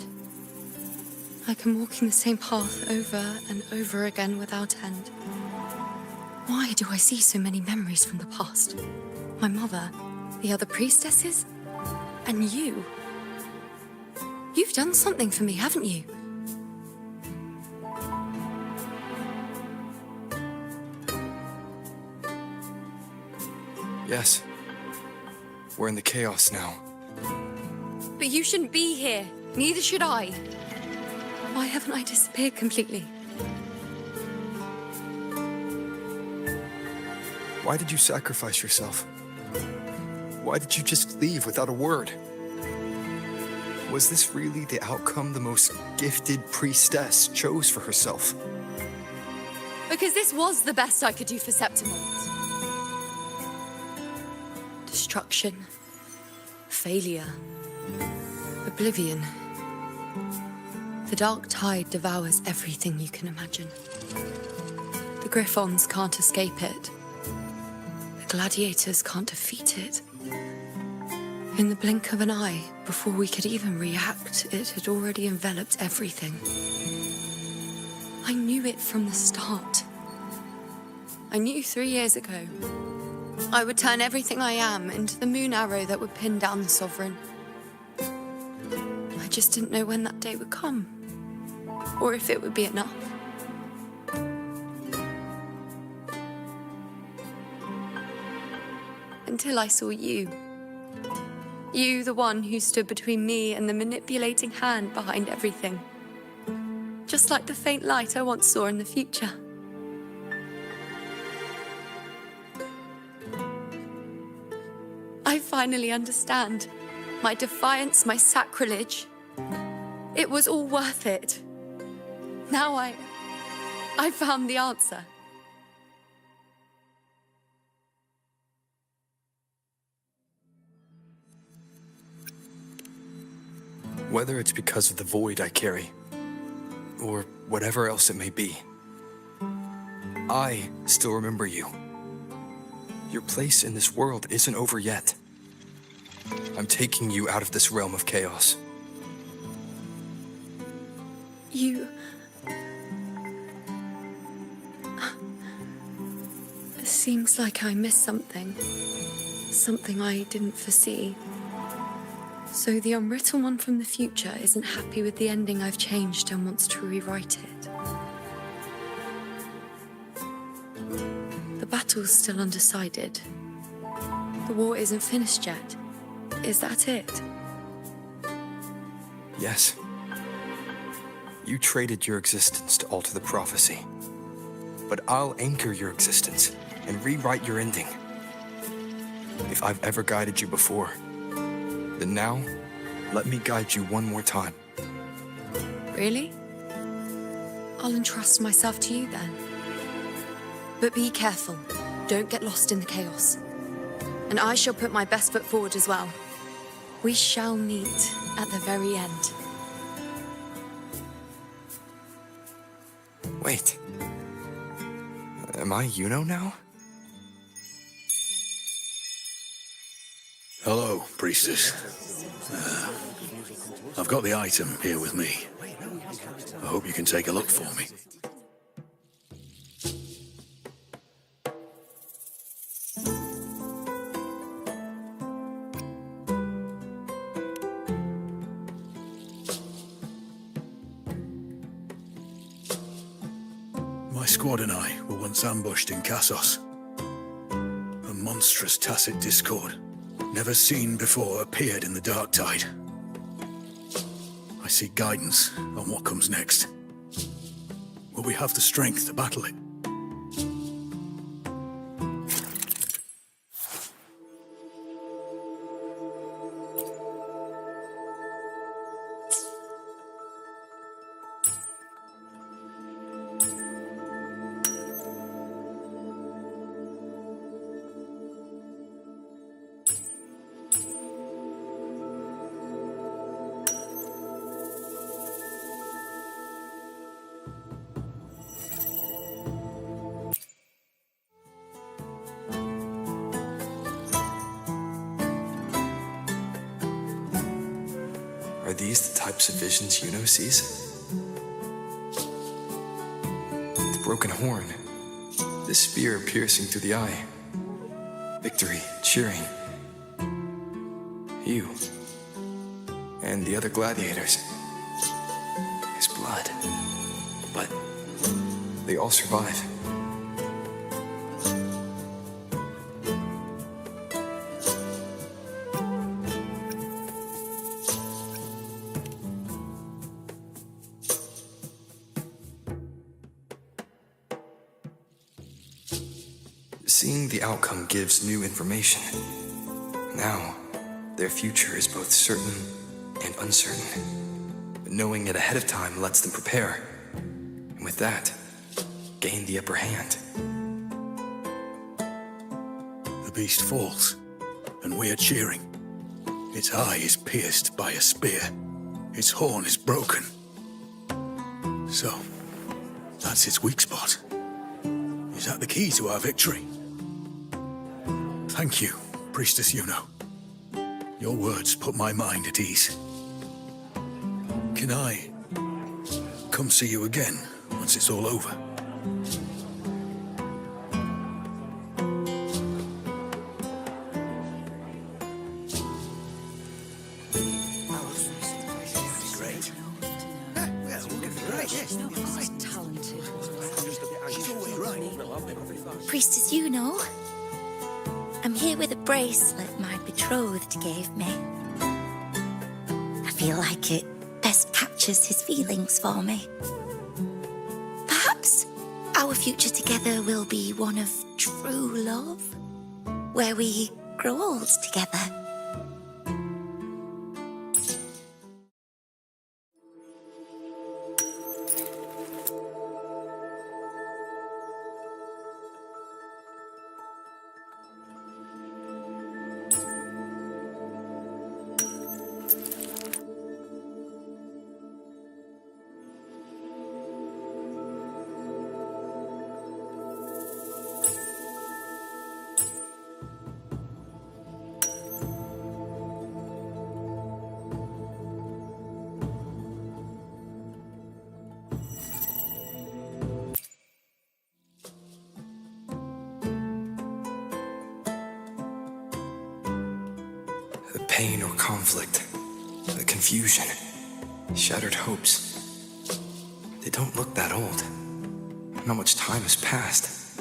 I: Like I'm walking the same path over and over again without end. Why do I see so many memories from the past? My mother, the other priestesses, and you. You've done something for me, haven't you?
P: Yes. We're in the chaos now.
I: But you shouldn't be here. Neither should I. Why haven't I disappeared completely?
P: Why did you sacrifice yourself? Why did you just leave without a word? Was this really the outcome the most gifted priestess chose for herself?
I: Because this was the best I could do for Septimont. Destruction, failure, oblivion. The dark tide devours everything you can imagine. The Griffons can't escape it. The gladiators can't defeat it. In the blink of an eye, before we could even react, it had already enveloped everything. I knew it from the start. I knew 3 years ago I would turn everything I am into the moon arrow that would pin down the Sovereign. I just didn't know when that day would come, or if it would be enough. Until I saw you. You, the one who stood between me and the manipulating hand behind everything. just like the faint light I once saw in the future. I finally understand. My defiance, my sacrilege. It was all worth it. Now I found the answer.
C: Whether it's because of the void I carry, or whatever else it may be, I still remember you. Your place in this world isn't over yet. I'm taking you out of this realm of chaos.
I: You... It seems like I missed something. Something I didn't foresee. So the unwritten one from the future isn't happy with the ending I've changed and wants to rewrite it. The battle's still undecided. The war isn't finished yet. Is that it?
C: Yes. You traded your existence to alter the prophecy. But I'll anchor your existence and rewrite your ending. If I've ever guided you before, then now, let me guide you one more time.
I: Really? I'll entrust myself to you then. But be careful. Don't get lost in the chaos. And I shall put my best foot forward as well. We shall meet at the very end.
C: Wait. Am I IUNO now?
D: Hello, priestess. I've got the item here with me. I hope you can take a look for me. My squad and I were once ambushed in Kassos. A monstrous tacit discord, never seen before, appeared in the dark tide. I seek guidance on what comes next. Will we have the strength to battle it?
C: Are these the types of visions IUNO sees? The broken horn, the spear piercing through the eye, victory cheering, you, and the other gladiators. His blood, but they all survive. Seeing the outcome gives new information. Now, their future is both certain and uncertain. But knowing it ahead of time lets them prepare. And with that, gain the upper hand.
D: The beast falls, and we are cheering. Its eye is pierced by a spear. Its horn is broken. So, that's its weak spot. Is that the key to our victory? Thank you, Priestess IUNO. Your words put my mind at ease. Can I come see you again once it's all over?
S: Priestess IUNO, I'm here with a bracelet my betrothed gave me. I feel like it best captures his feelings for me. our future together will be one of true love, where we grow old together.
P: The pain or conflict, the confusion, shattered hopes. They don't look that old. Not much time has passed.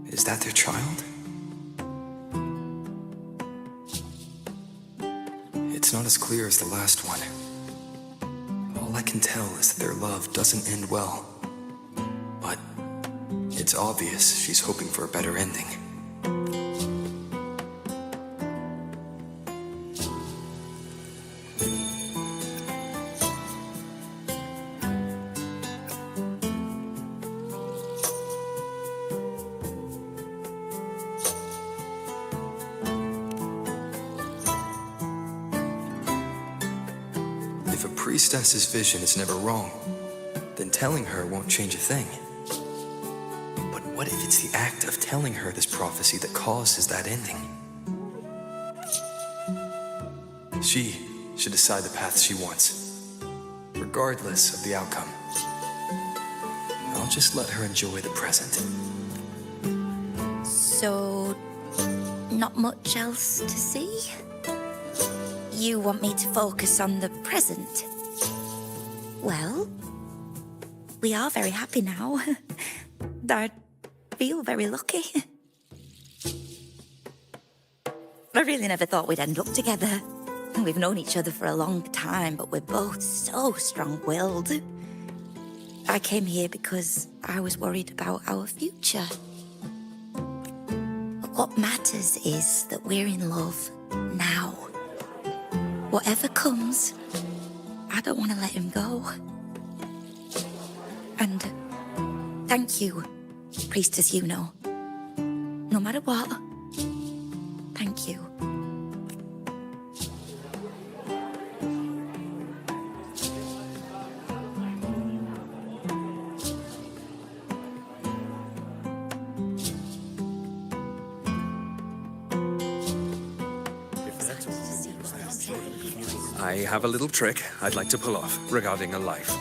P: Is that their child? It's not as clear as the last one. All I can tell is that their love doesn't end well. But it's obvious she's hoping for a better ending. If a priestess's vision is never wrong, then telling her won't change a thing. But what if it's the act of telling her this prophecy that causes that ending? She should decide the path she wants, regardless of the outcome. I'll just let her enjoy the present.
S: So, not much else to see? You want me to focus on the present? Well, we are very happy now. I feel very lucky. I really never thought we'd end up together. We've known each other for a long time, but we're both so strong-willed. I came here because I was worried about our future. But what matters is that we're in love now. Whatever comes, I don't want to let him go. And thank you, Priestess IUNO. No matter what, thank you.
O: I have a little trick I'd like to pull off regarding a life.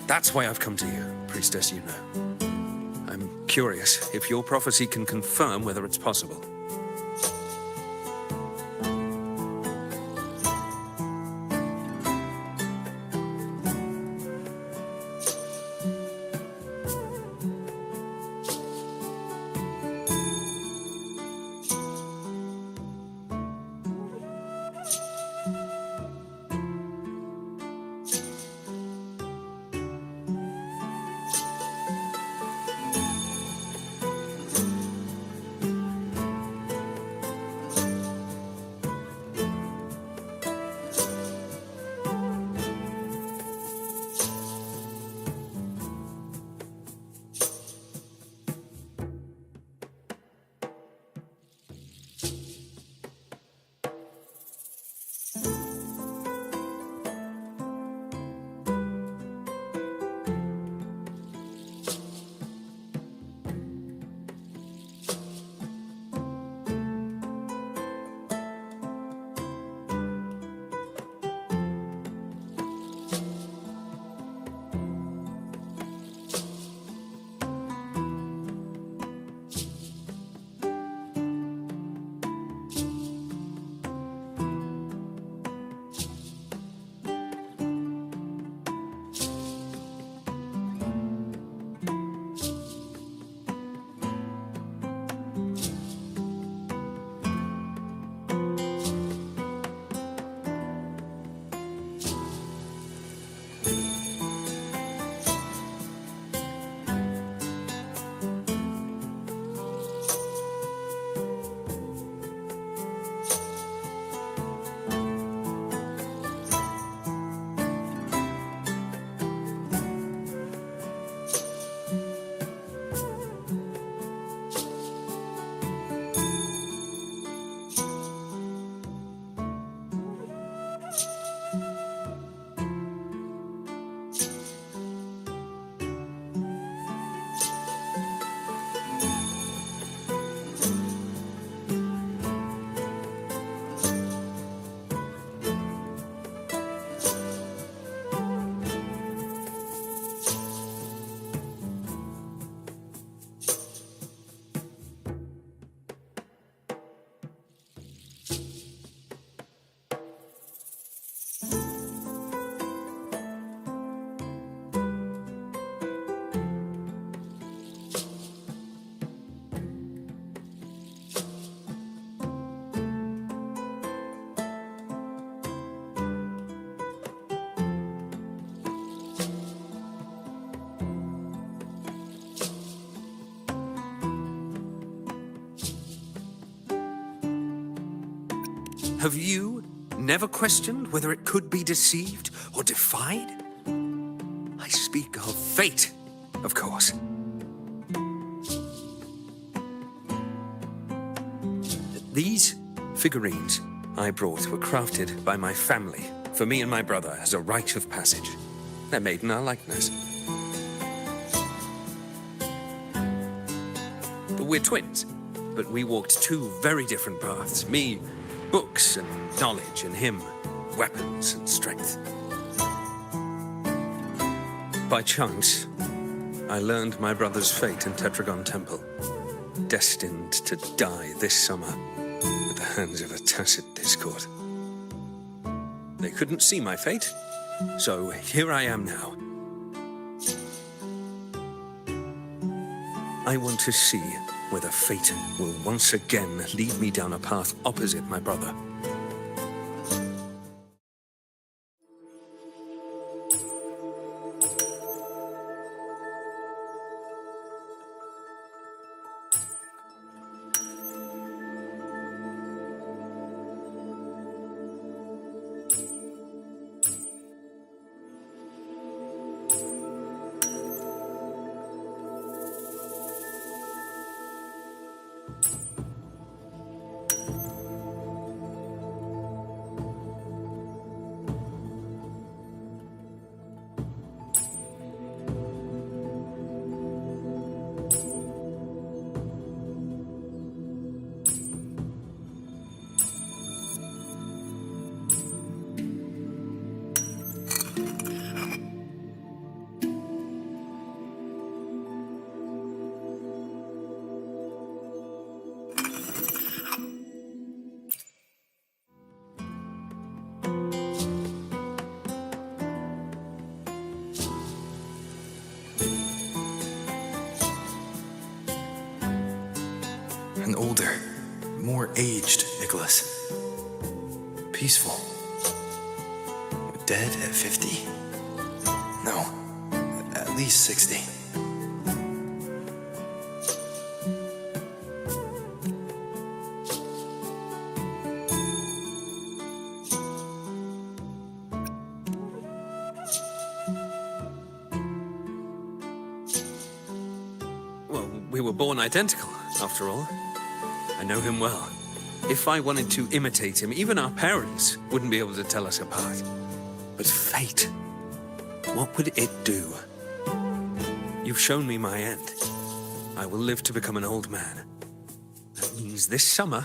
O: That's why I've come to you, Priestess IUNO. I'm curious if your prophecy can confirm whether it's possible. Have you never questioned whether it could be deceived or defied? I speak of fate, of course. These figurines I brought were crafted by my family for me and my brother as a rite of passage. They're made in our likeness. We're twins, but we walked two very different paths. Me, books and knowledge, and him, weapons and strength. By chance, I learned my brother's fate in Tetragon Temple, destined to die this summer at the hands of a tacit discord. They couldn't see my fate, so here I am now. I want to see whether fate will once again lead me down a path opposite my brother.
P: An older, more aged Nicholas. Peaceful. Dead at 50? No, at least 60.
O: Well, we were born identical, after all. I know him well. If I wanted to imitate him, even our parents wouldn't be able to tell us apart. But fate, what would it do? You've shown me my end. I will live to become an old man. That means this summer,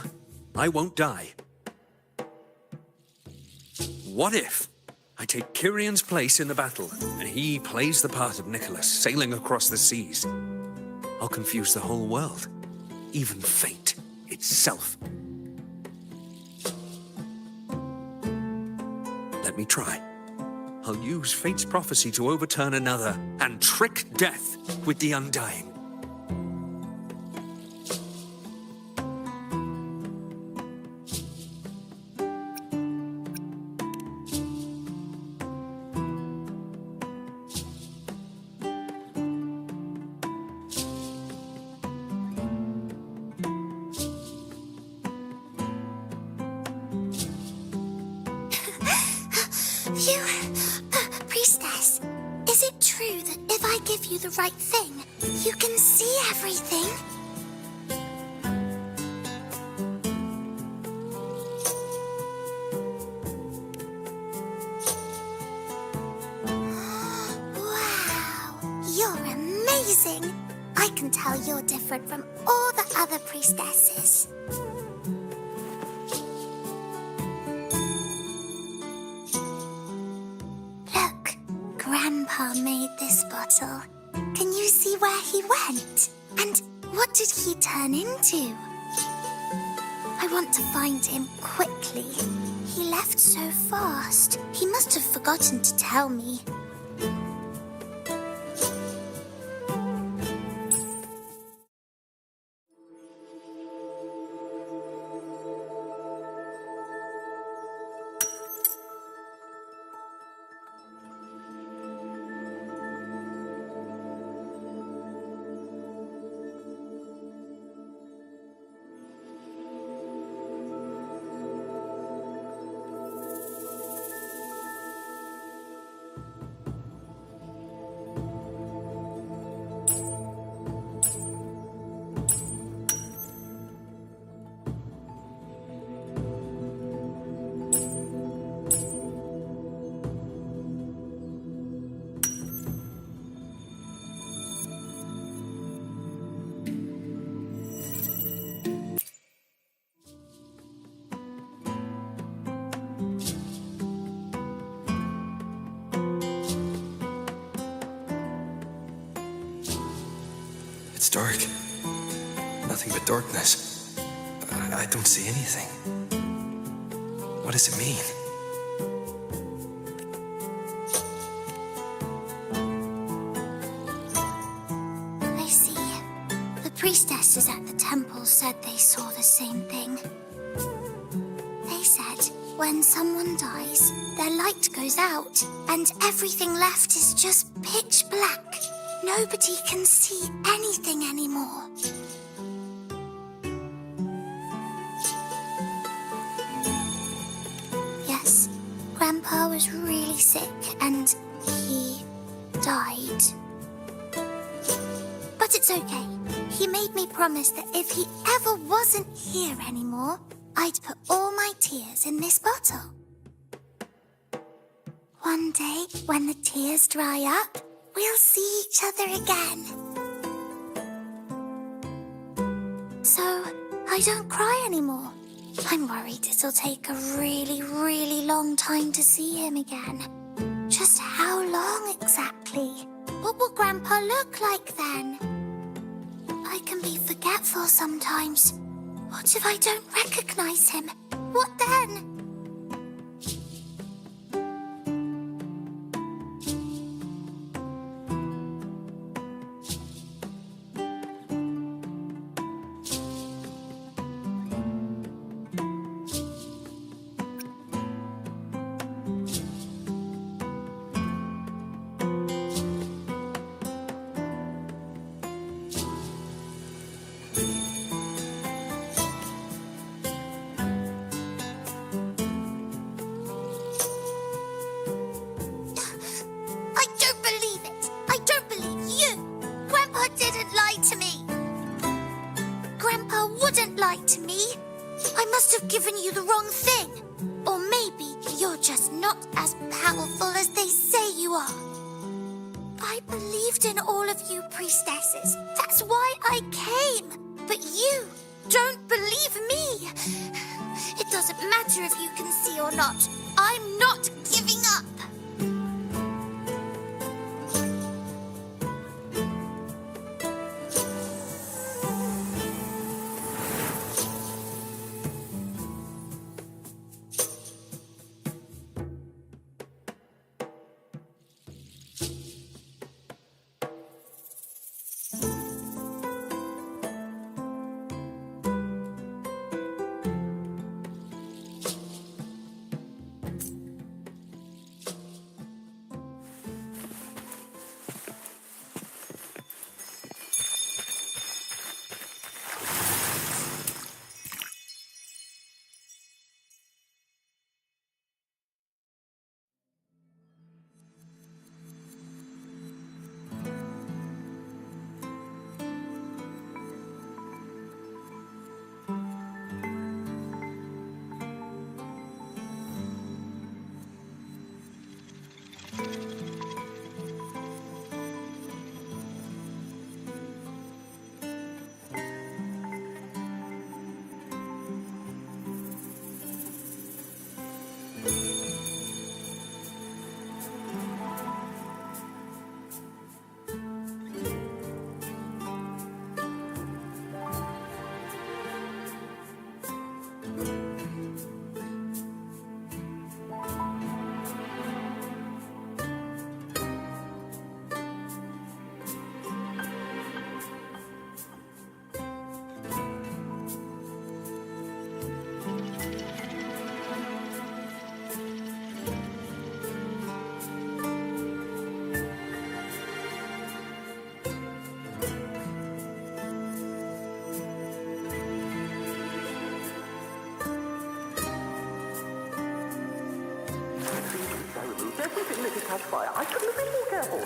O: I won't die. What if I take Kyrion's place in the battle, and he plays the part of Nicholas, sailing across the seas? I'll confuse the whole world, even fate itself. Let me try. I'll use fate's prophecy to overturn another and trick death with the undying.
V: Priestess, is it true that if I give you the right thing, you can see everything? Wow, you're amazing. I can tell you're different from all the other priestesses. Grandpa made this bottle. Can you see where he went? And what did he turn into? I want to find him quickly. He left so fast. He must have forgotten to tell me.
P: It's dark. Nothing but darkness. I don't see anything. What does it mean?
V: I see. The priestesses at the temple said they saw the same thing. They said when someone dies, their light goes out, and everything left is just pitch black. Nobody can see anything anymore. Yes, Grandpa was really sick and he died. But it's okay. He made me promise that if he ever wasn't here anymore, I'd put all my tears in this bottle. One day, when the tears dry up, we'll see each other again. So, I don't cry anymore. I'm worried it'll take a really, really long time to see him again. Just how long exactly? What will Grandpa look like then? I can be forgetful sometimes. What if I don't recognize him? What then? Given you the wrong thing. Or maybe you're just not as powerful as they say you are. I believed in all of you priestesses. That's why I came. But you don't believe me. It doesn't matter if you can see or not. I'm not giving up.
G: Everything that could catch fire. I couldn't have been more careful.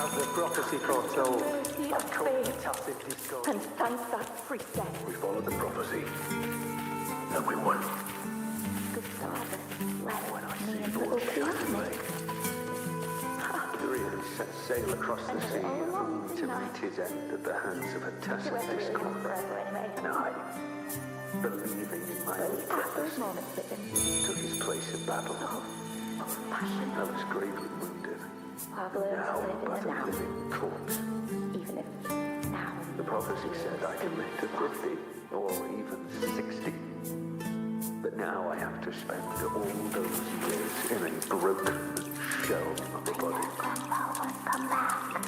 G: As the prophecy foretold, I caught the tacit discord.
T: And thanks that priestess.
G: We followed the prophecy, and we won.
T: Gustave left
G: When I
T: me
G: see
T: and
G: the
T: little
G: world
T: Piano.
G: really set sail across the sea to meet his end at the hands of a tacit discord. And I, believing in my own prophecy, took his place in battle. I was gravely wounded.
T: Pablo
G: Now
T: lived in
G: but
T: the
G: a
T: now.
G: living corpse.
T: Even if
G: The prophecy said I can live to 50, or even 60. But now I have to spend all those years in a broken shell of a body.
V: Grandpa won't come back.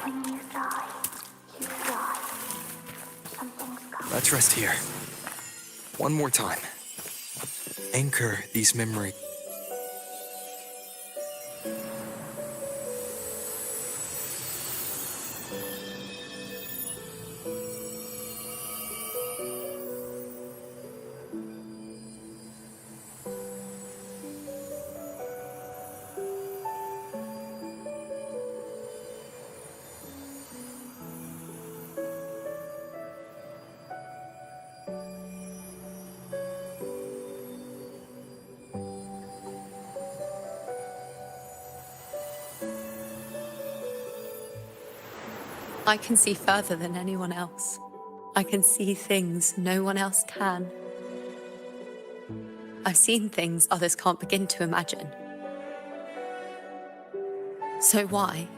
V: When you die, you die. Something's coming.
P: Let's rest here. One more time. Anchor these memories.
I: I can see further than anyone else. I can see things no one else can. I've seen things others can't begin to imagine. So why,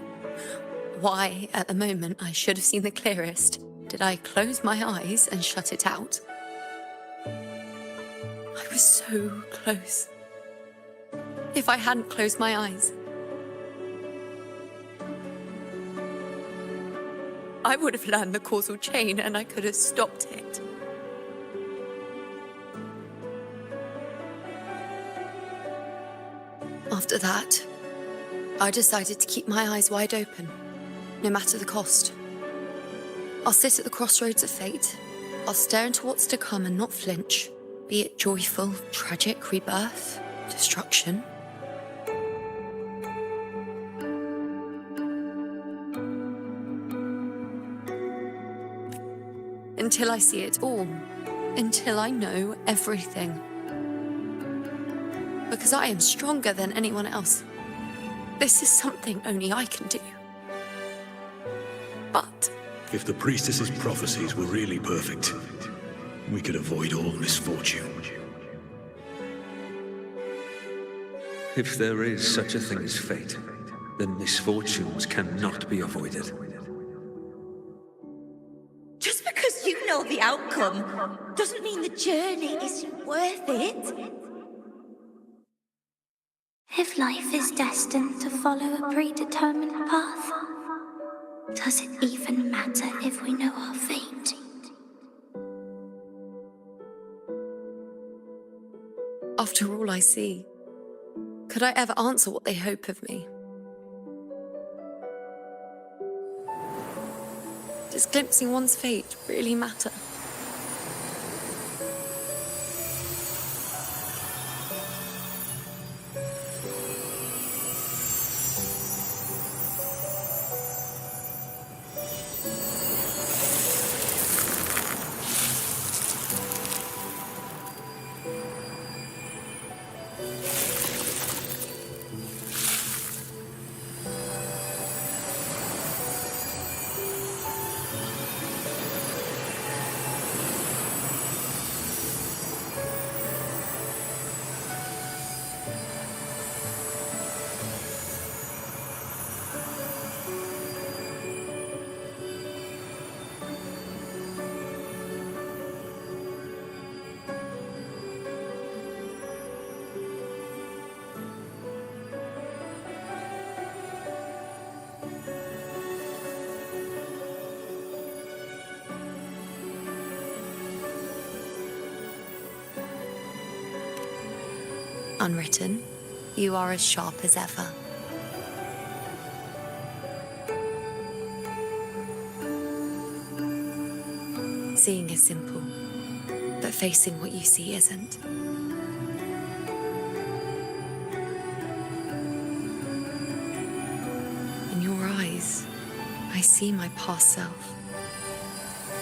I: at the moment I should have seen the clearest, did I close my eyes and shut it out? I was so close. If I hadn't closed my eyes, I would have learned the causal chain and I could have stopped it. After that, I decided to keep my eyes wide open, no matter the cost. I'll sit at the crossroads of fate. I'll stare into what's to come and not flinch, be it joyful, tragic, rebirth, destruction. Until I see it all, until I know everything. Because I am stronger than anyone else. This is something only I can do. But
B: if the priestess's prophecies were really perfect, we could avoid all misfortune.
O: If there is such a thing as fate, then misfortunes cannot be avoided.
S: Just because you know the outcome doesn't mean the journey isn't worth it.
V: If life is destined to follow a predetermined path, does it even matter if we know our fate?
I: after all I see, could I ever answer what they hope of me? Does glimpsing one's fate really matter? Unwritten, you are as sharp as ever. Seeing is simple, but facing what you see isn't. In your eyes, I see my past self.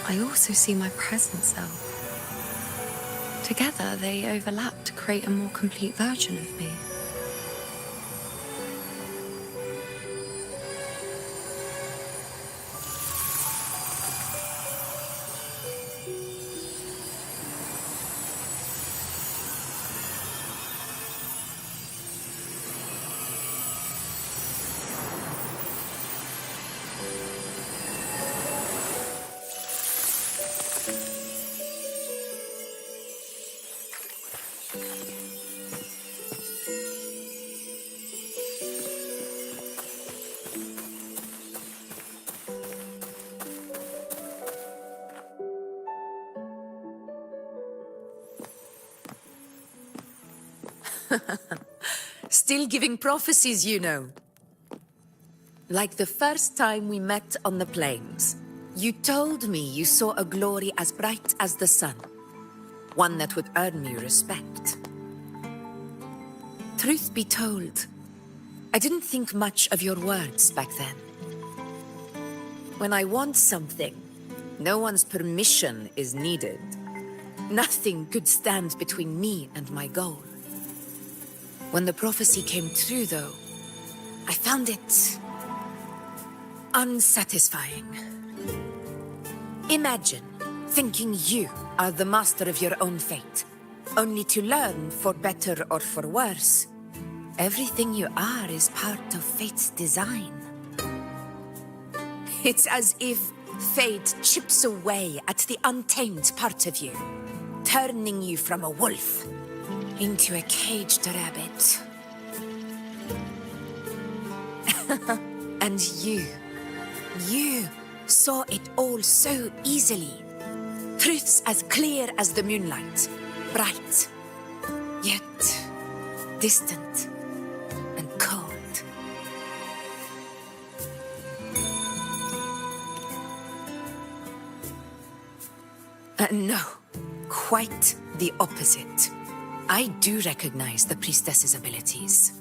I: I also see my present self. Together, they overlap to create a more complete version of me.
E: Still giving prophecies, you know. Like the first time we met on the plains, you told me you saw a glory as bright as the sun, one that would earn me respect. Truth be told, I didn't think much of your words back then. When I want something, no one's permission is needed. Nothing good stands between me and my goal. When the prophecy came true, though, I found it unsatisfying. Imagine thinking you are the master of your own fate, only to learn, for better or for worse, everything you are is part of fate's design. It's as if fate chips away at the untamed part of you, turning you from a wolf into a caged rabbit. And you saw it all so easily. Truths as clear as the moonlight, bright, yet distant and cold. No, quite the opposite. I do recognize the priestess's abilities.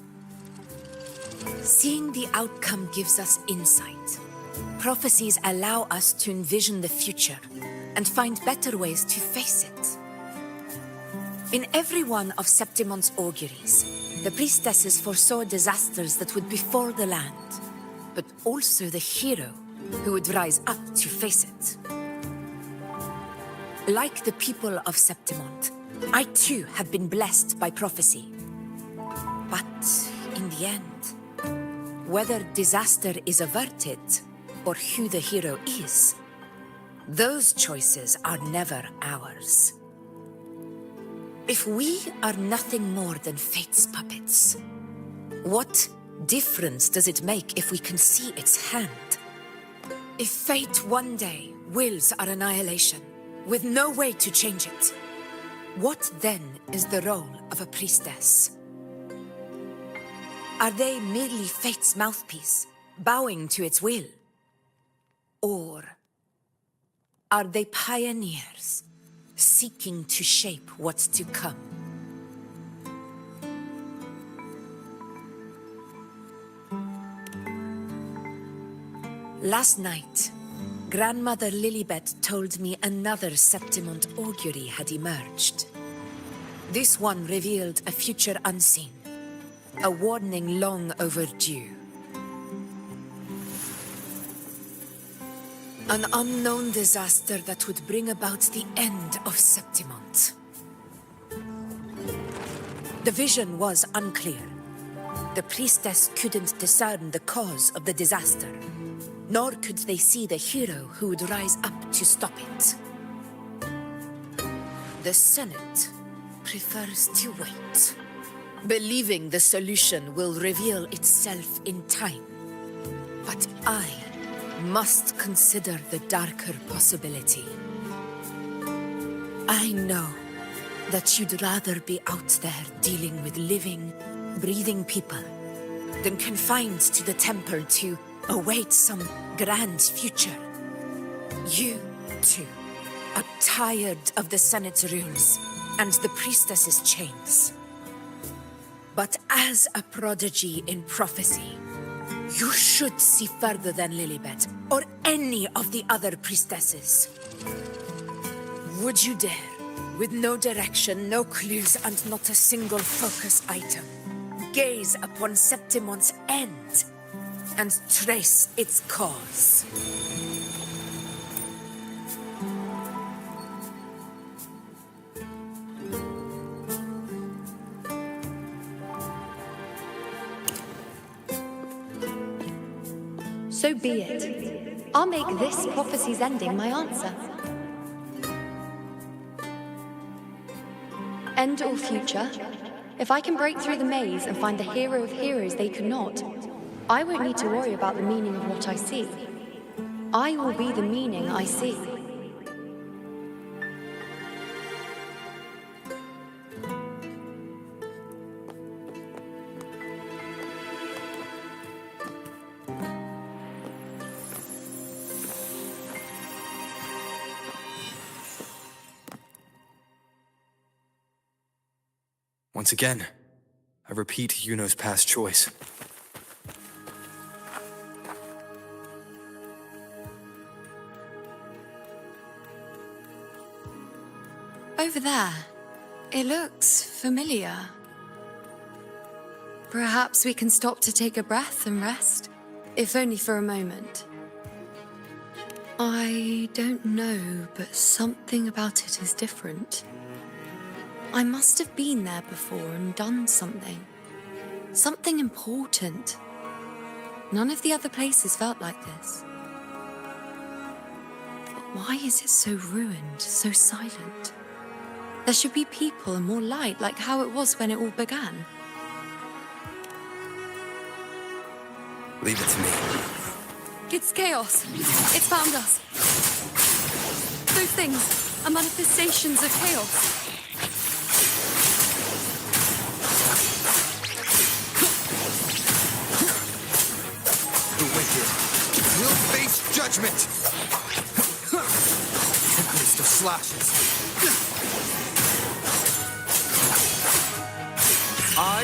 E: Seeing the outcome gives us insight. Prophecies allow us to envision the future and find better ways to face it. In every one of Septimon's auguries, the priestesses foresaw disasters that would befall the land, but also the hero who would rise up to face it. Like the people of Septimont, I too have been blessed by prophecy. But in the end, whether disaster is averted or who the hero is, those choices are never ours. If we are nothing more than fate's puppets, what difference does it make if we can see its hand? If fate one day wills our annihilation, with no way to change it, what then is the role of a priestess? Are they merely fate's mouthpiece, bowing to its will? Or are they pioneers, seeking to shape what's to come? Last night, Grandmother Lilibet told me another Septimont augury had emerged. This one revealed a future unseen, a warning long overdue. An unknown disaster that would bring about the end of Septimont. The vision was unclear. The priestess couldn't discern the cause of the disaster, nor could they see the hero who would rise up to stop it. The Senate prefers to wait, believing the solution will reveal itself in time. But I must consider the darker possibility. I know that you'd rather be out there dealing with living, breathing people than confined to the temple to await some grand future. You, too, are tired of the Senate's rules and the priestess's chains. But as a prodigy in prophecy, you should see further than Lilibet or any of the other priestesses. Would you dare, with no direction, no clues, and not a single focus item, gaze upon Septimont's end and trace its cause?
I: So be it. I'll make this prophecy's ending my answer. End or future, if I can break through the maze and find the hero of heroes they could not, I won't need to worry about the meaning of what I see. I will be the meaning I see.
C: Once again, I repeat IUNO's past choice.
I: Over there. It looks familiar. Perhaps we can stop to take a breath and rest, if only for a moment. I don't know, but something about it is different. I must have been there before and done something. Something important. None of the other places felt like this. But why is it so ruined, so silent? There should be people and more light, like how it was when it all began.
C: Leave it to me.
I: It's chaos. It's found us. Those things are manifestations of chaos.
C: The wicked will face judgment! Tempest of slashes. I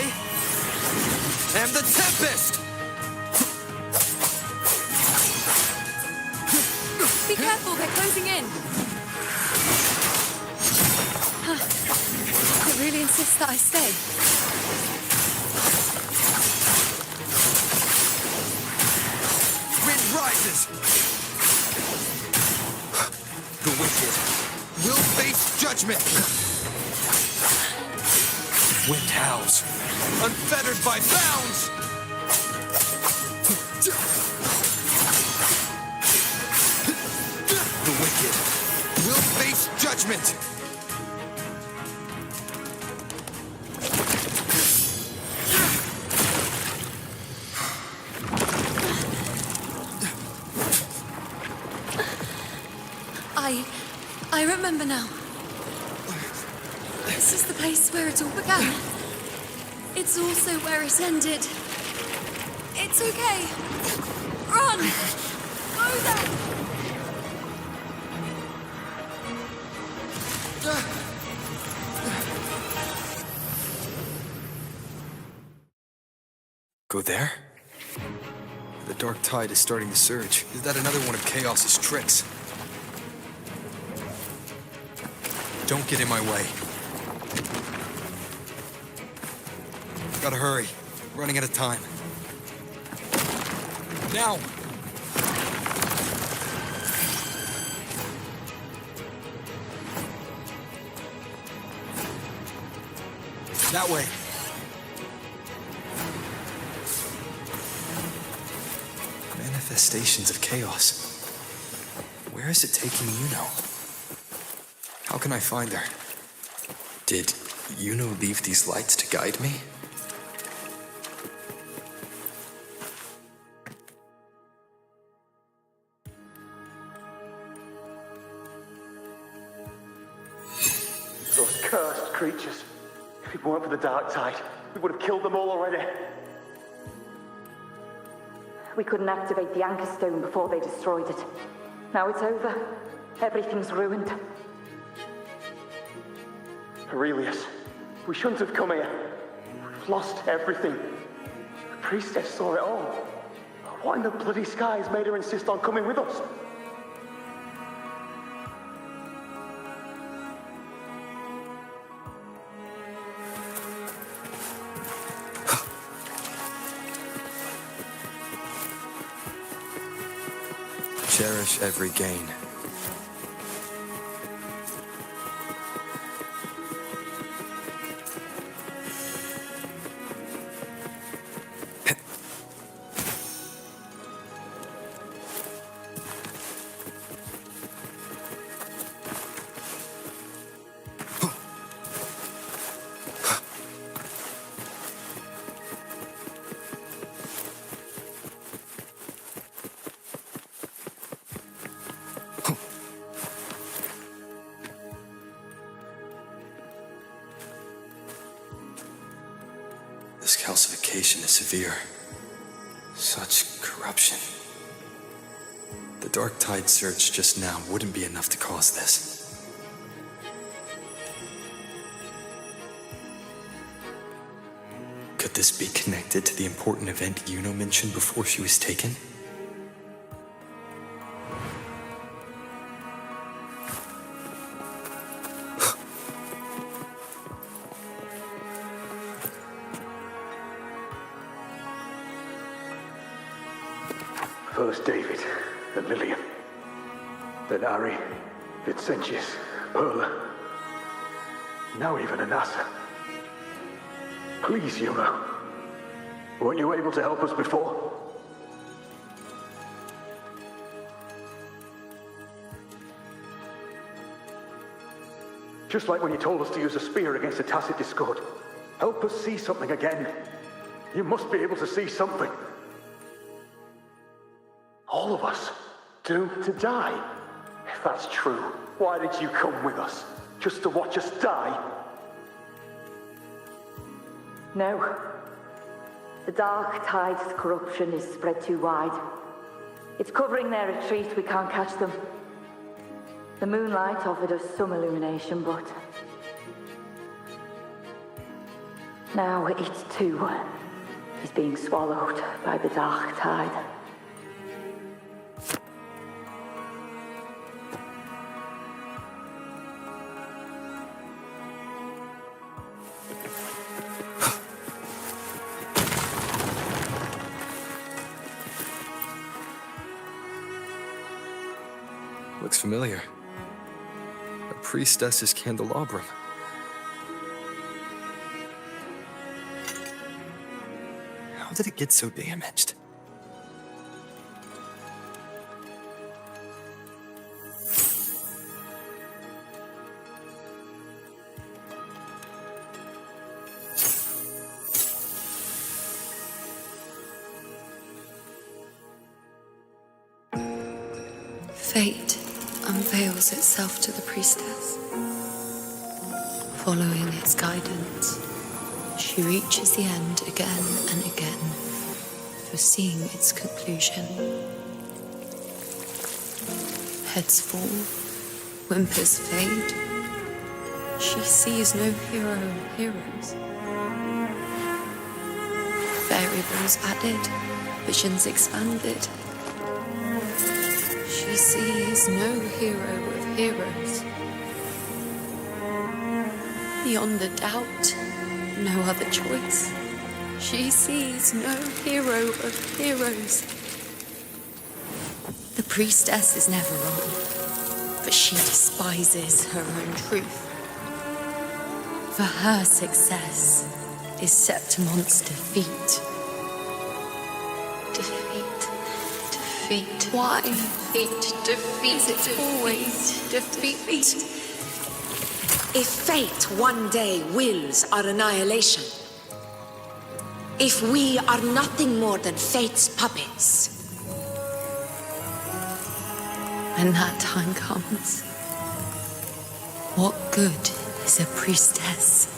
C: am the Tempest!
I: Be careful, they're closing in. It really insists that I stay.
C: Wind rises! The wicked will face judgment! Wind howls, unfettered by bounds! The wicked will face judgment!
I: I remember now. This is the place where it all began. It's also where it ended. It's okay. Run! Go there!
C: Go there? The dark tide is starting to surge. Is that another one of Chaos's tricks? Don't get in my way. Gotta hurry. Running out of time. Now! That way. Manifestations of chaos. Where is it taking IUNO? How can I find her? Did IUNO leave these lights to guide me?
R: Those cursed creatures. If it weren't for the dark tide, we would have killed them all already.
T: We couldn't activate the Anchor Stone before they destroyed it. Now it's over. Everything's ruined.
R: Aurelius, we shouldn't have come here. We've lost everything. The priestess saw it all. What in the bloody skies made her insist on coming with us?
C: Cherish every gain. This calcification is severe. Such corruption. The dark tide surge just now wouldn't be enough to cause this.
P: Could this be connected to the important event IUNO mentioned before she was taken?
R: First David, then Lillian, then Harry, Vincentius, Perla, now even Anassa. Please, IUNO. Weren't you able to help us before? Just like when you told us to use a spear against the Tacit Discord. Help us see something again. You must be able to see something. All of us doomed to die. If that's true, why did you come with us? Just to watch us die?
T: No. The Dark Tide's corruption is spread too wide. It's covering their retreat, we can't catch them. The moonlight offered us some illumination, but... now it too is being swallowed by the Dark Tide.
C: Looks familiar. A priestess's candelabrum. How did it get so damaged?
I: Fate unveils itself to the priestess. Following its guidance, she reaches the end again and again, foreseeing its conclusion. Heads fall, whimpers fade. She sees no hero or heroes. Variables added, visions expanded. She sees no hero of heroes. Beyond a doubt, no other choice. She sees no hero of heroes. The priestess is never wrong, but she despises her own truth. For her success is Septimon's defeat. Defeat. Why? Defeat. Is it always defeat?
E: If fate one day wills our annihilation, if we are nothing more than fate's puppets,
I: when that time comes, what good is a priestess?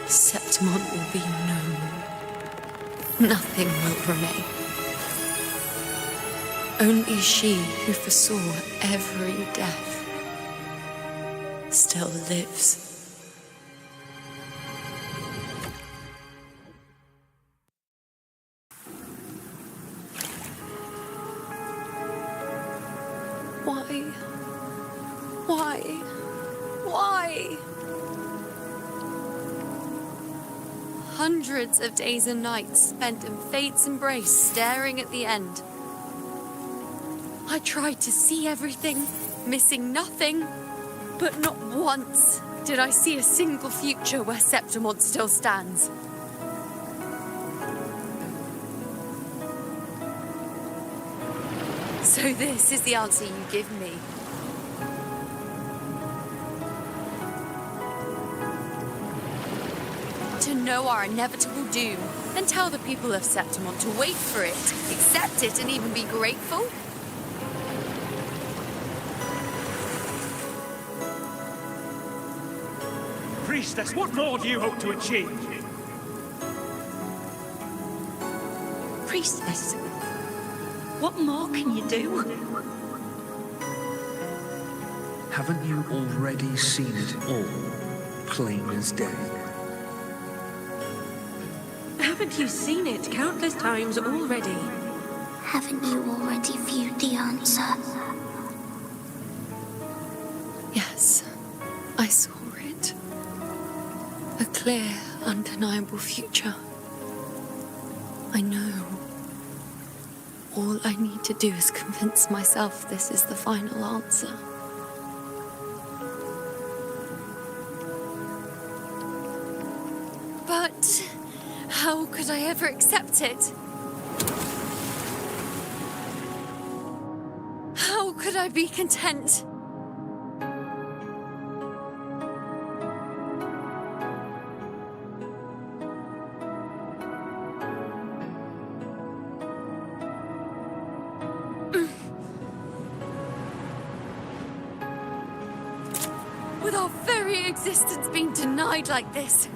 I: Septimon will be known. Nothing will remain. Only she who foresaw every death still lives. Why? Hundreds of days and nights spent in fate's embrace, staring at the end. I tried to see everything, missing nothing, but not once did I see a single future where Septimon still stands. So this is the answer you give me. To know our inevitable doom, and tell the people of Septimon to wait for it, accept it, and even be grateful?
M: Priestess, what more do you hope to achieve?
K: Priestess, what more can you do?
N: Haven't you already seen it all, plain as day?
Q: Haven't you seen it countless times already?
V: Haven't you already viewed the answer?
I: Yes, I saw it. A clear, undeniable future. I know. All I need to do is convince myself this is the final answer. But how could I ever accept it? How could I be content? With our very existence being denied like this.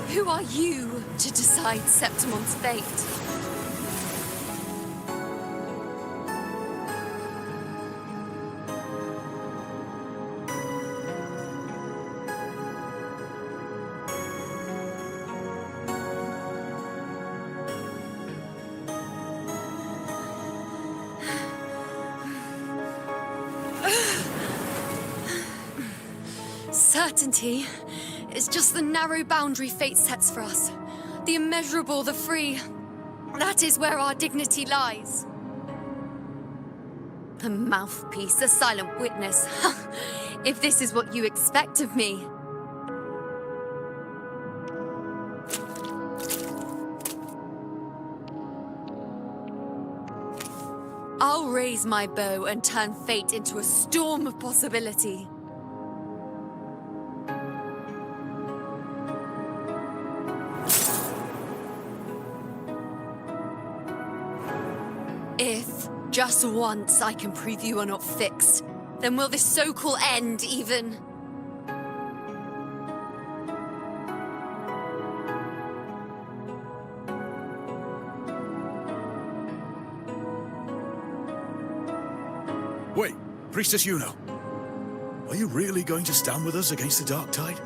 I: Who are you to decide Septimon's fate? Certainty is just the narrow boundary fate sets for us. The immeasurable, the free. That is where our dignity lies. A mouthpiece, a silent witness. If this is what you expect of me. I'll raise my bow and turn fate into a storm of possibility. If, just once, I can prove you are not fixed, then will this so-called end even?
B: Wait, Priestess IUNO. Are you really going to stand with us against the Dark Tide?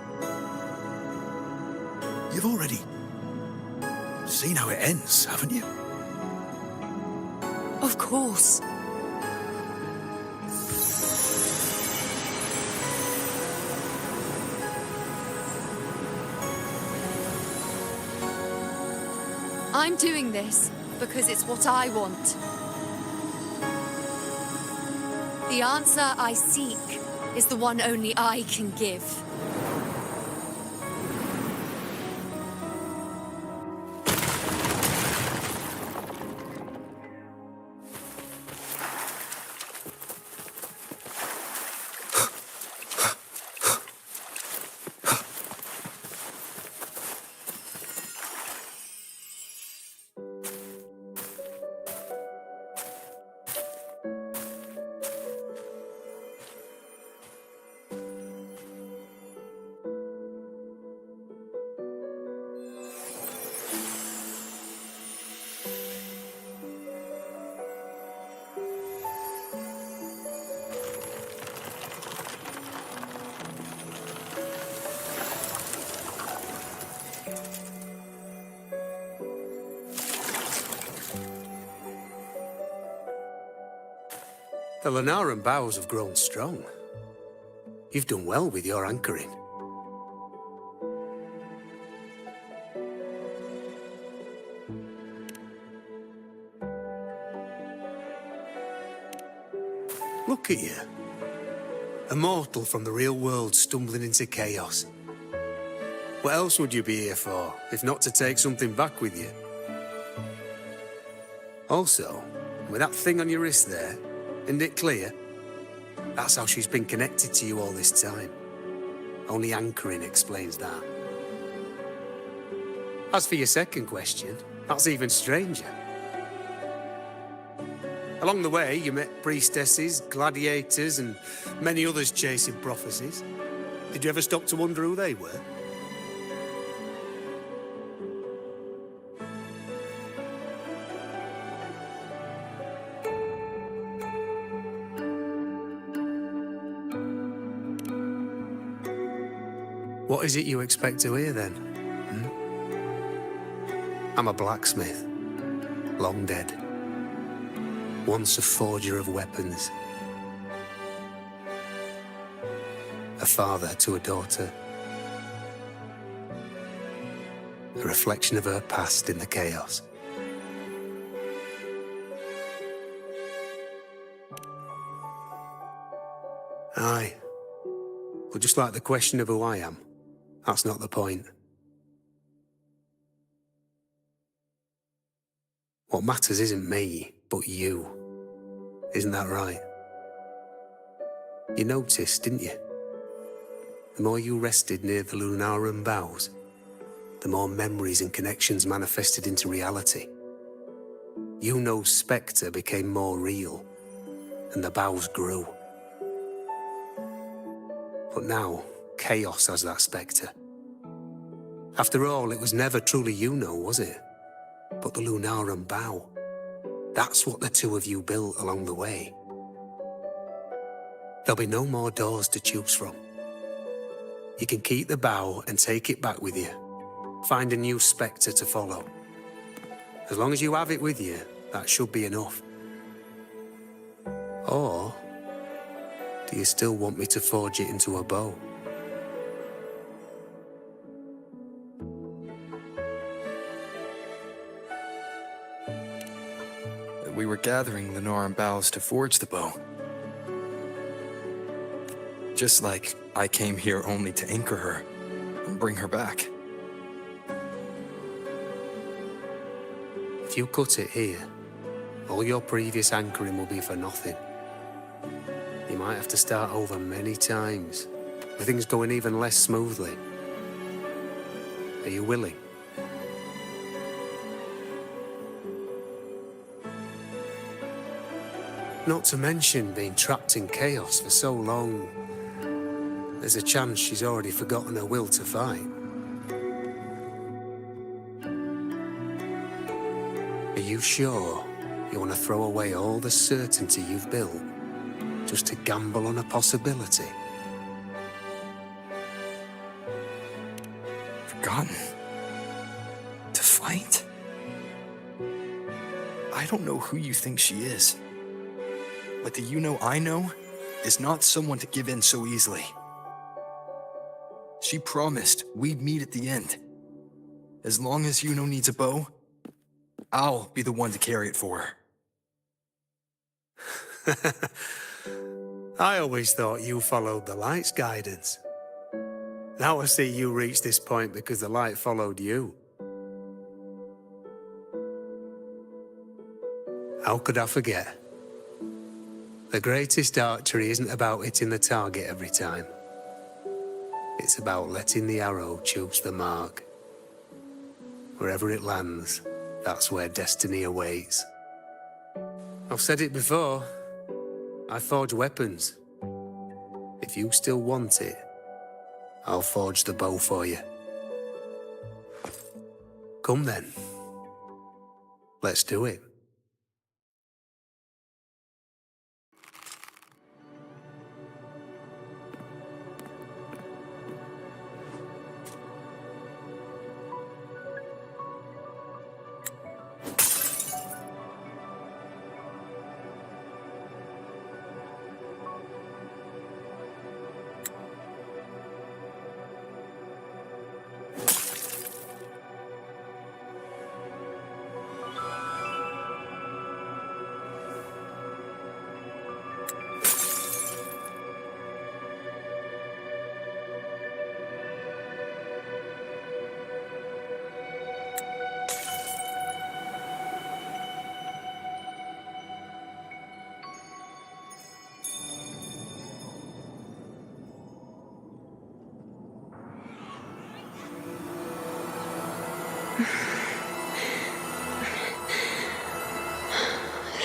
B: You've already seen how it ends, haven't you?
I: Of course. I'm doing this because it's what I want. The answer I seek is the one only I can give.
J: The Lenaran bows have grown strong. You've done well with your anchoring. Look at you. A mortal from the real world stumbling into chaos. What else would you be here for, if not to take something back with you? Also, with that thing on your wrist there, isn't it clear? That's how she's been connected to you all this time. Only anchoring explains that. As for your second question, that's even stranger. Along the way, you met priestesses, gladiators, and many others chasing prophecies. Did you ever stop to wonder who they were? What is it you expect to hear, then? I'm a blacksmith, long dead. Once a forger of weapons. A father to a daughter. A reflection of her past in the chaos. Aye. But just like the question of who I am, that's not the point. What matters isn't me, but you. Isn't that right? You noticed, didn't you? The more you rested near the Lunarum boughs, the more memories and connections manifested into reality. IUNO's spectre became more real, and the boughs grew. But now, chaos has that spectre. After all, it was never truly IUNO, was it? But the Lunarum bough. That's what the two of you built along the way. There'll be no more doors to choose from. You can keep the bough and take it back with you. Find a new spectre to follow. As long as you have it with you, that should be enough. Or do you still want me to forge it into a bow?
C: We were gathering the Noran boughs to forge the bow. Just like I came here only to anchor her and bring her back.
J: If you cut it here, all your previous anchoring will be for nothing. You might have to start over many times, with things going even less smoothly. Are you willing? Not to mention being trapped in chaos for so long. There's a chance she's already forgotten her will to fight. Are you sure you want to throw away all the certainty you've built just to gamble on a possibility?
C: Forgotten? To fight? I don't know who you think she is. But the IUNO I know is not someone to give in so easily. She promised we'd meet at the end. As long as IUNO needs a bow, I'll be the one to carry it for
J: her. I always thought you followed the light's guidance. Now I see you reached this point because the light followed you. How could I forget? The greatest archery isn't about hitting the target every time. It's about letting the arrow choose the mark. Wherever it lands, that's where destiny awaits. I've said it before. I forge weapons. If you still want it, I'll forge the bow for you. Come then. Let's do it.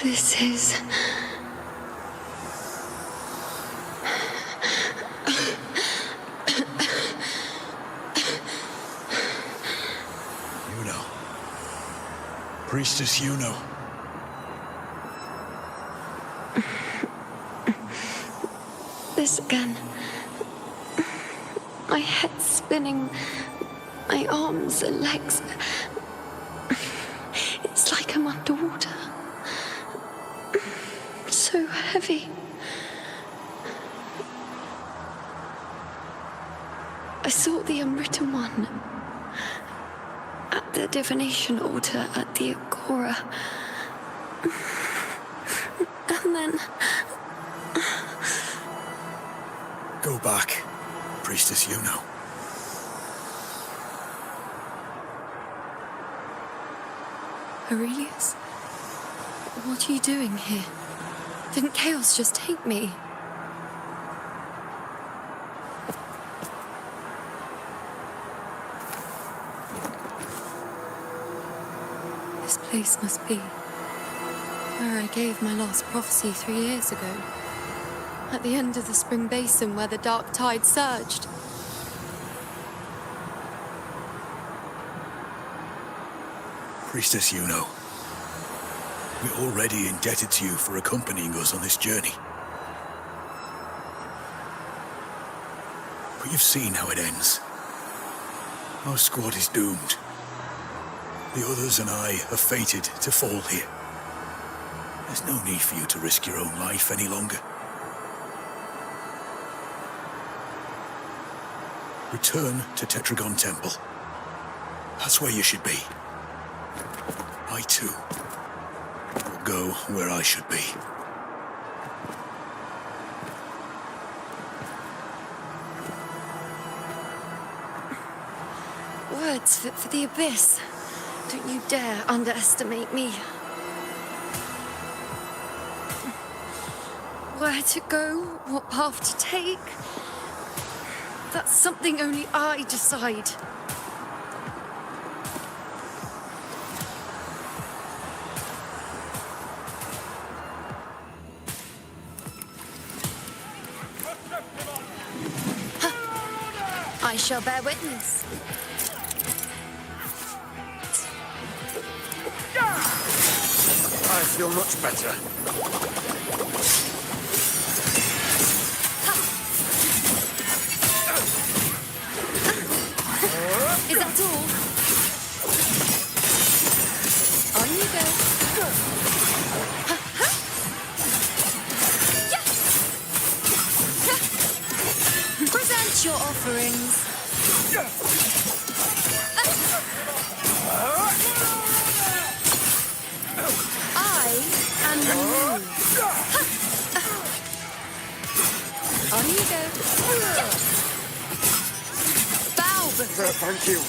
I: This is...
B: Priestess IUNO.
I: This again. My head's spinning. My arms and legs. It's like I'm underwater. So heavy. I sought the Unwritten One at the divination altar at the Agora. And then...
B: Go back, Priestess IUNO.
I: Aurelius? What are you doing here? Didn't chaos just take me? This place must be where I gave my last prophecy 3 years ago. At the end of the spring basin where the dark tide surged.
B: Priestess IUNO. We're already indebted to you for accompanying us on this journey. But you've seen how it ends. Our squad is doomed. The others and I are fated to fall here. There's no need for you to risk your own life any longer. Return to Tetragon Temple. That's where you should be. I too will go where I should be.
I: Words fit for the abyss. Don't you dare underestimate me. Where to go, what path to take, that's something only I decide. I shall bear witness.
J: I feel much better.
I: Is that all? On you go. Present your offerings. I am the moon. On you go. Bow before.
J: Thank you.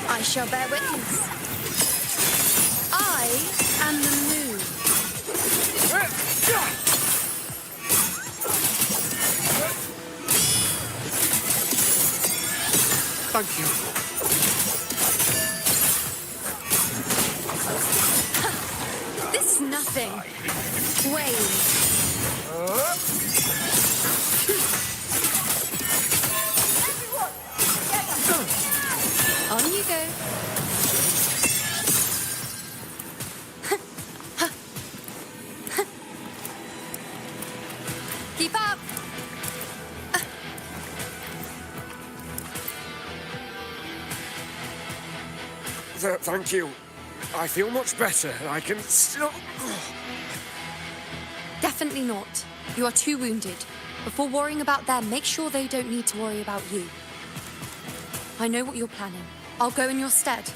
I: I shall bear witness. I am the moon.
J: Thank you.
I: This is nothing. Wait. On you go. Keep up.
J: Thank you. I feel much better. I can still...
I: Definitely not. You are too wounded. Before worrying about them, make sure they don't need to worry about you. I know what you're planning. I'll go in your stead.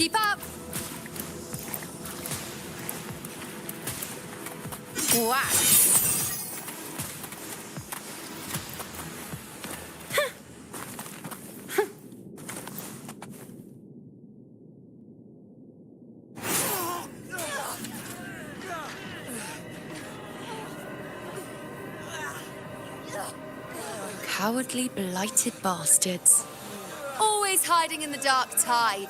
I: Keep up! Wax!
K: Cowardly, blighted bastards.
I: Always hiding in the dark tide.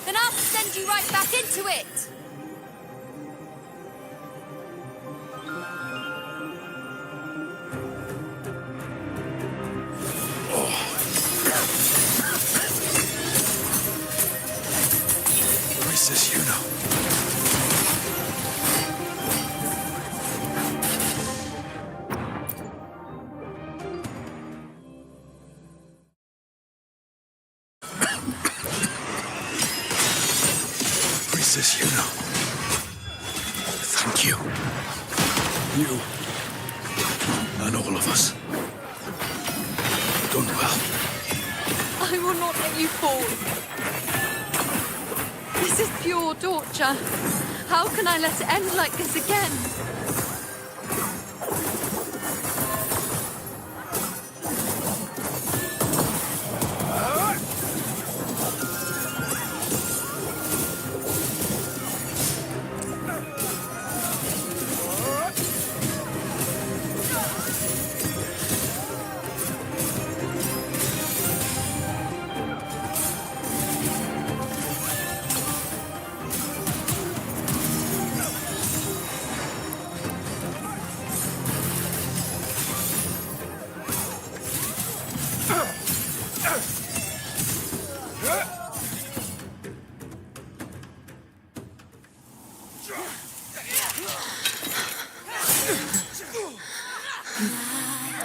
I: Then I'll send you right back into it!
B: Princess IUNO. Princess IUNO. Thank you. You and all of us. Done well.
I: I will not let you fall. This is pure torture. How can I let it end like this again?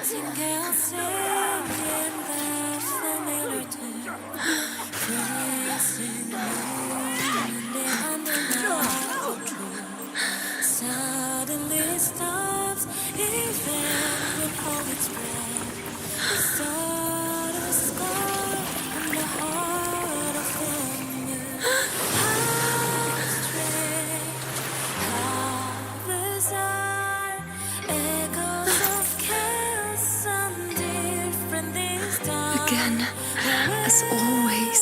A: Nightingale singing that familiar tune, praising moon the true. Suddenly stops, even with all its breath. The start of a scar in the heart of the moon. How strange, how bizarre, echoes of chaos and different this time.
K: Again, as always.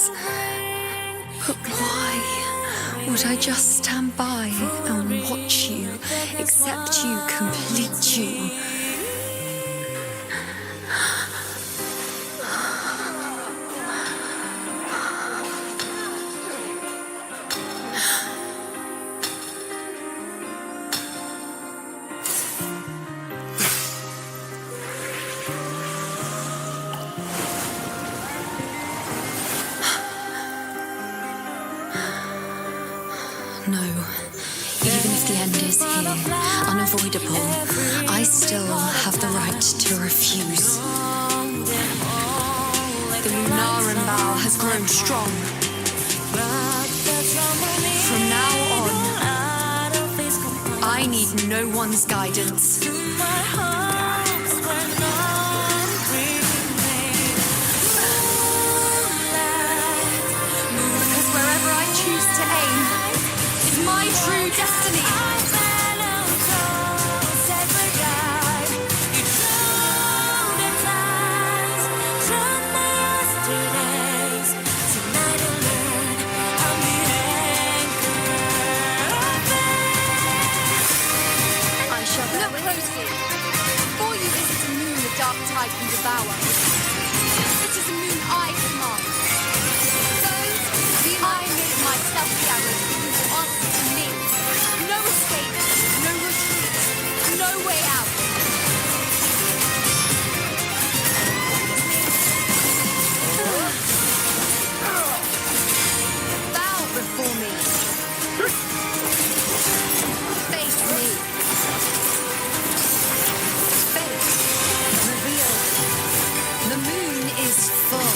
K: But why would I just stand by and watch you, accept you, complete you? No. Even if the end is here, unavoidable, I still have the right to refuse. The Lunaran vow has grown strong. From now on, I need no one's guidance. Because wherever I choose to aim is my true destiny. Look closely. Before you visit a moon the dark tide can devour, it is a moon I command. So, I made myself the arrow that you will answer to me. No escape, no retreat, no way out. Bow before me. Face me. The moon is full.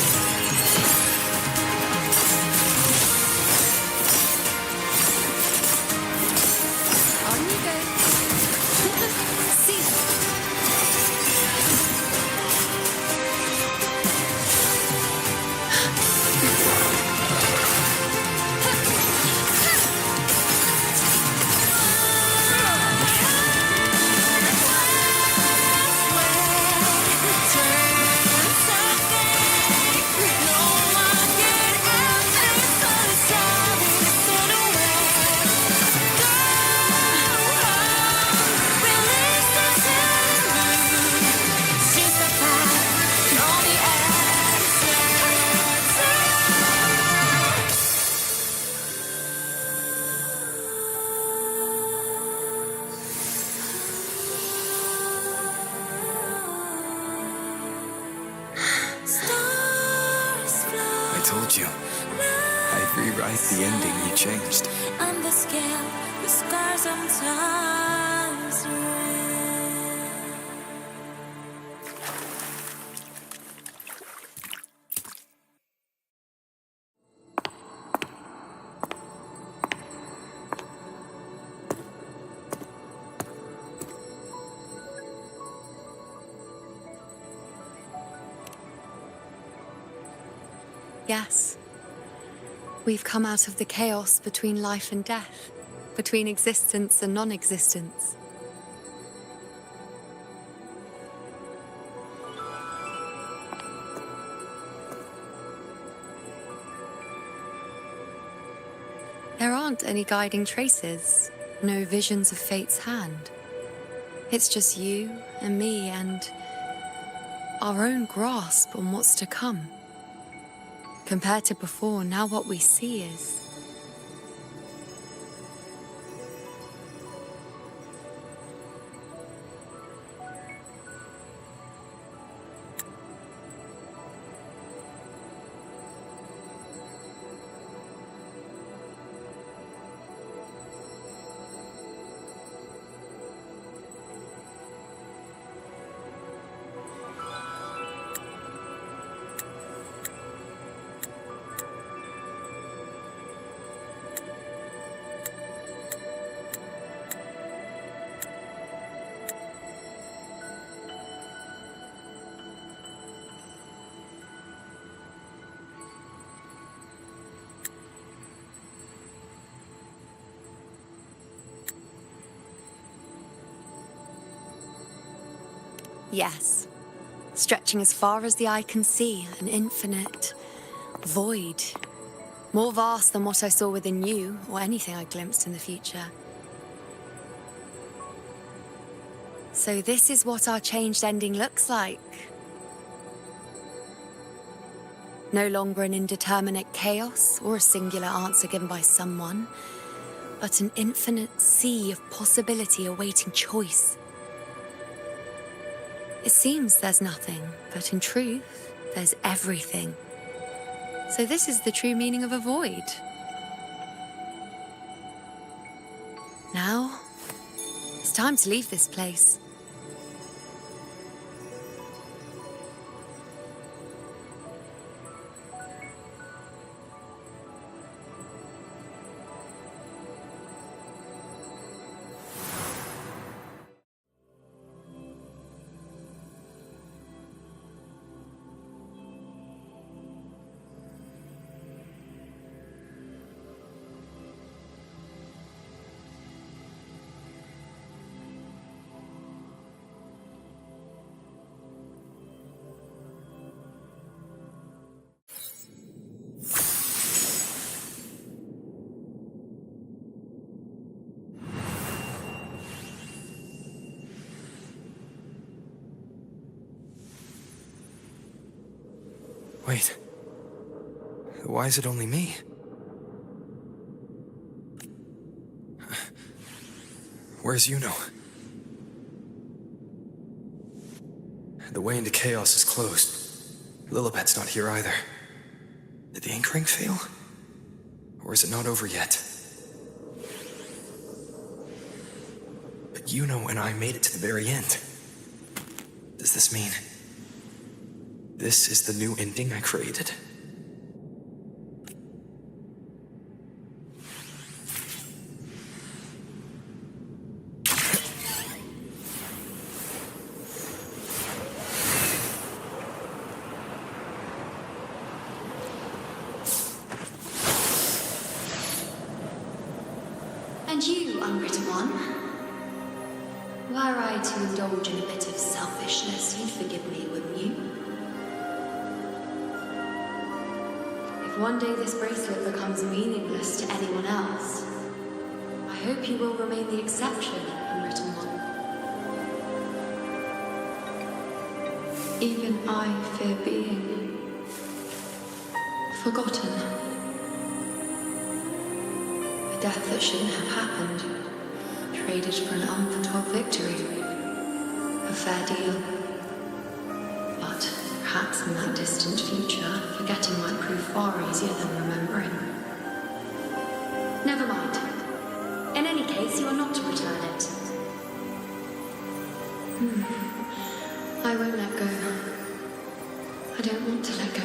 K: On you go. See.
C: don't you? I'd rewrite the ending you changed.
A: On the scale, the scars sometimes ring.
I: Yes. We've come out of the chaos between life and death, between existence and non-existence. There aren't any guiding traces, no visions of fate's hand. It's just you and me and our own grasp on what's to come. Compared to before, now what we see is... Yes. Stretching as far as the eye can see, an infinite void. More vast than what I saw within you, or anything I glimpsed in the future. So this is what our changed ending looks like. No longer an indeterminate chaos or a singular answer given by someone, but an infinite sea of possibility awaiting choice. It seems there's nothing, but in truth, there's everything. So this is the true meaning of a void. Now, it's time to leave this place.
C: Wait. Why is it only me? Where's IUNO? The way into chaos is closed. Lilibet's not here either. Did the anchoring fail? Or is it not over yet? But IUNO and I made it to the very end. Does this mean this is the new ending I created?
I: And you, unwritten one, were I to indulge in a bit of selfishness, you'd forgive me, wouldn't you? If one day this bracelet becomes meaningless to anyone else, I hope you will remain the exception, unwritten one. Even I fear being forgotten. A death that shouldn't have happened, traded for an unforetold victory. A fair deal. But
F: Perhaps in that distant future, forgetting might prove far easier than remembering. Never mind. In any case, you are not to return it. I won't let go. I don't want to let go.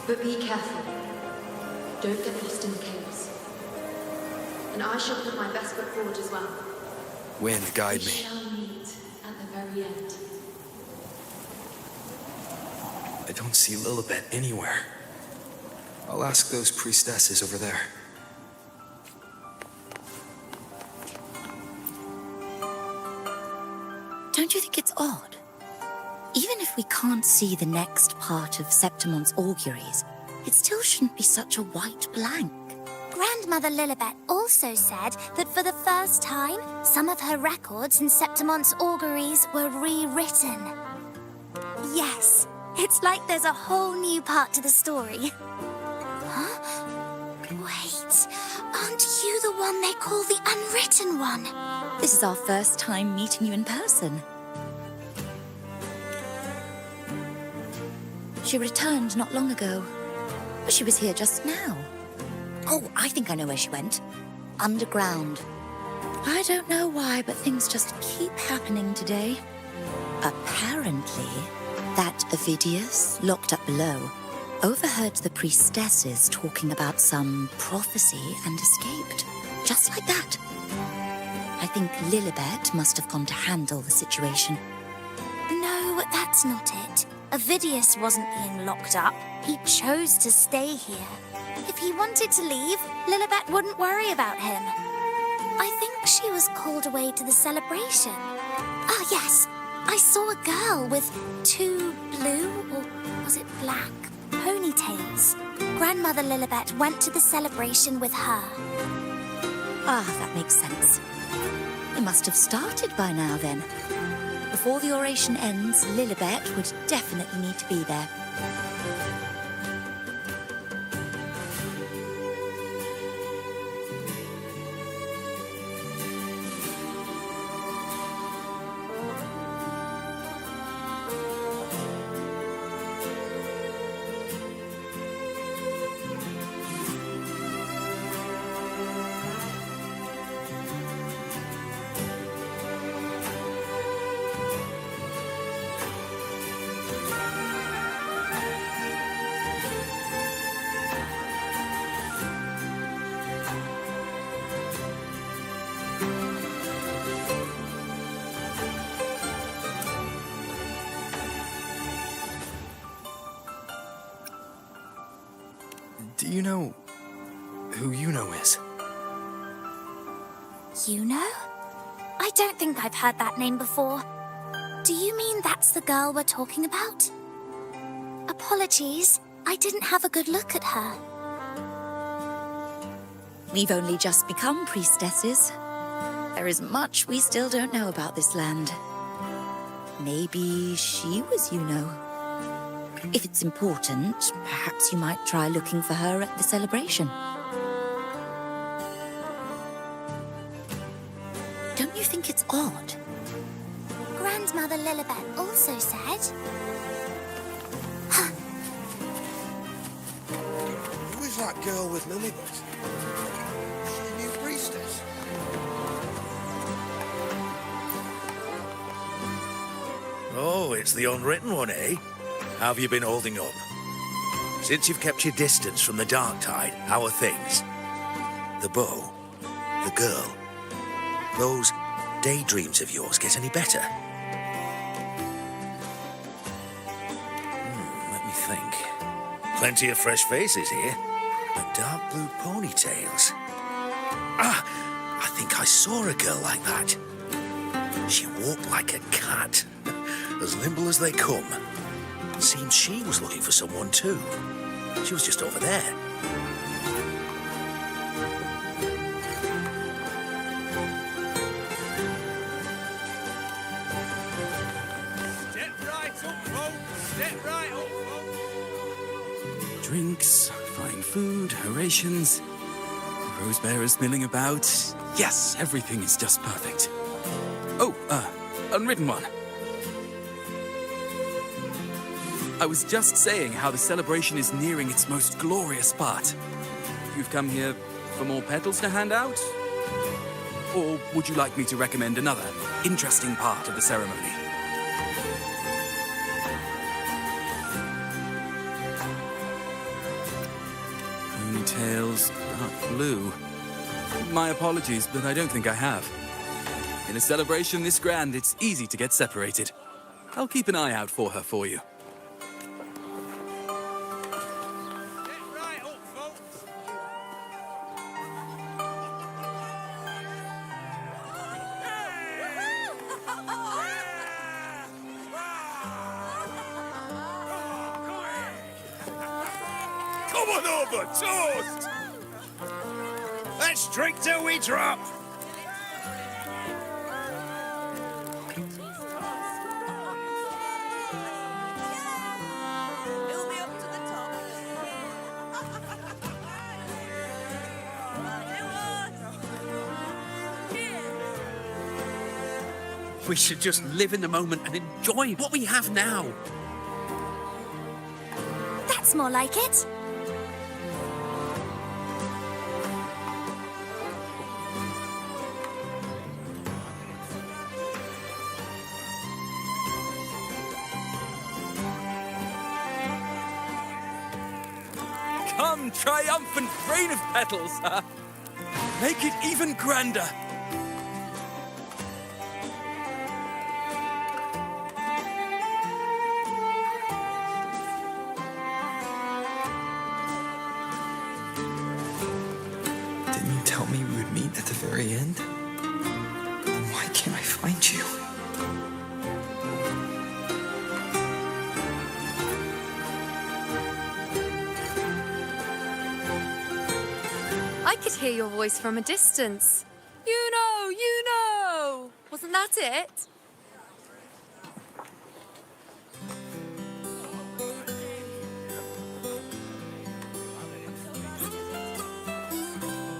F: But be careful. Don't get lost in the caves. And I shall put my best foot forward as well.
C: Wind, guide
F: We
C: me.
F: shall meet at the very end.
C: I don't see Lilibet anywhere. I'll ask those priestesses over there.
K: Don't you think it's odd? Even if we can't see the next part of Septimon's auguries, it still shouldn't be such a white blank.
V: Grandmother Lilibet also said that for the first time, some of her records in Septimon's auguries were rewritten. Yes, it's like there's a whole new part to the story. Huh? Wait, aren't you the one they call the unwritten one?
K: This is our first time meeting you in person. She returned not long ago, but she was here just now. Oh, I think I know where she went. Underground. I don't know why, but things just keep happening today. Apparently, that Ovidius, locked up below, overheard the priestesses talking about some prophecy and escaped. Just like that. I think Lilibet must have gone to handle the situation.
V: No, that's not it. Ovidius wasn't being locked up. He chose to stay here. If he wanted to leave, Lilibet wouldn't worry about him. I think she was called away to the celebration. Ah, yes. I saw a girl with 2 blue, or was it black, ponytails. Grandmother Lilibet went to the celebration with her.
K: Ah, that makes sense. It must have started by now, then. Before the oration ends, Lilibet would definitely need to be there.
C: Do you know who IUNO is?
V: IUNO? I don't think I've heard that name before. Do you mean that's the girl we're talking about? Apologies, I didn't have a good look at her.
K: We've only just become priestesses. There is much we still don't know about this land. Maybe she was IUNO. If it's important, perhaps you might try looking for her at the celebration. Don't you think it's odd?
V: Grandmother Lilibet also said...
D: Who is that girl with Lilibet? She's a new priestess. Oh, it's the unwritten one, eh? How have you been holding up? Since you've kept your distance from the dark tide, how are things? The bow, the girl, those daydreams of yours get any better? Let me think. Plenty of fresh faces here, but dark blue ponytails. Ah, I think I saw a girl like that. She walked like a cat, as nimble as they come. Seems she was looking for someone too. She was just over there.
M: Step right up, folks. Step right up, folks.
U: Drinks, fine food, orations. Rose bearers milling about. Yes, everything is just perfect. Oh, unwritten one. I was just saying how the celebration is nearing its most glorious part. You've come here for more petals to hand out? Or would you like me to recommend another interesting part of the ceremony? Ponytails, dark blue. My apologies, but I don't think I have. In a celebration this grand, it's easy to get separated. I'll keep an eye out for her for you.
D: Come on over, toast! Let's drink till we drop!
O: We should just live in the moment and enjoy what we have now.
S: That's more like it.
U: Come, triumphant rain of petals! Make it even grander!
P: Didn't you tell me we would meet at the very end? Why can't I find you?
I: I could hear your voice from a distance. IUNO! IUNO! Wasn't that it?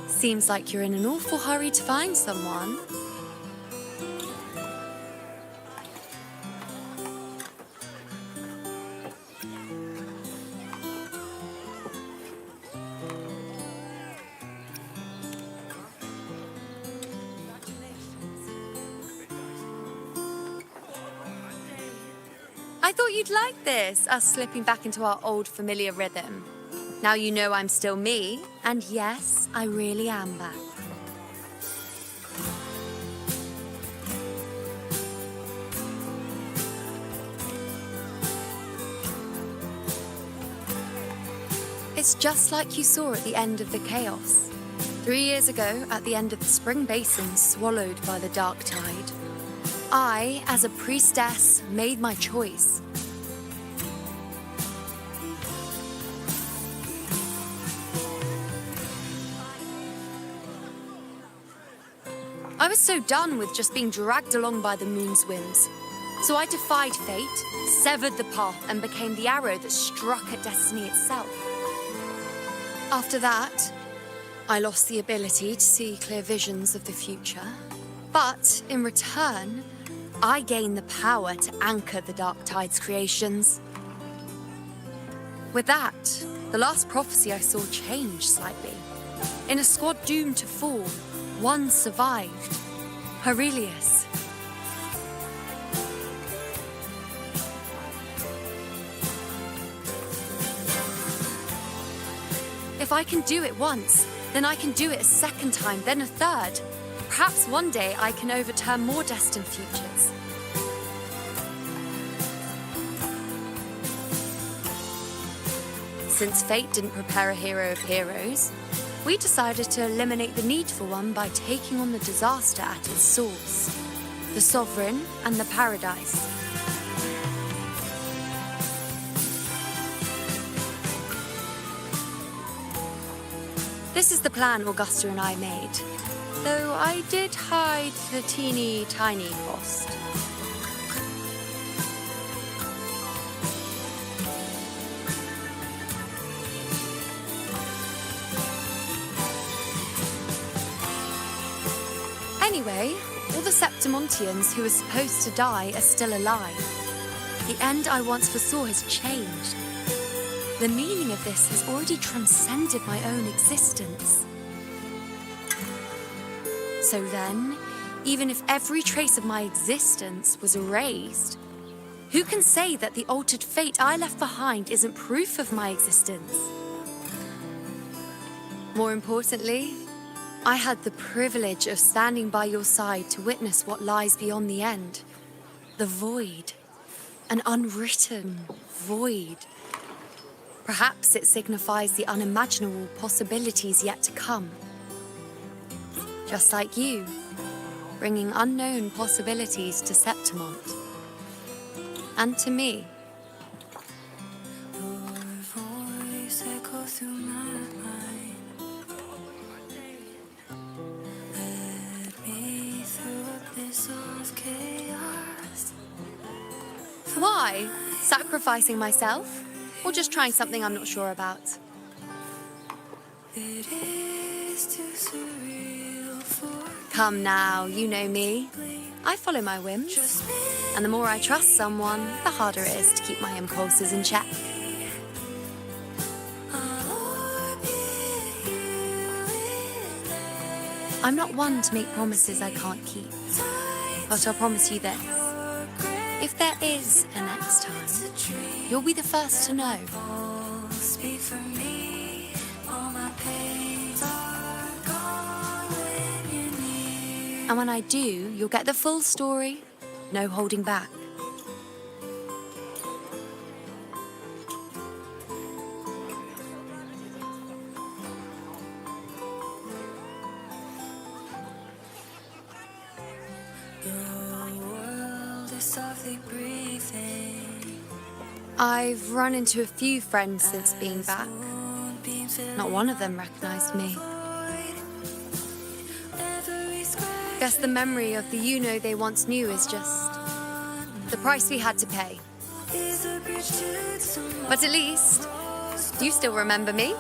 I: Seems like you're in an awful hurry to find someone. I thought you'd like this, us slipping back into our old familiar rhythm. Now you know I'm still me, and yes, I really am back. It's just like you saw at the end of the chaos. 3 years ago, at the end of the spring basin swallowed by the dark tide, I, as a priestess, made my choice. I was so done with just being dragged along by the moon's whims. So I defied fate, severed the path, and became the arrow that struck at destiny itself. After that, I lost the ability to see clear visions of the future. But in return, I gained the power to anchor the Dark Tide's creations. With that, the last prophecy I saw changed slightly. In a squad doomed to fall, one survived. Aurelius. If I can do it once, then I can do it a second time, then a third. Perhaps one day I can overturn more destined futures. Since fate didn't prepare a hero of heroes, we decided to eliminate the need for one by taking on the disaster at its source, the Sovereign and the Paradise. This is the plan Augusta and I made, though I did hide the teeny tiny cost. Anyway, all the Septimontians who were supposed to die are still alive. The end I once foresaw has changed. The meaning of this has already transcended my own existence. So then, even if every trace of my existence was erased, who can say that the altered fate I left behind isn't proof of my existence? More importantly, I had the privilege of standing by your side to witness what lies beyond the end. The void. An unwritten void. Perhaps it signifies the unimaginable possibilities yet to come. Just like you, bringing unknown possibilities to Septimont. And to me. Why? Sacrificing myself? Or just trying something I'm not sure about? Come now, you know me. I follow my whims. And the more I trust someone, the harder it is to keep my impulses in check. I'm not one to make promises I can't keep. But I'll promise you this. If there is a next time, you'll be the first to know. And when I do, you'll get the full story, no holding back. I've run into a few friends since being back. Not one of them recognized me. Guess the memory of the IUNO they once knew is just the price we had to pay. But at least, you still remember me.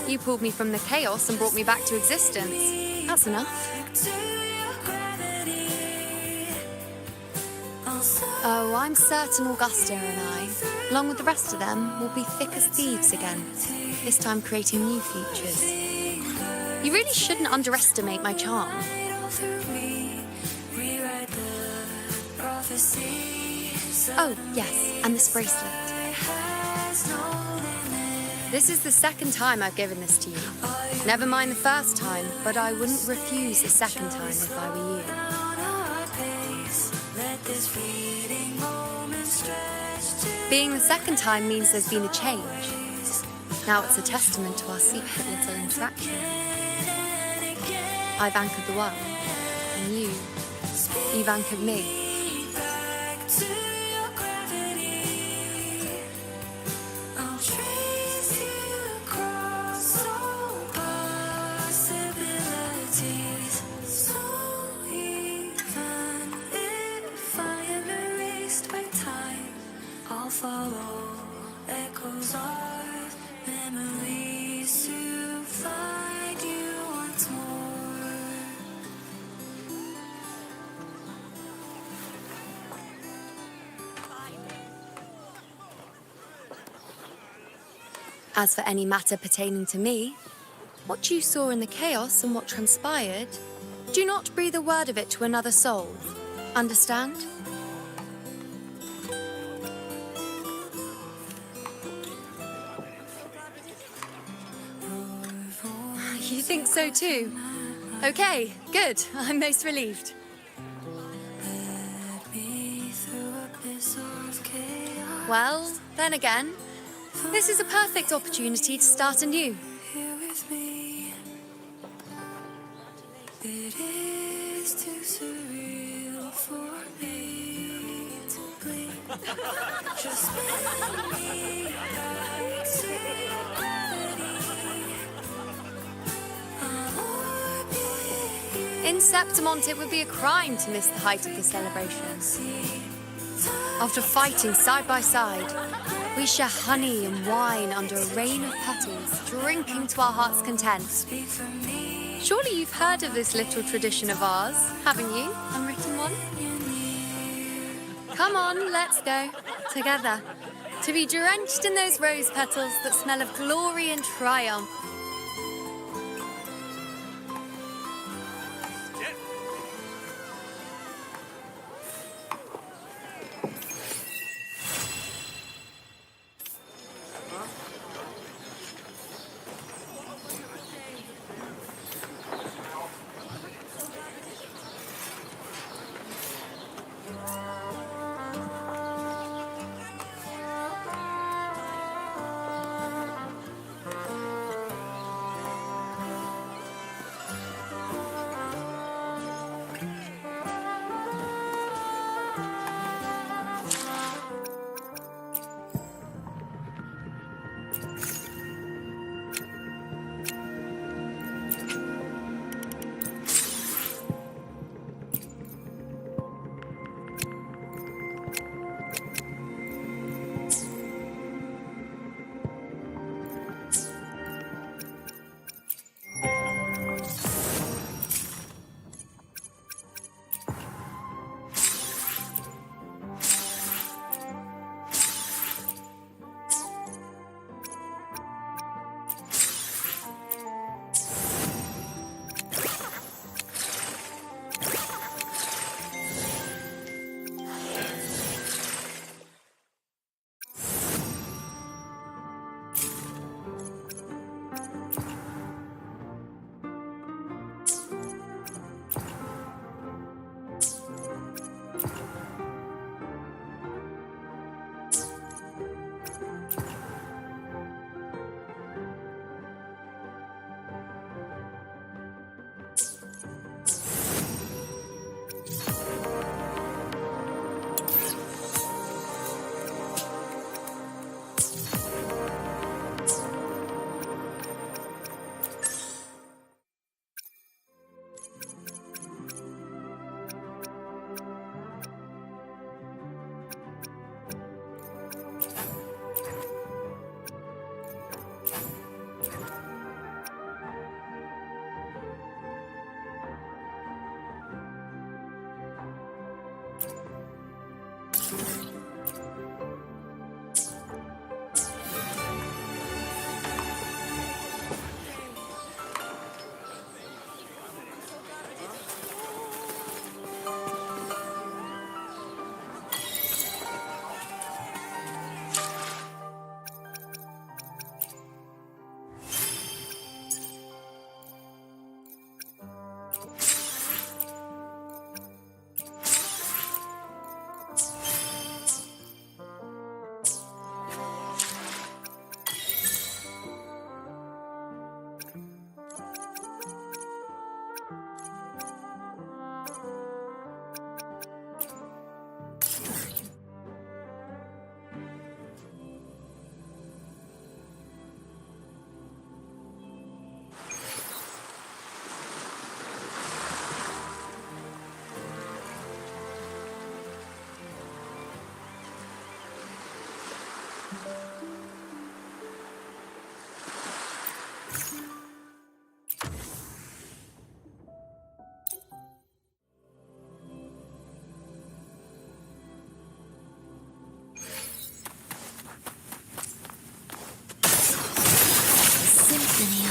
I: You pulled me from the chaos and brought me back to existence. That's enough. Oh, I'm certain Augusta and I, along with the rest of them, will be thick as thieves again, this time creating new futures. You really shouldn't underestimate my charm. Oh, yes, and this bracelet. This is the second time I've given this to you. Never mind the first time, but I wouldn't refuse a second time if I were you. Being the second time means there's been a change. Now it's a testament to our secret little interaction. I've anchored the world, and you've anchored me.
A: Follow echoes of memories to find you once more.
I: As for any matter pertaining to me, what you saw in the chaos and what transpired, do not breathe a word of it to another soul. Understand? You think so too? Okay, good. I'm most relieved. Well, then again, this is a perfect opportunity to start anew.
A: It is too surreal for me to blink. Just let me back to
I: In Septimont, it would be a crime to miss the height of the celebration. After fighting side by side, we share honey and wine under a rain of petals, drinking to our heart's content. Surely you've heard of this little tradition of ours, haven't you? Unwritten one? Come on, let's go. together, to be drenched in those rose petals that smell of glory and triumph.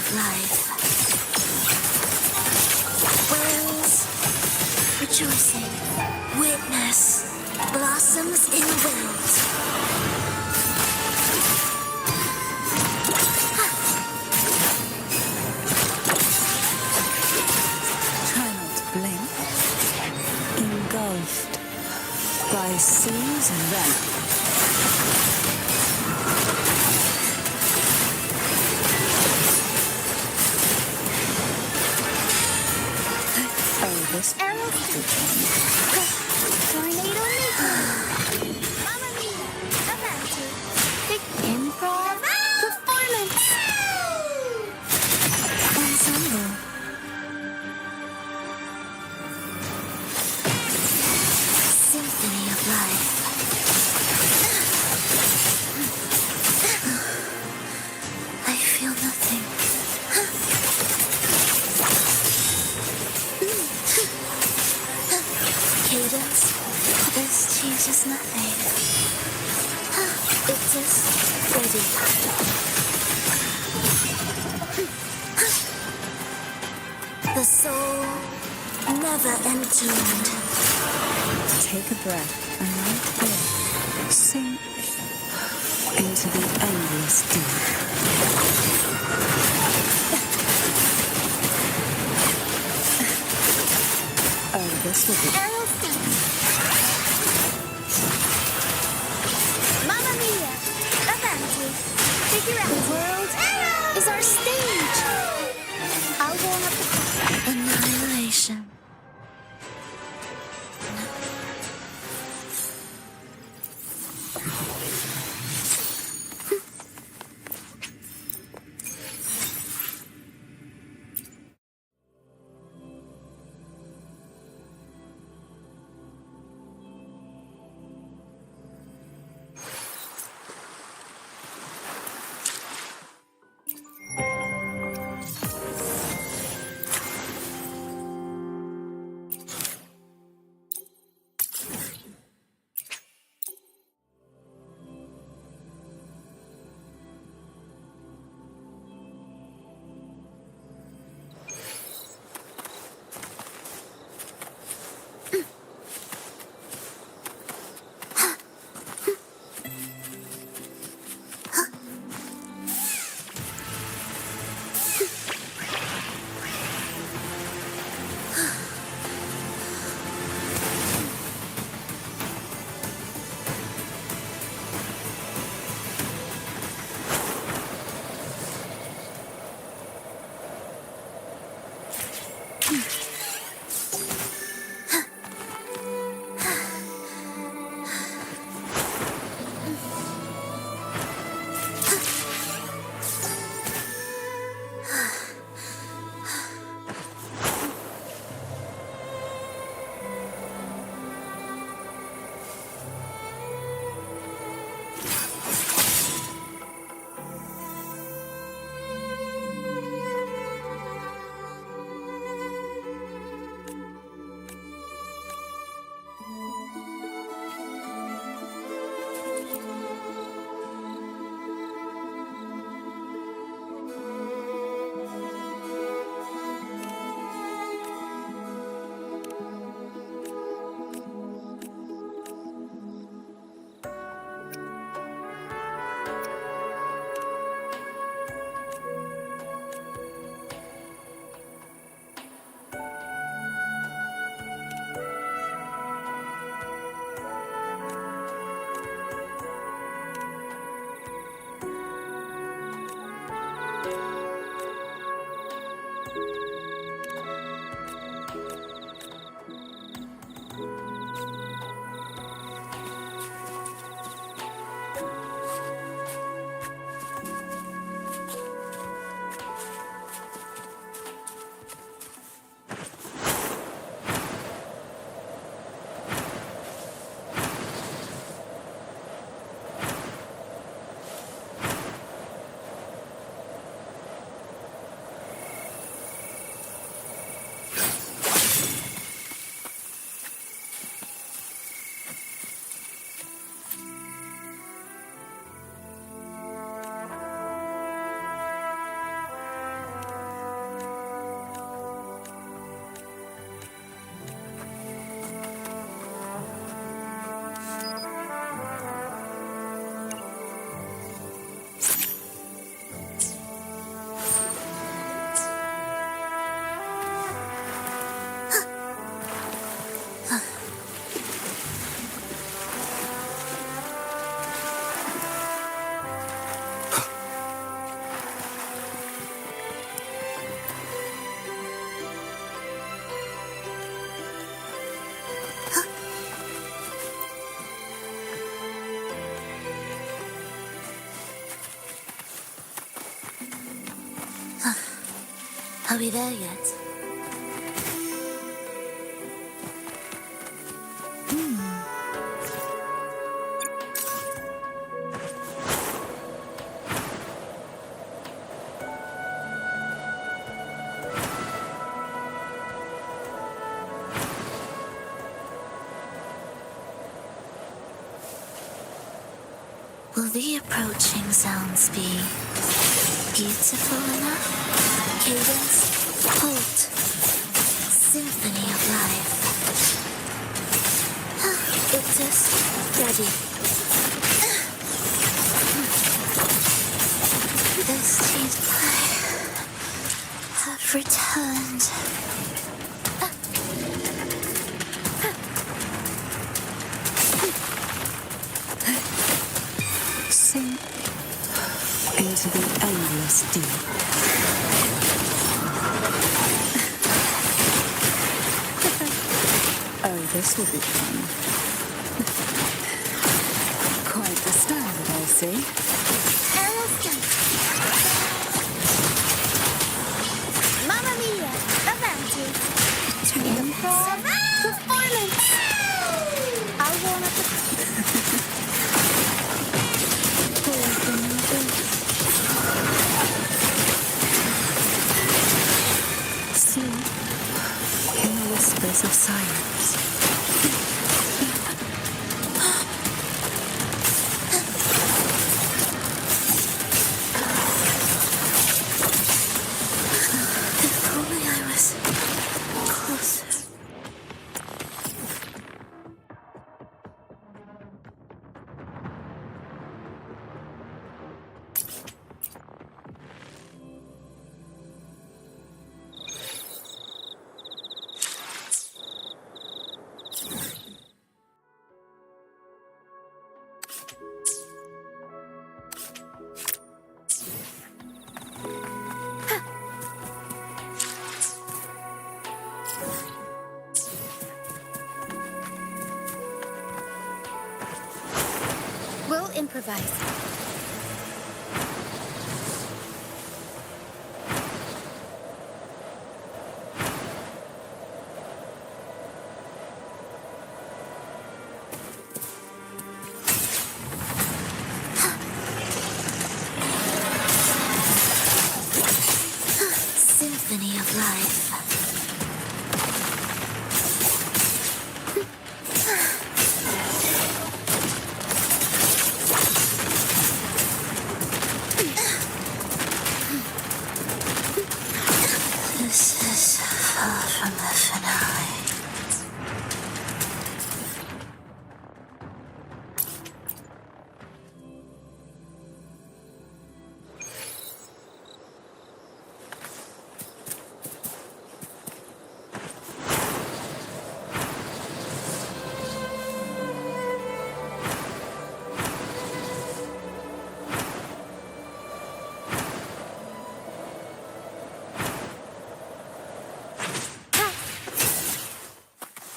V: Life. Wings, rejoicing, witness, blossoms in the wind.
K: Try not to blink. Engulfed by seas and venom. This arrow tornado movement. Mamma mia, avanti. Big improv performance. Ensemble. Symphony of life. I feel nothing. Cadence, this changes nothing.
S: Just ready. The soul never entombed.
K: Take a breath and right here, sink into the endless deep. Oh, this will be...
S: Mamma mia! Avanti! Figure out the world is our stage! I'll warm up the... Annihilation. Are we there yet? Will the approaching sounds be beautiful enough? Cadence, halt, symphony of life. Ictus, ready. The state I have returned.
K: Sink into the endless deep. Oh, this will be fun. Quite the standard, I see.
V: Mamma mia! Avanti! Performance! I wanna...
K: Sleep in the whispers of silence. If only I was closer.
V: We'll improvise.
S: Symphony of life. This is far from the finale.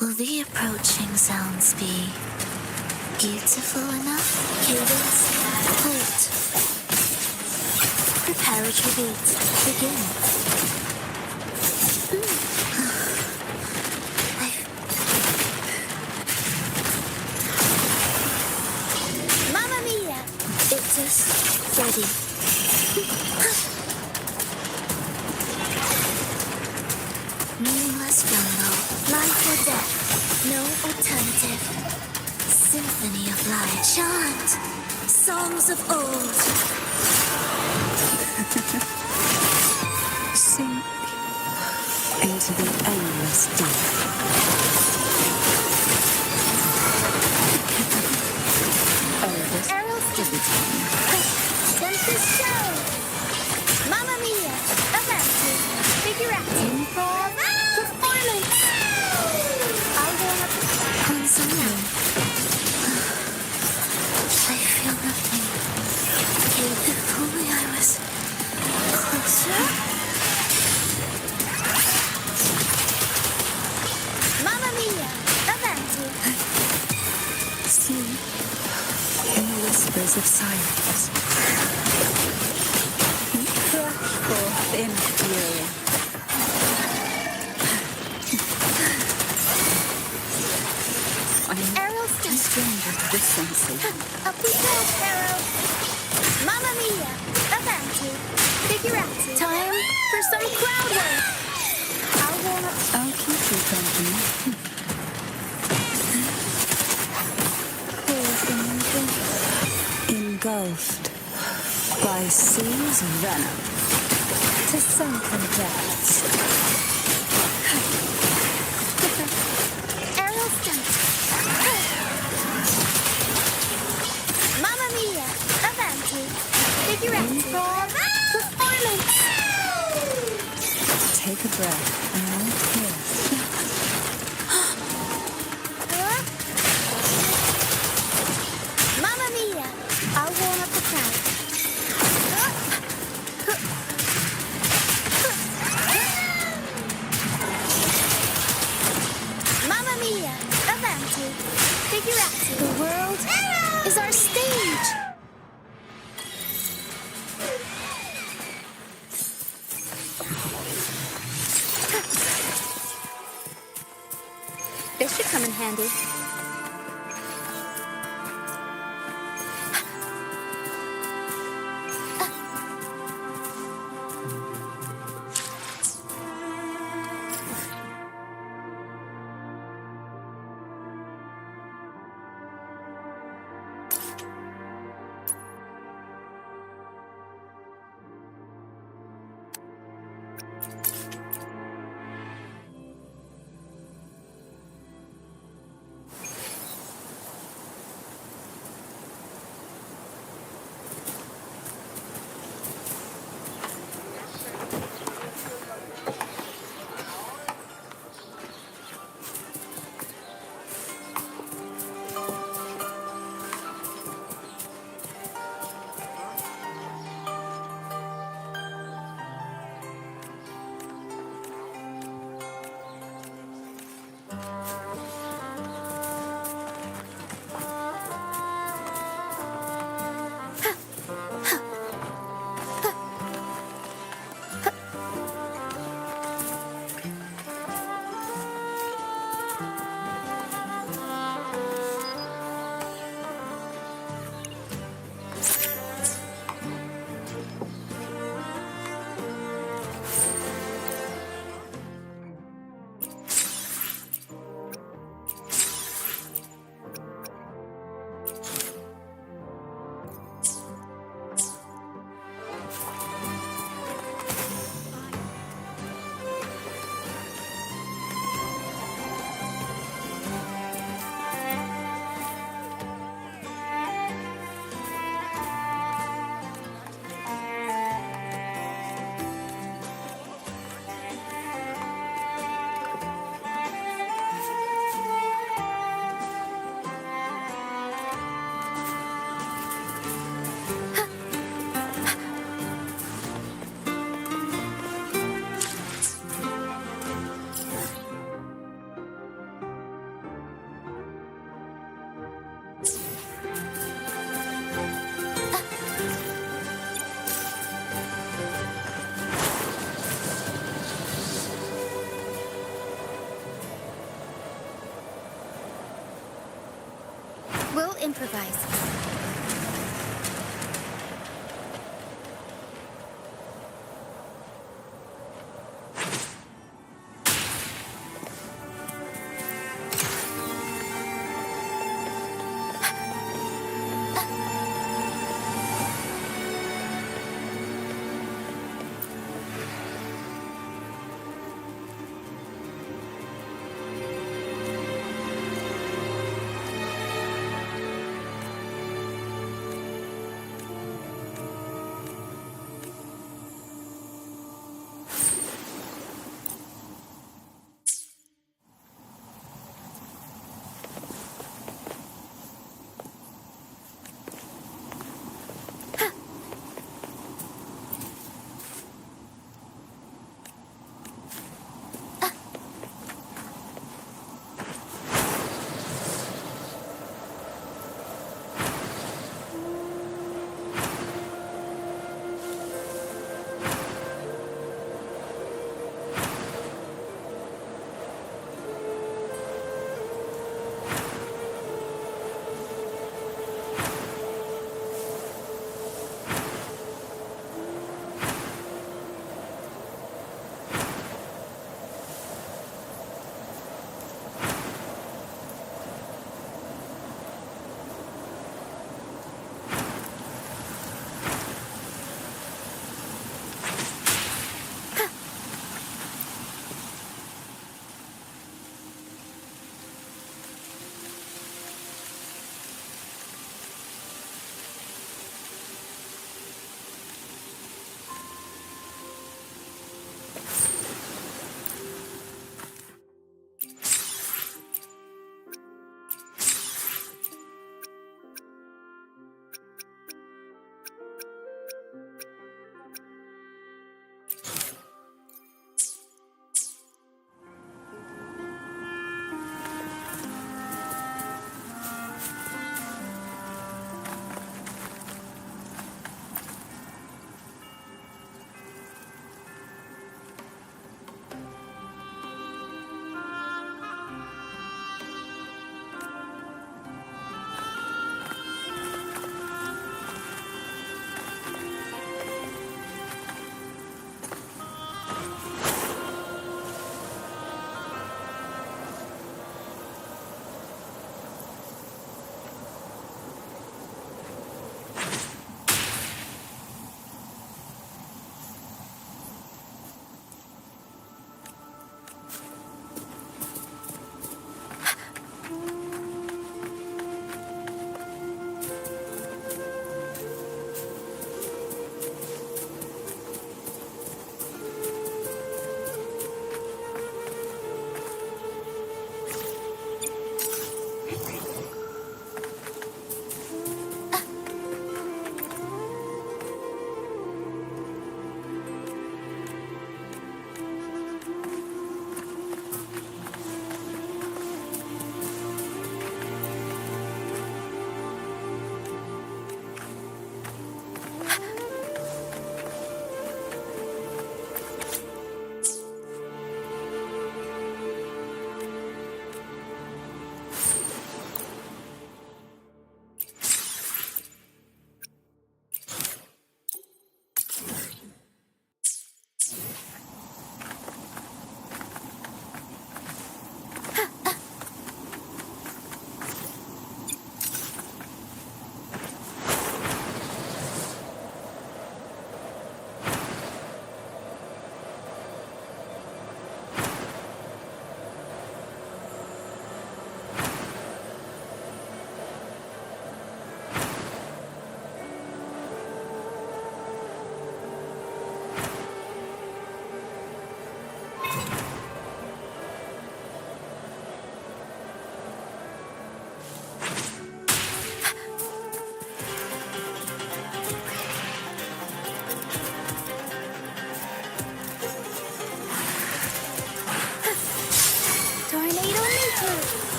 S: Will the approaching sounds be beautiful enough? Cadence, halt. Preparatory beats, begin.
V: Mamma mia!
S: Ictus, ready. Meaningless jungle, life or death, no alternative. Symphony of life, chant, songs of old.
K: Sink into the endless deep.
V: Errol Tempest show! Mamma mia! Avanti! Figure out! Improv! Performance! I wanna...
S: Consume. I feel nothing. If only I was closer.
V: Mamma mia! Avanti!
K: Sleep in the whispers of silence. Crush forth in fury.
V: Errol
K: stranger to this sensation.
V: Up we go, Errol! Mamma mia! Avanti! Figurati! Time for some crowd work!
K: I'll keep you company. In engulfed by sea's venom to sunken depths.
V: Aerial stunt. Mamma mia! Avanti! Figurati! Performance!
K: Take a breath and wait here.
V: Mamma mia! I'll warm up the crowd. Mamma mia! Avanti! Figurati! The world is our stage!
K: This should come in handy.
V: We'll improvise.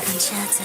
S: concerto.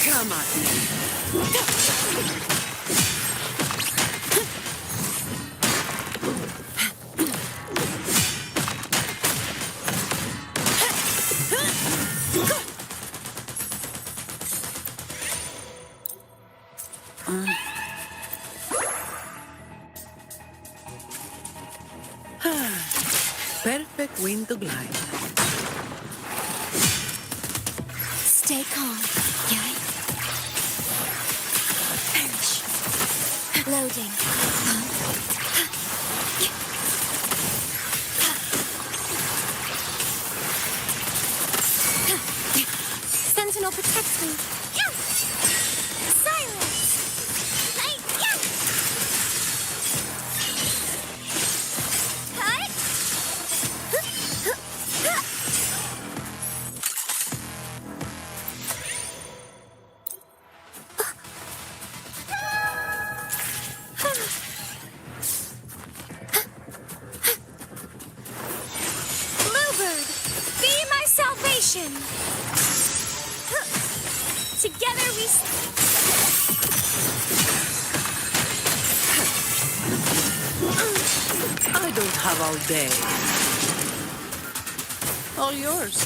E: Come at me.
H: Perfect wind to glide.
S: Stay calm, okay? Perish. Loading. Sentinel protects me. Silence! Bluebird, be my salvation. Together we.
H: I don't have all day. All yours.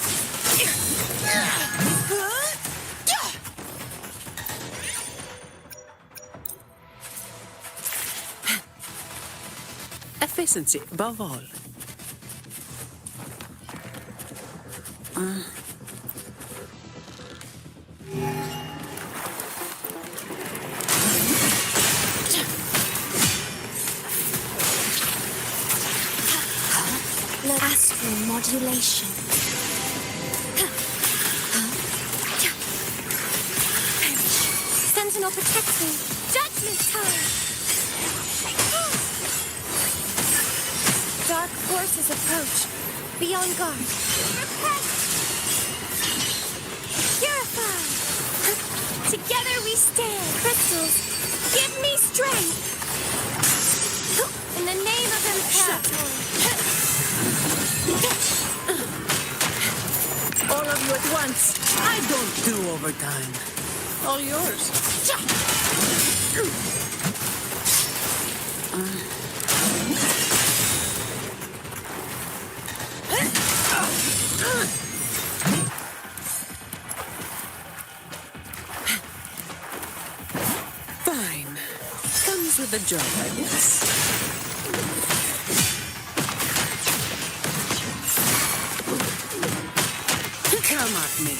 H: Efficiency above all.
S: Astral modulation. Sentinel protects me. Judgment time. Dark forces approach. Be on guard. Repent. Purify. Together we stand. Crystals, give me strength. In the name of Imperator.
H: All of you at once. I don't do overtime. All yours.
E: Fine. Comes with the job, I guess. Come at me.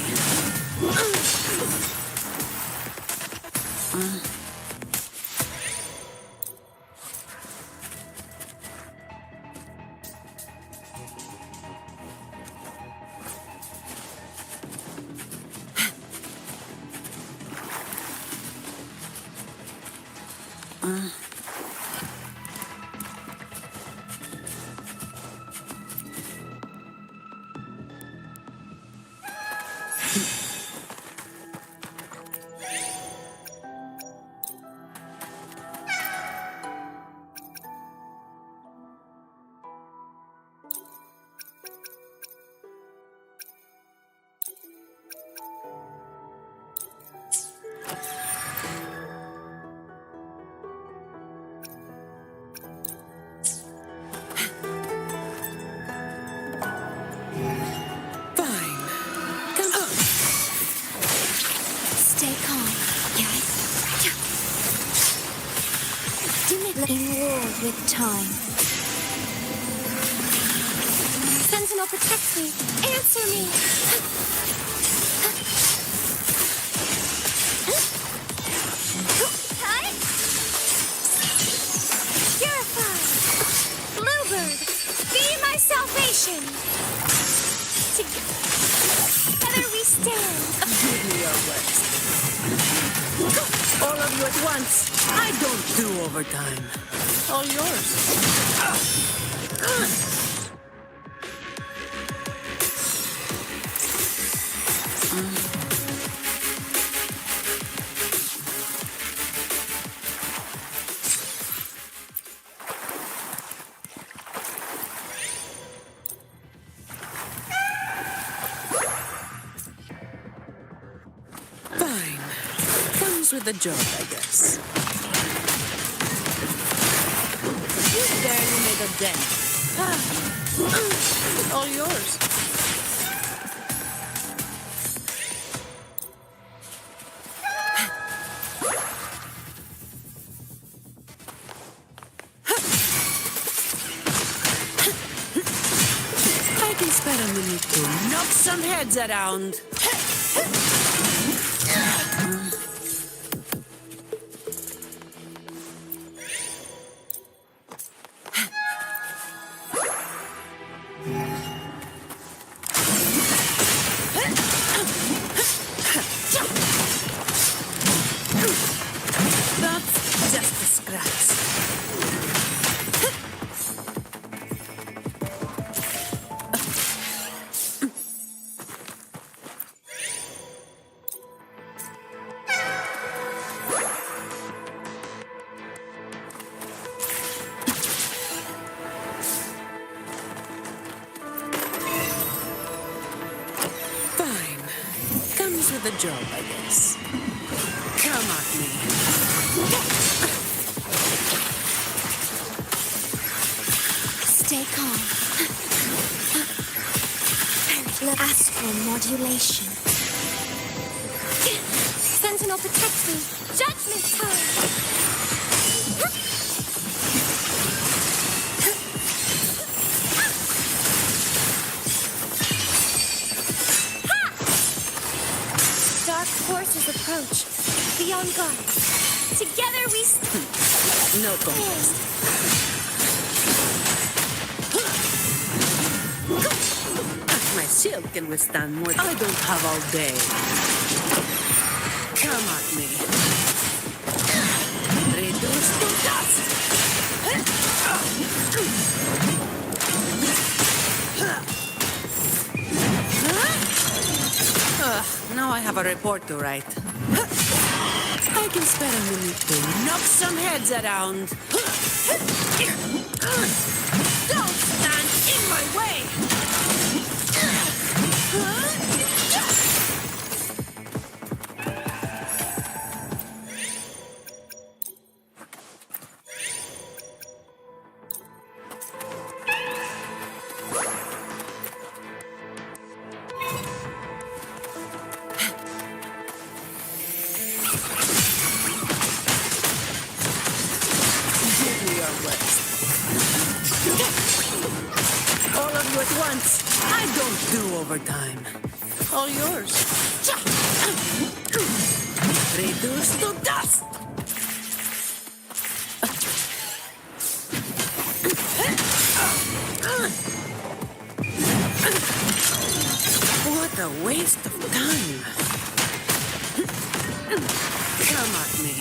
S: Stay calm, yes? In war with time.
I: Sentinel, protect me. Answer me. Purify. Bluebird, be my salvation. Together we stand.
E: Give me your worst. All of you at once. I don't do overtime. All yours. Fine. Comes with the job, I guess. You barely made a dent. All yours. I can spare a minute to knock some heads around. That's just a scratch. Fine. Comes with the job, I guess. Come at me.
S: Stay calm. Astral modulation.
I: Sentinel, protect me. Judgment time. Dark forces approach. Be on guard. Together we
E: No contest. My shield can withstand more. I don't have all day. Come at me. Reduce to dust. Now I have a report to write. I can spare a minute to knock some heads around. Don't stand in my way!
H: worst. All of you at once. I don't do overtime. All yours. Reduced to dust. What a waste of time. Come at me.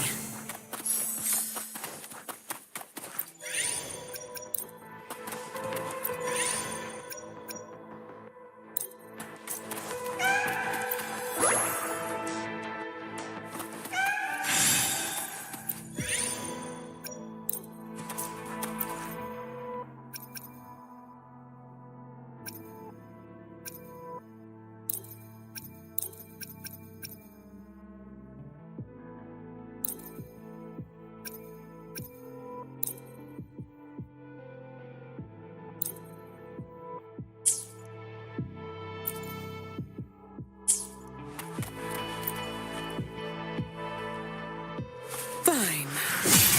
H: Fine.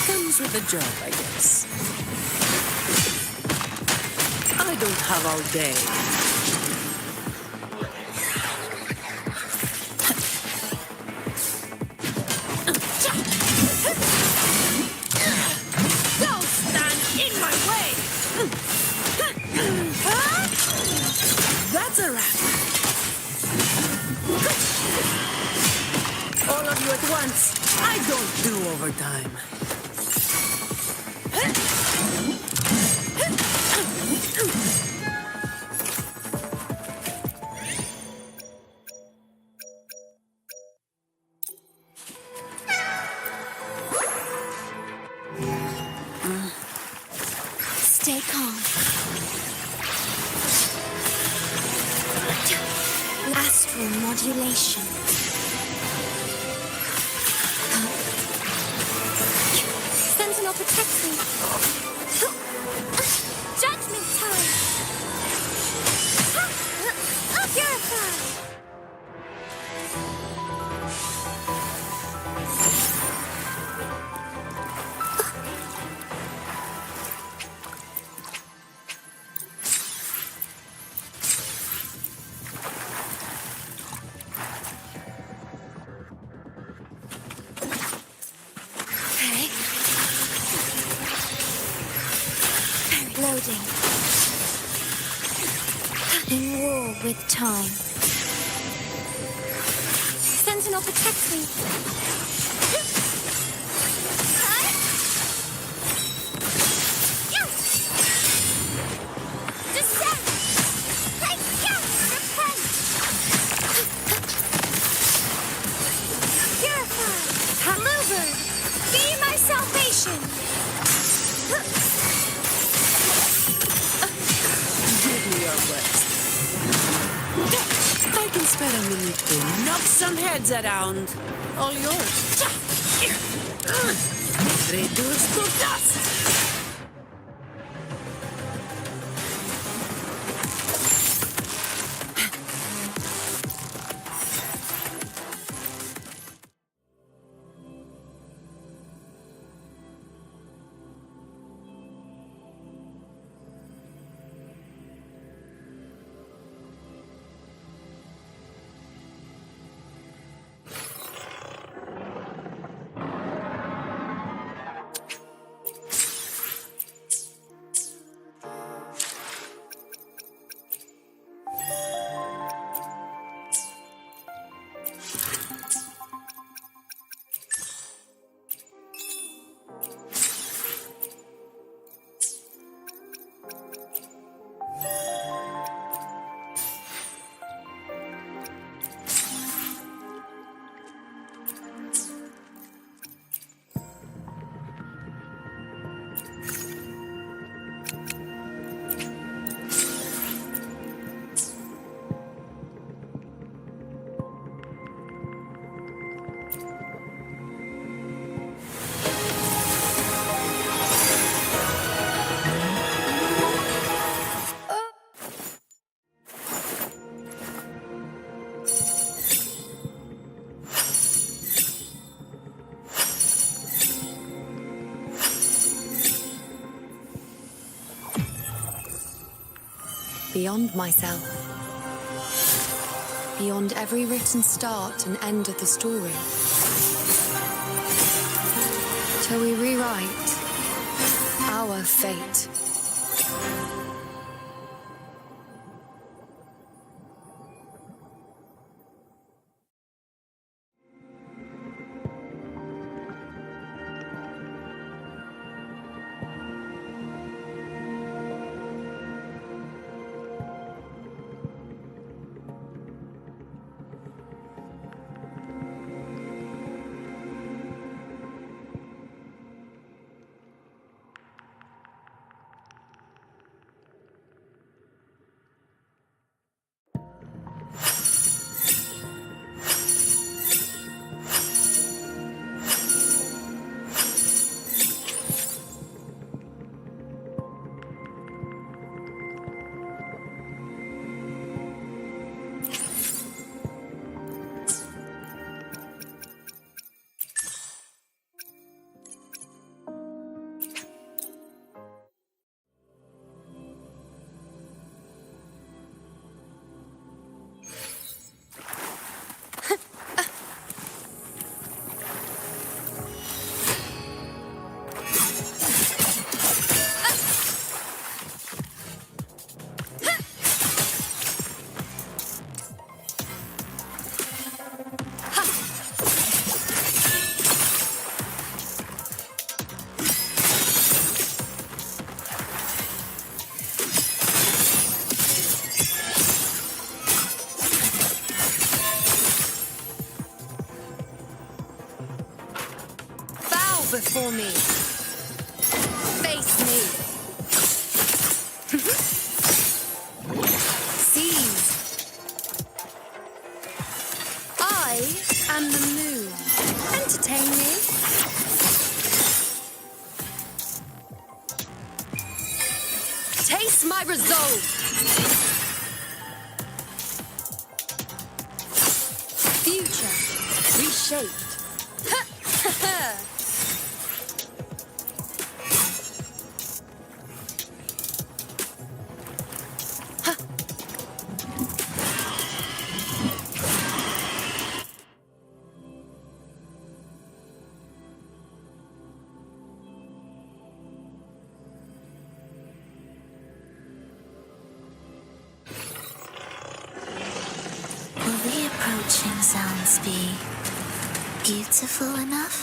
H: Comes with the job, I guess. I don't have all day. Don't stand in my way! That's a wrap. All of you at once. I don't do overtime.
V: Stay calm. Astral modulation. Sentinel protect me. Judgment time. Purify. Loading. In war with time. Sentinel protect me. Descend! Take care! Repent! Purify! Maneuver! Be my salvation!
H: Give me your worst. I can spare a minute to knock some heads around. All yours. Reduced to dust.
I: beyond myself. Beyond every written start and end of the story. Till we rewrite our fate. Before me. Face me. Seize. I am the moon. Entertain me. Taste my resolve. Future reshaped.
V: Approaching sounds be beautiful enough?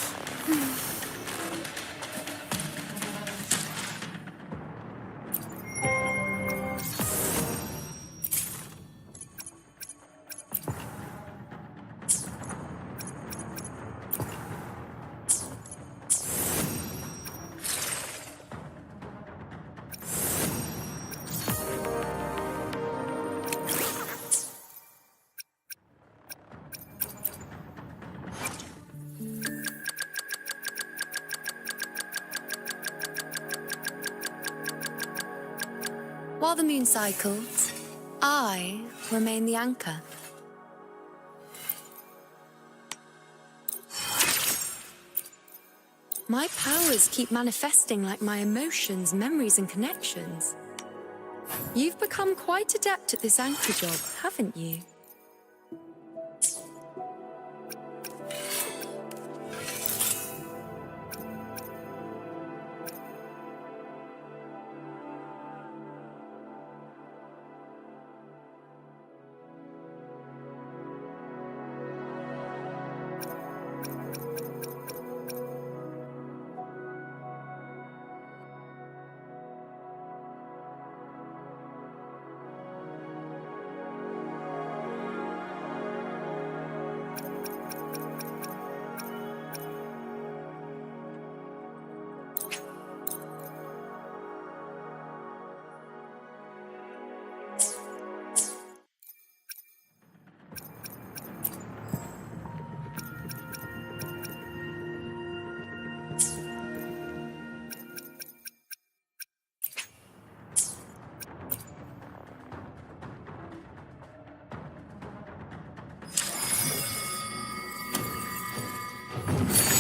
I: While the moon cycles, I remain the anchor. My powers keep manifesting like my emotions, memories, and connections. You've become quite adept at this anchor job, haven't you?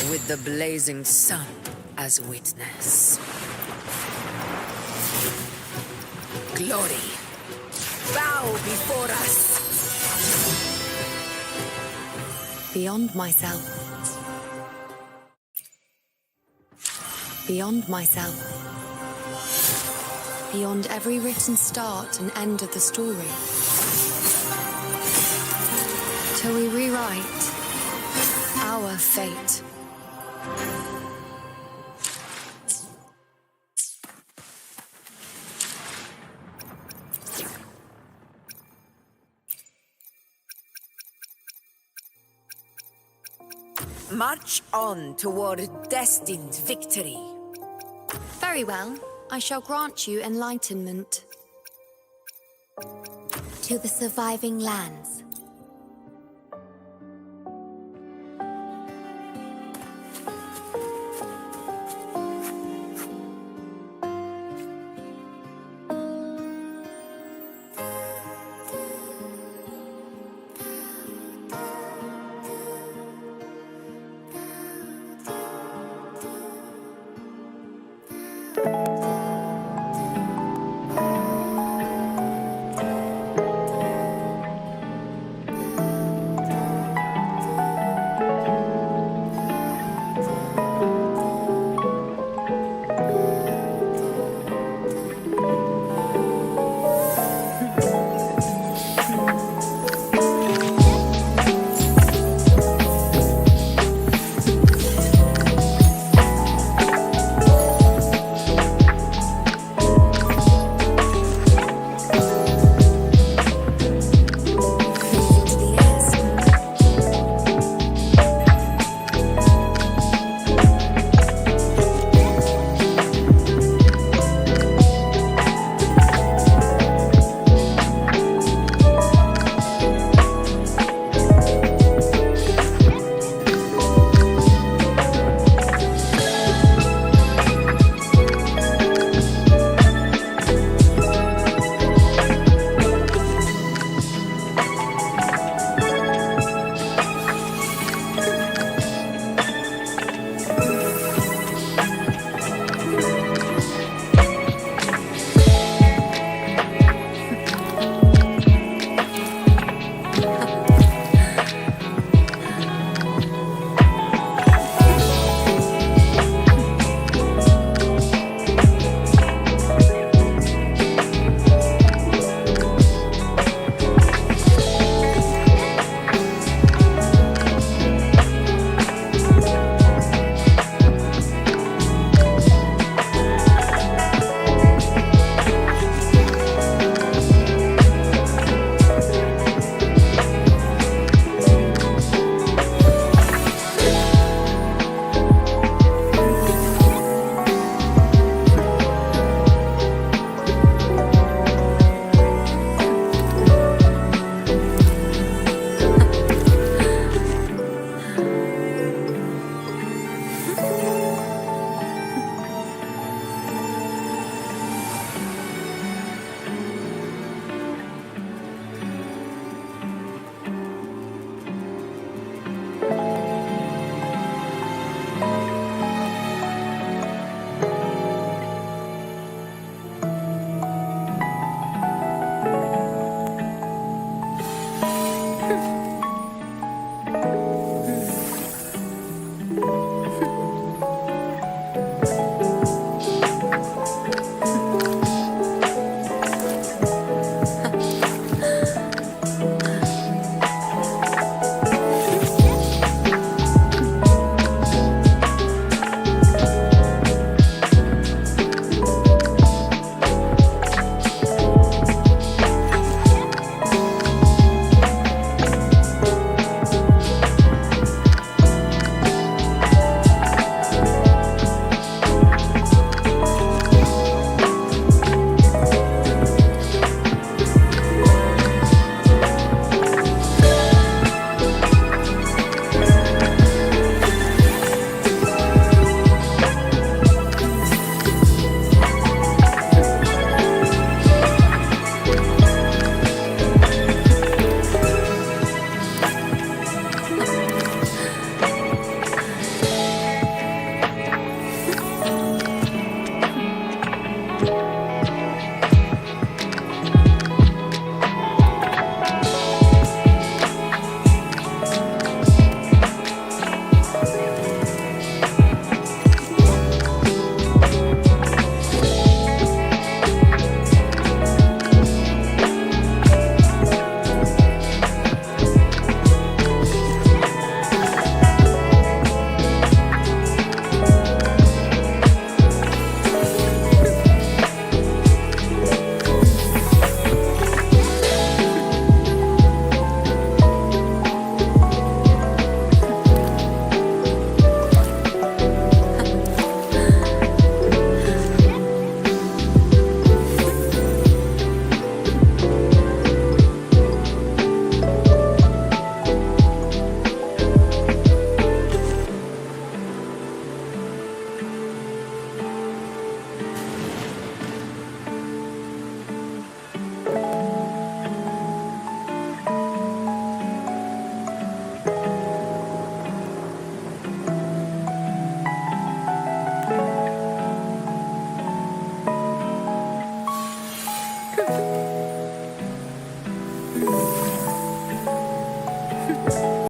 E: With the blazing sun as witness. Glory bow before us.
I: Beyond myself. Beyond myself. Beyond every written start and end of the story. Till we rewrite our fate.
E: March on toward destined victory.
I: Very well. I shall grant you enlightenment.
S: To the surviving lands.